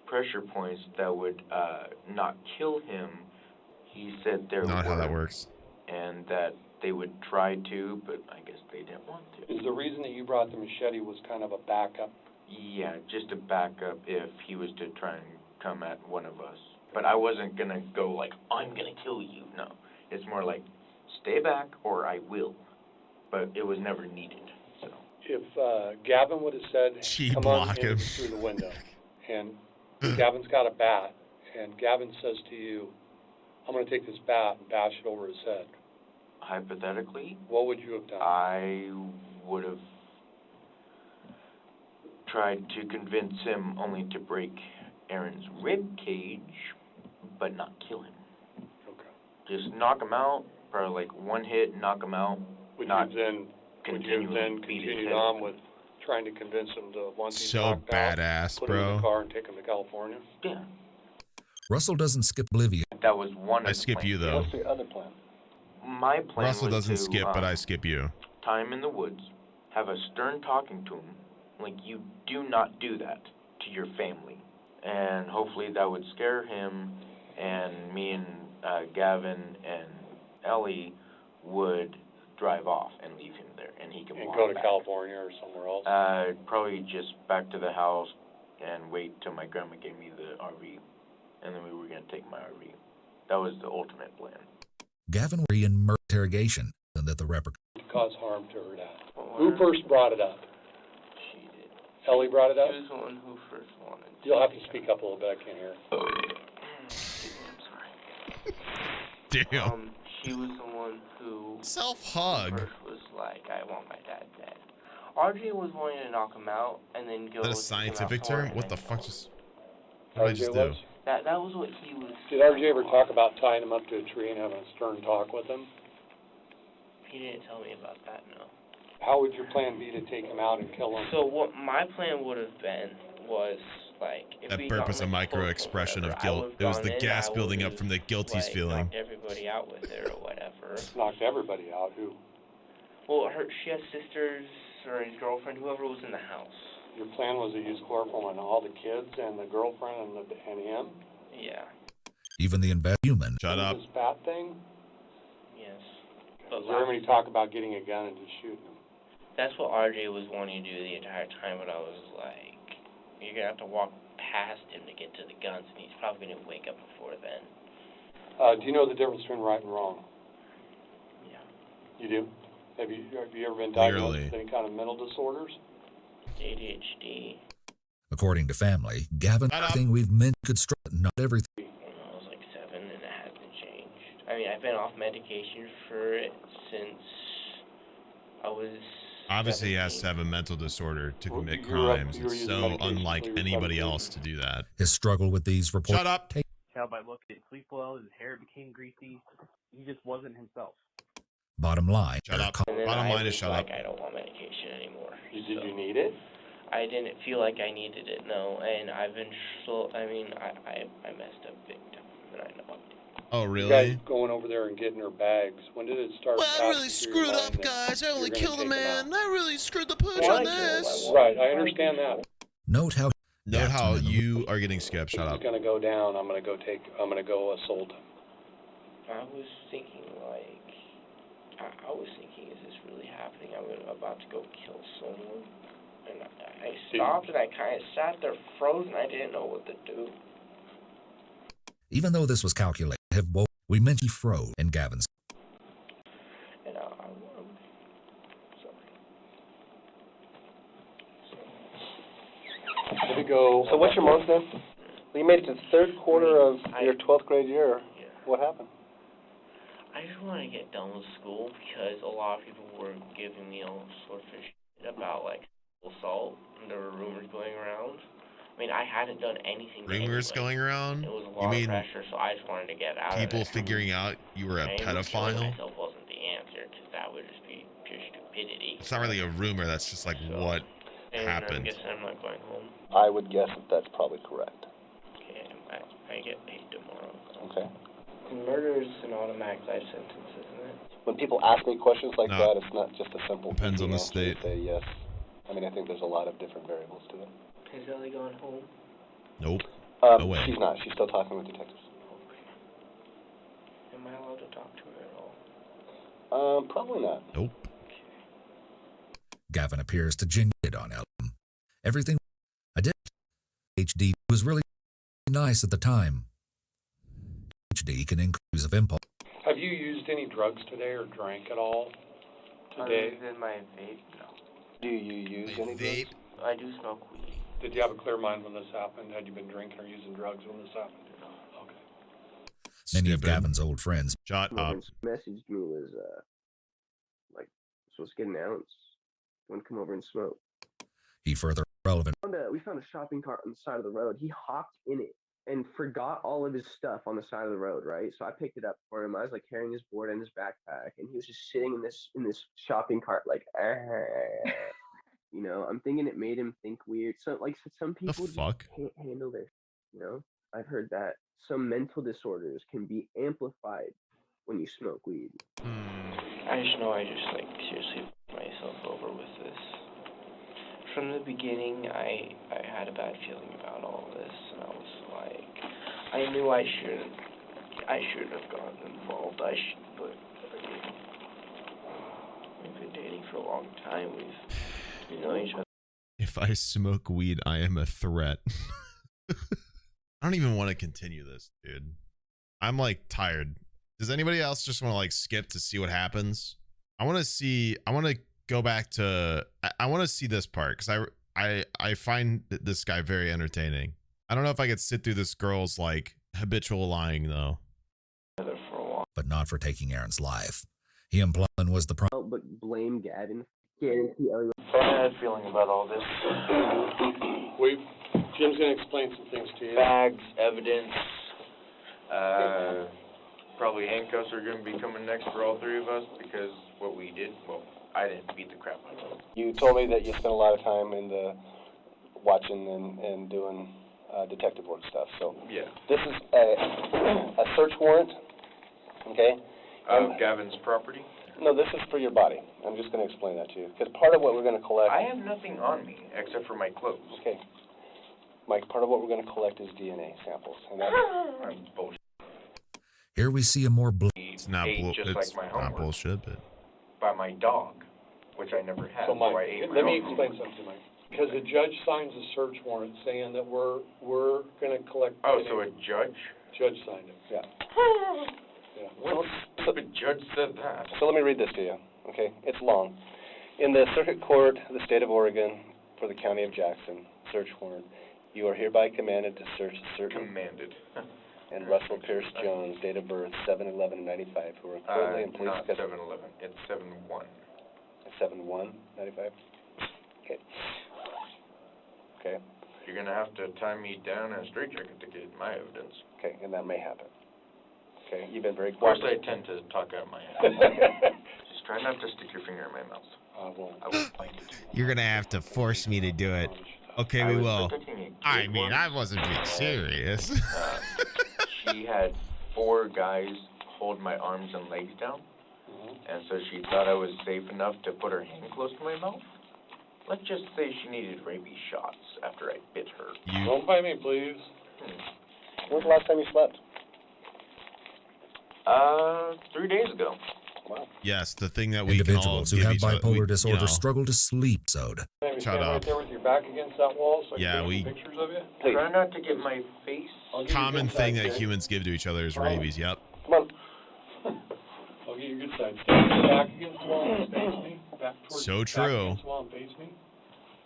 pressure points that would not kill him? He said there
Not
were,
how that works.
and that they would try to, but I guess they didn't want to.
Is the reason that you brought the machete was kind of a backup?
Yeah, just a backup if he was to try and come at one of us. But I wasn't going to go like, I'm going to kill you. No. It's more like, stay back or I will. But it was never needed. So
If Gavin would have said, come on in through the window, and Gavin's got a bat, and Gavin says to you, I'm going to take this bat and bash it over his head.
Hypothetically,
what would you have done?
I would have tried to convince him only to break Aaron's rib cage, but not kill him.
Okay.
Just knock him out, probably like one hit, knock him out.
Would you then continue on with trying to convince him to once he's
So
knocked out,
badass,
put him in
bro.
the car and take him to California?
Yeah.
Russell doesn't skip oblivion.
That was one of
I
the
skip
plans.
you, though.
What's the other plan?
My plan
Russell
was
doesn't
to,
skip, but I skip you.
tie him in the woods, have a stern talking to him, like you do not do that to your family. And hopefully that would scare him, and me and Gavin and Ellie would drive off and leave him there, and he can walk
go to
back.
California or somewhere else?
Probably just back to the house and wait till my grandma gave me the RV, and then we were going to take my RV. That was the ultimate plan.
Gavin were in interrogation, and that the
To cause harm to her dad. Who first brought it up?
She did.
Ellie brought it up?
She was the one who first wanted to.
You'll have to speak up a little bit, I can't hear.
I'm sorry.
Damn.
She was the one who
Self-hug.
first was like, I want my dad dead. RJ was wanting to knock him out and then go.
Is that a
take him
scientific
out for
term?
it
What
and
the
then
fuck
go.
just... What did I just do?
That was what he was.
Did RJ ever talk about tying him up to a tree and having a stern talk with him?
He didn't tell me about that, no.
How would your plan be to take him out and kill him?
So what my plan would have been was like if
That
we
burp
got
was a
like,
micro expression of guilt. It was the gas building up from the guilt he's feeling.
knocked everybody out with it or whatever.
Knocked everybody out. Who?
Well, she has sisters or his girlfriend, whoever was in the house.
Your plan was to use chloroform on all the kids and the girlfriend and him?
Yeah.
Even the human.
Shut up.
This bat thing?
Yes.
Is there any talk about getting a gun and just shooting him?
That's what RJ was wanting to do the entire time, but I was like, you're gonna have to walk past him to get to the guns, and he's probably gonna wake up before then.
Do you know the difference between right and wrong?
Yeah.
You do? Have you ever been diagnosed
Clearly.
with any kind of mental disorders?
ADHD.
According to family, Gavin, everything we've mentioned could struggle, not everything.
When I was like 7 and it hasn't changed. I mean, I've been off medication for it since I was
Obviously, he has
17.
to have a mental disorder to commit
you were
crimes.
using
It's so
medication
unlike
for your
anybody
medication.
else to do that.
His struggle with these reports.
Shut up.
Tell by looking, didn't sleep well, his hair became greasy. He just wasn't himself.
Bottom line.
Shut up.
And then
Bottom
I
line is
was
shut
like,
up.
I don't want medication anymore.
Did you need it?
I didn't feel like I needed it, no. And I've been I messed up big time, and I know it.
Oh,
You
really?
guys going over there and getting her bags. When did it start?
Well, I really
passing through your
screwed
mind
up,
that
guys. I
you're
only
gonna
killed a
take them
man.
out?
I really screwed the pooch
Well,
on this.
Right, I understand that.
Note how.
Note how you are getting skipped. Shut
It's
up.
gonna go down. I'm gonna go assault.
I was thinking, I was thinking, is this really happening? I'm about to go kill someone. And I stopped and I kind of sat there frozen. I didn't know what to do.
Even though this was calculated, we mentioned he froze in Gavin's.
And I'm sorry.
Let me go.
So what's your mom's name? Well, you made it to the third quarter of your 12th grade year.
Yeah.
What happened?
I just want to get done with school because a lot of people were giving me all sorts of shit about assault, and there were rumors going around. I mean, I hadn't done anything.
Rumors going around?
It was a
You
lot of
mean
pressure, so I just wanted to get out of it.
people figuring out you were a
And killing
pedophile?
myself wasn't the answer because that would just be pure stupidity.
It's not really a rumor. That's just like what
And I'm
happened.
guessing I'm not going home.
I would guess that that's probably correct.
Okay, I get paid tomorrow.
Okay.
Murder is an automatic life sentence, isn't it?
When people ask me questions like
No.
that, it's not just a simple
Depends on the
answer to
state.
say yes. I mean, I think there's a lot of different variables to it.
Has Ellie gone home?
Nope. No way.
She's not. She's still talking with detectives.
Am I allowed to talk to her at all?
Probably not.
Nope.
Gavin appears to genuine on Ellen. Everything I did. HD was really nice at the time. HD can increase of impulse.
Have you used any drugs today or drank at all today?
Other than my vape, no.
Do you use any drugs?
I do smoke weed.
Did you have a clear mind when this happened? Had you been drinking or using drugs when this happened? Okay.
Many of
Stupid.
Gavin's old friends.
Shut up.
Messaged me was like, so let's get an ounce. Want to come over and smoke?
He further relevant.
We found a shopping cart on the side of the road. He hopped in it and forgot all of his stuff on the side of the road, right? So I picked it up for him. I was like carrying his board and his backpack, and he was just sitting in this shopping cart like, you know. I'm thinking it made him think weird. So some people just can't handle this, you know. I've heard that some mental disorders can be amplified when you smoke weed.
I just know I just seriously put myself over with this. From the beginning, I had a bad feeling about all this, and I was like, I knew I shouldn't have gotten involved. But I didn't. We've been dating for a long time. We've known each other.
If I smoke weed, I am a threat. I don't even want to continue this, dude. I'm tired. Does anybody else just want to skip to see what happens? I want to go back to, I want to see this part because I find this guy very entertaining. I don't know if I could sit through this girl's habitual lying though.
But not for taking Aaron's life. He and Plumlin was the problem.
But blame Gavin. Guarantee Ellie.
Bad feeling about all this.
Jim's going to explain some things to you.
Bags, evidence. Probably handcuffs are going to be coming next for all three of us because what we did, well, I didn't beat the crap out of them.
You told me that you spent a lot of time in the watching and doing detective work stuff. So
Yeah.
this is a search warrant, okay?
Gavin's property?
No, this is for your body. I'm just going to explain that to you. Because part of what we're going to collect...
I have nothing on me except for my clothes.
Okay. Mike, part of what we're going to collect is DNA samples. And that's...
I'm bullshit.
Here we see a more
It's not
just like my
not
homework.
bullshit, but
By my dog, which I never had.
So, Mike,
I ate my
let me
own
explain
food.
something to Mike. Because a judge signs a search warrant saying that we're going to collect...
Oh,
DNA.
so a judge?
Judge signed it.
Yeah. Yeah.
What stupid judge said that?
So let me read this to you, okay? It's long. In the Circuit Court of the State of Oregon for the County of Jackson, search warrant, you are hereby commanded to search a certain...
Commanded.
And Russell Pierce Jones, date of birth 7/11/95, who are currently in police
not
custody.
7/11. It's 7/1.
7/1/95? Okay. Okay.
You're gonna have to tie me down in a straitjacket to get my evidence.
Okay, and that may happen. Okay, you've been very
Of course, I
cooperative.
tend to talk out my ass. Just try not to stick your finger in my mouth. I will bite it.
You're gonna have to force me to do it. Okay, we will. I mean, I wasn't being serious.
She had 4 guys hold my arms and legs down, and so she thought I was safe enough to put her hand close to my mouth. Let's just say she needed rabies shots after I bit her.
Don't bite me, please.
When's the last time you slept?
3 days ago.
Wow.
Yes, the thing that we can all
Individuals who
give
have
each other,
bipolar
we-
disorder
you know.
struggle to sleep, Sode.
Maybe
Shut
stand right
up.
there with your back against that wall so I
Yeah,
can
we-
take some pictures of you.
Try not to get my face.
Common thing that humans give to each other is rabies. Yep.
Come on.
I'll get your good side. Stand back against the wall and face me. Back towards
So
back
true.
against the wall and face me.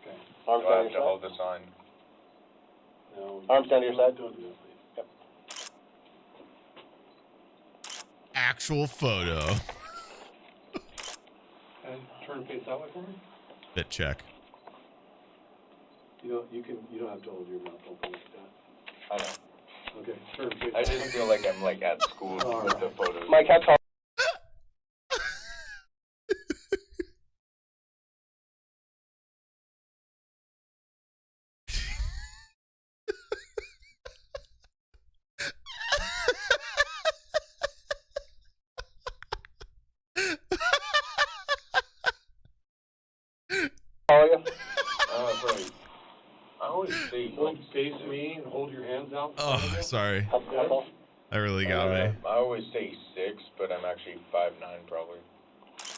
Okay.
Arms
Do I
down
have
your
to
side.
hold this on?
No.
Arms down to your side.
Don't do that, please.
Yep.
Actual photo.
And turn and face that way for me.
Bit check.
You don't have to hold your mouth open like that.
I know.
Okay. Turn and face.
I just feel like I'm like at school with the photos.
My cat's all... How are you?
Right. I always say
Face me and hold your hands out.
Oh, sorry.
How
That really got me.
I always say 6, but I'm actually 5'9" probably.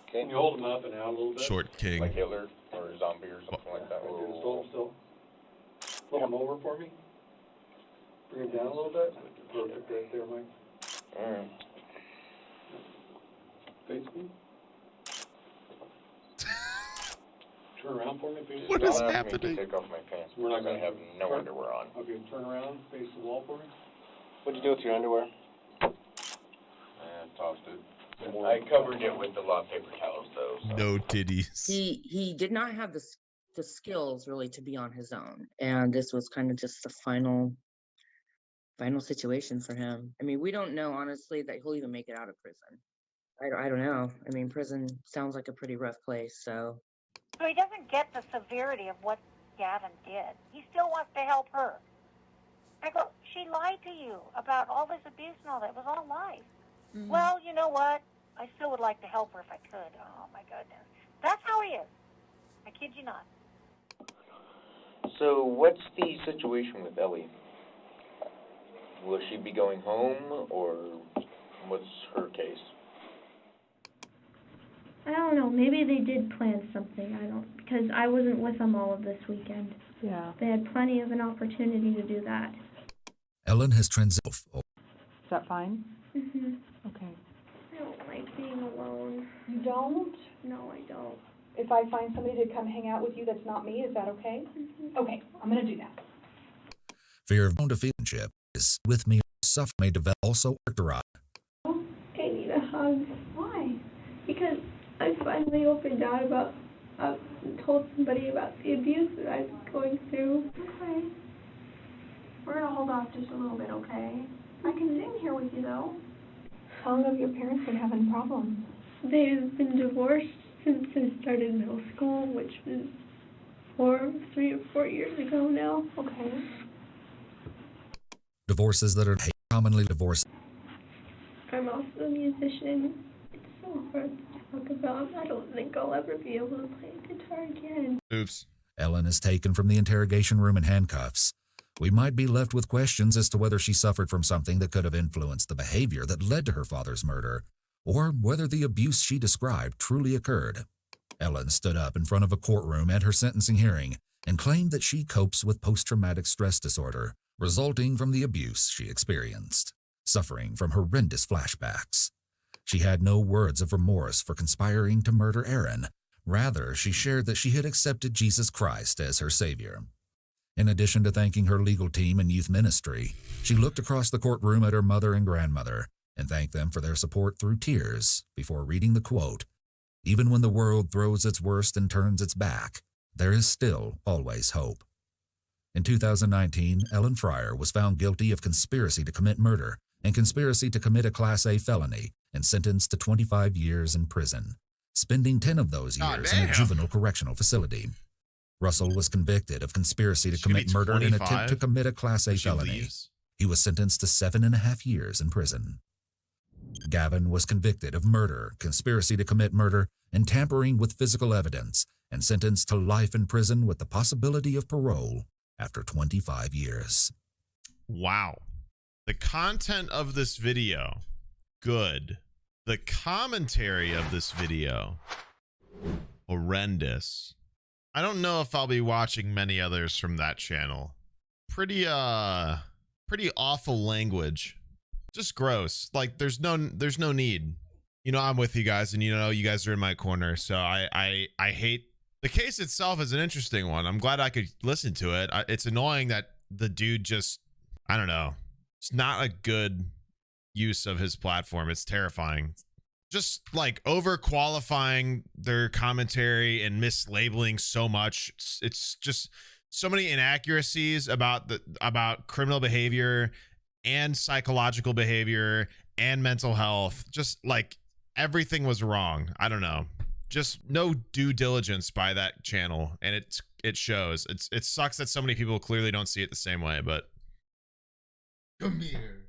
Okay.
Can you hold them up and out a little bit?
Short king.
Like Hitler or a zombie or something like that.
Just hold them still. Flip them over for me. Bring them down a little bit. Perfect right there, Mike.
Alright.
Face me. Turn around for me, face
What
the
is
wall.
Don't ask me
happening?
to take off my pants.
We're not
because I
gonna
have no
turn-
underwear on.
Okay, turn around, face the wall for me.
What'd you do with your underwear?
I tossed it. I covered it with the lot paper towels though. So.
No titties.
He did not have the skills really to be on his own, and this was kind of just the final situation for him. I mean, we don't know honestly that he'll even make it out of prison. I don't know. I mean, prison sounds like a pretty rough place, so.
So he doesn't get the severity of what Gavin did. He still wants to help her. I go, she lied to you about all this abuse and all that. It was all lies. Well, you know what? I still would like to help her if I could. Oh, my goodness. That's how he is. I kid you not.
So what's the situation with Ellie? Will she be going home or what's her case?
I don't know. Maybe they did plan something. Because I wasn't with them all of this weekend.
Yeah.
They had plenty of an opportunity to do that.
Ellen has transitioned.
Is that fine?
Mhm.
Okay.
I don't like being alone.
You don't?
No, I don't.
If I find somebody to come hang out with you that's not me, is that okay? Okay, I'm gonna do that.
Fear of defeatship is with me. Suffer may develop also characterized.
I need a hug. Why? Because I finally opened out about, told somebody about the abuse that I was going through. Okay. We're gonna hold off just a little bit, okay? I can sing here with you, though. How long have your parents been having problems? They've been divorced since I started middle school, which was 3 or 4 years ago now. Okay.
Divorces that are commonly divorced.
I'm also a musician. It's so hard to talk about. I don't think I'll ever be able to play guitar again.
Oops.
Ellen is taken from the interrogation room in handcuffs. We might be left with questions as to whether she suffered from something that could have influenced the behavior that led to her father's murder, or whether the abuse she described truly occurred. Ellen stood up in front of a courtroom at her sentencing hearing and claimed that she copes with post-traumatic stress disorder resulting from the abuse she experienced. suffering from horrendous flashbacks. She had no words of remorse for conspiring to murder Aaron. Rather, she shared that she had accepted Jesus Christ as her Savior. In addition to thanking her legal team and youth ministry, she looked across the courtroom at her mother and grandmother and thanked them for their support through tears before reading the quote, "Even when the world throws its worst and turns its back, there is still always hope." In 2019, Ellen Fryer was found guilty of conspiracy to commit murder and conspiracy to commit a Class A felony and sentenced to 25 years in prison, spending 10 of those years in a juvenile correctional facility. Russell was convicted of conspiracy to commit murder and attempt to commit a Class A felony. He was sentenced to 7.5 years in prison. Gavin was convicted of murder, conspiracy to commit murder, and tampering with physical evidence, and sentenced to life in prison with the possibility of parole after 25 years.
Wow. The content of this video, good. The commentary of this video, horrendous. I don't know if I'll be watching many others from that channel. Pretty awful language. Just gross. Like there's no need. You know, I'm with you guys, and you know you guys are in my corner. So I hate the case itself is an interesting one. I'm glad I could listen to it. It's annoying that the dude just, I don't know. It's not a good use of his platform. It's terrifying. Just like overqualifying their commentary and mislabeling so much. It's just so many inaccuracies about criminal behavior and psychological behavior and mental health. Just like everything was wrong. I don't know. Just no due diligence by that channel, and it shows. It sucks that so many people clearly don't see it the same way, but come here.